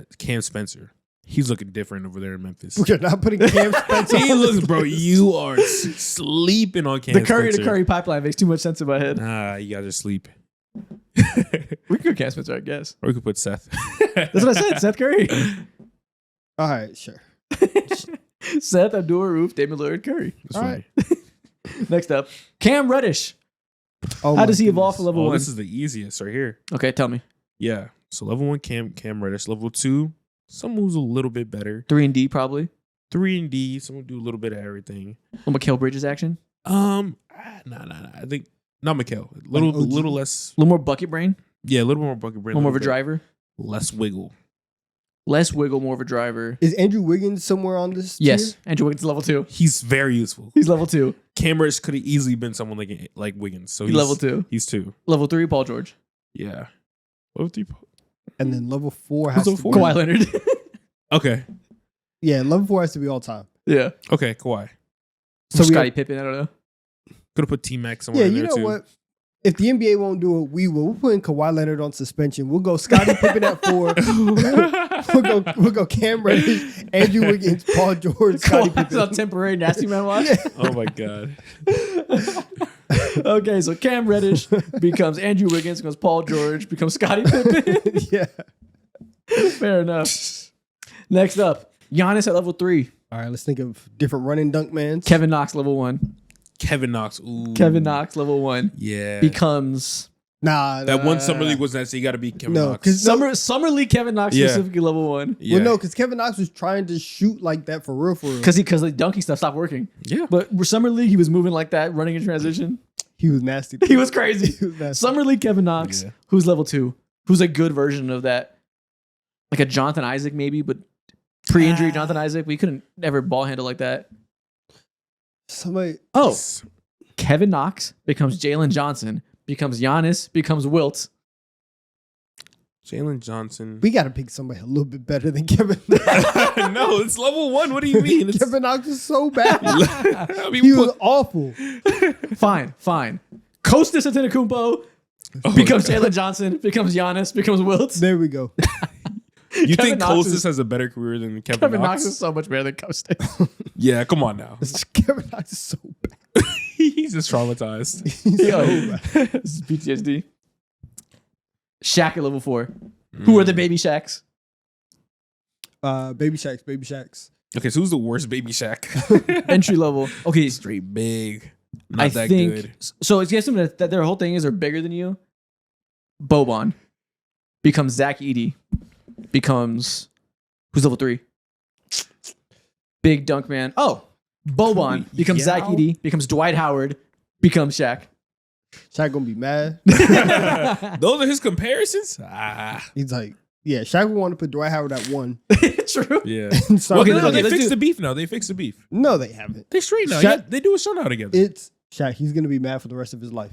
[SPEAKER 3] Spencer. He's looking different over there in Memphis.
[SPEAKER 2] We're not putting Cam Spencer.
[SPEAKER 3] He looks, bro. You are sleeping on Cam
[SPEAKER 1] The Curry
[SPEAKER 3] Spencer.
[SPEAKER 1] to Curry pipeline makes too much sense in my head.
[SPEAKER 3] Nah, you guys are sleep.
[SPEAKER 1] We could Cam Spencer, I guess.
[SPEAKER 3] Or we could put Seth.
[SPEAKER 1] That's what I said. Seth Curry.
[SPEAKER 2] All right, sure.
[SPEAKER 1] Seth, Abdul Roof, Damian Lillard, Curry.
[SPEAKER 3] That's
[SPEAKER 2] All
[SPEAKER 3] funny.
[SPEAKER 1] Next up, Cam Reddish.
[SPEAKER 2] Oh
[SPEAKER 1] How
[SPEAKER 2] my
[SPEAKER 1] does he evolve
[SPEAKER 2] goodness.
[SPEAKER 1] for level
[SPEAKER 3] Oh,
[SPEAKER 1] one?
[SPEAKER 3] this is the easiest right here.
[SPEAKER 1] Okay, tell me.
[SPEAKER 3] Yeah. So level 1, Cam Reddish. Level 2, someone who's a little bit better.
[SPEAKER 1] 3 and D probably.
[SPEAKER 3] 3 and D, someone do a little bit of everything.
[SPEAKER 1] Little Mikal Bridges action.
[SPEAKER 3] Nah. I think not Mikal. A little,
[SPEAKER 2] OG?
[SPEAKER 3] little less.
[SPEAKER 1] A little more bucket brain.
[SPEAKER 3] Yeah, a little more bucket brain.
[SPEAKER 1] A little more of a
[SPEAKER 3] bit
[SPEAKER 1] driver.
[SPEAKER 3] Less wiggle.
[SPEAKER 1] Less wiggle, more of a driver.
[SPEAKER 2] Is Andrew Wiggins somewhere on this?
[SPEAKER 1] Yes,
[SPEAKER 2] tier?
[SPEAKER 1] Andrew Wiggins is level 2.
[SPEAKER 3] He's very useful.
[SPEAKER 1] He's level 2.
[SPEAKER 3] Cam Reddish could have easily been someone like Wiggins. So
[SPEAKER 1] He's level 2.
[SPEAKER 3] He's 2.
[SPEAKER 1] Level 3, Paul George.
[SPEAKER 3] Yeah. Level 3.
[SPEAKER 2] And then level 4 has
[SPEAKER 3] Who's
[SPEAKER 2] to
[SPEAKER 3] level
[SPEAKER 2] be.
[SPEAKER 3] four?
[SPEAKER 1] Kawhi Leonard.
[SPEAKER 3] Okay.
[SPEAKER 2] Yeah, level 4 has to be all time.
[SPEAKER 1] Yeah.
[SPEAKER 3] Okay. Kawhi.
[SPEAKER 1] So
[SPEAKER 2] we
[SPEAKER 1] Scottie Pippen, I don't know.
[SPEAKER 3] Could have put T Mac somewhere
[SPEAKER 2] Yeah,
[SPEAKER 3] in
[SPEAKER 2] you
[SPEAKER 3] there
[SPEAKER 2] know
[SPEAKER 3] too.
[SPEAKER 2] what? If the NBA won't do it, we will. We're putting Kawhi Leonard on suspension. We'll go Scottie Pippen at 4. We'll go Cam Reddish, Andrew Wiggins, Paul George, Scottie
[SPEAKER 1] Kawhi's on
[SPEAKER 2] Pippen.
[SPEAKER 1] temporary nasty man watch.
[SPEAKER 3] Oh my god.
[SPEAKER 1] Okay, so Cam Reddish becomes Andrew Wiggins, becomes Paul George, becomes Scottie Pippen.
[SPEAKER 2] Yeah.
[SPEAKER 1] Fair enough. Next up, Giannis at level 3.
[SPEAKER 2] All right, let's think of different running dunk mans.
[SPEAKER 1] Kevin Knox level 1.
[SPEAKER 3] Kevin Knox. Ooh.
[SPEAKER 1] Kevin Knox level 1
[SPEAKER 3] Yeah.
[SPEAKER 1] becomes
[SPEAKER 3] That one summer league was that, so you got to be Kevin
[SPEAKER 2] No,
[SPEAKER 3] Knox.
[SPEAKER 2] 'cause-
[SPEAKER 1] Summer League Kevin Knox
[SPEAKER 3] Yeah.
[SPEAKER 1] specifically level 1
[SPEAKER 3] Yeah.
[SPEAKER 2] Well, no, because Kevin Knox was trying to shoot like that for real.
[SPEAKER 1] because the dunking stuff stopped working.
[SPEAKER 3] Yeah.
[SPEAKER 1] But Summer League he was moving like that, running in transition.
[SPEAKER 2] He was nasty.
[SPEAKER 1] He was crazy.
[SPEAKER 2] He was nasty.
[SPEAKER 1] Summer League Kevin Knox,
[SPEAKER 3] Yeah.
[SPEAKER 1] who's level 2, who's a good version of that, like a Jonathan Isaac maybe, but pre-injury Jonathan Isaac. We couldn't ever ball handle like that.
[SPEAKER 2] Somebody.
[SPEAKER 1] Oh, Kevin Knox becomes Jalen Johnson, becomes Giannis, becomes Wilt.
[SPEAKER 3] Jalen Johnson.
[SPEAKER 2] We got to pick somebody a little bit better than Kevin.
[SPEAKER 3] No, it's level 1. What do you mean? It's,
[SPEAKER 2] Kevin Knox is so bad.
[SPEAKER 3] I mean,
[SPEAKER 2] He
[SPEAKER 3] we
[SPEAKER 2] was
[SPEAKER 3] put-
[SPEAKER 2] awful.
[SPEAKER 1] Fine. Kostas Antetokounmpo becomes Jalen Johnson, becomes Giannis, becomes Wilt.
[SPEAKER 2] There we go.
[SPEAKER 3] you
[SPEAKER 1] Kevin
[SPEAKER 3] think
[SPEAKER 1] Knox
[SPEAKER 3] Kostas
[SPEAKER 1] is-
[SPEAKER 3] has a better career than Kevin,
[SPEAKER 1] Kevin
[SPEAKER 3] Knox?
[SPEAKER 1] Knox is so much better than Kostas.
[SPEAKER 3] Yeah, come on now.
[SPEAKER 2] Kevin Knox is so bad.
[SPEAKER 3] He's just traumatized.
[SPEAKER 2] He's
[SPEAKER 1] Yo,
[SPEAKER 2] so bad.
[SPEAKER 1] this is PTSD. Shaq at level 4. Who are the baby Shaqs?
[SPEAKER 2] Baby Shaqs.
[SPEAKER 3] Okay, so who's the worst Baby Shaq?
[SPEAKER 1] Entry level. Okay,
[SPEAKER 3] Straight big. Not
[SPEAKER 1] I
[SPEAKER 3] that
[SPEAKER 1] think
[SPEAKER 3] good.
[SPEAKER 1] so. It's guessing that their whole thing is they're bigger than you. Boban becomes Zach Edey, becomes who's level 3? Big dunk man. Oh, Boban becomes Zach
[SPEAKER 3] Yao?
[SPEAKER 1] Edey, becomes Dwight Howard, becomes Shaq.
[SPEAKER 2] Shaq gonna be mad.
[SPEAKER 3] Those are his comparisons? Ah.
[SPEAKER 2] He's like, yeah, Shaq would want to put Dwight Howard at 1.
[SPEAKER 1] True.
[SPEAKER 3] Yeah.
[SPEAKER 2] And start
[SPEAKER 3] Well,
[SPEAKER 2] putting
[SPEAKER 3] no,
[SPEAKER 2] it
[SPEAKER 3] they
[SPEAKER 2] at-
[SPEAKER 1] let's
[SPEAKER 3] fixed
[SPEAKER 1] do-
[SPEAKER 3] the beef now. They fixed the beef.
[SPEAKER 2] No, they haven't.
[SPEAKER 3] They straight now.
[SPEAKER 2] Shaq-
[SPEAKER 3] Yeah, they do a show now together.
[SPEAKER 2] It's Shaq. He's gonna be mad for the rest of his life.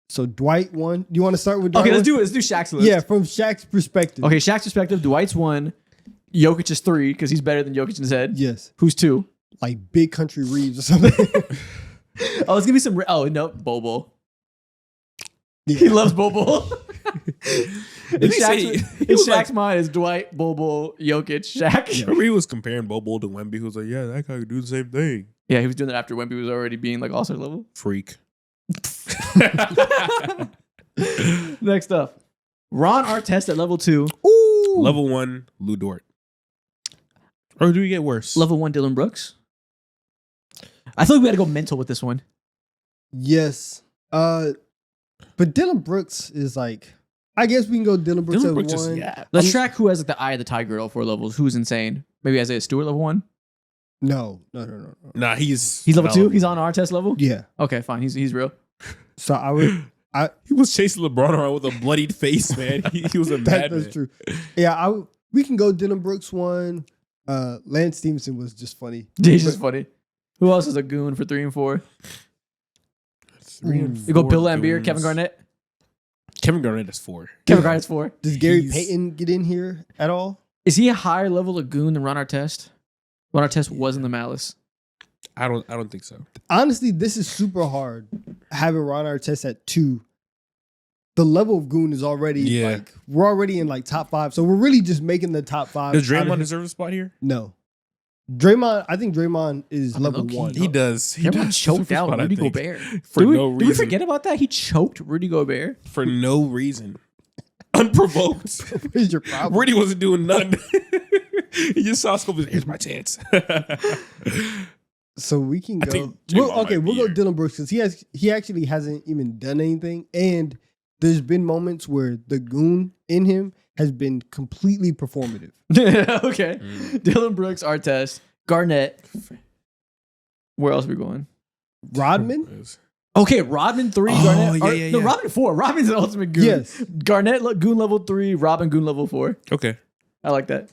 [SPEAKER 2] So Dwight 1. Do you want to start with Dwight?
[SPEAKER 1] Okay,
[SPEAKER 2] one?
[SPEAKER 1] let's do Shaq's list.
[SPEAKER 2] Yeah, from Shaq's perspective.
[SPEAKER 1] Okay, Shaq's perspective. Dwight's 1. Jokic is 3 because he's better than Jokic in his head.
[SPEAKER 2] Yes,
[SPEAKER 1] Who's 2?
[SPEAKER 2] like Big Country Reeves or something.
[SPEAKER 1] Oh, let's give me some. Oh no, Bobo.
[SPEAKER 2] Yeah.
[SPEAKER 1] He loves Bobo.
[SPEAKER 3] Did he say- he was like-
[SPEAKER 1] Shaq's mind is Dwight, Bobo, Jokic, Shaq. Yeah.
[SPEAKER 3] Remember he was comparing Bobo to Wemby. He was like, yeah, that guy could do the same thing.
[SPEAKER 1] He was doing that after Wemby was already being like all-star level.
[SPEAKER 3] Freak.
[SPEAKER 1] Next up, Ron Artest at level 2.
[SPEAKER 2] Ooh,
[SPEAKER 3] Level 1, Lou Dort. Or do we get worse?
[SPEAKER 1] Level 1, Dylan Brooks. I feel like we had to go mental with this one.
[SPEAKER 2] yes. But Dylan Brooks is like, I guess we can go Dylan Brooks
[SPEAKER 3] Dylan
[SPEAKER 2] at
[SPEAKER 3] Brooks
[SPEAKER 2] 1.
[SPEAKER 3] is, yeah.
[SPEAKER 1] Let's track who has like the eye of the tiger at all 4 levels. Who's insane? Maybe Isaiah Stewart level 1.
[SPEAKER 2] No.
[SPEAKER 3] Nah, he's
[SPEAKER 1] He's level 2.
[SPEAKER 3] valid.
[SPEAKER 1] He's on Artest level.
[SPEAKER 2] Yeah.
[SPEAKER 1] Okay, fine. He's real.
[SPEAKER 2] So I would.
[SPEAKER 3] He was chasing LeBron around with a bloodied face, man. He was a
[SPEAKER 2] That's
[SPEAKER 3] madman.
[SPEAKER 2] true. Yeah, we can go Dylan Brooks 1. Lance Stevenson was just funny.
[SPEAKER 1] He's just funny. Who else is a goon for 3 and 4?
[SPEAKER 3] 3 and
[SPEAKER 1] You go
[SPEAKER 3] 4
[SPEAKER 1] Bill Laimbeer,
[SPEAKER 3] goons.
[SPEAKER 1] Kevin Garnett.
[SPEAKER 3] Kevin Garnett is 4.
[SPEAKER 1] Kevin Garnett's 4.
[SPEAKER 2] Does Gary
[SPEAKER 3] He's-
[SPEAKER 2] Payton get in here at all?
[SPEAKER 1] Is he a higher level of goon than Ron Artest? Ron Artest was in the Malice.
[SPEAKER 3] I don't think so.
[SPEAKER 2] Honestly, this is super hard having Ron Artest at 2 the level of goon is already like we're already in like top 5, so we're really just making the top 5.
[SPEAKER 3] Does Draymond deserve a spot here?
[SPEAKER 2] No, Draymond. I think Draymond is level
[SPEAKER 1] low-key,
[SPEAKER 2] 1.
[SPEAKER 3] He does. He
[SPEAKER 1] Everyone
[SPEAKER 3] does
[SPEAKER 1] choked
[SPEAKER 3] deserve a
[SPEAKER 1] out
[SPEAKER 3] spot, I
[SPEAKER 1] Rudy
[SPEAKER 3] think.
[SPEAKER 1] Gobert.
[SPEAKER 3] For
[SPEAKER 1] Did
[SPEAKER 3] no
[SPEAKER 1] we
[SPEAKER 3] reason.
[SPEAKER 1] forget about that? He choked Rudy Gobert.
[SPEAKER 3] For no reason. Unprovoked.
[SPEAKER 2] What is your problem?
[SPEAKER 3] Rudy wasn't doing nothing. He just saw Scope. Here's my chance.
[SPEAKER 2] So we can
[SPEAKER 3] I
[SPEAKER 2] go.
[SPEAKER 3] think Draymond
[SPEAKER 2] Okay,
[SPEAKER 3] might
[SPEAKER 2] we'll
[SPEAKER 3] be
[SPEAKER 2] go
[SPEAKER 3] here.
[SPEAKER 2] Dylan Brooks because he actually hasn't even done anything, and there's been moments where the goon in him has been completely performative.
[SPEAKER 1] Okay. Dylan Brooks, Artest, Garnett. Where else are we going?
[SPEAKER 2] Rodman,
[SPEAKER 1] Okay, Rodman 3,
[SPEAKER 3] Oh,
[SPEAKER 1] Garnett.
[SPEAKER 3] yeah, yeah,
[SPEAKER 1] No,
[SPEAKER 3] yeah.
[SPEAKER 1] Rodman 4. Rodman's the ultimate goon.
[SPEAKER 2] yes,
[SPEAKER 1] Garnett goon level 3, Robin goon level 4.
[SPEAKER 3] Okay.
[SPEAKER 1] I like that.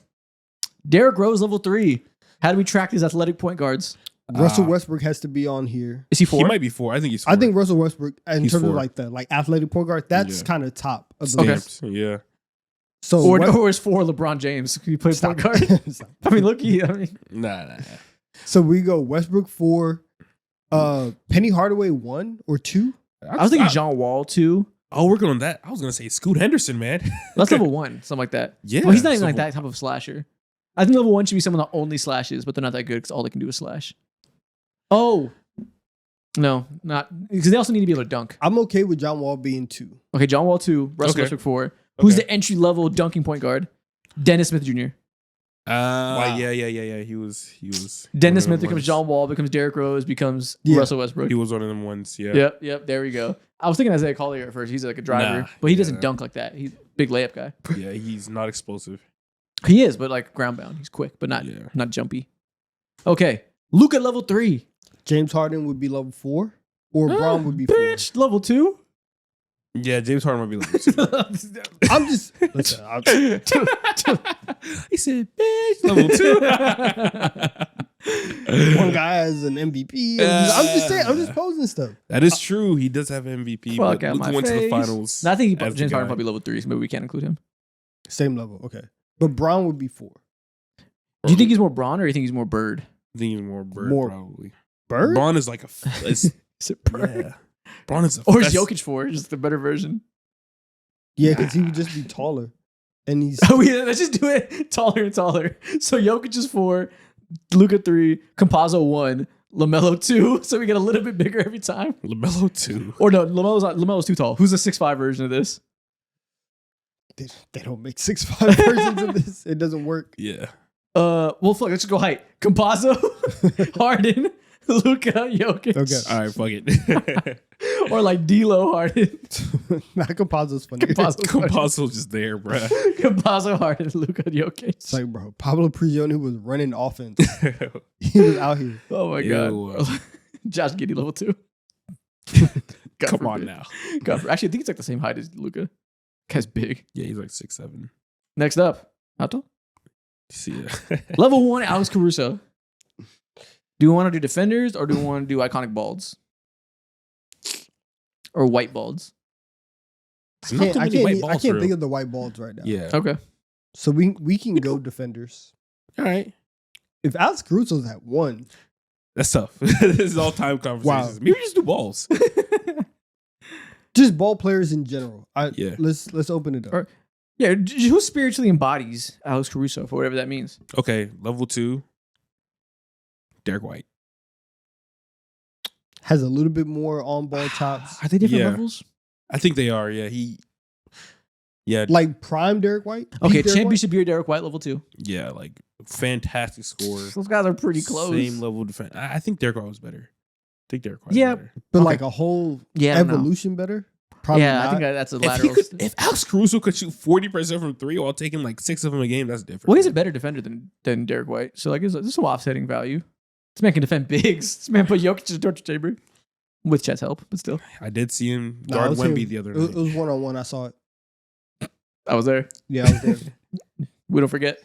[SPEAKER 1] Derrick Rose level 3. How do we track these athletic point guards?
[SPEAKER 2] Russell Westbrook has to be on here.
[SPEAKER 1] Is he 4?
[SPEAKER 3] He might be 4. I think he's 4.
[SPEAKER 2] I think Russell Westbrook, in
[SPEAKER 3] He's
[SPEAKER 2] terms
[SPEAKER 3] 4.
[SPEAKER 2] of like the athletic point guard, that's
[SPEAKER 3] Yeah.
[SPEAKER 2] kind of top of the
[SPEAKER 1] Okay.
[SPEAKER 2] list.
[SPEAKER 3] Stamped. Yeah.
[SPEAKER 2] So
[SPEAKER 1] or is 4 LeBron James? Can you play point guard?
[SPEAKER 2] Stop.
[SPEAKER 1] I mean, look, I mean,
[SPEAKER 3] Nah.
[SPEAKER 2] So we go Westbrook 4, Penny Hardaway 1 or 2.
[SPEAKER 1] I was thinking John Wall 2.
[SPEAKER 3] Oh, we're going that. I was going to say Scoot Henderson, man.
[SPEAKER 1] That's level 1, something like that.
[SPEAKER 3] Yeah.
[SPEAKER 1] Well, he's not even
[SPEAKER 3] so-
[SPEAKER 1] like that type of slasher. I think level 1 should be someone that only slashes, but they're not that good because all they can do is slash. Oh. No, not because they also need to be able to dunk.
[SPEAKER 2] I'm okay with John Wall being 2.
[SPEAKER 1] Okay, John Wall 2, Russell
[SPEAKER 3] Okay.
[SPEAKER 1] Westbrook 4. Who's
[SPEAKER 3] Okay.
[SPEAKER 1] the entry level dunking point guard? Dennis Smith Jr.
[SPEAKER 3] Yeah. He was.
[SPEAKER 1] Dennis
[SPEAKER 3] one of
[SPEAKER 1] Smith
[SPEAKER 3] them
[SPEAKER 1] becomes
[SPEAKER 3] ones.
[SPEAKER 1] John Wall, becomes Derrick Rose, becomes
[SPEAKER 2] Yeah.
[SPEAKER 1] Russell Westbrook.
[SPEAKER 3] He was one of them ones. Yeah.
[SPEAKER 1] Yep, there we go. I was thinking Isaiah Collier at first. He's like a driver,
[SPEAKER 3] Nah,
[SPEAKER 1] but he
[SPEAKER 3] yeah.
[SPEAKER 1] doesn't dunk like that. He's a big layup guy.
[SPEAKER 3] Yeah. He's not explosive.
[SPEAKER 1] He is, but like ground bound. He's quick, but not jumpy. Okay, Luka level 3.
[SPEAKER 2] James Harden would be level 4, or Braun would be 4.
[SPEAKER 1] Bitch, level 2.
[SPEAKER 3] Yeah. James Harden might be level 2.
[SPEAKER 2] I'm just listen.
[SPEAKER 3] He said, "Bitch, level 2."
[SPEAKER 2] One guy has an MVP. I'm just saying. I'm just posing stuff.
[SPEAKER 3] That is true. He does have MVP,
[SPEAKER 1] Fuck
[SPEAKER 3] but
[SPEAKER 1] out
[SPEAKER 3] Luka
[SPEAKER 1] my
[SPEAKER 3] went to the
[SPEAKER 1] face.
[SPEAKER 3] finals.
[SPEAKER 1] No, I think
[SPEAKER 3] as the
[SPEAKER 1] James Harden
[SPEAKER 3] guy.
[SPEAKER 1] probably level 3, so maybe we can't include him.
[SPEAKER 2] Same level. Okay, but Braun would be 4.
[SPEAKER 1] Do you think he's more Braun or do you think he's more Bird?
[SPEAKER 3] I think he's more Bird,
[SPEAKER 2] More-
[SPEAKER 3] probably.
[SPEAKER 2] Bird.
[SPEAKER 3] Braun is like a. It's,
[SPEAKER 1] Is it Bird?
[SPEAKER 3] yeah. Braun is a.
[SPEAKER 1] Or is
[SPEAKER 3] that's-
[SPEAKER 1] Jokic 4, just the better version?
[SPEAKER 2] Yeah, because he would just be taller, and he's
[SPEAKER 1] Oh, yeah, let's just do it taller and taller. So Jokic is 4, Luka 3, Campazzo 1, LaMelo 2. So we get a little bit bigger every time.
[SPEAKER 3] LaMelo 2.
[SPEAKER 1] Or no, LaMelo's too tall. Who's the 6'5" version of this?
[SPEAKER 2] they don't make 6'5" versions of this. It doesn't work.
[SPEAKER 3] Yeah.
[SPEAKER 1] Well, fuck, let's just go height. Campazzo, Harden, Luka, Jokic.
[SPEAKER 2] Okay.
[SPEAKER 3] All right, fuck it.
[SPEAKER 1] Or like D'Lo, Harden,
[SPEAKER 2] Not Campazzo's funny.
[SPEAKER 3] Campazzo's just there, bruh.
[SPEAKER 1] Campazzo, Harden, Luka,
[SPEAKER 2] It's
[SPEAKER 1] Jokic.
[SPEAKER 2] like, bro, Pablo Prigioni was running offense. He was out here.
[SPEAKER 1] Oh my
[SPEAKER 3] Ew.
[SPEAKER 1] god. Josh Giddey level 2. God
[SPEAKER 3] Come on
[SPEAKER 1] forbid.
[SPEAKER 3] now.
[SPEAKER 1] God, actually, I think it's like the same height as Luka. Guy's big.
[SPEAKER 3] Yeah, he's like 6'7".
[SPEAKER 1] Next up, how tall?
[SPEAKER 3] See ya.
[SPEAKER 1] Level 1, Alex Caruso. Do we want to do defenders or do we want to do iconic balds? Or white balds?
[SPEAKER 3] There's not too many white balls
[SPEAKER 2] I
[SPEAKER 3] for
[SPEAKER 2] can't
[SPEAKER 3] real.
[SPEAKER 2] think of the white balls right now.
[SPEAKER 3] Yeah.
[SPEAKER 1] Okay.
[SPEAKER 2] So we can go defenders.
[SPEAKER 3] All right.
[SPEAKER 2] If Alex Caruso's at 1,
[SPEAKER 3] That's tough. This is all time conversations. Maybe we just do balls.
[SPEAKER 2] just ball players in general.
[SPEAKER 3] Yeah.
[SPEAKER 2] Let's open it up.
[SPEAKER 1] Or- Yeah, who spiritually embodies Alex Caruso for whatever that means?
[SPEAKER 3] Okay, level 2. Derek White.
[SPEAKER 2] Has a little bit more on ball chops.
[SPEAKER 1] Are they different
[SPEAKER 3] Yeah.
[SPEAKER 1] levels?
[SPEAKER 3] I think they are. Yeah, Yeah,
[SPEAKER 2] Like prime Derek White. Peak
[SPEAKER 1] Okay,
[SPEAKER 2] Derek
[SPEAKER 1] championship year Derek White level 2.
[SPEAKER 3] yeah, like fantastic score.
[SPEAKER 1] Those guys are pretty close.
[SPEAKER 3] Same level defense. I think Derek White was better. I think Derek White.
[SPEAKER 1] Yeah.
[SPEAKER 3] Was better.
[SPEAKER 2] White. But
[SPEAKER 1] Okay.
[SPEAKER 2] like a whole
[SPEAKER 1] Yeah, I don't know.
[SPEAKER 2] evolution better. Probably
[SPEAKER 1] Yeah,
[SPEAKER 2] not.
[SPEAKER 1] I think that's a
[SPEAKER 3] If, he
[SPEAKER 1] lateral.
[SPEAKER 3] could, if Alex Caruso could shoot 40% from 3 while taking like 6 of them a game, that's different.
[SPEAKER 1] Well, he's a better defender than Derek White. So like, there's some offsetting value. This man can defend bigs. This man put Jokic in the torture chamber with Chet's help, but still,
[SPEAKER 3] I did see him
[SPEAKER 2] Nah,
[SPEAKER 3] guard
[SPEAKER 2] it was
[SPEAKER 3] Wemby
[SPEAKER 2] him.
[SPEAKER 3] the other
[SPEAKER 2] It was
[SPEAKER 3] night.
[SPEAKER 2] 1-on-1. I saw it.
[SPEAKER 1] I was there.
[SPEAKER 2] Yeah, I was there.
[SPEAKER 1] We don't forget.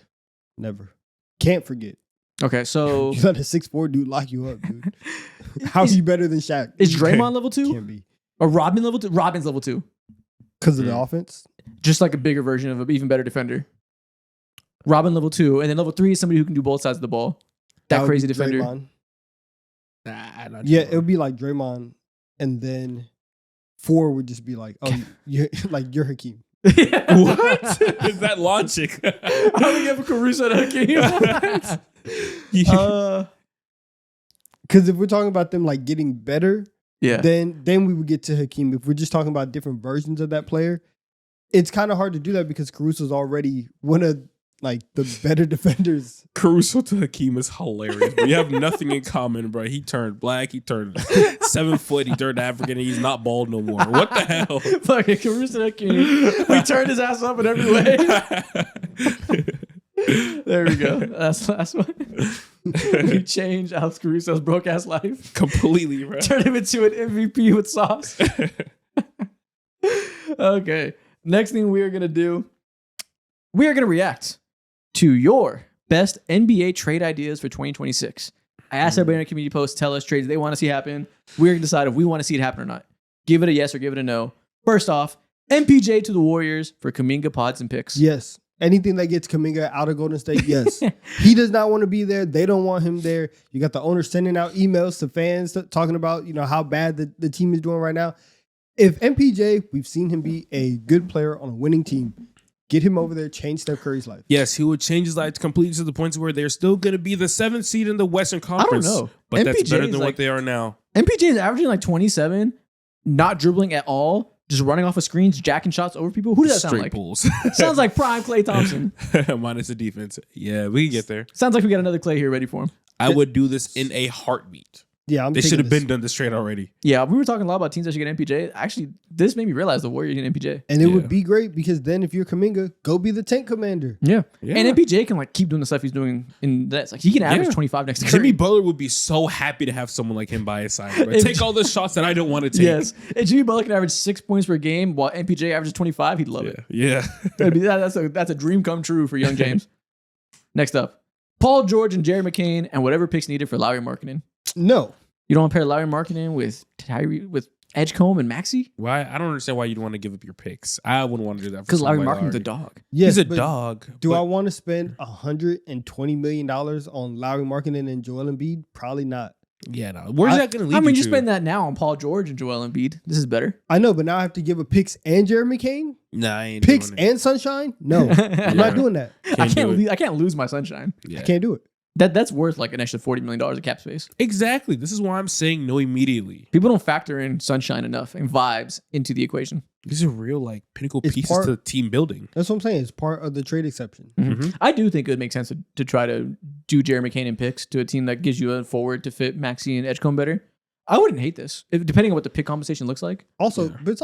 [SPEAKER 2] Never. Can't forget.
[SPEAKER 1] Okay, so
[SPEAKER 2] You let a 6'4" dude lock you up, dude. How's he better than Shaq?
[SPEAKER 1] is Draymond level 2
[SPEAKER 2] Can't be.
[SPEAKER 1] or Rodman level 2? Rodman's level 2,
[SPEAKER 2] Because of the offense?
[SPEAKER 1] just like a bigger version of an even better defender. Robin level 2, and then level 3 is somebody who can do both sides of the ball. That
[SPEAKER 2] would
[SPEAKER 1] crazy
[SPEAKER 2] be
[SPEAKER 1] defender.
[SPEAKER 2] Draymond.
[SPEAKER 3] Nah, not
[SPEAKER 2] Yeah,
[SPEAKER 3] Draymond.
[SPEAKER 2] it would be like Draymond and then 4 would just be like, oh, you're Hakeem.
[SPEAKER 3] What is that logic?
[SPEAKER 1] I would give Caruso to Hakeem.
[SPEAKER 2] Because if we're talking about them like getting better,
[SPEAKER 1] Yeah.
[SPEAKER 2] then we would get to Hakeem. If we're just talking about different versions of that player, it's kind of hard to do that because Caruso's already one of like the better defenders.
[SPEAKER 3] Caruso to Hakeem is hilarious. But you have nothing in common, bro. He turned black. He turned 7 foot. He turned African. And he's not bald no more. What the hell?
[SPEAKER 1] Fucking Caruso to Hakeem. We turned his ass up in every way. There we go. That's what we changed Alex Caruso's broke ass life.
[SPEAKER 3] Completely, bro.
[SPEAKER 1] Turn him into an MVP with sauce. Okay. Next thing we are gonna do, we are gonna react to your best NBA trade ideas for 2026. I asked everybody in the community post, tell us trades they want to see happen. We're gonna decide if we want to see it happen or not. Give it a yes or give it a no. First off, MPJ to the Warriors for Kuminga, pods, and picks.
[SPEAKER 2] Yes. Anything that gets Kuminga out of Golden State, yes. He does not want to be there. They don't want him there. You got the owner sending out emails to fans talking about, how bad the team is doing right now. If MPJ, we've seen him be a good player on a winning team, get him over there, change Steph Curry's life.
[SPEAKER 3] Yes, he would change his life completely to the point where they're still going to be the 7th seed in the Western Conference.
[SPEAKER 1] know.
[SPEAKER 3] But that's
[SPEAKER 1] MPJ
[SPEAKER 3] better
[SPEAKER 1] is
[SPEAKER 3] than
[SPEAKER 1] like-
[SPEAKER 3] what they are now.
[SPEAKER 1] MPJ is averaging like 27, not dribbling at all, just running off of screens, jacking shots over people. Who does that sound
[SPEAKER 3] Straight
[SPEAKER 1] like?
[SPEAKER 3] pulls.
[SPEAKER 1] Sounds like prime Klay Thompson.
[SPEAKER 3] Minus the defense. Yeah, we can get there.
[SPEAKER 1] Sounds like we got another Klay here ready for him.
[SPEAKER 3] I would do this in a heartbeat.
[SPEAKER 2] Yeah,
[SPEAKER 3] They should have been done this trade already.
[SPEAKER 1] Yeah, we were talking a lot about teams that should get MPJ. Actually, this made me realize the Warriors get MPJ.
[SPEAKER 2] And it
[SPEAKER 3] Yeah.
[SPEAKER 2] would be great because then if you're Kuminga, go be the tank commander.
[SPEAKER 1] Yeah.
[SPEAKER 3] Yeah.
[SPEAKER 1] And MPJ can like keep doing the stuff he's doing in that. Like he can average
[SPEAKER 3] Yeah.
[SPEAKER 1] 25 next to
[SPEAKER 3] Jimmy
[SPEAKER 1] Curry.
[SPEAKER 3] Butler would be so happy to have someone like him by his side. Bro.
[SPEAKER 1] If-
[SPEAKER 3] Take all the shots that I don't want to take.
[SPEAKER 1] Yes. And Jimmy Butler can average 6 points per game while MPJ averages 25. He'd love it.
[SPEAKER 3] Yeah.
[SPEAKER 1] That's a dream come true for young James. Next up, Paul George and Jerry McCain and whatever picks needed for Lowry Markkinen.
[SPEAKER 2] No.
[SPEAKER 1] You don't want to pair Lowry Markkinen with Edgecombe and Maxey?
[SPEAKER 3] Why? I don't understand why you'd want to give up your picks. I wouldn't want to do that.
[SPEAKER 1] Because Lowry
[SPEAKER 3] somebody like
[SPEAKER 1] Markkinen's a dog.
[SPEAKER 2] Yes,
[SPEAKER 3] He's a
[SPEAKER 2] but
[SPEAKER 3] dog.
[SPEAKER 2] Do
[SPEAKER 3] but
[SPEAKER 2] I want to spend $120 million on Lowry Markkinen and Joel Embiid? Probably not.
[SPEAKER 3] Yeah, no. Where's that going to lead
[SPEAKER 1] I mean,
[SPEAKER 3] you
[SPEAKER 1] you
[SPEAKER 3] to?
[SPEAKER 1] spend that now on Paul George and Joel Embiid. This is better.
[SPEAKER 2] I know, but now I have to give a picks and Jeremy Kane?
[SPEAKER 3] Nah, I ain't
[SPEAKER 2] Picks
[SPEAKER 3] doing it.
[SPEAKER 2] and Sunshine? No, I'm not doing that.
[SPEAKER 1] I can't lose my sunshine.
[SPEAKER 3] Yeah.
[SPEAKER 2] I can't do it.
[SPEAKER 1] That's worth like an extra $40 million of cap space.
[SPEAKER 3] Exactly. This is why I'm saying no immediately.
[SPEAKER 1] People don't factor in sunshine enough and vibes into the equation.
[SPEAKER 3] These are real like pinnacle
[SPEAKER 2] It's
[SPEAKER 3] pieces
[SPEAKER 2] part-
[SPEAKER 3] to team building.
[SPEAKER 2] That's what I'm saying. It's part of the trade exception.
[SPEAKER 1] I do think it would make sense to try to do Jeremy McCain and picks to a team that gives you a forward to fit Maxey and Edgecombe better. I wouldn't hate this, depending on what the pick compensation looks like.
[SPEAKER 2] Also, but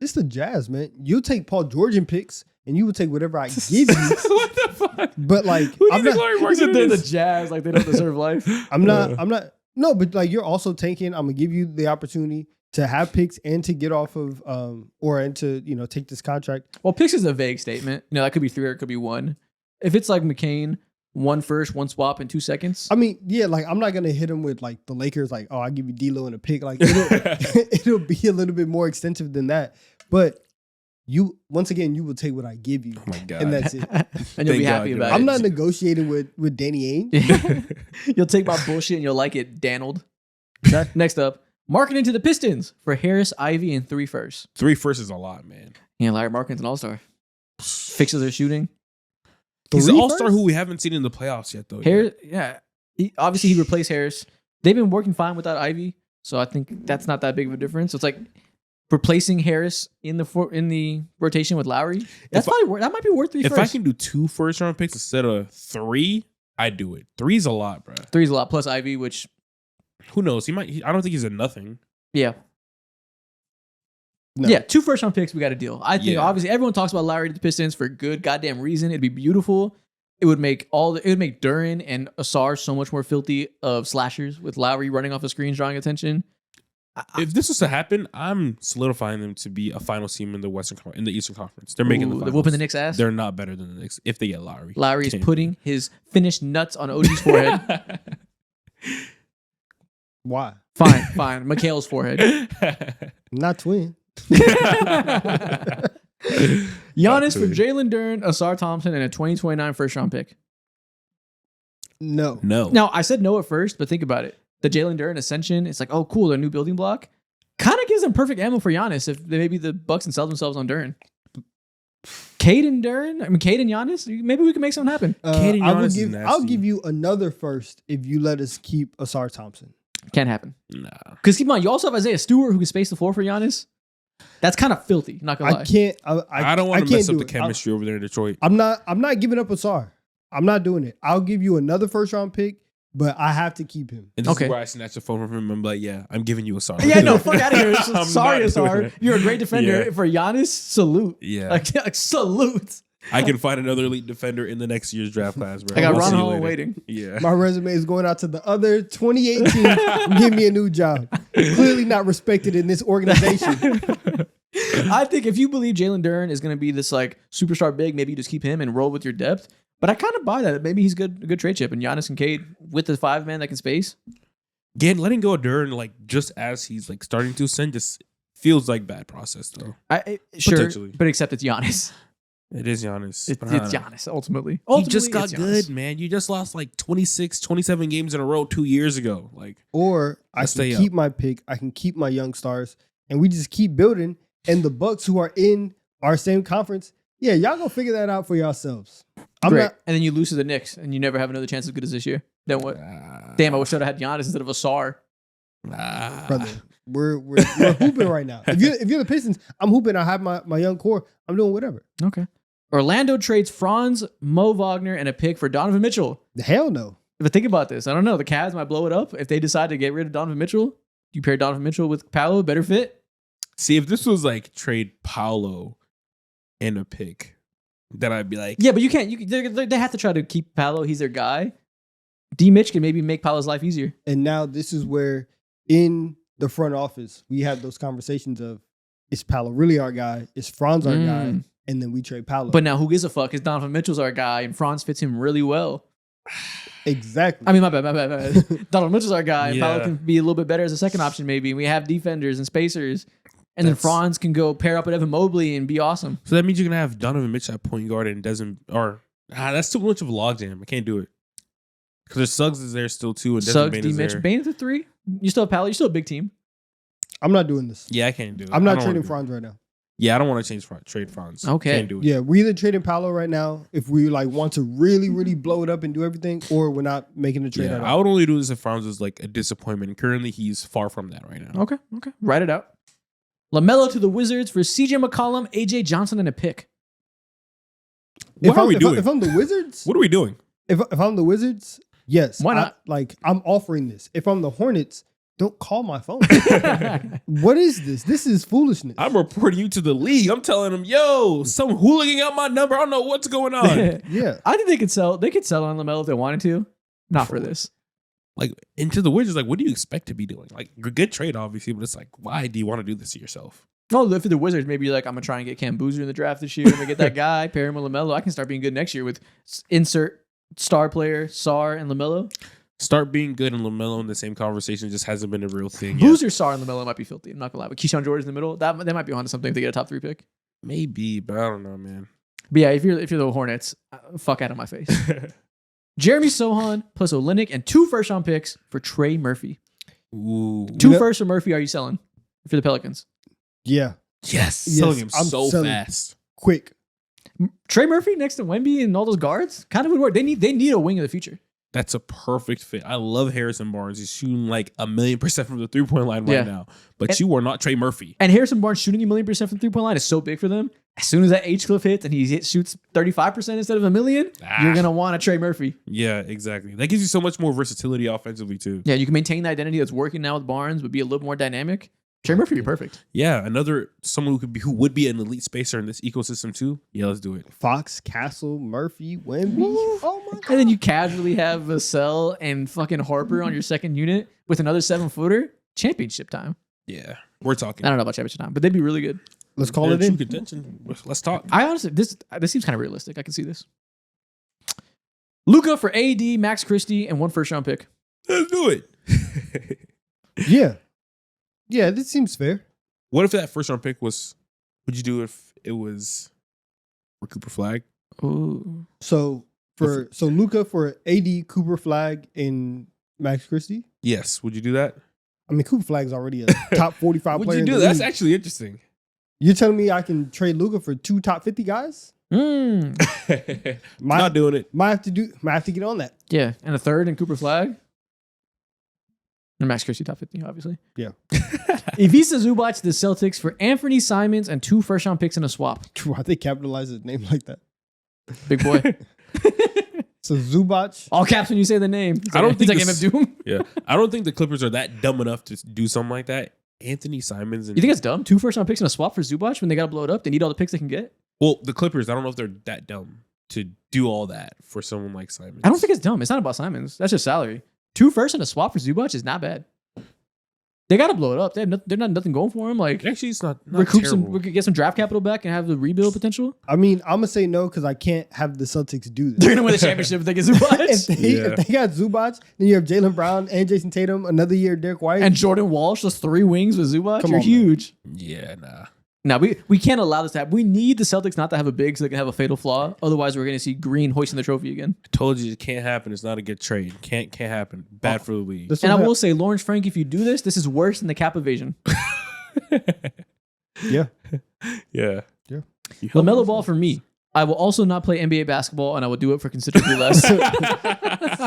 [SPEAKER 2] it's the Jazz, man. You'll take Paul George in picks, and you will take whatever I give you.
[SPEAKER 3] What the fuck?
[SPEAKER 2] But like,
[SPEAKER 3] Who do
[SPEAKER 2] I'm
[SPEAKER 3] you think
[SPEAKER 2] not.
[SPEAKER 3] Larry
[SPEAKER 1] He said
[SPEAKER 3] Markkinen
[SPEAKER 1] they're the
[SPEAKER 3] is?
[SPEAKER 1] Jazz, like they don't deserve life.
[SPEAKER 2] I'm not. No, but like you're also tanking. I'm gonna give you the opportunity to have picks and to get off of and to take this contract.
[SPEAKER 1] Well, picks is a vague statement. That could be 3 or it could be 1. If it's like McCain, 1 first, 1 swap in 2 seconds.
[SPEAKER 2] I mean, yeah, like I'm not gonna hit him with like the Lakers, like, oh, I give you D'Lo and a pick. Like it'll be a little bit more extensive than that. But you once again, you will take what I give you,
[SPEAKER 3] Oh my god.
[SPEAKER 2] and that's it.
[SPEAKER 1] And you'll be
[SPEAKER 3] Thank
[SPEAKER 1] happy
[SPEAKER 3] God
[SPEAKER 1] about
[SPEAKER 3] you're
[SPEAKER 2] I'm
[SPEAKER 1] it.
[SPEAKER 2] not negotiating with Danny Ainge.
[SPEAKER 1] You'll take my bullshit and you'll like it, Danold.
[SPEAKER 2] That-
[SPEAKER 1] Next up, marketing to the Pistons for Harris, Ivy, and 3 firsts.
[SPEAKER 3] 3 firsts is a lot, man.
[SPEAKER 1] Yeah, Larry Markkinen's an all-star. Fixes their shooting.
[SPEAKER 3] He's an
[SPEAKER 2] 3
[SPEAKER 3] all-star
[SPEAKER 2] firsts?
[SPEAKER 3] who we haven't seen in the playoffs yet, though.
[SPEAKER 1] Harris, yeah. Obviously, he replaced Harris. They've been working fine without Ivy, so I think that's not that big of a difference. So it's like replacing Harris in the rotation with Lowry. That might be worth 3
[SPEAKER 3] If
[SPEAKER 1] firsts.
[SPEAKER 3] I can do 2 first-round picks instead of 3, I'd do it. 3's a lot, bro.
[SPEAKER 1] 3's a lot plus Ivy, which
[SPEAKER 3] Who knows? I don't think he's a nothing.
[SPEAKER 1] yeah.
[SPEAKER 2] No.
[SPEAKER 1] Yeah, 2 first-round picks, we got a deal. I think
[SPEAKER 3] Yeah.
[SPEAKER 1] obviously everyone talks about Lowry to the Pistons for good goddamn reason. It'd be beautiful. It would make Duran and Asar so much more filthy of slashers with Lowry running off the screens, drawing attention.
[SPEAKER 3] If this was to happen, I'm solidifying them to be a final team in the Eastern Conference. They're making the
[SPEAKER 1] Ooh,
[SPEAKER 3] finals.
[SPEAKER 1] whooping the Knicks' ass.
[SPEAKER 3] They're not better than the Knicks if they get Lowry.
[SPEAKER 1] Lowry is
[SPEAKER 3] Can't
[SPEAKER 1] putting his finished nuts on OG's forehead.
[SPEAKER 2] Why?
[SPEAKER 1] Fine. Mikhail's forehead.
[SPEAKER 2] Not twin.
[SPEAKER 1] Giannis for Jalen Duren, Asar Thompson, and a 2029 first-round pick.
[SPEAKER 2] No.
[SPEAKER 3] No.
[SPEAKER 1] Now, I said no at first, but think about it. The Jalen Duren ascension, it's like, oh, cool, a new building block. Kind of gives them perfect ammo for Giannis if maybe the Bucks can sell themselves on Duren. Cade and Giannis. Maybe we can make something happen.
[SPEAKER 3] Cade and
[SPEAKER 2] I will
[SPEAKER 3] Giannis is
[SPEAKER 2] give,
[SPEAKER 3] nasty.
[SPEAKER 2] I'll give you another first if you let us keep Asar Thompson.
[SPEAKER 1] Can't happen.
[SPEAKER 3] Nah.
[SPEAKER 1] Because keep in mind, you also have Isaiah Stewart who can space the floor for Giannis. That's kind of filthy. Not gonna lie.
[SPEAKER 2] I can't.
[SPEAKER 3] I don't want to
[SPEAKER 2] can't
[SPEAKER 3] mess up
[SPEAKER 2] do
[SPEAKER 3] the
[SPEAKER 2] it.
[SPEAKER 3] chemistry over there in Detroit.
[SPEAKER 2] I'm not giving up Asar. I'm not doing it. I'll give you another first round pick, but I have to keep him.
[SPEAKER 3] And this
[SPEAKER 1] Okay.
[SPEAKER 3] is where I snatch the phone from him. I'm like, yeah, I'm giving you a sorry.
[SPEAKER 1] Yeah, no, fuck out of here.
[SPEAKER 3] I'm
[SPEAKER 1] Sorry,
[SPEAKER 3] not doing
[SPEAKER 1] Asar.
[SPEAKER 3] it.
[SPEAKER 1] You're a great defender.
[SPEAKER 3] Yeah.
[SPEAKER 1] For Giannis, salute.
[SPEAKER 3] Yeah.
[SPEAKER 1] Like salute.
[SPEAKER 3] I can find another elite defender in the next year's draft class, bro.
[SPEAKER 1] I got
[SPEAKER 3] We'll
[SPEAKER 1] Ron
[SPEAKER 3] see you
[SPEAKER 1] Holland
[SPEAKER 3] later.
[SPEAKER 1] waiting.
[SPEAKER 3] Yeah.
[SPEAKER 2] My resume is going out to the other 2018. Give me a new job. Clearly not respected in this organization.
[SPEAKER 1] I think if you believe Jalen Duren is going to be this like superstar big, maybe you just keep him and roll with your depth. But I kind of buy that. Maybe he's a good trade chip. And Giannis and Cade with the 5-man that can space.
[SPEAKER 3] Again, letting go of Duren, like, just as he's, like, starting to ascend, just feels like bad process, though.
[SPEAKER 1] Sure,
[SPEAKER 3] Potentially.
[SPEAKER 1] but except it's Giannis.
[SPEAKER 3] It is Giannis.
[SPEAKER 1] It's
[SPEAKER 3] but I don't know.
[SPEAKER 1] Giannis, ultimately.
[SPEAKER 3] He just got
[SPEAKER 1] it's Giannis.
[SPEAKER 3] good, man. You just lost, like, 26, 27 games in a row 2 years ago. Like,
[SPEAKER 2] Or I
[SPEAKER 3] Let's
[SPEAKER 2] can
[SPEAKER 3] stay
[SPEAKER 2] keep my pick. I can keep my young stars, and we just keep building. And the Bucks, who are in our same conference, yeah, y'all gonna figure that out for yourselves. I'm
[SPEAKER 1] Great.
[SPEAKER 2] not.
[SPEAKER 1] And then you lose to the Knicks, and you never have another chance as good as this year. Then what? Damn, I wish I would have had Giannis instead of Asar.
[SPEAKER 2] Brother. We're hooping right now. If you're the Pistons, I'm hooping. I have my young core. I'm doing whatever.
[SPEAKER 1] Okay. Orlando trades Franz, Mo Wagner, and a pick for Donovan Mitchell.
[SPEAKER 2] Hell no.
[SPEAKER 1] But think about this. I don't know. The Cavs might blow it up if they decide to get rid of Donovan Mitchell. You pair Donovan Mitchell with Paolo, better fit.
[SPEAKER 3] See, if this was, like, trade Paolo and a pick, then I'd be like,
[SPEAKER 1] Yeah, but you can't. They have to try to keep Paolo. He's their guy. D. Mitch can maybe make Paolo's life easier.
[SPEAKER 2] And now this is where in the front office we have those conversations of, is Paolo really our guy? Is Franz our guy? And then we trade Paolo.
[SPEAKER 1] But now who gives a fuck? Because Donovan Mitchell's our guy, and Franz fits him really well.
[SPEAKER 2] exactly.
[SPEAKER 1] I mean, my bad. Donovan Mitchell's our guy, and Paolo
[SPEAKER 3] Yeah.
[SPEAKER 1] can be a little bit better as a second option, maybe. We have defenders and spacers. And then
[SPEAKER 3] That's-
[SPEAKER 1] Franz can go pair up with Evan Mobley and be awesome.
[SPEAKER 3] so that means you're going to have Donovan Mitchell at point guard and doesn't, or, that's too much of a logjam. I can't do it. Because there's Suggs is there still, too, and Desmond
[SPEAKER 1] Suggs,
[SPEAKER 3] Bane
[SPEAKER 1] D.
[SPEAKER 3] is
[SPEAKER 1] Mitch,
[SPEAKER 3] there.
[SPEAKER 1] Bane at the 3. You still have Paolo. You're still a big team.
[SPEAKER 2] I'm not doing this.
[SPEAKER 3] Yeah, I can't do it.
[SPEAKER 2] I'm
[SPEAKER 3] I
[SPEAKER 2] not
[SPEAKER 3] don't
[SPEAKER 2] trading
[SPEAKER 3] wanna do it.
[SPEAKER 2] Franz right now.
[SPEAKER 3] Yeah, I don't want to trade Franz.
[SPEAKER 1] Okay.
[SPEAKER 3] Can't do it.
[SPEAKER 2] Yeah, we're either trading Paolo right now if we like want to really, really blow it up and do everything, or we're not making a trade
[SPEAKER 3] Yeah,
[SPEAKER 2] at
[SPEAKER 3] I
[SPEAKER 2] all.
[SPEAKER 3] would only do this if Franz is like a disappointment. Currently, he's far from that right now.
[SPEAKER 1] Okay. Write it out. LaMelo to the Wizards for CJ McCollum, AJ Johnson, and a pick.
[SPEAKER 3] What are we doing?
[SPEAKER 2] If I'm the Wizards,
[SPEAKER 3] What are we doing?
[SPEAKER 2] if I'm the Wizards, yes.
[SPEAKER 1] Why not?
[SPEAKER 2] I'm offering this. If I'm the Hornets, don't call my phone. What is this? This is foolishness.
[SPEAKER 3] I'm reporting you to the league. I'm telling them, yo, some hooligan got my number. I don't know what's going on.
[SPEAKER 2] Yeah.
[SPEAKER 1] I think they could sell. They could sell on LaMelo if they wanted to. Not for this.
[SPEAKER 3] Like, into the Wizards, like, what do you expect to be doing? Like, a good trade, obviously, but it's like, why do you want to do this to yourself?
[SPEAKER 1] No, if the Wizards, maybe you're like, I'm gonna try and get Cam Boozer in the draft this year. I'm gonna get that guy, pair him with LaMelo. I can start being good next year with insert star player, Sar, and LaMelo.
[SPEAKER 3] Start being good and LaMelo in the same conversation just hasn't been a real thing yet.
[SPEAKER 1] Boozer, Sar, and LaMelo might be filthy. I'm not gonna lie. But Keyshawn George in the middle, they might be onto something if they get a top 3 pick.
[SPEAKER 3] Maybe, but I don't know, man.
[SPEAKER 1] But yeah, if you're the Hornets, fuck out of my face. Jeremy Sohan plus Olynyk and 2 first-round picks for Trey Murphy.
[SPEAKER 3] Ooh.
[SPEAKER 1] 2
[SPEAKER 2] Yeah.
[SPEAKER 1] first for Murphy. Are you selling for the Pelicans?
[SPEAKER 2] Yeah.
[SPEAKER 3] Yes.
[SPEAKER 2] Yes,
[SPEAKER 3] Selling him
[SPEAKER 2] I'm
[SPEAKER 3] so
[SPEAKER 2] selling.
[SPEAKER 3] fast.
[SPEAKER 2] Quick.
[SPEAKER 1] Trey Murphy next to Wemby and all those guards kind of would work. They need a wing of the future.
[SPEAKER 3] That's a perfect fit. I love Harrison Barnes. He's shooting like 1,000,000% from the 3-point line right
[SPEAKER 1] Yeah.
[SPEAKER 3] now. But
[SPEAKER 1] And-
[SPEAKER 3] you are not Trey Murphy.
[SPEAKER 1] And Harrison Barnes shooting 1,000,000% from the 3-point line is so big for them. As soon as that H cliff hits and shoots 35% instead of 1,000,000, you're gonna want a Trey Murphy.
[SPEAKER 3] Yeah, exactly. That gives you so much more versatility offensively too.
[SPEAKER 1] Yeah, you can maintain the identity that's working now with Barnes, but be a little more dynamic. Trey Murphy would be perfect.
[SPEAKER 3] Yeah, another someone who would be an elite spacer in this ecosystem too. Yeah, let's do it.
[SPEAKER 2] Fox, Castle, Murphy, Wemby. Oh my God.
[SPEAKER 1] And then you casually have Vassell and fucking Harper on your second unit with another 7-footer. Championship time.
[SPEAKER 3] Yeah, we're talking.
[SPEAKER 1] I don't know about championship time, but they'd be really good.
[SPEAKER 2] Let's call
[SPEAKER 3] They're
[SPEAKER 2] it
[SPEAKER 3] true
[SPEAKER 2] in.
[SPEAKER 3] contention. Let's talk.
[SPEAKER 1] I honestly, this seems kind of realistic. I can see this. Luca for AD, Max Christie, and 1 first-round pick.
[SPEAKER 3] Let's do it.
[SPEAKER 2] Yeah. Yeah, this seems fair.
[SPEAKER 3] What if that first round pick was? Would you do if it was for Cooper Flag?
[SPEAKER 1] Ooh.
[SPEAKER 2] So Luca for AD, Cooper Flag, and Max Christie.
[SPEAKER 3] Yes. Would you do that?
[SPEAKER 2] I mean, Cooper Flag's already a top 45
[SPEAKER 3] What'd
[SPEAKER 2] player.
[SPEAKER 3] you
[SPEAKER 2] in
[SPEAKER 3] do?
[SPEAKER 2] the
[SPEAKER 3] That's
[SPEAKER 2] league.
[SPEAKER 3] actually interesting.
[SPEAKER 2] You're telling me I can trade Luka for 2 top 50 guys?
[SPEAKER 3] Not doing it.
[SPEAKER 2] Might have to get on that.
[SPEAKER 1] Yeah, and a third in Cooper Flag. And Max Christie top 50, obviously.
[SPEAKER 2] Yeah.
[SPEAKER 1] Ivica Zubac to the Celtics for Anthony Simons and 2 first-round picks in a swap.
[SPEAKER 2] Why they capitalize his name like that?
[SPEAKER 1] Big boy.
[SPEAKER 2] So Zubac.
[SPEAKER 1] All caps when you say the name.
[SPEAKER 3] I don't think
[SPEAKER 1] it's like
[SPEAKER 3] this-
[SPEAKER 1] Game of Doom.
[SPEAKER 3] Yeah, I don't think the Clippers are that dumb enough to do something like that. Anthony Simons and
[SPEAKER 1] You think it's dumb? 2 first-round picks in a swap for Zubac when they got to blow it up? They need all the picks they can get?
[SPEAKER 3] well, the Clippers. I don't know if they're that dumb to do all that for someone like Simons.
[SPEAKER 1] I don't think it's dumb. It's not about Simons. That's just salary. 2 first and a swap for Zubac is not bad. They got to blow it up. They're not nothing going for him. Like,
[SPEAKER 3] Actually, it's not
[SPEAKER 1] recoup
[SPEAKER 3] terrible.
[SPEAKER 1] some, get some draft capital back and have the rebuild potential.
[SPEAKER 2] I mean, I'm gonna say no because I can't have the Celtics do
[SPEAKER 1] They're
[SPEAKER 2] this.
[SPEAKER 1] gonna win the championship if they get
[SPEAKER 2] if,
[SPEAKER 1] Zubac.
[SPEAKER 2] if they got Zubac, then you have Jaylen Brown and Jason Tatum. Another year, Derek White.
[SPEAKER 1] And Jordan Walsh, those 3 wings with Zubac.
[SPEAKER 2] Come
[SPEAKER 1] You're
[SPEAKER 2] on, man.
[SPEAKER 1] huge.
[SPEAKER 3] Yeah, nah.
[SPEAKER 1] Now we can't allow this to happen. We need the Celtics not to have a big so they can have a fatal flaw. Otherwise, we're going to see Green hoisting the trophy again.
[SPEAKER 3] I told you it can't happen. It's not a good trade. Can't happen. Bad for the league.
[SPEAKER 2] This
[SPEAKER 1] And I
[SPEAKER 2] one
[SPEAKER 1] will say, Lawrence Frank, if you do this, this is worse than the cap evasion.
[SPEAKER 2] yeah.
[SPEAKER 3] Yeah.
[SPEAKER 2] Yeah.
[SPEAKER 1] LaMelo Ball for me. I will also not play NBA basketball, and I will do it for considerably less.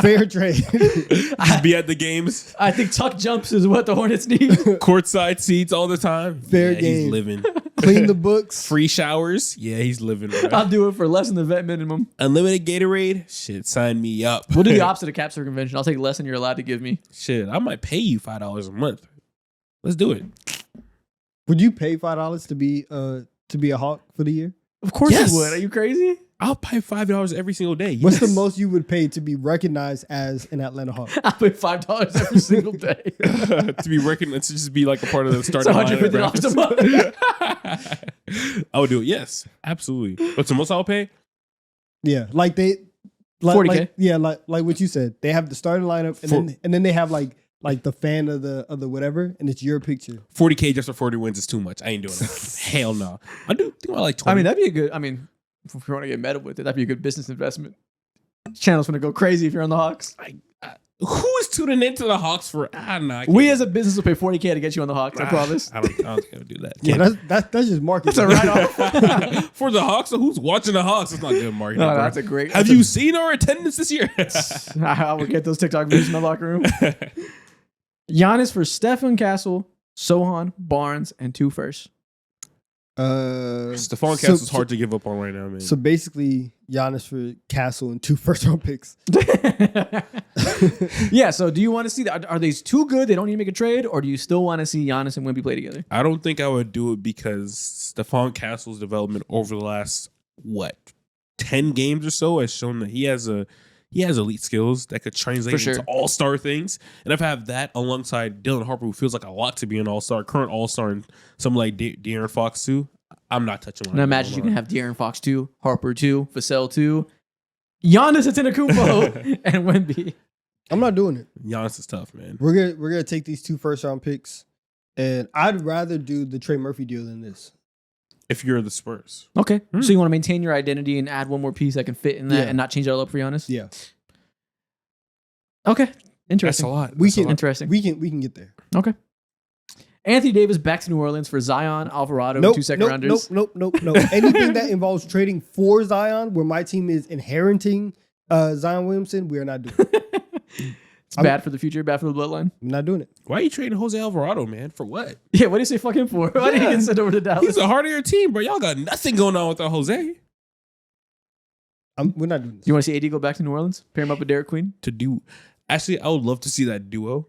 [SPEAKER 2] Fair trade.
[SPEAKER 3] Just be at the games,
[SPEAKER 1] I think tuck jumps is what the Hornets need.
[SPEAKER 3] courtside seats all the time.
[SPEAKER 2] Fair
[SPEAKER 3] yeah,
[SPEAKER 2] game.
[SPEAKER 3] He's living.
[SPEAKER 2] Clean the books.
[SPEAKER 3] Free showers. Yeah, he's living. Bro.
[SPEAKER 1] I'll do it for less than the vet minimum.
[SPEAKER 3] Unlimited Gatorade. Shit, sign me up.
[SPEAKER 1] We'll do the opposite of cap circumvention. I'll take less than you're allowed to give me.
[SPEAKER 3] Shit, I might pay you $5 a month. Let's do it.
[SPEAKER 2] Would you pay $5 to be a Hawk for the year?
[SPEAKER 1] Of course
[SPEAKER 3] Yes.
[SPEAKER 1] you would. Are you crazy?
[SPEAKER 3] I'll pay $5 every single day.
[SPEAKER 2] What's the
[SPEAKER 3] Yes.
[SPEAKER 2] most you would pay to be recognized as an Atlanta Hawk?
[SPEAKER 1] I'll pay $5 every single day.
[SPEAKER 3] to be recognized, to just be like a part of the
[SPEAKER 1] It's
[SPEAKER 3] starting
[SPEAKER 1] $150 a month.
[SPEAKER 3] I would do it. Yes, absolutely. What's the most I'll pay?
[SPEAKER 2] Yeah, like
[SPEAKER 1] 40K.
[SPEAKER 2] yeah, like what you said. They have the starting lineup, and then they have like the fan of the whatever, and it's your picture.
[SPEAKER 3] 40K just for 40 wins is too much. I ain't doing it. Hell no. I do think I like 20.
[SPEAKER 1] I mean, that'd be a good. I mean, if you want to get meta with it, that'd be a good business investment. Channel's gonna go crazy if you're on the Hawks.
[SPEAKER 3] who is tuning into the Hawks for? Nah,
[SPEAKER 1] We as a business will pay $40K to get you on the Hawks. I promise.
[SPEAKER 3] I don't think I would do that.
[SPEAKER 2] Yeah, that's just marketing.
[SPEAKER 1] That's a write-off.
[SPEAKER 3] For the Hawks, so who's watching the Hawks? It's not good marketing.
[SPEAKER 1] No,
[SPEAKER 3] bro.
[SPEAKER 1] that's a great.
[SPEAKER 3] Have you seen our attendance this year?
[SPEAKER 1] I will get those TikTok videos in the locker room. Giannis for Stephen Castle, Sohan, Barnes, and 2 firsts.
[SPEAKER 3] Stephon Castle's hard to give up on right now, man.
[SPEAKER 2] So basically, Giannis for Castle and 2 first-round picks.
[SPEAKER 1] Yeah. So, do you want to see that? Are these too good? They don't need to make a trade, or do you still want to see Giannis and Wemby play together?
[SPEAKER 3] I don't think I would do it because Stephon Castle's development over the last 10 games or so has shown that he has elite skills that could translate
[SPEAKER 1] For sure.
[SPEAKER 3] into all-star things. And if I have that alongside Dylan Harper, who feels like a lot to be an all-star, current all-star, and something like De'Aaron Fox too, I'm not touching one.
[SPEAKER 1] And imagine you can have De'Aaron Fox 2, Harper 2, Vassell 2, Giannis Antetokounmpo, and Wemby.
[SPEAKER 2] I'm not doing it.
[SPEAKER 3] Giannis is tough, man.
[SPEAKER 2] We're gonna take these 2 first-round picks, and I'd rather do the Trey Murphy deal than this.
[SPEAKER 3] If you're the Spurs.
[SPEAKER 1] Okay. So you want to maintain your identity and add one more piece that can fit in that
[SPEAKER 2] Yeah.
[SPEAKER 1] and not change it all up for Giannis?
[SPEAKER 2] Yeah,
[SPEAKER 1] Okay.
[SPEAKER 3] That's
[SPEAKER 1] Interesting.
[SPEAKER 3] a lot.
[SPEAKER 2] We
[SPEAKER 3] That's a
[SPEAKER 2] can-
[SPEAKER 3] lot.
[SPEAKER 1] Interesting.
[SPEAKER 2] we can get there.
[SPEAKER 1] Okay. Anthony Davis back to New Orleans for Zion, Alvarado, and 2 second rounders.
[SPEAKER 2] Nope. Anything that involves trading for Zion, where my team is inheriting Zion Williamson, we are not doing.
[SPEAKER 1] It's bad for the future, bad for the bloodline.
[SPEAKER 2] I'm not doing it.
[SPEAKER 3] Why are you trading Jose Alvarado, man? For what?
[SPEAKER 1] Yeah, what do you say fuck him for? Why did he get sent over to Dallas?
[SPEAKER 3] He's the heart of your team, bro. Y'all got nothing going on without Jose.
[SPEAKER 2] We're not doing this.
[SPEAKER 1] You want to see AD go back to New Orleans? Pair him up with Derek Queen?
[SPEAKER 3] To do. Actually, I would love to see that duo.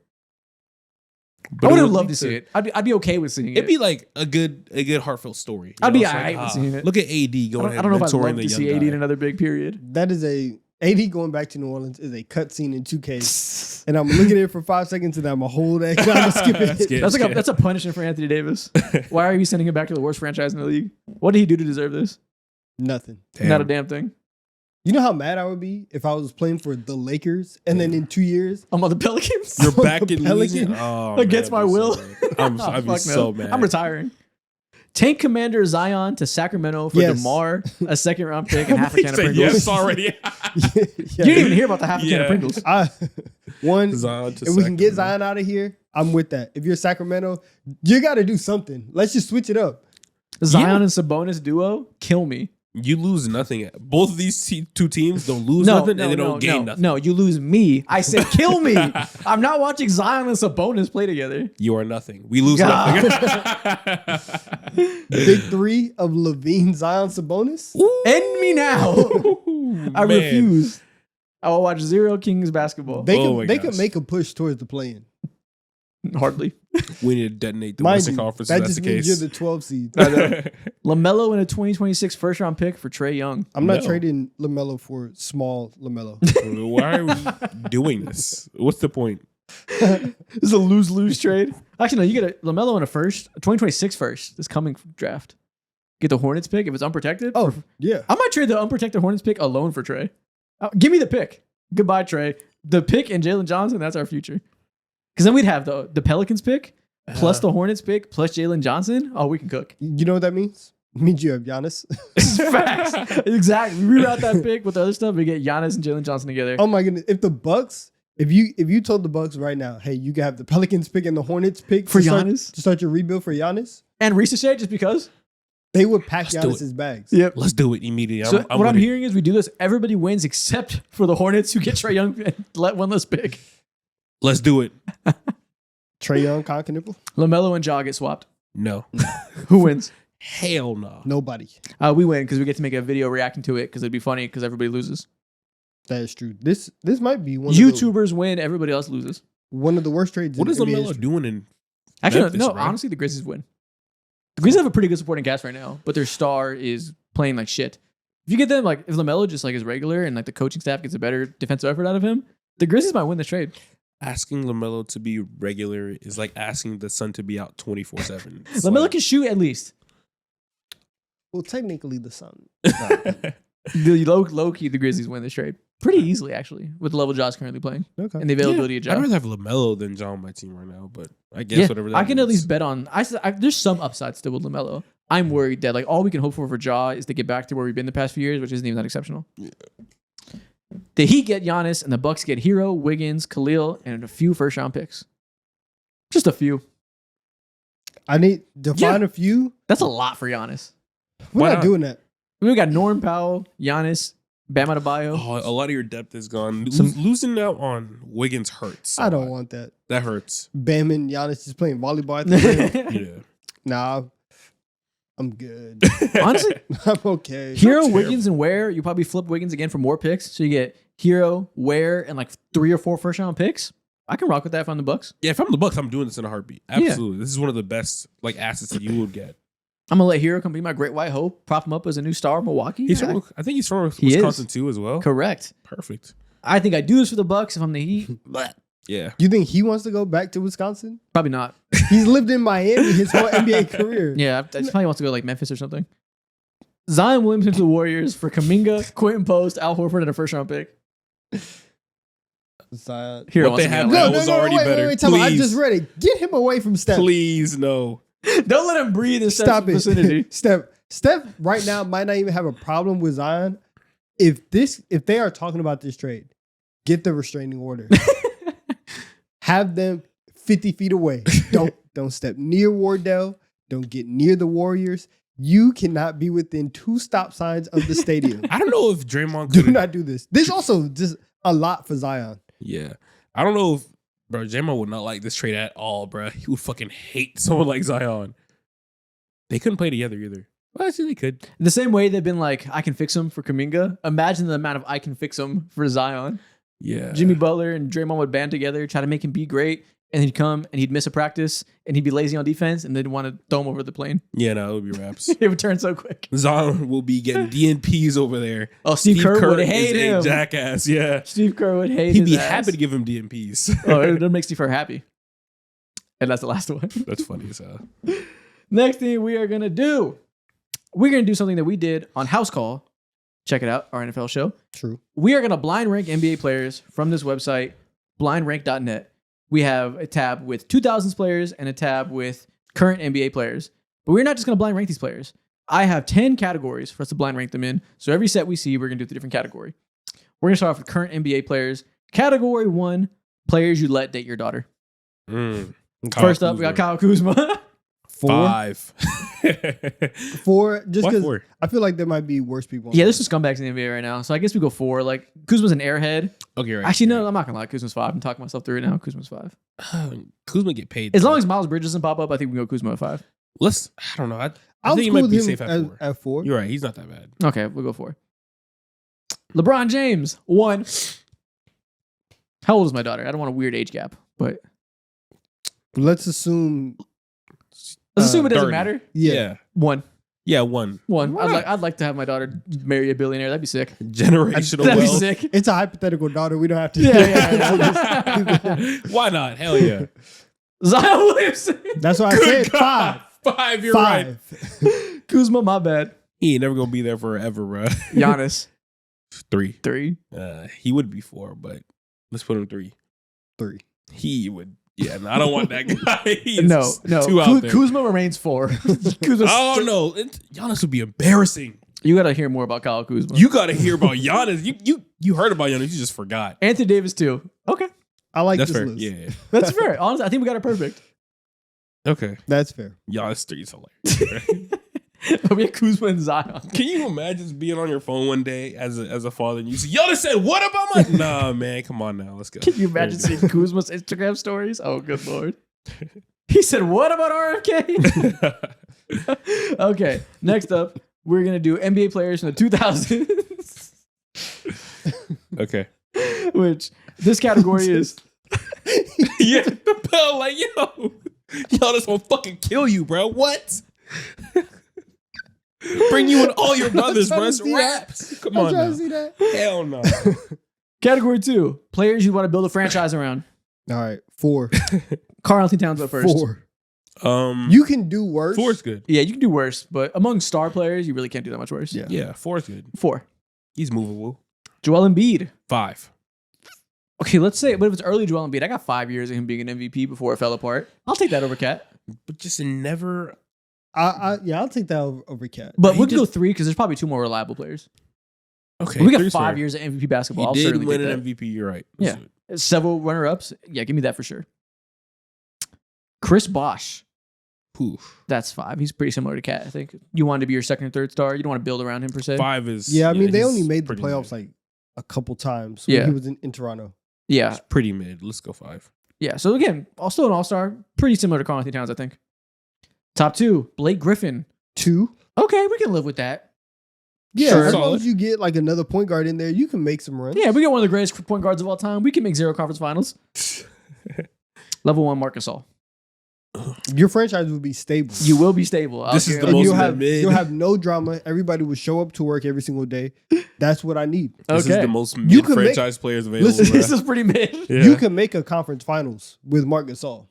[SPEAKER 1] I
[SPEAKER 3] But
[SPEAKER 1] would
[SPEAKER 3] it
[SPEAKER 1] have
[SPEAKER 3] would
[SPEAKER 1] loved
[SPEAKER 3] need
[SPEAKER 1] to see it. I'd be okay with seeing it.
[SPEAKER 3] It'd be like a good heartfelt story.
[SPEAKER 1] I'd be
[SPEAKER 3] It's
[SPEAKER 1] alright with seeing it.
[SPEAKER 3] Look at AD
[SPEAKER 1] I
[SPEAKER 3] going
[SPEAKER 1] don't know if I'd
[SPEAKER 3] mentoring
[SPEAKER 1] love
[SPEAKER 3] the
[SPEAKER 1] to
[SPEAKER 3] young
[SPEAKER 1] see AD
[SPEAKER 3] guy.
[SPEAKER 1] in another big period.
[SPEAKER 2] That is AD going back to New Orleans is a cutscene in 2K, and I'm gonna look at it for 5 seconds, and I'm gonna hold that. I'm gonna skip it.
[SPEAKER 3] Skip.
[SPEAKER 1] That's a punishment for Anthony Davis. Why are you sending him back to the worst franchise in the league? What did he do to deserve this?
[SPEAKER 2] Nothing.
[SPEAKER 1] Not a damn thing.
[SPEAKER 2] You know how mad I would be if I was playing for the Lakers, and then in 2 years,
[SPEAKER 1] I'm on the Pelicans.
[SPEAKER 3] You're
[SPEAKER 2] The
[SPEAKER 3] back in
[SPEAKER 2] Pelicans.
[SPEAKER 3] Louisiana. Oh,
[SPEAKER 1] Against
[SPEAKER 3] man,
[SPEAKER 1] my
[SPEAKER 3] I'd be
[SPEAKER 1] will.
[SPEAKER 3] so mad. I'd be
[SPEAKER 1] Fuck
[SPEAKER 3] so
[SPEAKER 1] no.
[SPEAKER 3] mad.
[SPEAKER 1] I'm retiring. Tank Commander Zion to Sacramento for
[SPEAKER 2] Yes.
[SPEAKER 1] DeMar, a 2nd round pick, and half a
[SPEAKER 3] He
[SPEAKER 1] can of
[SPEAKER 3] said
[SPEAKER 1] Pringles.
[SPEAKER 3] yes already.
[SPEAKER 2] yeah.
[SPEAKER 1] You didn't even hear about the half a can
[SPEAKER 3] Yeah.
[SPEAKER 1] of Pringles.
[SPEAKER 2] One,
[SPEAKER 3] Zion to
[SPEAKER 2] if we can get
[SPEAKER 3] Sacramento.
[SPEAKER 2] Zion out of here, I'm with that. If you're Sacramento, you got to do something. Let's just switch it up.
[SPEAKER 1] Zion and Sabonis duo, kill me.
[SPEAKER 3] You lose nothing. Both of these two teams don't lose nothing and they don't gain nothing.
[SPEAKER 1] No, you lose me. I said kill me. I'm not watching Zion and Sabonis play together.
[SPEAKER 3] You are nothing. We lose
[SPEAKER 1] God.
[SPEAKER 3] nothing.
[SPEAKER 2] Big three of Levine, Zion, Sabonis.
[SPEAKER 1] End me now. I
[SPEAKER 3] man.
[SPEAKER 1] refuse. I will watch zero Kings basketball.
[SPEAKER 2] They
[SPEAKER 3] Oh my
[SPEAKER 2] can
[SPEAKER 3] gosh.
[SPEAKER 2] make a push towards the play-in.
[SPEAKER 1] Hardly.
[SPEAKER 3] We need to detonate the
[SPEAKER 2] Mind
[SPEAKER 3] Western
[SPEAKER 2] you,
[SPEAKER 3] Conference
[SPEAKER 2] that
[SPEAKER 3] if that's
[SPEAKER 2] just
[SPEAKER 3] the
[SPEAKER 2] means
[SPEAKER 3] case.
[SPEAKER 2] you're the 12 seed.
[SPEAKER 1] LaMelo in a 2026 first round pick for Trae Young.
[SPEAKER 2] I'm not
[SPEAKER 3] No.
[SPEAKER 2] trading LaMelo for small LaMelo.
[SPEAKER 3] Why are we doing this? What's the point?
[SPEAKER 1] This is a lose-lose trade. Actually, no, you get a LaMelo in a 2026 first. This coming draft. Get the Hornets pick if it's unprotected.
[SPEAKER 2] Oh, yeah.
[SPEAKER 1] I might trade the unprotected Hornets pick alone for Trae. Give me the pick. Goodbye, Trae. The pick and Jalen Johnson, that's our future. Because then we'd have the Pelicans pick plus the Hornets pick plus Jalen Johnson. Oh, we can cook.
[SPEAKER 2] You know what that means? It means you have Giannis.
[SPEAKER 1] This is facts. Exactly. We reroute that pick with the other stuff. We get Giannis and Jalen Johnson together.
[SPEAKER 2] Oh my goodness. If the Bucks, if you told the Bucks right now, hey, you can have the Pelicans pick and the Hornets pick
[SPEAKER 1] For
[SPEAKER 2] to start-
[SPEAKER 1] Giannis?
[SPEAKER 2] to start your rebuild for Giannis,
[SPEAKER 1] And Ricochet just because.
[SPEAKER 2] they would pack
[SPEAKER 3] Let's do
[SPEAKER 2] Giannis's bags.
[SPEAKER 1] Yep.
[SPEAKER 3] Let's do it immediately.
[SPEAKER 1] So what I'm
[SPEAKER 3] with it.
[SPEAKER 1] hearing is we do this. Everybody wins except for the Hornets who get Trae Young and let one less pick.
[SPEAKER 3] Let's do it.
[SPEAKER 2] Trae Young, Concanipple,
[SPEAKER 1] LaMelo and Ja get swapped.
[SPEAKER 3] No.
[SPEAKER 1] Who wins?
[SPEAKER 3] Hell no.
[SPEAKER 2] nobody.
[SPEAKER 1] We win because we get to make a video reacting to it because it'd be funny because everybody loses.
[SPEAKER 2] That is true. This might be one
[SPEAKER 1] YouTubers win, everybody else loses.
[SPEAKER 2] one of the worst trades.
[SPEAKER 3] What
[SPEAKER 2] in
[SPEAKER 3] is
[SPEAKER 2] NBA
[SPEAKER 3] LaMelo
[SPEAKER 2] history.
[SPEAKER 3] doing in
[SPEAKER 1] Actually,
[SPEAKER 3] Memphis,
[SPEAKER 1] no.
[SPEAKER 3] right?
[SPEAKER 1] Honestly, the Grizzlies win. The Grizzlies have a pretty good supporting cast right now, but their star is playing like shit. If you get them, like if LaMelo just like is regular and like the coaching staff gets a better defensive effort out of him, the Grizzlies might win the trade.
[SPEAKER 3] asking LaMelo to be regular is like asking the sun to be out 24/7.
[SPEAKER 1] LaMelo can shoot at least.
[SPEAKER 2] Well, technically, the Sun.
[SPEAKER 1] The low key, the Grizzlies win this trade pretty easily, actually, with the level Josh currently playing
[SPEAKER 2] Okay.
[SPEAKER 1] and the availability
[SPEAKER 3] I'd
[SPEAKER 1] of Ja.
[SPEAKER 3] rather have LaMelo than Ja on my team right now, but I guess
[SPEAKER 1] Yeah,
[SPEAKER 3] whatever that
[SPEAKER 1] I can at
[SPEAKER 3] means.
[SPEAKER 1] least bet on. There's some upside still with LaMelo. I'm worried that like all we can hope for Ja is to get back to where we've been the past few years, which isn't even that exceptional. The Heat get Giannis and the Bucks get Hero, Wiggins, Khalil, and a few first round picks. Just a few.
[SPEAKER 2] I need to
[SPEAKER 1] Yeah.
[SPEAKER 2] find a few.
[SPEAKER 1] That's a lot for Giannis.
[SPEAKER 2] We're
[SPEAKER 3] Why
[SPEAKER 2] not
[SPEAKER 3] not?
[SPEAKER 2] doing that.
[SPEAKER 1] We got Norm Powell, Giannis, Bam Adebayo.
[SPEAKER 3] Oh, a lot of your depth is gone.
[SPEAKER 1] Some-
[SPEAKER 3] Losing out on Wiggins hurts. a
[SPEAKER 2] I don't
[SPEAKER 3] lot.
[SPEAKER 2] want that.
[SPEAKER 3] That hurts.
[SPEAKER 2] Bam and Giannis just playing volleyball at the rim.
[SPEAKER 3] Yeah.
[SPEAKER 2] Nah, I'm good.
[SPEAKER 1] Honestly,
[SPEAKER 2] I'm okay.
[SPEAKER 1] Hero,
[SPEAKER 3] terrible.
[SPEAKER 1] Wiggins, and Ware. You probably flip Wiggins again for more picks, so you get Hero, Ware, and like 3 or 4 first round picks. I can rock with that if I'm the Bucks.
[SPEAKER 3] Yeah, if I'm the Bucks, I'm doing this in a heartbeat. Absolutely. This is one of the best like assets that you would get.
[SPEAKER 1] I'm gonna let Hero come be my great white hope, prop him up as a new star of Milwaukee.
[SPEAKER 3] He's
[SPEAKER 1] Yeah,
[SPEAKER 3] from, I think he's from
[SPEAKER 1] He is.
[SPEAKER 3] Wisconsin too as well.
[SPEAKER 1] correct.
[SPEAKER 3] Perfect.
[SPEAKER 1] I think I do this for the Bucks if I'm the Heat. But
[SPEAKER 3] Yeah.
[SPEAKER 2] You think he wants to go back to Wisconsin?
[SPEAKER 1] probably not.
[SPEAKER 2] He's lived in Miami his whole NBA career.
[SPEAKER 1] Yeah, I probably wants to go to like Memphis or something. Zion Williamson to the Warriors for Kaminga, Quentin Post, Al Horford, and a first round pick.
[SPEAKER 2] Zion.
[SPEAKER 1] Hero
[SPEAKER 3] What
[SPEAKER 1] wants
[SPEAKER 3] they
[SPEAKER 1] to be
[SPEAKER 3] have
[SPEAKER 1] out
[SPEAKER 3] now
[SPEAKER 1] there.
[SPEAKER 3] was already better.
[SPEAKER 2] Wait, time out. I
[SPEAKER 3] Please.
[SPEAKER 2] just read it. Get him away from Steph.
[SPEAKER 3] Please no.
[SPEAKER 1] Don't let him breathe in
[SPEAKER 2] Stop
[SPEAKER 1] Steph's
[SPEAKER 2] it.
[SPEAKER 1] vicinity.
[SPEAKER 2] Steph right now might not even have a problem with Zion. If they are talking about this trade, get the restraining order. Have them 50 feet away. Don't step near Wardell. Don't get near the Warriors. You cannot be within 2 stop signs of the stadium.
[SPEAKER 3] I don't know if Draymond
[SPEAKER 2] Do
[SPEAKER 3] could.
[SPEAKER 2] not do this. This also just a lot for Zion.
[SPEAKER 3] Yeah. I don't know if bro Draymond would not like this trade at all, bro. He would fucking hate someone like Zion. They couldn't play together either. Well, actually, they could.
[SPEAKER 1] The same way they've been like, I can fix him for Kaminga. Imagine the amount of I can fix him for Zion.
[SPEAKER 3] Yeah.
[SPEAKER 1] Jimmy Butler and Draymond would band together, try to make him be great, and he'd come and he'd miss a practice and he'd be lazy on defense and they'd want to throw him over the plane.
[SPEAKER 3] Yeah, no, it would be raps.
[SPEAKER 1] It would turn so quick.
[SPEAKER 3] Zion will be getting DNPs over there.
[SPEAKER 1] Oh, Steve Kerr would hate
[SPEAKER 3] is
[SPEAKER 1] him.
[SPEAKER 3] a jackass. Yeah.
[SPEAKER 1] Steve Kerr would hate
[SPEAKER 3] He'd
[SPEAKER 1] his
[SPEAKER 3] be
[SPEAKER 1] ass.
[SPEAKER 3] happy to give him DNPs.
[SPEAKER 1] Oh, it'll make Steve Kerr happy. And that's the last one.
[SPEAKER 3] That's funny as hell.
[SPEAKER 1] Next thing we are going to do, we're going to do something that we did on House Call. Check it out, our NFL show.
[SPEAKER 2] True.
[SPEAKER 1] We are going to blind rank NBA players from this website, blindrank.net. We have a tab with 2000s players and a tab with current NBA players. But we're not just going to blind rank these players. I have 10 categories for us to blind rank them in. So every set we see, we're going to do a different category. We're going to start off with current NBA players. Category 1, players you let date your daughter. First up, we got Kyle Kuzma.
[SPEAKER 2] 4.
[SPEAKER 3] 5.
[SPEAKER 2] 4. Just
[SPEAKER 3] Why
[SPEAKER 2] because
[SPEAKER 3] 4?
[SPEAKER 2] I feel like there might be worse people. on
[SPEAKER 1] Yeah,
[SPEAKER 2] the
[SPEAKER 1] there's some scumbags in the NBA right now. So I guess we go 4. Like, Kuzma's an airhead.
[SPEAKER 3] Okay, right.
[SPEAKER 1] Actually, no, I'm not going to lie. Kuzma's 5. I'm talking myself through it now. Kuzma's 5.
[SPEAKER 3] Kuzma get paid.
[SPEAKER 1] As long as Miles Bridges doesn't pop up, I think we go Kuzma at 5.
[SPEAKER 3] I don't know. I
[SPEAKER 2] I'm
[SPEAKER 3] think he
[SPEAKER 2] cool
[SPEAKER 3] might
[SPEAKER 2] with
[SPEAKER 3] be
[SPEAKER 2] him
[SPEAKER 3] safe at 4.
[SPEAKER 2] at 4.
[SPEAKER 3] You're right. He's not that bad.
[SPEAKER 1] Okay, we'll go 4. LeBron James, 1. How old is my daughter? I don't want a weird age gap, but
[SPEAKER 2] Let's assume.
[SPEAKER 1] let's assume it doesn't
[SPEAKER 3] 30.
[SPEAKER 1] matter.
[SPEAKER 2] Yeah.
[SPEAKER 1] 1.
[SPEAKER 3] Yeah, 1.
[SPEAKER 1] 1.
[SPEAKER 3] Why not?
[SPEAKER 1] I'd like to have my daughter marry a billionaire. That'd be sick.
[SPEAKER 3] Generational
[SPEAKER 1] That'd be
[SPEAKER 3] wealth.
[SPEAKER 1] sick.
[SPEAKER 2] It's a hypothetical daughter. We don't have to.
[SPEAKER 1] Yeah.
[SPEAKER 3] Why not? Hell yeah.
[SPEAKER 1] Zion Williamson.
[SPEAKER 2] That's why I
[SPEAKER 3] Good
[SPEAKER 2] said
[SPEAKER 3] God.
[SPEAKER 2] 5.
[SPEAKER 3] 5, you're right.
[SPEAKER 2] 5.
[SPEAKER 1] Kuzma, my bad.
[SPEAKER 3] He ain't never gonna be there forever, bro.
[SPEAKER 1] Giannis,
[SPEAKER 3] 3.
[SPEAKER 1] 3.
[SPEAKER 3] He would be 4, but let's put him 3.
[SPEAKER 2] 3.
[SPEAKER 3] He would. Yeah, no, I don't want that guy. He's
[SPEAKER 1] No.
[SPEAKER 3] too out there.
[SPEAKER 1] Kuzma remains 4. Kuzma's
[SPEAKER 3] Oh no, Giannis would be embarrassing.
[SPEAKER 1] You got to hear more about Kyle Kuzma.
[SPEAKER 3] You got to hear about Giannis. You heard about Giannis. You just forgot.
[SPEAKER 1] Anthony Davis, too. Okay.
[SPEAKER 2] I like
[SPEAKER 3] That's
[SPEAKER 2] this
[SPEAKER 3] fair.
[SPEAKER 2] list.
[SPEAKER 3] Yeah.
[SPEAKER 1] That's fair. Honestly, I think we got it perfect.
[SPEAKER 3] Okay.
[SPEAKER 2] That's fair.
[SPEAKER 3] Giannis 3 is hilarious.
[SPEAKER 1] We have Kuzma and Zion.
[SPEAKER 3] Can you imagine just being on your phone one day as a father and you see Giannis said, "What about my?" Nah, man, come on now, let's go.
[SPEAKER 1] Can you imagine seeing Kuzma's Instagram stories? Oh, good Lord. He said, what about RFK? Okay, next up, we're going to do NBA players from the 2000s,
[SPEAKER 3] Okay.
[SPEAKER 1] which this category is
[SPEAKER 3] Yeah, the bell like yo, Giannis will fucking kill you, bro. What? Bring you and all your brothers, bro. It's raps. Come
[SPEAKER 2] I'm
[SPEAKER 3] on
[SPEAKER 2] trying
[SPEAKER 3] now.
[SPEAKER 2] to see that.
[SPEAKER 3] Hell no.
[SPEAKER 1] category 2, players you want to build a franchise around.
[SPEAKER 2] All right. 4.
[SPEAKER 1] Karl Anthony Towns up first.
[SPEAKER 2] 4. You can do worse.
[SPEAKER 3] 4 is good.
[SPEAKER 1] Yeah, you can do worse, but among star players, you really can't do that much worse.
[SPEAKER 2] Yeah.
[SPEAKER 3] Yeah, 4 is good.
[SPEAKER 1] 4.
[SPEAKER 3] He's movable.
[SPEAKER 1] Joel Embiid.
[SPEAKER 3] 5.
[SPEAKER 1] Okay, let's say, but if it's early Joel Embiid, I got 5 years of him being an MVP before it fell apart. I'll take that over Cat.
[SPEAKER 3] But just never.
[SPEAKER 2] I'll take that over Cat.
[SPEAKER 1] But
[SPEAKER 3] He
[SPEAKER 1] we can go
[SPEAKER 3] just-
[SPEAKER 1] 3 because there's probably 2 more reliable players.
[SPEAKER 3] Okay,
[SPEAKER 1] We got
[SPEAKER 3] 3's
[SPEAKER 1] 5
[SPEAKER 3] fair.
[SPEAKER 1] years of MVP basketball. I'll
[SPEAKER 3] He did
[SPEAKER 1] certainly
[SPEAKER 3] win
[SPEAKER 1] take
[SPEAKER 3] an
[SPEAKER 1] that.
[SPEAKER 3] MVP. You're right.
[SPEAKER 1] Yeah. Several runner-ups. Yeah, give me that for sure. Chris Bosh.
[SPEAKER 3] Oof.
[SPEAKER 1] That's 5. He's pretty similar to Cat, I think. You want to be your second or third star. You don't want to build around him per se.
[SPEAKER 3] 5 is.
[SPEAKER 2] Yeah, I mean, they
[SPEAKER 3] he's
[SPEAKER 2] only made the
[SPEAKER 3] pretty
[SPEAKER 2] playoffs
[SPEAKER 3] mid.
[SPEAKER 2] like a couple times
[SPEAKER 1] Yeah.
[SPEAKER 2] when he was in Toronto.
[SPEAKER 1] Yeah,
[SPEAKER 3] It's pretty mid. Let's go 5.
[SPEAKER 1] yeah. So again, also an all-star. Pretty similar to Karl Anthony Towns, I think. Top 2, Blake Griffin.
[SPEAKER 2] 2.
[SPEAKER 1] Okay, we can live with that.
[SPEAKER 2] Yeah,
[SPEAKER 1] Sure.
[SPEAKER 2] as long
[SPEAKER 3] Solid.
[SPEAKER 2] as you get like another point guard in there, you can make some runs.
[SPEAKER 1] Yeah, we got one of the greatest point guards of all time. We can make 0 conference finals. Level 1, Marc Gasol.
[SPEAKER 2] Your franchise will be stable.
[SPEAKER 1] You will be stable.
[SPEAKER 3] This is the
[SPEAKER 2] And
[SPEAKER 3] most
[SPEAKER 2] you'll
[SPEAKER 3] mid.
[SPEAKER 2] have no drama. Everybody will show up to work every single day. That's what I need.
[SPEAKER 3] This is
[SPEAKER 1] Okay.
[SPEAKER 3] the most
[SPEAKER 2] You
[SPEAKER 3] mid
[SPEAKER 2] can make-
[SPEAKER 3] franchise players available.
[SPEAKER 2] Listen,
[SPEAKER 3] bruh.
[SPEAKER 1] This is pretty mid.
[SPEAKER 3] Yeah.
[SPEAKER 2] You can make a conference finals with Marc Gasol.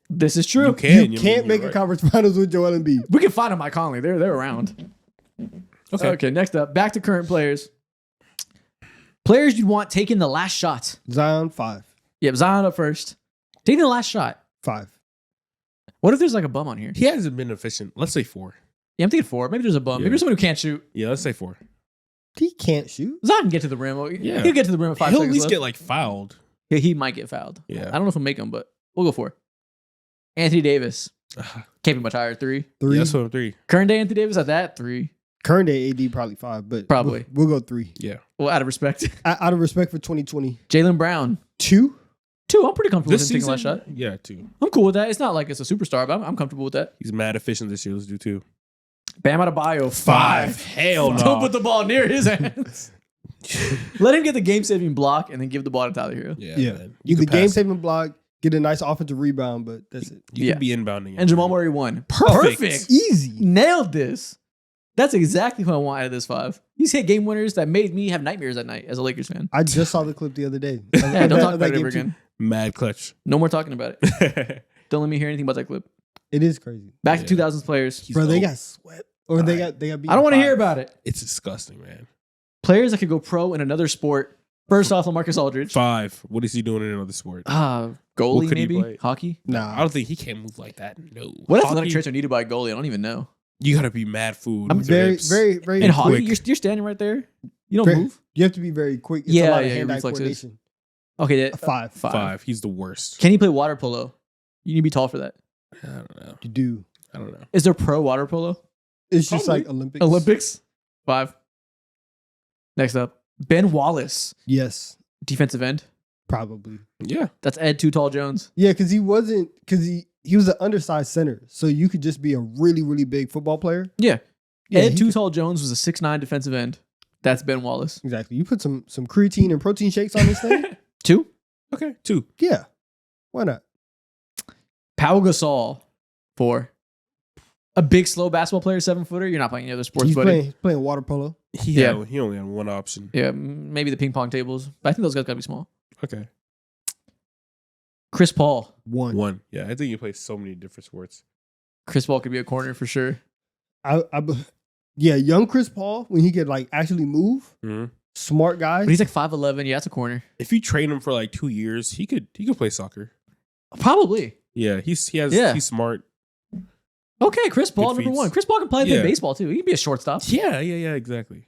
[SPEAKER 1] This is true.
[SPEAKER 3] You can.
[SPEAKER 2] You
[SPEAKER 3] I
[SPEAKER 2] can't
[SPEAKER 3] mean,
[SPEAKER 2] make
[SPEAKER 3] you're
[SPEAKER 2] a
[SPEAKER 3] right.
[SPEAKER 2] conference finals with Joel Embiid.
[SPEAKER 1] We can find them, Mike Conley. They're around. Okay, next up, back to current players. Players you'd want taking the last shot.
[SPEAKER 2] Zion 5.
[SPEAKER 1] Yep, Zion up first. Taking the last shot.
[SPEAKER 2] 5.
[SPEAKER 1] What if there's like a bum on here?
[SPEAKER 3] He hasn't been efficient. Let's say 4.
[SPEAKER 1] Yeah, I'm thinking 4. Maybe there's a bum.
[SPEAKER 3] Yeah.
[SPEAKER 1] Maybe there's someone who can't shoot.
[SPEAKER 3] Yeah, let's say 4.
[SPEAKER 2] He can't shoot.
[SPEAKER 1] Zion can get to the rim.
[SPEAKER 3] Yeah.
[SPEAKER 1] He'll get to the rim in 5
[SPEAKER 3] He'll at
[SPEAKER 1] seconds
[SPEAKER 3] least
[SPEAKER 1] left.
[SPEAKER 3] get like fouled.
[SPEAKER 1] Yeah, he might get fouled.
[SPEAKER 3] Yeah.
[SPEAKER 1] I don't know if he'll make him, but we'll go 4. Anthony Davis. Can't be much higher. 3.
[SPEAKER 2] 3.
[SPEAKER 3] Yeah, that's what I'm 3.
[SPEAKER 1] Current day Anthony Davis at that? 3.
[SPEAKER 2] Current day AD probably 5, but
[SPEAKER 1] Probably.
[SPEAKER 2] we'll go 3.
[SPEAKER 3] Yeah.
[SPEAKER 1] Well, out of respect.
[SPEAKER 2] Out of respect for 2020.
[SPEAKER 1] Jaylen Brown.
[SPEAKER 2] 2.
[SPEAKER 1] 2. I'm pretty comfortable
[SPEAKER 3] This
[SPEAKER 1] with him taking the last
[SPEAKER 3] season?
[SPEAKER 1] shot.
[SPEAKER 3] Yeah, 2.
[SPEAKER 1] I'm cool with that. It's not like it's a superstar, but I'm comfortable with that.
[SPEAKER 3] He's mad efficient this year. Let's do 2.
[SPEAKER 1] Bam Adebayo. 5.
[SPEAKER 3] Hell no.
[SPEAKER 1] Don't put the ball near his hands. Let him get the game-saving block and then give the ball to Tyler Hero.
[SPEAKER 3] Yeah,
[SPEAKER 2] Yeah.
[SPEAKER 3] man.
[SPEAKER 2] You
[SPEAKER 3] could
[SPEAKER 2] the game
[SPEAKER 3] pass.
[SPEAKER 2] saving block, get a nice offensive rebound, but that's it.
[SPEAKER 3] You
[SPEAKER 1] Yeah.
[SPEAKER 3] could be inbounding.
[SPEAKER 1] And Jamal Murray 1.
[SPEAKER 3] Perfect.
[SPEAKER 2] Easy.
[SPEAKER 1] Nailed this. That's exactly what I want out of this 5. He's hit game winners that made me have nightmares at night as a Lakers fan.
[SPEAKER 2] I just saw the clip the other day.
[SPEAKER 1] Yeah, don't talk
[SPEAKER 2] Of
[SPEAKER 1] about
[SPEAKER 2] that
[SPEAKER 1] it
[SPEAKER 2] game
[SPEAKER 1] ever
[SPEAKER 2] too.
[SPEAKER 1] again.
[SPEAKER 3] Mad clutch.
[SPEAKER 1] No more talking about it. Don't let me hear anything about that clip.
[SPEAKER 2] It is crazy.
[SPEAKER 1] Back
[SPEAKER 3] Yeah.
[SPEAKER 1] to 2000s players.
[SPEAKER 3] He's
[SPEAKER 2] Bro, they
[SPEAKER 3] old.
[SPEAKER 2] got swept. Or they got beat.
[SPEAKER 1] I don't want to hear
[SPEAKER 2] 5.
[SPEAKER 1] about it.
[SPEAKER 3] It's disgusting, man.
[SPEAKER 1] Players that could go pro in another sport. First off, LaMarcus Aldridge.
[SPEAKER 3] 5. What is he doing in another sport?
[SPEAKER 1] Goalie
[SPEAKER 3] What could he
[SPEAKER 1] maybe?
[SPEAKER 3] play?
[SPEAKER 1] Hockey?
[SPEAKER 3] I
[SPEAKER 2] Nah.
[SPEAKER 3] don't think he can move like that. No.
[SPEAKER 1] What
[SPEAKER 3] Hockey,
[SPEAKER 1] athletic traits are needed by a goalie? I don't even know.
[SPEAKER 3] You gotta be mad food.
[SPEAKER 1] I'm
[SPEAKER 3] with your
[SPEAKER 2] Very,
[SPEAKER 3] hips.
[SPEAKER 2] very, very
[SPEAKER 1] In
[SPEAKER 2] quick.
[SPEAKER 1] hockey, you're standing right there. You don't
[SPEAKER 2] Very-
[SPEAKER 1] move.
[SPEAKER 2] You have to be very quick. It's
[SPEAKER 1] Yeah,
[SPEAKER 2] a lot of
[SPEAKER 1] yeah,
[SPEAKER 2] hand-eye
[SPEAKER 1] reflexes.
[SPEAKER 2] coordination.
[SPEAKER 1] Okay,
[SPEAKER 2] A 5.
[SPEAKER 3] 5. He's the worst.
[SPEAKER 1] Can he play water polo? You need to be tall for that.
[SPEAKER 3] I don't know.
[SPEAKER 2] You do.
[SPEAKER 3] I don't know.
[SPEAKER 1] Is there pro water polo?
[SPEAKER 2] It's just
[SPEAKER 3] Probably.
[SPEAKER 2] like Olympics.
[SPEAKER 1] Olympics? 5. Next up, Ben Wallace,
[SPEAKER 2] Yes,
[SPEAKER 1] defensive end.
[SPEAKER 2] probably.
[SPEAKER 3] Yeah.
[SPEAKER 1] That's Ed Too Tall Jones.
[SPEAKER 2] Yeah, because he was an undersized center, so you could just be a really, really big football player.
[SPEAKER 1] Yeah.
[SPEAKER 2] Yeah,
[SPEAKER 1] Ed
[SPEAKER 2] he
[SPEAKER 1] Too
[SPEAKER 2] could-
[SPEAKER 1] Tall Jones was a 6'9" defensive end. That's Ben Wallace.
[SPEAKER 2] exactly. You put some creatine and protein shakes on this thing.
[SPEAKER 1] 2.
[SPEAKER 3] Okay. 2.
[SPEAKER 2] Yeah, why not?
[SPEAKER 1] Pau Gasol. 4. A big, slow basketball player, 7-footer. You're not playing any other sports,
[SPEAKER 2] He's
[SPEAKER 1] buddy.
[SPEAKER 2] playing water polo.
[SPEAKER 3] He only had one option.
[SPEAKER 1] Yeah, maybe the ping pong tables. But I think those guys gotta be small.
[SPEAKER 3] Okay.
[SPEAKER 1] Chris Paul.
[SPEAKER 3] One. Yeah, I think he plays so many different sports.
[SPEAKER 1] Chris Paul could be a corner for sure.
[SPEAKER 2] Yeah, young Chris Paul when he could like actually move,
[SPEAKER 3] Mm-hmm.
[SPEAKER 2] smart guy.
[SPEAKER 1] But he's like 5'11". Yeah, that's a corner.
[SPEAKER 3] If you train him for like 2 years, he could play soccer.
[SPEAKER 1] Probably.
[SPEAKER 3] Yeah, he's smart.
[SPEAKER 1] Okay, Chris Paul,
[SPEAKER 3] Good
[SPEAKER 1] number
[SPEAKER 3] feats.
[SPEAKER 1] 1. Chris Paul can play
[SPEAKER 3] Yeah.
[SPEAKER 1] baseball too. He can be a shortstop.
[SPEAKER 3] Yeah, exactly.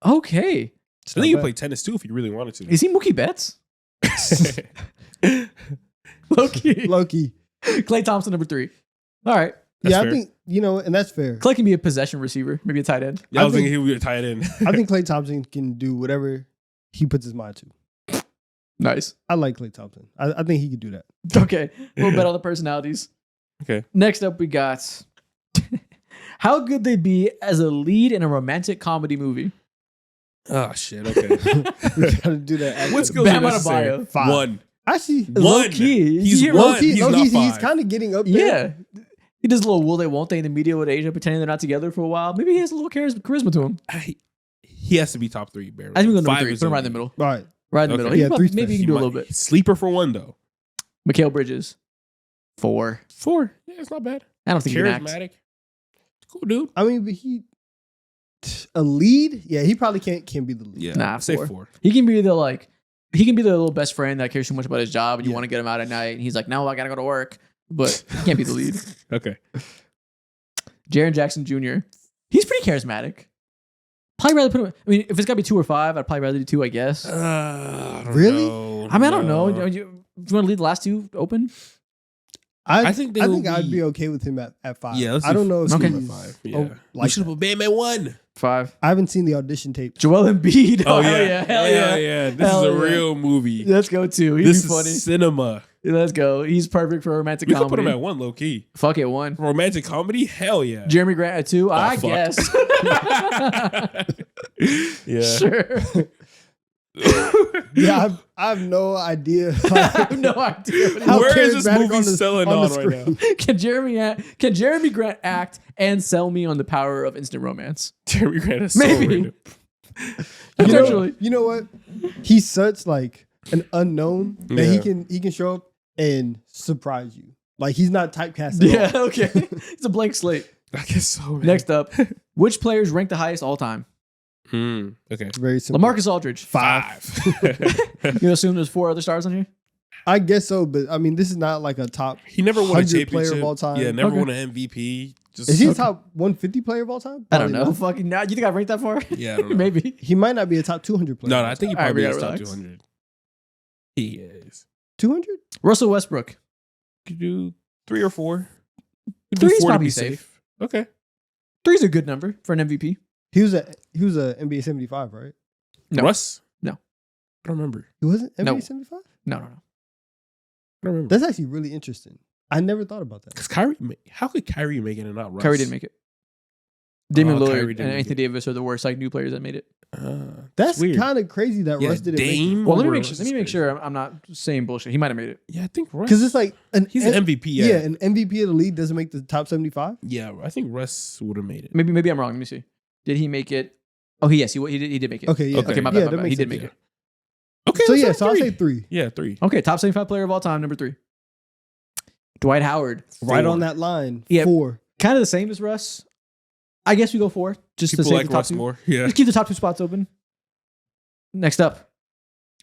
[SPEAKER 1] Okay.
[SPEAKER 3] I think he could play tennis too if he really wanted to.
[SPEAKER 1] Is he Mookie Betts? Low-key.
[SPEAKER 2] Loki.
[SPEAKER 1] Klay Thompson, number 3. All right.
[SPEAKER 3] That's
[SPEAKER 2] Yeah,
[SPEAKER 3] fair.
[SPEAKER 2] I think and that's fair.
[SPEAKER 1] Clay can be a possession receiver, maybe a tight end.
[SPEAKER 3] Yeah, I was
[SPEAKER 2] I
[SPEAKER 3] thinking he would get tied in.
[SPEAKER 2] I think Klay Thompson can do whatever he puts his mind to.
[SPEAKER 1] Nice.
[SPEAKER 2] I like Klay Thompson. I think he could do that.
[SPEAKER 1] Okay. We'll bet on the personalities.
[SPEAKER 3] Okay.
[SPEAKER 1] Next up, we got how could they be as a lead in a romantic comedy movie?
[SPEAKER 3] Oh shit. Okay.
[SPEAKER 2] We gotta do that.
[SPEAKER 3] What skills
[SPEAKER 1] Bam
[SPEAKER 3] are
[SPEAKER 1] Adebayo.
[SPEAKER 3] necessary?
[SPEAKER 2] 5.
[SPEAKER 3] One.
[SPEAKER 2] Actually,
[SPEAKER 1] Low key.
[SPEAKER 3] He's
[SPEAKER 1] He-
[SPEAKER 3] one.
[SPEAKER 2] low-key,
[SPEAKER 3] He's not
[SPEAKER 2] he's
[SPEAKER 3] 5.
[SPEAKER 2] kind of getting up there.
[SPEAKER 1] Yeah. He does a little will they won't they in the media with Asia, pretending they're not together for a while. Maybe he has a little charisma to him.
[SPEAKER 3] He has to be top 3, barely.
[SPEAKER 1] I think we go number
[SPEAKER 3] 5
[SPEAKER 1] 3.
[SPEAKER 3] is
[SPEAKER 1] Put him right in
[SPEAKER 3] only-
[SPEAKER 1] the middle.
[SPEAKER 2] All right.
[SPEAKER 1] Right in the
[SPEAKER 3] Okay.
[SPEAKER 1] middle. He
[SPEAKER 2] Yeah,
[SPEAKER 1] can-
[SPEAKER 2] three's
[SPEAKER 1] maybe he
[SPEAKER 2] fair.
[SPEAKER 1] can do a
[SPEAKER 3] He
[SPEAKER 1] little
[SPEAKER 3] might-
[SPEAKER 1] bit.
[SPEAKER 3] Sleeper for 1 though.
[SPEAKER 1] Mikal Bridges. 4.
[SPEAKER 3] 4. Yeah, it's not bad.
[SPEAKER 1] I don't think he can act.
[SPEAKER 3] Charismatic. Cool dude.
[SPEAKER 2] I mean, but a lead. Yeah, he probably can't be the lead.
[SPEAKER 3] Yeah.
[SPEAKER 1] Nah,
[SPEAKER 3] say
[SPEAKER 1] 4.
[SPEAKER 3] 4.
[SPEAKER 1] He can be the little best friend that cares too much about his job and you
[SPEAKER 2] Yeah.
[SPEAKER 1] want to get him out at night. And he's like, no, I gotta go to work. But he can't be the lead.
[SPEAKER 3] Okay.
[SPEAKER 1] Jaren Jackson Jr. He's pretty charismatic. Probably rather put him. I mean, if it's gotta be 2 or 5, I'd probably rather do 2, I guess.
[SPEAKER 3] I don't
[SPEAKER 2] Really?
[SPEAKER 3] know.
[SPEAKER 1] I mean, I don't know.
[SPEAKER 3] No.
[SPEAKER 1] Do you want to leave the last 2 open?
[SPEAKER 3] I think they will
[SPEAKER 2] I'd
[SPEAKER 3] be-
[SPEAKER 2] be okay with him at 5.
[SPEAKER 3] Yeah, let's
[SPEAKER 2] I don't know if
[SPEAKER 1] Okay.
[SPEAKER 2] he's
[SPEAKER 3] 5. Yeah.
[SPEAKER 2] oh,
[SPEAKER 3] we
[SPEAKER 2] like
[SPEAKER 3] should
[SPEAKER 2] that.
[SPEAKER 3] have put Bam at 1.
[SPEAKER 1] 5.
[SPEAKER 2] I haven't seen the audition tape.
[SPEAKER 1] Joel Embiid.
[SPEAKER 3] Oh,
[SPEAKER 1] hell
[SPEAKER 3] yeah.
[SPEAKER 1] yeah. Hell yeah.
[SPEAKER 3] This
[SPEAKER 1] Hell
[SPEAKER 3] is a
[SPEAKER 1] yeah.
[SPEAKER 3] real movie.
[SPEAKER 1] Let's go 2. He'd
[SPEAKER 3] This
[SPEAKER 1] be
[SPEAKER 3] is
[SPEAKER 1] funny.
[SPEAKER 3] cinema.
[SPEAKER 1] Let's go. He's perfect for a romantic
[SPEAKER 3] We could
[SPEAKER 1] comedy.
[SPEAKER 3] put him at 1 low key.
[SPEAKER 1] Fuck it, 1.
[SPEAKER 3] Romantic comedy? Hell yeah.
[SPEAKER 1] Jeremy Grant at 2, I
[SPEAKER 3] fuck.
[SPEAKER 1] guess.
[SPEAKER 3] Yeah.
[SPEAKER 1] Sure.
[SPEAKER 2] Yeah, I have no idea.
[SPEAKER 1] I have no idea. What
[SPEAKER 2] How
[SPEAKER 3] Where is this
[SPEAKER 2] charismatic
[SPEAKER 3] movie
[SPEAKER 2] on the-
[SPEAKER 3] selling
[SPEAKER 2] on
[SPEAKER 3] on
[SPEAKER 2] the
[SPEAKER 3] right now?
[SPEAKER 2] screen.
[SPEAKER 1] Can Jeremy Grant act and sell me on the power of instant romance?
[SPEAKER 3] Jeremy Grant is so
[SPEAKER 1] Maybe.
[SPEAKER 3] random.
[SPEAKER 1] Potentially.
[SPEAKER 2] You know what? He's such like an unknown that
[SPEAKER 3] Yeah.
[SPEAKER 2] he can show up and surprise you. Like he's not typecast. At all.
[SPEAKER 1] Yeah, okay. It's a blank slate.
[SPEAKER 3] I guess so. Man.
[SPEAKER 1] Next up, which players rank the highest all time?
[SPEAKER 3] Okay.
[SPEAKER 2] Very simple.
[SPEAKER 1] LaMarcus Aldridge.
[SPEAKER 3] 5.
[SPEAKER 1] You assume there's 4 other stars on here?
[SPEAKER 2] I guess so, but I mean, this is not like a top.
[SPEAKER 3] He never won a
[SPEAKER 2] 100
[SPEAKER 3] championship.
[SPEAKER 2] player of all time.
[SPEAKER 3] Yeah, never
[SPEAKER 1] Okay.
[SPEAKER 3] won an MVP. Just
[SPEAKER 2] Is he a top 150 player of all time?
[SPEAKER 1] I don't
[SPEAKER 2] Probably
[SPEAKER 1] know.
[SPEAKER 2] not.
[SPEAKER 1] Fucking now. You think I ranked that far?
[SPEAKER 3] Yeah, I don't know.
[SPEAKER 1] Maybe.
[SPEAKER 2] He might not be a top 200 player.
[SPEAKER 3] No, I think he
[SPEAKER 1] All right, we
[SPEAKER 3] probably is
[SPEAKER 1] gotta
[SPEAKER 3] top
[SPEAKER 1] relax.
[SPEAKER 3] 200. He is.
[SPEAKER 2] 200.
[SPEAKER 1] Russell Westbrook.
[SPEAKER 3] Could do 3 or 4. Could
[SPEAKER 1] 3
[SPEAKER 3] do
[SPEAKER 1] is
[SPEAKER 3] 4 to
[SPEAKER 1] probably
[SPEAKER 3] be
[SPEAKER 1] safe.
[SPEAKER 3] Okay.
[SPEAKER 1] 3 is a good number for an MVP.
[SPEAKER 2] He was a NBA 75, right?
[SPEAKER 1] No.
[SPEAKER 3] Russ?
[SPEAKER 1] No.
[SPEAKER 3] I don't remember.
[SPEAKER 2] He wasn't NBA
[SPEAKER 1] No.
[SPEAKER 2] 75.
[SPEAKER 1] No.
[SPEAKER 3] I don't remember.
[SPEAKER 2] That's actually really interesting. I never thought about that.
[SPEAKER 3] Because Kyrie, how could Kyrie make it and not Russ?
[SPEAKER 1] Kyrie didn't make it. Damian
[SPEAKER 3] Kyrie
[SPEAKER 1] Lillard
[SPEAKER 3] didn't
[SPEAKER 1] and
[SPEAKER 3] make
[SPEAKER 1] Anthony
[SPEAKER 3] it.
[SPEAKER 1] Davis are the worst new players that made it.
[SPEAKER 2] That's
[SPEAKER 3] weird.
[SPEAKER 2] kind of crazy that
[SPEAKER 3] Yeah,
[SPEAKER 2] Russ didn't make it.
[SPEAKER 3] Dame.
[SPEAKER 1] Well, let me
[SPEAKER 3] over
[SPEAKER 1] make
[SPEAKER 3] Russ
[SPEAKER 1] sure.
[SPEAKER 3] is
[SPEAKER 1] Let me make
[SPEAKER 3] crazy.
[SPEAKER 1] sure I'm not saying bullshit. He might have made it.
[SPEAKER 3] Yeah, I think Russ.
[SPEAKER 2] Because it's like
[SPEAKER 3] he's an MVP.
[SPEAKER 2] Yeah, an MVP of the league doesn't make the top 75.
[SPEAKER 3] Yeah, I think Russ would have made it.
[SPEAKER 1] Maybe I'm wrong. Let me see. Did he make it? Oh, yes, he did make it.
[SPEAKER 2] Okay, yeah.
[SPEAKER 3] Okay,
[SPEAKER 1] my
[SPEAKER 2] Yeah,
[SPEAKER 1] bad.
[SPEAKER 2] that
[SPEAKER 1] My bad.
[SPEAKER 2] makes
[SPEAKER 1] He did
[SPEAKER 2] sense.
[SPEAKER 1] make it.
[SPEAKER 3] Okay,
[SPEAKER 2] So
[SPEAKER 3] let's
[SPEAKER 2] yeah,
[SPEAKER 3] say
[SPEAKER 2] so I'll
[SPEAKER 3] 3.
[SPEAKER 2] say 3.
[SPEAKER 3] Yeah, 3.
[SPEAKER 1] Okay, top 75 player of all time, number 3. Dwight Howard.
[SPEAKER 2] Right
[SPEAKER 3] 4.
[SPEAKER 2] on that line.
[SPEAKER 1] Yeah.
[SPEAKER 2] 4.
[SPEAKER 1] Kind of the same as Russ. I guess we go 4. Just
[SPEAKER 3] People
[SPEAKER 1] to save
[SPEAKER 3] like
[SPEAKER 1] the top
[SPEAKER 3] Russ
[SPEAKER 1] 2.
[SPEAKER 3] more. Yeah.
[SPEAKER 1] Just keep the top 2 spots open. Next up,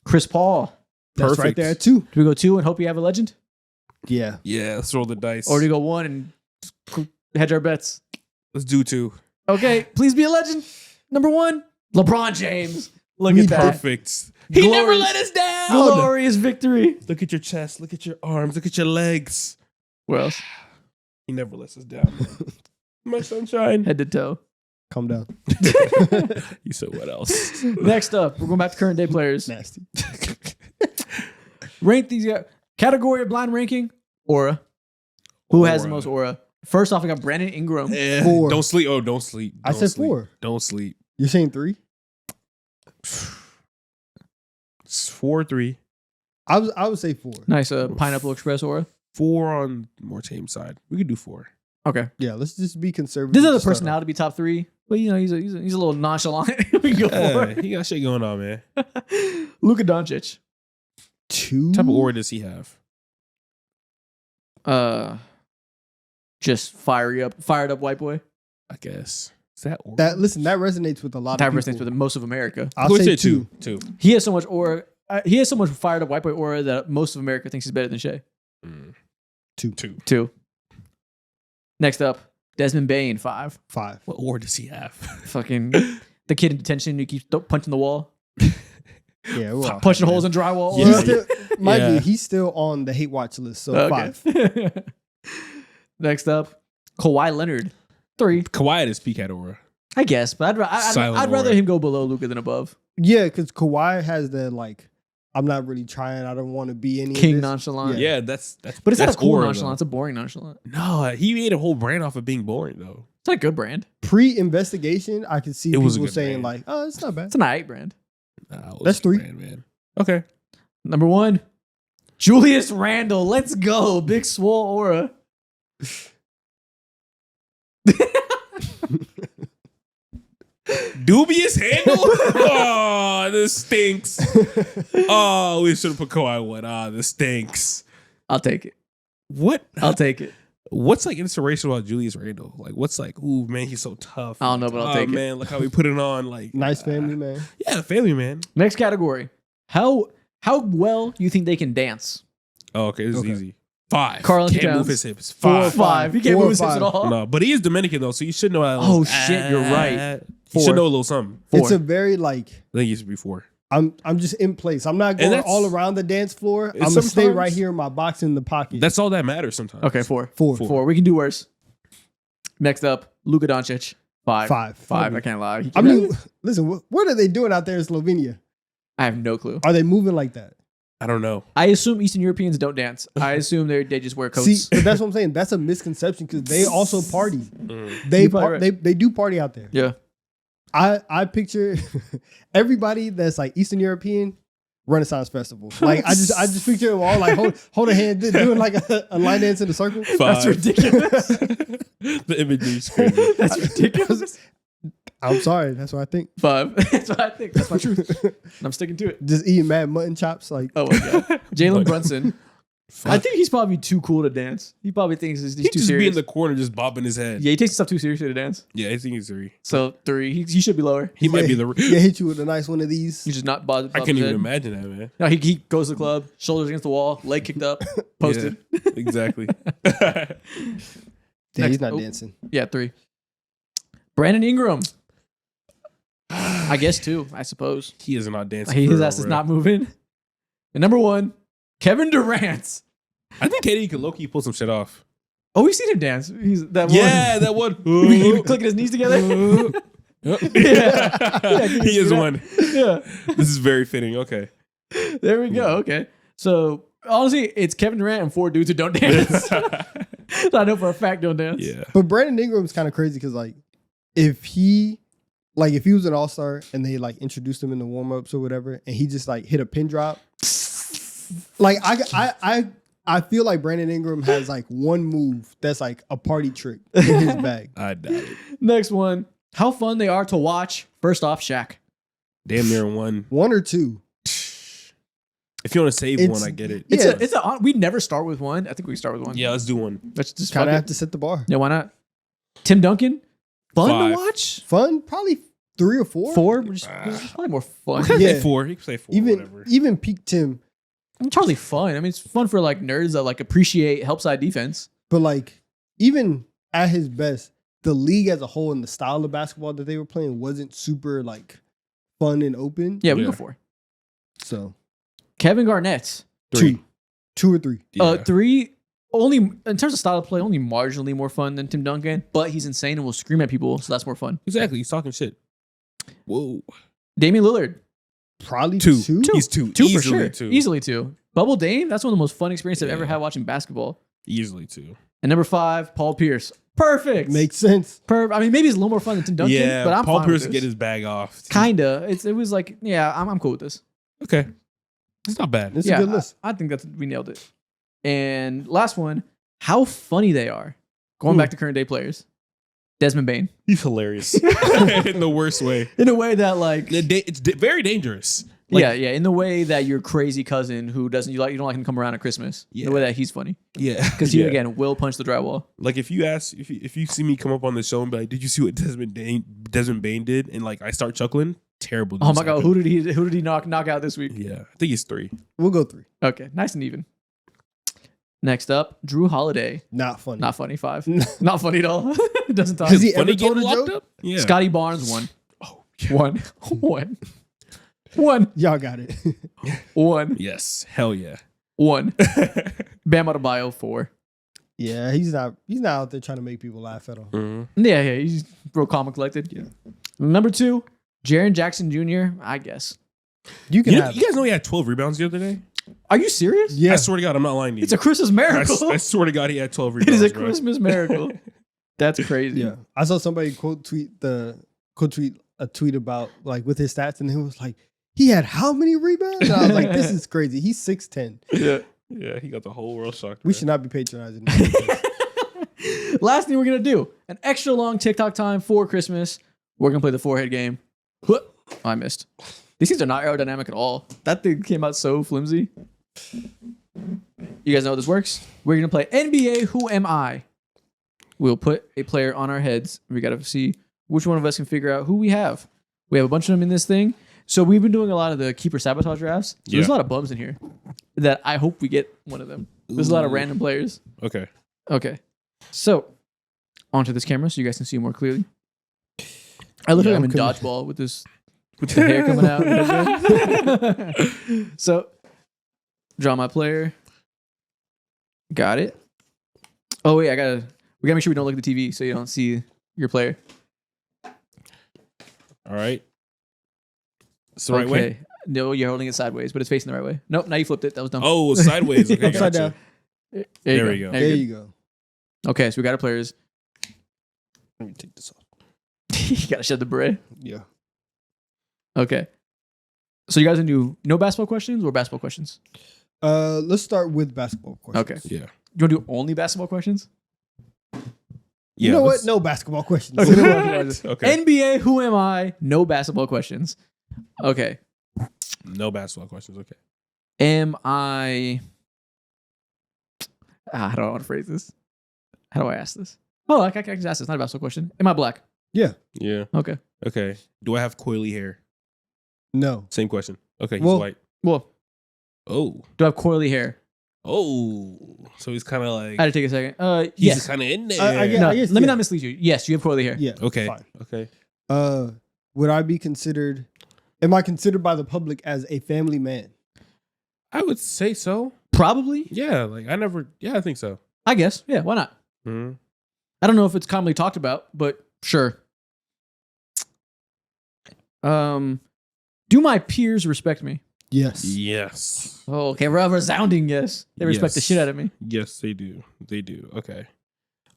[SPEAKER 1] Chris Paul.
[SPEAKER 2] That's right
[SPEAKER 3] Perfect.
[SPEAKER 2] there at 2.
[SPEAKER 1] Do we go 2 and hope you have a legend?
[SPEAKER 2] Yeah.
[SPEAKER 3] Yeah, let's roll the dice.
[SPEAKER 1] Or do we go 1 and hedge our bets?
[SPEAKER 3] Let's do 2.
[SPEAKER 1] Okay, please be a legend. Number 1, LeBron James. Look
[SPEAKER 2] Me
[SPEAKER 1] at that.
[SPEAKER 3] Perfect. He
[SPEAKER 1] Glorious.
[SPEAKER 3] never let us down.
[SPEAKER 1] Glorious victory.
[SPEAKER 3] Look at your chest. Look at your arms. Look at your legs.
[SPEAKER 1] Where else?
[SPEAKER 3] He never lets us down. My sunshine.
[SPEAKER 1] Head to toe.
[SPEAKER 2] Calm down.
[SPEAKER 3] You said what else?
[SPEAKER 1] Next up, we're going back to current day players.
[SPEAKER 2] Nasty.
[SPEAKER 1] Rank these guys. Category of blind ranking, aura. Who has the
[SPEAKER 3] Aura.
[SPEAKER 1] most aura? First off, we got Brandon Ingram.
[SPEAKER 2] 4.
[SPEAKER 3] Don't sleep. Oh, don't sleep.
[SPEAKER 2] I
[SPEAKER 3] Don't
[SPEAKER 2] said
[SPEAKER 3] sleep.
[SPEAKER 2] 4.
[SPEAKER 3] Don't sleep.
[SPEAKER 2] You're saying 3?
[SPEAKER 3] It's 4-3.
[SPEAKER 2] I would say 4.
[SPEAKER 1] Nice Pineapple Express aura.
[SPEAKER 3] 4 on more tame side. We could do 4.
[SPEAKER 1] Okay.
[SPEAKER 2] Yeah, let's just be conservative.
[SPEAKER 1] This is
[SPEAKER 2] to
[SPEAKER 1] the
[SPEAKER 2] start
[SPEAKER 1] personality to be top 3. But, you know, he's a little nonchalant. We can go
[SPEAKER 3] Yeah,
[SPEAKER 1] for
[SPEAKER 3] he got shit going on, man.
[SPEAKER 1] it. Luka Doncic.
[SPEAKER 2] off. 2.
[SPEAKER 3] What type of aura does he have?
[SPEAKER 1] Just fired up white boy.
[SPEAKER 3] I guess. Is that aura?
[SPEAKER 2] That resonates with a lot
[SPEAKER 1] That
[SPEAKER 2] of people.
[SPEAKER 1] resonates with most of America.
[SPEAKER 2] I'll say 2.
[SPEAKER 3] 2.
[SPEAKER 1] He has so much aura. He has so much fired up white boy aura that most of America thinks he's better than Shea.
[SPEAKER 3] 2.
[SPEAKER 1] 2. Next up, Desmond Bain. 5.
[SPEAKER 2] 5.
[SPEAKER 3] What aura does he have?
[SPEAKER 1] Fucking the kid in detention who keeps punching the wall,
[SPEAKER 2] Yeah, we're all
[SPEAKER 1] punching
[SPEAKER 2] happy,
[SPEAKER 1] holes
[SPEAKER 2] man.
[SPEAKER 1] in drywall.
[SPEAKER 3] Yeah.
[SPEAKER 2] He's still, mind
[SPEAKER 3] Yeah.
[SPEAKER 2] you, he's still on the hate watch list. So 5.
[SPEAKER 1] Okay. Next up, Kawhi Leonard. 3.
[SPEAKER 3] Kawhi at his peak had aura.
[SPEAKER 1] I guess, but
[SPEAKER 3] Silent
[SPEAKER 1] I'd rather
[SPEAKER 3] aura.
[SPEAKER 1] him go below Luka than above.
[SPEAKER 2] Yeah, because Kawhi has the like, I'm not really trying. I don't want to be any
[SPEAKER 1] King
[SPEAKER 2] of this.
[SPEAKER 1] nonchalant.
[SPEAKER 3] Yeah, that's
[SPEAKER 1] But it's not a
[SPEAKER 3] that's
[SPEAKER 1] cool
[SPEAKER 3] aura,
[SPEAKER 1] nonchalant.
[SPEAKER 3] though.
[SPEAKER 1] It's a boring nonchalant.
[SPEAKER 3] No, he made a whole brand off of being boring though.
[SPEAKER 1] It's not a good brand.
[SPEAKER 2] Pre-investigation, I could see
[SPEAKER 3] It was a
[SPEAKER 2] people
[SPEAKER 3] good
[SPEAKER 2] saying
[SPEAKER 3] brand.
[SPEAKER 2] like, "Oh, it's not bad."
[SPEAKER 1] It's an I8 brand.
[SPEAKER 3] Nah, it
[SPEAKER 2] That's
[SPEAKER 3] was a
[SPEAKER 2] 3.
[SPEAKER 3] brand, man. Okay.
[SPEAKER 1] Number 1, Julius Randle. Let's go. Big swole aura.
[SPEAKER 3] Dubious handle? Oh, this stinks. Oh, we should have put Kawhi 1. Ah, this stinks.
[SPEAKER 1] I'll take it.
[SPEAKER 3] What?
[SPEAKER 1] I'll take it.
[SPEAKER 3] What's like inspirational about Julius Randle? Like, what's like, ooh, man, he's so tough.
[SPEAKER 1] I don't know, but I'll
[SPEAKER 3] oh,
[SPEAKER 1] take it.
[SPEAKER 3] man, look how we put it on. Like,
[SPEAKER 2] Nice family, man.
[SPEAKER 3] Yeah, family, man.
[SPEAKER 1] Next category. How well you think they can dance?
[SPEAKER 3] Oh, okay, this
[SPEAKER 2] Okay.
[SPEAKER 3] is easy. 5.
[SPEAKER 1] Karl-Anthony
[SPEAKER 3] Can't move
[SPEAKER 1] Towns.
[SPEAKER 3] his hips.
[SPEAKER 1] 4 or
[SPEAKER 3] 5.
[SPEAKER 1] 5. He can't
[SPEAKER 2] 4
[SPEAKER 1] move
[SPEAKER 2] or
[SPEAKER 1] his hips
[SPEAKER 2] 5.
[SPEAKER 1] at all.
[SPEAKER 3] No, but he is Dominican though, so you should know.
[SPEAKER 1] Oh, shit, you're right.
[SPEAKER 3] You
[SPEAKER 1] 4.
[SPEAKER 3] should know a little something.
[SPEAKER 1] 4.
[SPEAKER 2] It's a very like,
[SPEAKER 3] I think he used to be 4.
[SPEAKER 2] I'm just in place. I'm not
[SPEAKER 3] And
[SPEAKER 2] going
[SPEAKER 3] that's-
[SPEAKER 2] all around the dance floor. I'm
[SPEAKER 3] And
[SPEAKER 2] gonna stay
[SPEAKER 3] sometimes-
[SPEAKER 2] right here in my box in the pocket.
[SPEAKER 3] That's all that matters sometimes.
[SPEAKER 1] Okay, 4.
[SPEAKER 2] 4.
[SPEAKER 1] 4. We can do worse. Next up, Luka Doncic. 5.
[SPEAKER 2] 5.
[SPEAKER 1] 5. I can't lie.
[SPEAKER 2] I mean, listen, what are they doing out there in Slovenia?
[SPEAKER 1] I have no clue.
[SPEAKER 2] Are they moving like that?
[SPEAKER 3] I don't know.
[SPEAKER 1] I assume Eastern Europeans don't dance. I assume they just wear coats.
[SPEAKER 2] See, but that's what I'm saying. That's a misconception because they also party.
[SPEAKER 3] Mm.
[SPEAKER 2] They
[SPEAKER 1] You're probably right.
[SPEAKER 2] they do party out there.
[SPEAKER 1] Yeah.
[SPEAKER 2] I picture everybody that's like Eastern European Renaissance festival. Like I just picture them all like hold a hand doing like a line dance in a circle.
[SPEAKER 3] 5.
[SPEAKER 1] That's ridiculous.
[SPEAKER 3] The imagery is crazy.
[SPEAKER 1] That's ridiculous.
[SPEAKER 2] I'm sorry, that's what I think.
[SPEAKER 1] 5. That's what I think. That's my truth. And I'm sticking to it.
[SPEAKER 2] Just eating mad mutton chops like
[SPEAKER 1] Oh my God. Jalen
[SPEAKER 3] Look.
[SPEAKER 1] Brunson. I think he's probably too cool to dance. He probably thinks he's
[SPEAKER 3] He
[SPEAKER 1] too
[SPEAKER 3] just be in
[SPEAKER 1] serious.
[SPEAKER 3] the corner just bobbing his head.
[SPEAKER 1] Yeah, he takes stuff too seriously to dance.
[SPEAKER 3] Yeah, I think he's 3.
[SPEAKER 1] So 3. He should be lower.
[SPEAKER 3] He might be the.
[SPEAKER 2] yeah, hit you with a nice one of these.
[SPEAKER 1] He's just not bothered.
[SPEAKER 3] I can't even imagine that, man.
[SPEAKER 1] No, he goes to the club, shoulders against the wall, leg kicked up, posted.
[SPEAKER 3] Yeah, exactly.
[SPEAKER 2] Yeah,
[SPEAKER 1] Next-
[SPEAKER 2] he's not
[SPEAKER 1] oh.
[SPEAKER 2] dancing.
[SPEAKER 1] Yeah, 3. Brandon Ingram. I guess 2, I suppose.
[SPEAKER 3] He is not dancing.
[SPEAKER 1] His
[SPEAKER 3] for real,
[SPEAKER 1] ass is
[SPEAKER 3] bro.
[SPEAKER 1] not moving. And number 1, Kevin Durant.
[SPEAKER 3] I think KD could low key pull some shit off.
[SPEAKER 1] Oh, we've seen him dance. He's that
[SPEAKER 3] Yeah, that one.
[SPEAKER 1] one. He was clicking his knees together.
[SPEAKER 3] Yep.
[SPEAKER 1] Yeah,
[SPEAKER 3] He is one.
[SPEAKER 1] Yeah.
[SPEAKER 3] This is very fitting. Okay.
[SPEAKER 1] There we go. Okay. So honestly, it's Kevin Durant and 4 dudes who don't dance. I know for a fact don't dance.
[SPEAKER 3] Yeah.
[SPEAKER 2] But Brandon Ingram's kind of crazy because like if he was an all-star and they like introduced him in the warm-ups or whatever, and he just like hit a pin drop, like I feel like Brandon Ingram has like one move that's like a party trick in his bag.
[SPEAKER 3] I doubt it.
[SPEAKER 1] Next one. How fun they are to watch. First off, Shaq.
[SPEAKER 3] Damn near 1.
[SPEAKER 2] 1 or 2.
[SPEAKER 3] If you want to save
[SPEAKER 2] It's-
[SPEAKER 3] one, I get it.
[SPEAKER 2] Yeah.
[SPEAKER 1] We never start with 1. I think we start with 1.
[SPEAKER 3] Yeah, let's do 1.
[SPEAKER 1] Let's just
[SPEAKER 2] Kind
[SPEAKER 1] fuck
[SPEAKER 2] of
[SPEAKER 1] it.
[SPEAKER 2] have to set the bar.
[SPEAKER 1] Yeah, why not? Tim Duncan. Fun
[SPEAKER 3] 5.
[SPEAKER 1] to watch.
[SPEAKER 2] Fun, probably 3 or 4.
[SPEAKER 1] 4. We're just probably more fun.
[SPEAKER 3] He can
[SPEAKER 2] Yeah.
[SPEAKER 3] say 4. He can say 4. Whatever.
[SPEAKER 2] Even peak Tim,
[SPEAKER 1] It's hardly fun. I mean, it's fun for like nerds that like appreciate help side defense.
[SPEAKER 2] but like even at his best, the league as a whole and the style of basketball that they were playing wasn't super like fun and open.
[SPEAKER 1] Yeah, we
[SPEAKER 3] Yeah.
[SPEAKER 1] go 4.
[SPEAKER 2] So
[SPEAKER 1] Kevin Garnett.
[SPEAKER 3] 3.
[SPEAKER 2] 2 or 3.
[SPEAKER 3] Yeah.
[SPEAKER 1] 3. only in terms of style of play, only marginally more fun than Tim Duncan, but he's insane and will scream at people, so that's more fun.
[SPEAKER 3] Exactly. He's talking shit. Whoa.
[SPEAKER 1] Damian Lillard,
[SPEAKER 2] Probably
[SPEAKER 3] Two.
[SPEAKER 2] two.
[SPEAKER 3] He's two.
[SPEAKER 1] two for
[SPEAKER 3] Easily
[SPEAKER 1] sure,
[SPEAKER 3] two.
[SPEAKER 1] easily two. Bubble Dame, that's one of the most fun experiences I've ever
[SPEAKER 3] Yeah.
[SPEAKER 1] had watching basketball.
[SPEAKER 3] Easily two.
[SPEAKER 1] And number 5, Paul Pierce. Perfect.
[SPEAKER 2] Makes sense.
[SPEAKER 1] I mean, maybe it's a little more fun than Tim Duncan,
[SPEAKER 3] Yeah,
[SPEAKER 1] but I'm
[SPEAKER 3] Paul
[SPEAKER 1] fine
[SPEAKER 3] Pierce
[SPEAKER 1] with
[SPEAKER 3] to
[SPEAKER 1] this.
[SPEAKER 3] get his bag off.
[SPEAKER 1] Kinda. It was like, yeah, I'm cool with this.
[SPEAKER 3] Okay. It's not bad.
[SPEAKER 2] It's
[SPEAKER 1] Yeah,
[SPEAKER 2] a good list.
[SPEAKER 1] I think we nailed it. And last one, how funny they are. Going
[SPEAKER 2] Who?
[SPEAKER 1] back to current day players. Desmond Bain.
[SPEAKER 3] He's hilarious in the worst way.
[SPEAKER 1] In a way that like
[SPEAKER 3] It's very dangerous. Like,
[SPEAKER 1] yeah, in the way that your crazy cousin who doesn't you don't like him to come around at Christmas.
[SPEAKER 3] Yeah.
[SPEAKER 1] The way that he's funny.
[SPEAKER 3] yeah.
[SPEAKER 1] Because he again will punch the drywall.
[SPEAKER 3] Like if you see me come up on the show and be like, "Did you see what Desmond Bain did?" and like I start chuckling, terrible.
[SPEAKER 1] Oh
[SPEAKER 3] news
[SPEAKER 1] my god,
[SPEAKER 3] happened.
[SPEAKER 1] who did he knock out this week?
[SPEAKER 3] Yeah, I think he's 3.
[SPEAKER 2] We'll go 3.
[SPEAKER 1] Okay, nice and even. Next up, Drew Holiday.
[SPEAKER 2] Not funny.
[SPEAKER 1] Not funny. 5. Not funny at all. Doesn't talk.
[SPEAKER 2] Has he
[SPEAKER 3] Funny
[SPEAKER 2] ever told
[SPEAKER 3] getting
[SPEAKER 2] a
[SPEAKER 3] locked
[SPEAKER 2] joke?
[SPEAKER 3] up? Yeah.
[SPEAKER 1] Scotty Barnes 1.
[SPEAKER 3] Oh,
[SPEAKER 1] 1. 1.
[SPEAKER 2] Y'all got it.
[SPEAKER 1] 1.
[SPEAKER 3] yes. Hell yeah.
[SPEAKER 1] 1. Bam Adebayo 4.
[SPEAKER 2] Yeah, he's not out there trying to make people laugh at all.
[SPEAKER 3] Mm-hmm.
[SPEAKER 1] Yeah, he's real calm and collected.
[SPEAKER 2] Yeah.
[SPEAKER 1] Number 2, Jaren Jackson Jr., I guess.
[SPEAKER 2] You can
[SPEAKER 3] You
[SPEAKER 2] have
[SPEAKER 3] guys know he had 12 rebounds the other day?
[SPEAKER 1] Are you serious?
[SPEAKER 2] Yeah.
[SPEAKER 3] I swear to God, I'm not lying to you.
[SPEAKER 1] It's a Christmas
[SPEAKER 3] I,
[SPEAKER 1] miracle.
[SPEAKER 3] I swear to God, he had 12
[SPEAKER 1] It
[SPEAKER 3] rebounds.
[SPEAKER 1] is a
[SPEAKER 3] bro.
[SPEAKER 1] Christmas miracle. That's crazy.
[SPEAKER 2] Yeah. I saw somebody quote tweet a tweet about like with his stats and it was like, he had how many rebounds? And I was like, this is crazy. He's 6'10".
[SPEAKER 1] Yeah.
[SPEAKER 3] Yeah, he got the whole world shocked.
[SPEAKER 2] We
[SPEAKER 3] bro.
[SPEAKER 2] should not be patronizing.
[SPEAKER 1] Last thing we're going to do, an extra long TikTok time for Christmas. We're going to play the forehead game. Oh, I missed. These things are not aerodynamic at all. That thing came out so flimsy. You guys know how this works? We're going to play NBA Who Am I? We'll put a player on our heads. We got to see which one of us can figure out who we have. We have a bunch of them in this thing. So we've been doing a lot of the keeper sabotage drafts. So there's a
[SPEAKER 3] Yeah.
[SPEAKER 1] lot of bums in here that I hope we get one of them. There's a lot of random players.
[SPEAKER 3] Okay.
[SPEAKER 1] Okay. So onto this camera so you guys can see more clearly. I look
[SPEAKER 2] Yeah,
[SPEAKER 1] like I'm
[SPEAKER 2] I'm
[SPEAKER 1] in
[SPEAKER 2] coming.
[SPEAKER 1] dodgeball with the hair coming out. So draw my player. Got it. Oh wait, we gotta make sure we don't look at the TV so you don't see your player.
[SPEAKER 3] All right. It's the right way.
[SPEAKER 1] No, you're holding it sideways, but it's facing the right way. Nope, now you flipped it. That was dumb.
[SPEAKER 3] Oh, sideways. Okay,
[SPEAKER 2] Upside
[SPEAKER 3] gotcha.
[SPEAKER 2] down.
[SPEAKER 3] There we go.
[SPEAKER 1] Now
[SPEAKER 2] There
[SPEAKER 1] you're
[SPEAKER 2] you
[SPEAKER 1] good.
[SPEAKER 2] go.
[SPEAKER 1] Okay, so we got our players.
[SPEAKER 2] Let me take this off.
[SPEAKER 1] You gotta shed the beret.
[SPEAKER 2] Yeah.
[SPEAKER 1] Okay. So you guys gonna do no basketball questions or basketball questions?
[SPEAKER 2] Let's start with basketball questions.
[SPEAKER 1] Okay.
[SPEAKER 3] Yeah.
[SPEAKER 1] You want to do only basketball questions?
[SPEAKER 2] You know
[SPEAKER 3] let's-
[SPEAKER 2] what? No basketball questions.
[SPEAKER 3] Okay.
[SPEAKER 1] NBA, who am I? No basketball questions. Okay.
[SPEAKER 3] No basketball questions. Okay.
[SPEAKER 1] Am I. How do I want to phrase this? How do I ask this? Oh, I can just ask this. Not a basketball question. Am I black?
[SPEAKER 2] Yeah.
[SPEAKER 3] Yeah.
[SPEAKER 1] Okay.
[SPEAKER 3] Okay. Do I have coily hair?
[SPEAKER 2] No.
[SPEAKER 3] Same question. Okay. He's
[SPEAKER 2] Well-
[SPEAKER 3] white.
[SPEAKER 1] Well,
[SPEAKER 3] Oh.
[SPEAKER 1] do I have coily hair?
[SPEAKER 3] Oh. So he's kind of like.
[SPEAKER 1] I had to take a second.
[SPEAKER 3] He's
[SPEAKER 1] Yes.
[SPEAKER 3] just kind of in there.
[SPEAKER 2] Yeah,
[SPEAKER 1] No,
[SPEAKER 2] I guess,
[SPEAKER 1] let me
[SPEAKER 2] yeah.
[SPEAKER 1] not mislead you. Yes, you have coily hair.
[SPEAKER 2] Yeah.
[SPEAKER 3] Okay.
[SPEAKER 2] Fine.
[SPEAKER 3] Okay.
[SPEAKER 2] Would I be considered? Am I considered by the public as a family man?
[SPEAKER 3] I would say so.
[SPEAKER 1] Probably.
[SPEAKER 3] Yeah. Like I never. Yeah, I think so.
[SPEAKER 1] I guess. Yeah, why not?
[SPEAKER 3] Mhm.
[SPEAKER 1] I don't know if it's commonly talked about, but sure. Do my peers respect me?
[SPEAKER 2] Yes.
[SPEAKER 3] Yes.
[SPEAKER 1] Oh, okay. Resounding yes. They respect the
[SPEAKER 3] Yes.
[SPEAKER 1] shit out of me.
[SPEAKER 3] Yes, they do. They do. Okay.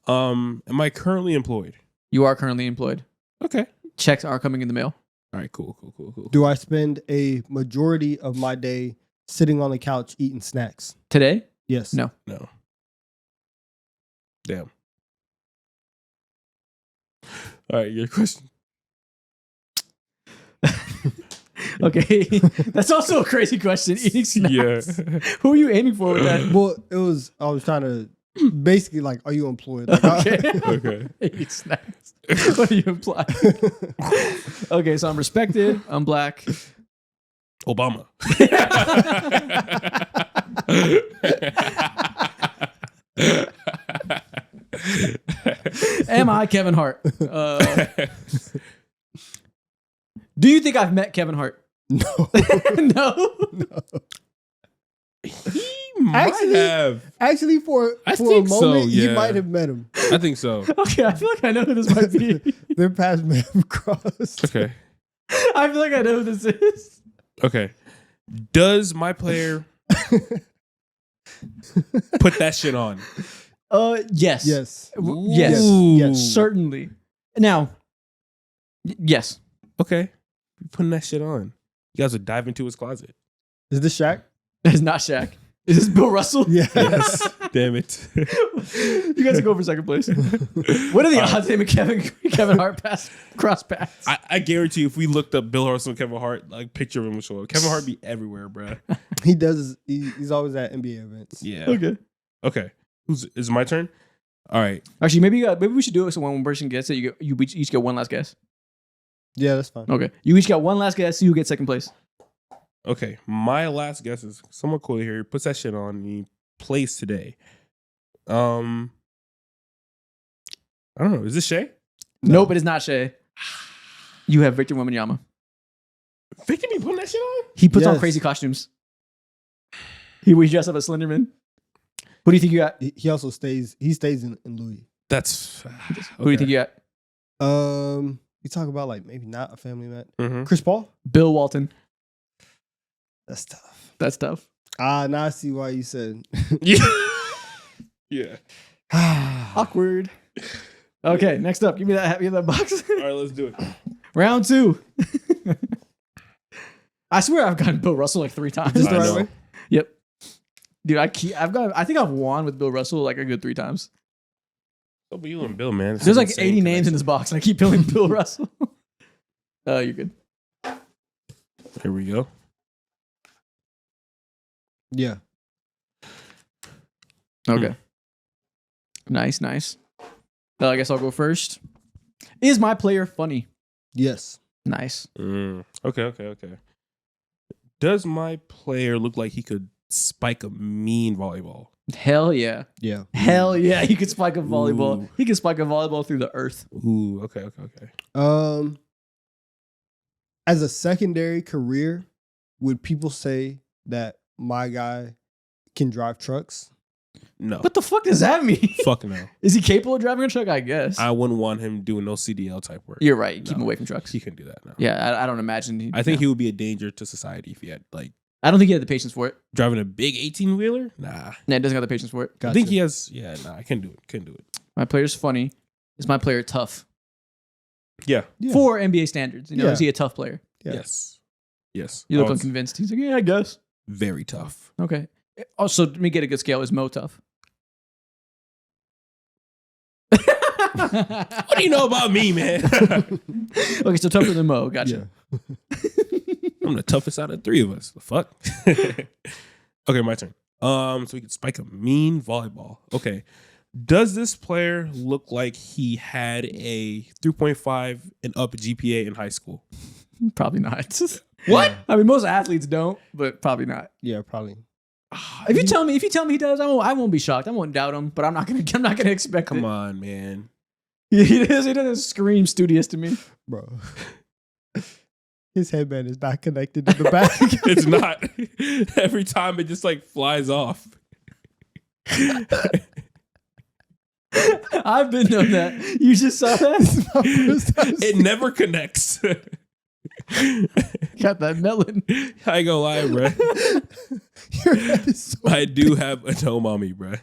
[SPEAKER 3] Am I currently employed?
[SPEAKER 1] You are currently employed.
[SPEAKER 3] Okay.
[SPEAKER 1] Checks are coming in the mail.
[SPEAKER 3] All right. Cool.
[SPEAKER 2] Do I spend a majority of my day sitting on the couch eating snacks?
[SPEAKER 1] Today?
[SPEAKER 2] Yes.
[SPEAKER 1] No.
[SPEAKER 3] No. Damn. All right. Your question.
[SPEAKER 1] Okay. That's also a crazy question. Eating snacks.
[SPEAKER 3] Yeah.
[SPEAKER 1] Who are you aiming for with that?
[SPEAKER 2] Well, I was trying to basically like, are you employed? Like,
[SPEAKER 1] Okay.
[SPEAKER 3] Okay.
[SPEAKER 1] Eating snacks. What do you imply? Okay, so I'm respected. I'm black.
[SPEAKER 3] Obama.
[SPEAKER 1] Am I Kevin Hart? Do you think I've met Kevin Hart?
[SPEAKER 2] no.
[SPEAKER 1] No.
[SPEAKER 3] He
[SPEAKER 2] Actually-
[SPEAKER 3] have.
[SPEAKER 2] Actually, for
[SPEAKER 3] I
[SPEAKER 2] a
[SPEAKER 3] think so,
[SPEAKER 2] moment, you
[SPEAKER 3] yeah.
[SPEAKER 2] might have met him.
[SPEAKER 3] I think so.
[SPEAKER 1] Okay, I feel like I know who this might be.
[SPEAKER 2] Their paths may have crossed.
[SPEAKER 3] Okay.
[SPEAKER 1] I feel like I know who this is.
[SPEAKER 3] Okay. Does my player put that shit on?
[SPEAKER 1] Yes.
[SPEAKER 2] Yes.
[SPEAKER 1] Yes.
[SPEAKER 3] Ooh.
[SPEAKER 2] Yes.
[SPEAKER 1] Certainly. Now, yes.
[SPEAKER 3] Okay. Putting that shit on. You guys would dive into his closet.
[SPEAKER 2] Is this Shaq?
[SPEAKER 1] That is not Shaq. Is this Bill Russell?
[SPEAKER 2] Yes.
[SPEAKER 3] Damn it.
[SPEAKER 1] You guys go for second place. What are the odds him and Kevin Hart cross paths?
[SPEAKER 3] I guarantee you, if we looked up Bill Russell and Kevin Hart, like picture of him would show up. Kevin Hart be everywhere, bro.
[SPEAKER 2] He does. He's always at NBA events.
[SPEAKER 3] Yeah.
[SPEAKER 1] Okay.
[SPEAKER 3] Okay. Is it my turn? All right.
[SPEAKER 1] Actually, maybe we should do it so when one person gets it, you each get one last guess.
[SPEAKER 2] Yeah, that's fine.
[SPEAKER 1] Okay. You each got one last guess. See who gets second place.
[SPEAKER 3] Okay. My last guess is someone cool here. He puts that shit on and he plays today. I don't know. Is this Shea?
[SPEAKER 1] Nope, it is not Shea. You have Victor Wembanyama.
[SPEAKER 3] Victor be putting that shit on?
[SPEAKER 1] He puts on
[SPEAKER 2] Yes.
[SPEAKER 1] crazy costumes. He dressed up as Slenderman. Who do you think you got?
[SPEAKER 2] He also stays. He stays in Louis.
[SPEAKER 3] That's.
[SPEAKER 1] Who do you think you got?
[SPEAKER 2] You talk about like maybe not a family man.
[SPEAKER 3] Mm-hmm.
[SPEAKER 2] Chris Paul.
[SPEAKER 1] Bill Walton.
[SPEAKER 2] That's tough.
[SPEAKER 1] That's tough.
[SPEAKER 2] Now I see why you said.
[SPEAKER 3] Yeah. Yeah.
[SPEAKER 1] Awkward. Okay, next up. Give me that box.
[SPEAKER 3] All right, let's do it.
[SPEAKER 1] Round 2. I swear I've gotten Bill Russell like 3 times.
[SPEAKER 2] Is this the
[SPEAKER 3] I
[SPEAKER 2] right
[SPEAKER 3] know.
[SPEAKER 2] way?
[SPEAKER 1] Yep. Dude, I think I've won with Bill Russell like a good 3 times.
[SPEAKER 3] Oh, but you and Bill, man.
[SPEAKER 1] There's like 80 names in this box, and I keep pulling Bill Russell. You're good.
[SPEAKER 3] Here we go.
[SPEAKER 2] Yeah.
[SPEAKER 1] Okay. Nice. I guess I'll go first. Is my player funny?
[SPEAKER 2] Yes.
[SPEAKER 1] Nice.
[SPEAKER 3] Okay. Does my player look like he could spike a mean volleyball?
[SPEAKER 1] Hell yeah.
[SPEAKER 2] Yeah.
[SPEAKER 1] Hell yeah. He could spike a volleyball.
[SPEAKER 3] Ooh.
[SPEAKER 1] He could spike a volleyball through the earth.
[SPEAKER 3] Ooh, okay.
[SPEAKER 2] As a secondary career, would people say that my guy can drive trucks?
[SPEAKER 3] No.
[SPEAKER 1] What the fuck does that mean?
[SPEAKER 3] Fuck no.
[SPEAKER 1] Is he capable of driving a truck? I guess.
[SPEAKER 3] I wouldn't want him doing no CDL type work.
[SPEAKER 1] You're right. Keep him
[SPEAKER 3] No.
[SPEAKER 1] away from trucks.
[SPEAKER 3] He couldn't do that now.
[SPEAKER 1] Yeah, I don't imagine.
[SPEAKER 3] I think he would be a danger to society if he had like
[SPEAKER 1] I don't think he had the patience for it.
[SPEAKER 3] driving a big 18-wheeler. Nah.
[SPEAKER 1] Nah, he doesn't have the patience for it.
[SPEAKER 3] I think he has. Yeah, nah. I can't do it. Couldn't do it.
[SPEAKER 1] My player's funny. Is my player tough?
[SPEAKER 3] Yeah.
[SPEAKER 2] Yeah.
[SPEAKER 1] For NBA standards. You know,
[SPEAKER 2] Yeah.
[SPEAKER 1] is he a tough player?
[SPEAKER 2] Yeah.
[SPEAKER 3] Yes. Yes.
[SPEAKER 1] You look
[SPEAKER 3] Oh,
[SPEAKER 1] unconvinced. He's like, yeah, I guess.
[SPEAKER 3] very tough.
[SPEAKER 1] Okay. Also, let me get a good scale. Is Mo tough?
[SPEAKER 3] What do you know about me, man?
[SPEAKER 1] Okay, so tougher than Mo. Gotcha.
[SPEAKER 2] Yeah.
[SPEAKER 3] I'm the toughest out of the 3 of us. The fuck? Okay, my turn. So we can spike a mean volleyball. Okay. Does this player look like he had a 3.5 and up GPA in high school?
[SPEAKER 1] Probably not.
[SPEAKER 3] What?
[SPEAKER 1] I mean, most athletes don't, but probably not.
[SPEAKER 2] Yeah, probably.
[SPEAKER 1] If you tell me he does, I won't be shocked. I won't doubt him, but I'm not gonna expect
[SPEAKER 3] Come
[SPEAKER 1] it.
[SPEAKER 3] on, man.
[SPEAKER 1] He doesn't scream studious to me.
[SPEAKER 2] Bro. His headband is not connected to the back.
[SPEAKER 3] It's not. Every time it just like flies off.
[SPEAKER 1] I've been on that. You just saw that?
[SPEAKER 3] It never connects.
[SPEAKER 1] Got that melon.
[SPEAKER 3] I ain't gonna lie, bro.
[SPEAKER 2] Your head is so
[SPEAKER 3] I do have a dome on me, bro.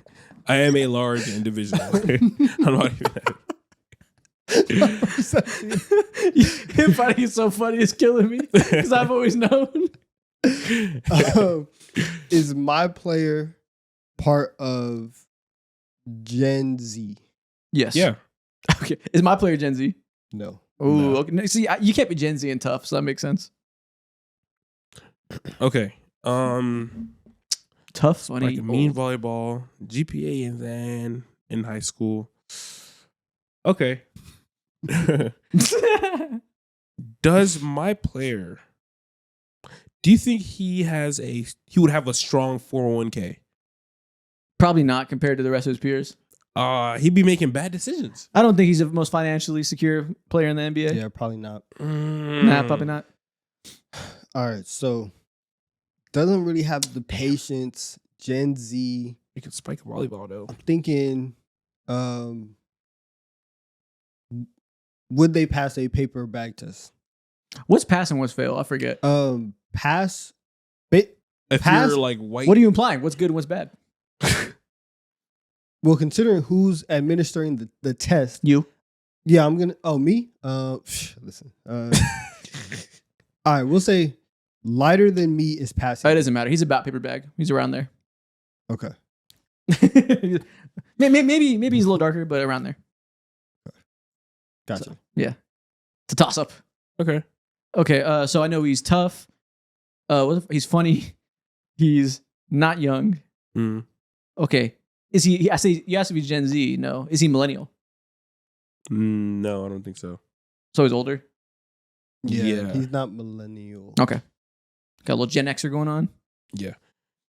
[SPEAKER 3] I am a large individual. I'm not even that.
[SPEAKER 1] Him finding it so funny is killing me because I've always known.
[SPEAKER 2] Is my player part of Gen Z?
[SPEAKER 1] Yes.
[SPEAKER 3] Yeah.
[SPEAKER 1] Okay. Is my player Gen Z?
[SPEAKER 2] No.
[SPEAKER 1] Oh,
[SPEAKER 3] No.
[SPEAKER 1] okay. No, see, you can't be Gen Z and tough, so that makes sense.
[SPEAKER 3] Okay.
[SPEAKER 1] Tough, funny,
[SPEAKER 3] Like a mean
[SPEAKER 1] old.
[SPEAKER 3] volleyball, GPA, and then in high school. Okay. Does my player? Do you think he would have a strong 401k?
[SPEAKER 1] Probably not compared to the rest of his peers.
[SPEAKER 3] He'd be making bad decisions.
[SPEAKER 1] I don't think he's the most financially secure player in the NBA.
[SPEAKER 2] Yeah, probably not.
[SPEAKER 1] Nah, probably not.
[SPEAKER 2] All right, so doesn't really have the patience, Gen Z.
[SPEAKER 3] You could spike volleyball though.
[SPEAKER 2] I'm thinking, would they pass a paper bag test?
[SPEAKER 1] What's pass and what's fail? I forget.
[SPEAKER 2] Pass.
[SPEAKER 3] If
[SPEAKER 2] Pass-
[SPEAKER 3] you're like white,
[SPEAKER 1] What are you implying? What's good and what's bad?
[SPEAKER 2] Well, considering who's administering the test,
[SPEAKER 1] You.
[SPEAKER 2] yeah, I'm gonna. Oh, me. Listen. All right, we'll say lighter than me is passing.
[SPEAKER 1] It doesn't matter. He's about paper bag. He's around there.
[SPEAKER 2] Okay.
[SPEAKER 1] maybe he's a little darker, but around there.
[SPEAKER 2] Gotcha.
[SPEAKER 1] So, yeah. It's a toss up.
[SPEAKER 3] okay.
[SPEAKER 1] Okay, so I know he's tough. He's funny. He's not young.
[SPEAKER 3] Mm.
[SPEAKER 1] Okay. Is he? I say he has to be Gen Z. No. Is he millennial?
[SPEAKER 3] No, I don't think so.
[SPEAKER 1] So he's older.
[SPEAKER 2] Yeah, he's not millennial.
[SPEAKER 1] Okay. Got a little Gen Xer going on.
[SPEAKER 3] Yeah.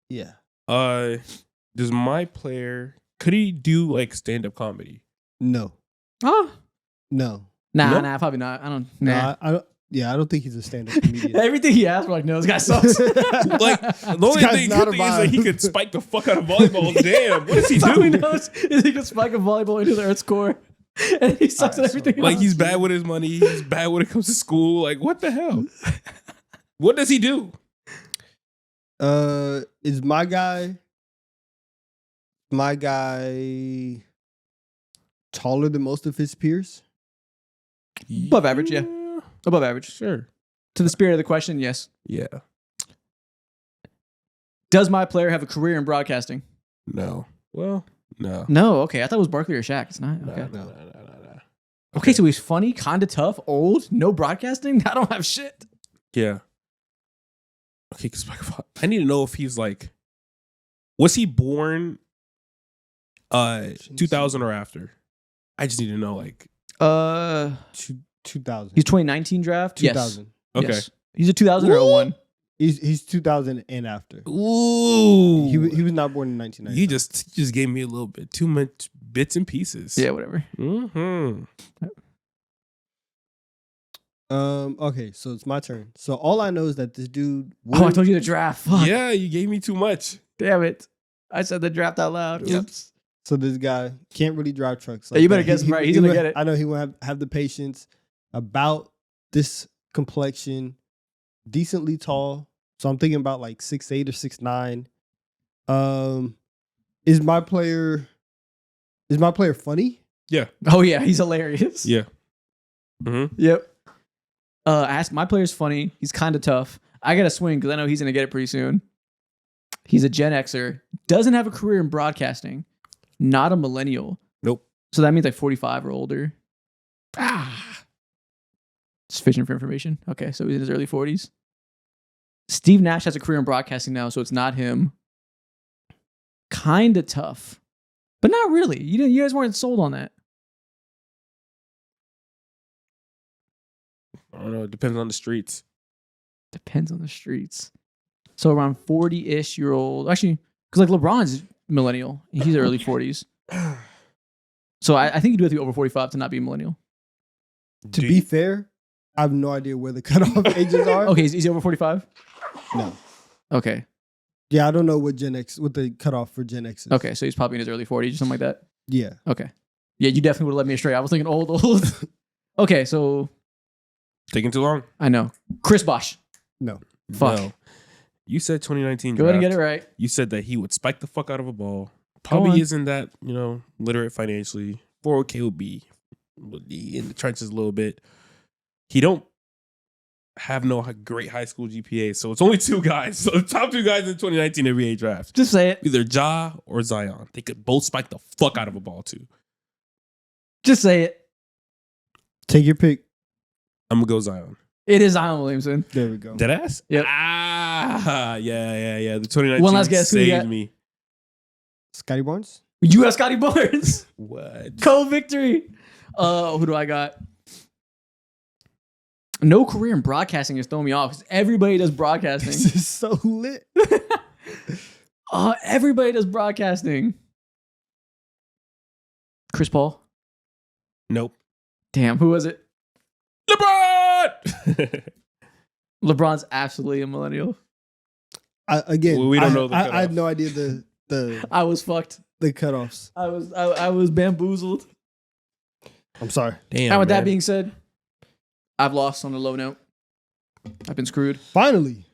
[SPEAKER 2] Yeah.
[SPEAKER 3] Does my player could he do like stand up comedy?
[SPEAKER 2] No.
[SPEAKER 1] Oh.
[SPEAKER 2] No.
[SPEAKER 1] Nah,
[SPEAKER 3] No?
[SPEAKER 1] probably not. I don't.
[SPEAKER 2] No,
[SPEAKER 1] Nah.
[SPEAKER 2] I don't. Yeah, I don't think he's a stand-up comedian.
[SPEAKER 1] Everything he asked, we're like, no, this guy sucks.
[SPEAKER 3] Like the only
[SPEAKER 2] guy's
[SPEAKER 3] thing
[SPEAKER 2] not
[SPEAKER 3] good
[SPEAKER 2] a
[SPEAKER 3] thing is that he
[SPEAKER 2] vibe.
[SPEAKER 3] could spike the fuck out of volleyball. Damn, what does he
[SPEAKER 1] That's all he
[SPEAKER 3] do?
[SPEAKER 1] knows is he can spike a volleyball into the Earth's core, and he sucks at
[SPEAKER 2] Alright,
[SPEAKER 1] everything.
[SPEAKER 2] so-
[SPEAKER 3] Like
[SPEAKER 1] else.
[SPEAKER 3] he's bad with his money. He's bad when it comes to school. Like what the hell? What does he do?
[SPEAKER 2] Is my guy taller than most of his peers?
[SPEAKER 1] Above average, yeah. Above average.
[SPEAKER 3] Sure.
[SPEAKER 1] To the spirit of the question, yes.
[SPEAKER 3] Yeah.
[SPEAKER 1] Does my player have a career in broadcasting?
[SPEAKER 3] No. Well, no.
[SPEAKER 1] No. Okay, I thought it was Barkley or Shaq. It's not.
[SPEAKER 3] No,
[SPEAKER 1] Okay.
[SPEAKER 3] no.
[SPEAKER 1] Okay, so he's funny, kind of tough, old, no broadcasting. I don't have shit.
[SPEAKER 3] Yeah. Okay, because I need to know if he's like, was he born 2000 or after? I just need to know like.
[SPEAKER 2] 2000.
[SPEAKER 1] He's 2019 draft.
[SPEAKER 2] 2000.
[SPEAKER 3] Okay.
[SPEAKER 1] Yes. He's a 2000 or a 01.
[SPEAKER 2] He's 2000 and after.
[SPEAKER 3] Ooh.
[SPEAKER 2] He was not born in 1990.
[SPEAKER 3] You just gave me a little bit too much bits and pieces.
[SPEAKER 1] Yeah, whatever.
[SPEAKER 3] Mm-hmm.
[SPEAKER 2] Okay, so it's my turn. So all I know is that this dude.
[SPEAKER 1] Oh, I told you the draft. Fuck.
[SPEAKER 3] Yeah, you gave me too much.
[SPEAKER 1] Damn it. I said the draft out loud.
[SPEAKER 3] Yep.
[SPEAKER 1] Oops.
[SPEAKER 2] So this guy can't really drive trucks.
[SPEAKER 1] Hey, you better
[SPEAKER 2] that.
[SPEAKER 1] guess him right. He's gonna
[SPEAKER 2] won't-
[SPEAKER 1] get it.
[SPEAKER 2] I know he won't have the patience. About this complexion, decently tall. So I'm thinking about like 6'8" or 6'9". Is my player funny?
[SPEAKER 1] Oh, yeah. He's hilarious.
[SPEAKER 3] Yeah. Mm-hmm.
[SPEAKER 1] Yep. My player's funny. He's kind of tough. I got to swing because I know he's going to get it pretty soon. He's a Gen Xer. Doesn't have a career in broadcasting. Not a millennial.
[SPEAKER 3] Nope.
[SPEAKER 1] So that means like 45 or older. Just fishing for information. Okay, so he's in his early 40s. Steve Nash has a career in broadcasting now, so it's not him. Kind of tough, but not really. You guys weren't sold on that.
[SPEAKER 3] I don't know. It depends on the streets.
[SPEAKER 1] Depends on the streets. So around 40-ish year old. Actually, because like LeBron's millennial. He's early 40s. So I think you do have to be over 45 to not be a millennial.
[SPEAKER 2] To be fair, I have no idea where the cutoff ages are.
[SPEAKER 1] Okay, is he over 45?
[SPEAKER 2] No.
[SPEAKER 1] Okay.
[SPEAKER 2] Yeah, I don't know what the cutoff for Gen X is.
[SPEAKER 1] Okay, so he's probably in his early 40s or something like that.
[SPEAKER 2] Yeah.
[SPEAKER 1] Okay. Yeah, you definitely would have let me astray. I was thinking old. Okay, so
[SPEAKER 3] Taking too long?
[SPEAKER 1] I know. Chris Bosh.
[SPEAKER 2] No.
[SPEAKER 1] Fuck.
[SPEAKER 3] No. You said 2019
[SPEAKER 1] Go ahead and
[SPEAKER 3] draft.
[SPEAKER 1] get it right.
[SPEAKER 3] You said that he would spike the fuck out of a ball.
[SPEAKER 1] on.
[SPEAKER 3] Probably isn't that, literate financially. 4K would be in the trenches a little bit. He don't have no great high school GPA, so it's only two guys. So the top two guys in 2019 NBA draft.
[SPEAKER 1] Just say it.
[SPEAKER 3] Either Ja or Zion. They could both spike the fuck out of a ball too.
[SPEAKER 1] Just say it.
[SPEAKER 2] Take your pick.
[SPEAKER 3] I'm gonna go Zion.
[SPEAKER 1] It is Zion Williamson.
[SPEAKER 2] There we go.
[SPEAKER 3] Deadass?
[SPEAKER 1] Yep.
[SPEAKER 3] Yeah. The 2019
[SPEAKER 1] One last guess. Who you
[SPEAKER 3] saved
[SPEAKER 1] got?
[SPEAKER 3] me.
[SPEAKER 2] Scotty Barnes?
[SPEAKER 1] You have Scotty Barnes.
[SPEAKER 3] What?
[SPEAKER 1] Co-victory. Who do I got? No career in broadcasting is throwing me off because everybody does broadcasting.
[SPEAKER 2] This is so lit.
[SPEAKER 1] Everybody does broadcasting. Chris Paul.
[SPEAKER 3] Nope.
[SPEAKER 1] Damn, who was it?
[SPEAKER 3] LeBron!
[SPEAKER 1] LeBron's absolutely a millennial.
[SPEAKER 2] Again,
[SPEAKER 3] We don't know the
[SPEAKER 2] I
[SPEAKER 3] cutoff.
[SPEAKER 2] had no idea the
[SPEAKER 1] I was fucked.
[SPEAKER 2] cutoffs.
[SPEAKER 1] I was bamboozled.
[SPEAKER 2] I'm sorry.
[SPEAKER 3] Damn.
[SPEAKER 1] And with that
[SPEAKER 3] man.
[SPEAKER 1] being said, I've lost on a low note. I've been screwed.
[SPEAKER 2] Finally.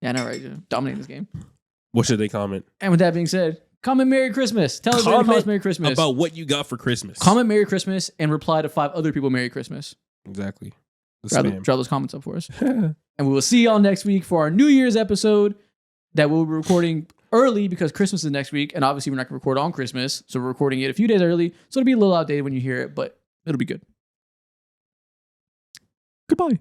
[SPEAKER 1] Yeah, I know, right? Dominating this game.
[SPEAKER 3] What should they comment?
[SPEAKER 1] And with that being said, comment Merry Christmas. Tell everybody to call us Merry Christmas.
[SPEAKER 3] About what you got for Christmas.
[SPEAKER 1] Comment Merry Christmas and reply to 5 other people Merry Christmas.
[SPEAKER 3] Exactly. The spam.
[SPEAKER 1] Draw those comments up for us. And we will see y'all next week for our New Year's episode that we'll be recording early because Christmas is next week. And obviously, we're not going to record on Christmas. So we're recording it a few days early. So it'll be a little outdated when you hear it, but it'll be good. Goodbye.